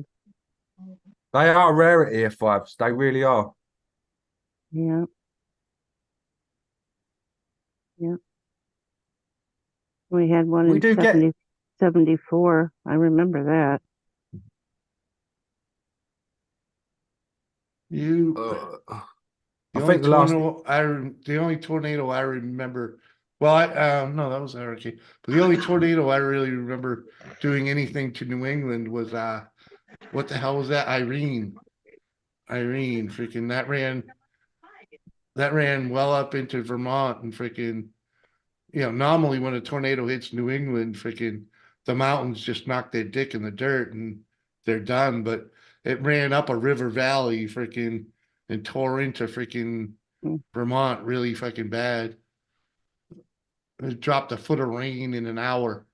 They are rare at EF5s. They really are. Yeah. Yeah. We had one We in do get 74. I remember that. You I the only think the last tornado I remember. Well, no, that was a hurricane. But the only tornado I really remember doing anything to New England was what the hell was that? Irene, freaking that ran well up into Vermont and freaking, normally when a tornado hits New England, freaking the mountains just knock their dick in the dirt and they're done. But it ran up a river valley, freaking, and tore into freaking Vermont really fucking bad. It dropped a foot of rain in an hour.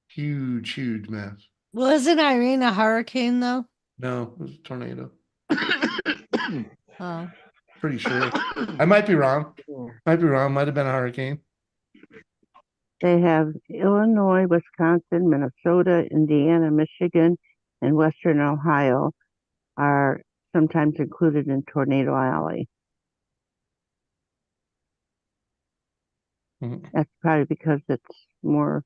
Huge mess. Wasn't Irene a hurricane though? No, it was a tornado. Oh. Pretty sure. I might be wrong. Might have been a hurricane. They have Illinois, Wisconsin, Minnesota, Indiana, Michigan, and Western Ohio are sometimes included in Tornado Alley. That's probably because it's more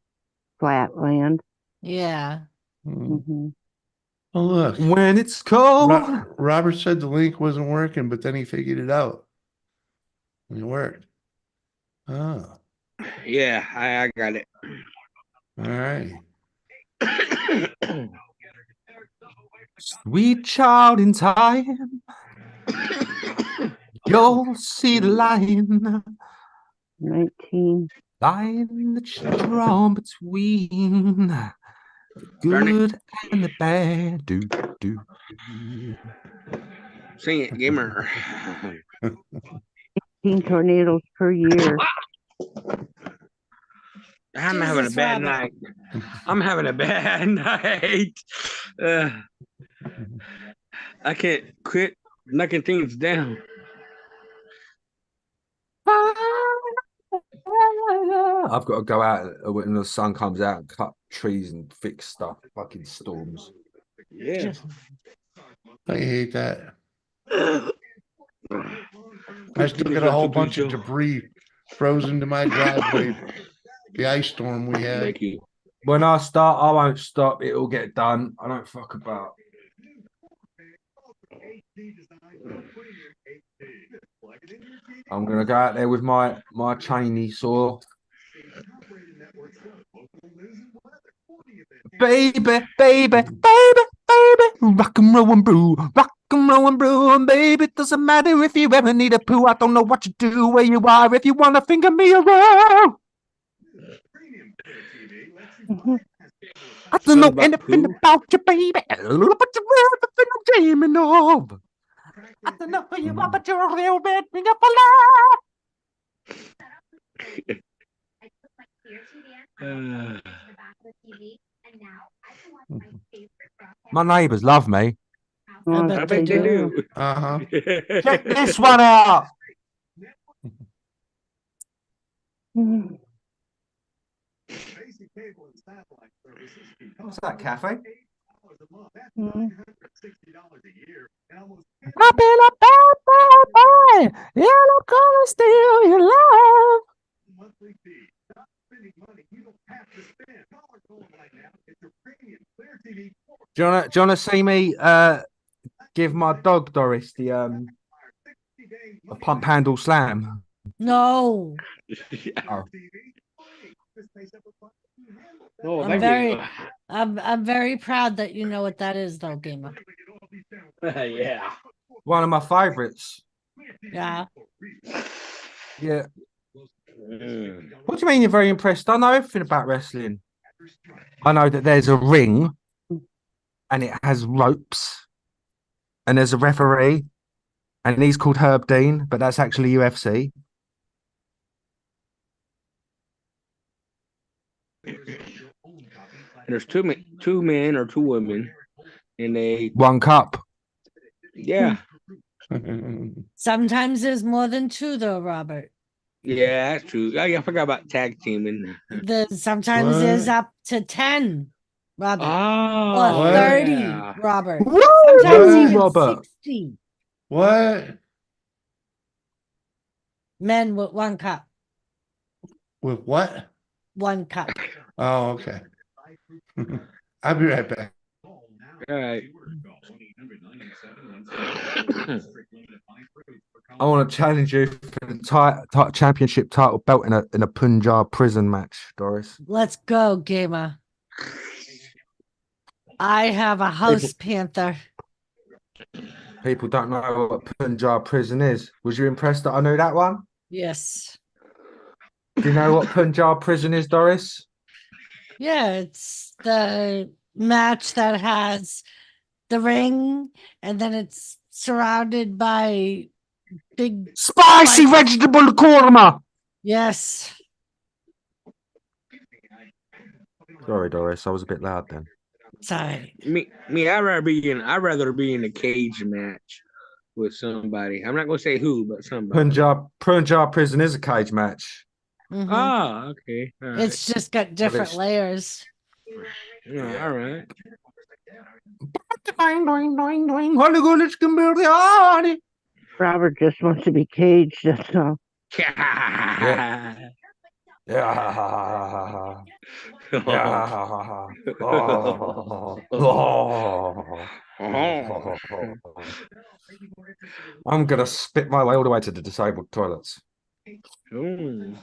flat land. Yeah. Mm-hmm. Oh, look. When it's cold. Robert said the link wasn't working, but then he figured it out. It worked. Oh. Yeah, I got it. All right. Sweet child in time, you'll see the line. 19. Line that's drawn between the good and the bad. Do. Sing it, gamer. 18 tornadoes per year. I'm having a bad night. I'm having a bad night. I can't quit knocking things down. I've got to go out when the sun comes out and cut trees and fix stuff. Fucking storms. Yeah. I hate that. I still got a whole bunch of debris frozen to my driveway. The ice storm we had. Thank you. When I start, I won't stop. It'll get done. I don't fuck about. I'm gonna go out there with my chainy saw. Baby, rock and roll and brew, baby. Doesn't matter if you ever need a poo. I don't know what you do, where you are, if you wanna finger me around. I don't know anything about you, baby. But you're everything I'm dreaming of. I don't know who you are, but you're a real man. Bring up a My neighbours love me. I I bet bet they do. Uh-huh. Check this one out. What's that, Cafe? I've been a bad boy, and I'm gonna steal your love. Do you wanna see me give my dog Doris the a pump handle slam? No. Oh. Oh, I'm thank very you. I'm very proud that you know what that is though, Gamer. Yeah. One of my favorites. Yeah. Yeah. What do you mean you're very impressed? I know everything about wrestling. I know that there's a ring and it has ropes and there's a referee and he's called Herb Dean, but that's actually UFC. There's two men or two women, and they One cup. yeah. Sometimes there's more than two though, Robert. Yeah, that's true. I forgot about tag teaming. Sometimes there's What? up to 10, Robert. Oh, Or 30, yeah. Robert. Woo, Sometimes What? even Robert. 60 What? men with one cup. With what? One cup. Oh, okay. I'll be right back. All right. I want to challenge you for the championship title belt in a Punjab prison match, Doris. Let's go, Gamer. I have a house panther. People don't know what Punjab prison is. Was you impressed that I knew that one? Yes. Do you know what Punjab prison is, Doris? Yeah, it's the match that has the ring and then it's surrounded by big Spicy vegetable korma. Yes. Sorry, Doris, I was a bit loud then. Sorry. Me, I'd rather be in a cage match with somebody. I'm not gonna say who, but somebody. Punjab prison is a cage match. Mhm. Ah, okay. All right. It's just got different layers. Yeah, all right. Robert just wants to be caged. That's all. Yeah. Yeah. Yeah. I'm gonna spit my way all the way to the disabled toilets. Ooh.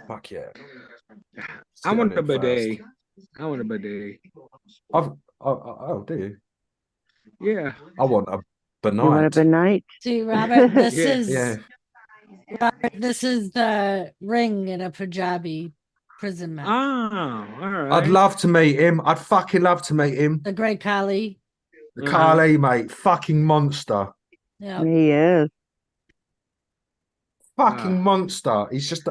Fuck yeah. I want a bidet. I want a bidet. Oh, do you? Yeah. I want a You want a benite. benite? See, Robert, this Yeah. is Yeah. Robert, this is the ring in a Punjabi prison match. Oh, all right. I'd love to meet him. I'd fucking love to meet him. The Great Kali. The Kali, mate. Fucking monster. Yeah. He is. Fucking monster. He's just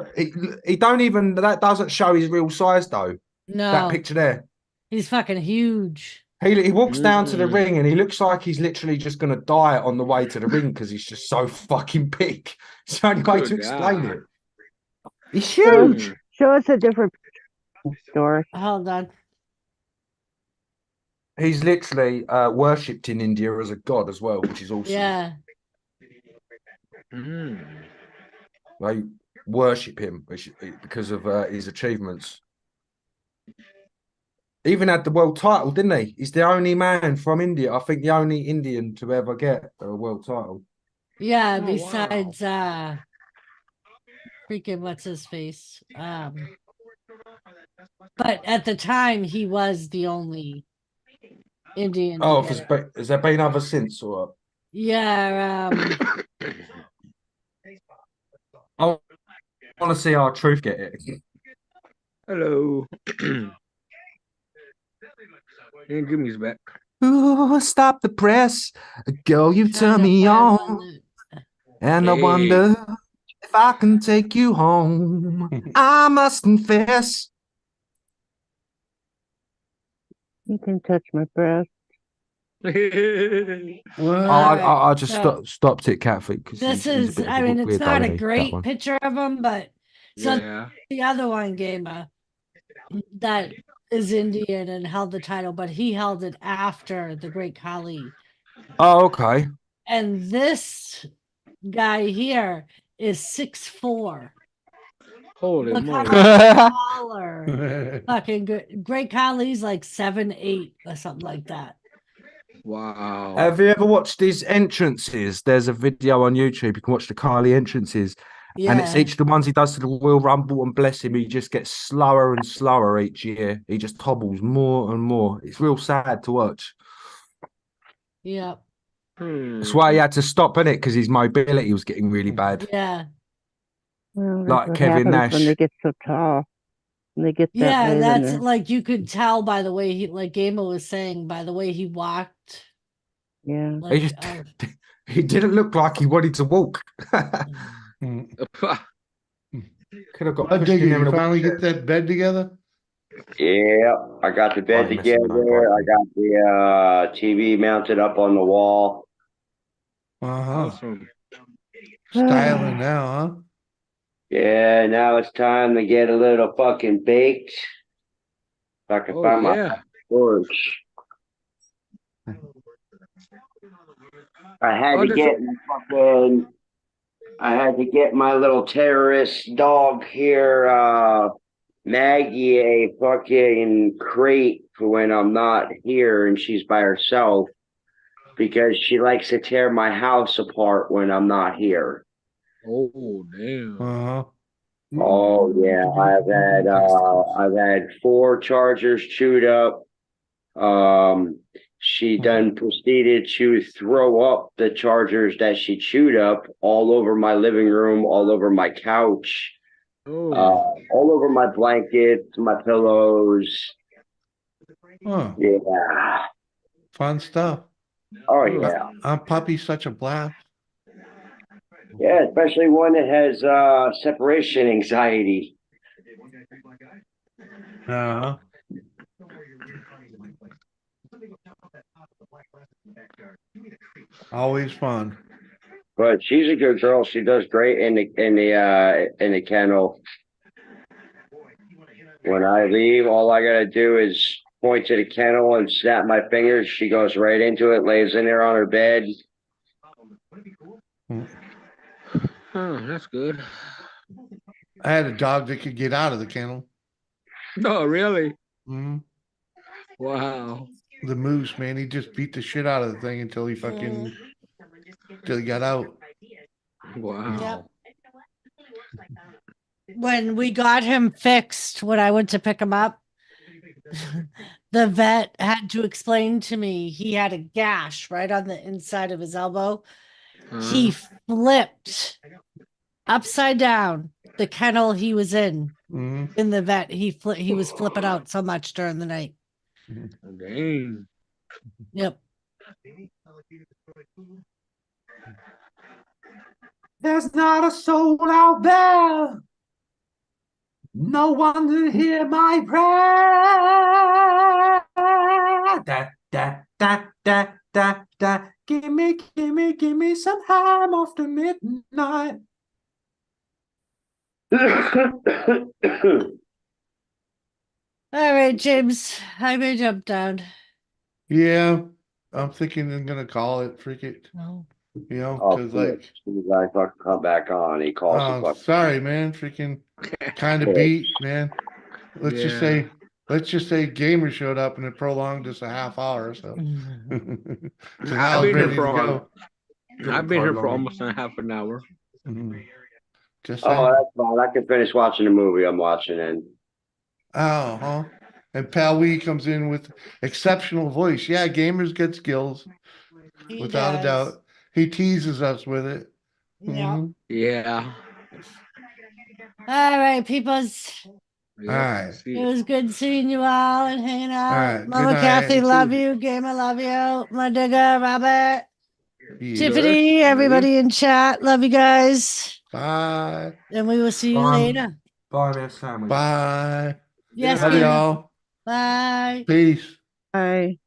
he don't even that doesn't show his real size though. No. That picture there. He's fucking huge. He walks down to the ring and he looks like he's literally just gonna die on the way to the ring because he's just so fucking big. It's the only way to explain it. He's huge. Show us a different story. Hold on. He's literally worshipped in India as a god as well, which is awesome. Yeah. They worship him because of his achievements. Even had the world title, didn't he? He's the only man from India, I think the only Indian to ever get a world title. Yeah, besides freaking what's his face. But at the time he was the only Indian. Oh, has there been others since or? Yeah, I want to see our truth get it. Hello. And Jimmy's back. Oh, Oh, stop the press. Girl, you turn me on. And I wonder if I can take you home. I must confess. You can touch my breast. I just stopped it, Kathy, because This he's a is, bit of I a mean, it's weirdo, not a isn't he, that great one? picture of him, but so Yeah. the other one gamer that is Indian and held the title, but he held it after the Great Khali. Oh, okay. And this guy here is 6'4". Holy Look how moly. much taller. Fucking good. Great Khali's like 7'8" or something like that. Wow. Have you ever watched his entrances? There's a video on YouTube. You can watch the Carly entrances. And it's Yeah. each the ones he does to the Royal Rumble, and bless him, he just gets slower and slower each year. He just hobbles more and more. It's real sad to watch. Yeah. That's why he had to stop in it, because his mobility was getting really bad. Yeah. Well, that's Like what Kevin happens when Nash. they get so tall. When they get that Yeah, way, then that's they're, like you could tell by the way he, like Gamer was saying, by the way he walked. yeah. He Like, just he didn't look like he wanted to walk. Could have got Well, pushed Digger, in there in you a finally wheelchair. get that bed together? Yeah, I got the bed I ain't messing with no together. I broken. got the TV mounted up on the wall. Awesome. Styling now, huh? Yeah, now it's time to get a little fucking baked. If I can Oh, find my yeah. torch. I had Oh, to that's get my fucking. I had to get my little terrorist dog here, Maggie, a fucking crate for when I'm not here and she's by herself because she likes to tear my house apart when I'm not here. Oh, damn. Uh-huh. Oh yeah, I've had 4 chargers chewed up. She done proceeded to throw up the chargers that she chewed up all over my living room, all over my couch, all over my blankets, my pillows. Huh. Yeah. Fun stuff. Oh yeah. Puppy's such a blast. Yeah, especially one that has separation anxiety. Uh-huh. Always fun. But she's a good girl. She does great in the kennel. When I leave, all I gotta do is point to the kennel and snap my fingers. She goes right into it, lays in there on her bed. Oh, that's good. I had a dog that could get out of the kennel. No, really? Mm-hmm. Wow. The moose, man, he just beat the shit out of the thing until he got out. Wow. When we got him fixed, when I went to pick him up, the vet had to explain to me he had a gash right on the inside of his elbow. He flipped upside down the kennel he was in the vet. He was flipping out so much during the night. Dang. Yep. There's not a soul out there. No one to hear my prayer. Da, da, da, da, da, da. Give me some time after midnight. All right, James, I may jump down. Yeah, I'm thinking I'm gonna call it. Freak it. No. You know, Oh, because like, you guys fucking come back on. He calls the fuck. sorry, man. Freaking kind of beat, man. Let's just say Gamer showed up and it prolonged just a half hour. So, so I I've was been here ready to for go. I've been here for almost a half an hour. Just Oh, saying. that's fine. I can finish watching the movie I'm watching and Oh, huh. And Pal Wee comes in with exceptional voice. Yeah, Gamer's got skills, He without a does. doubt. He teases us with it. Yeah. Yeah. All right, peoples. Yep. right. See It ya. was good seeing you all and hanging out. right, good Mama night. Kathy, See love you. you. Gamer, love you. My digger, Robert, Yeah. Tiffany, everybody in chat, love you guys. Bye. And we will see you later. Buy me a sandwich. Bye. Yes, Love Gamer. y'all. Bye. Peace. Bye.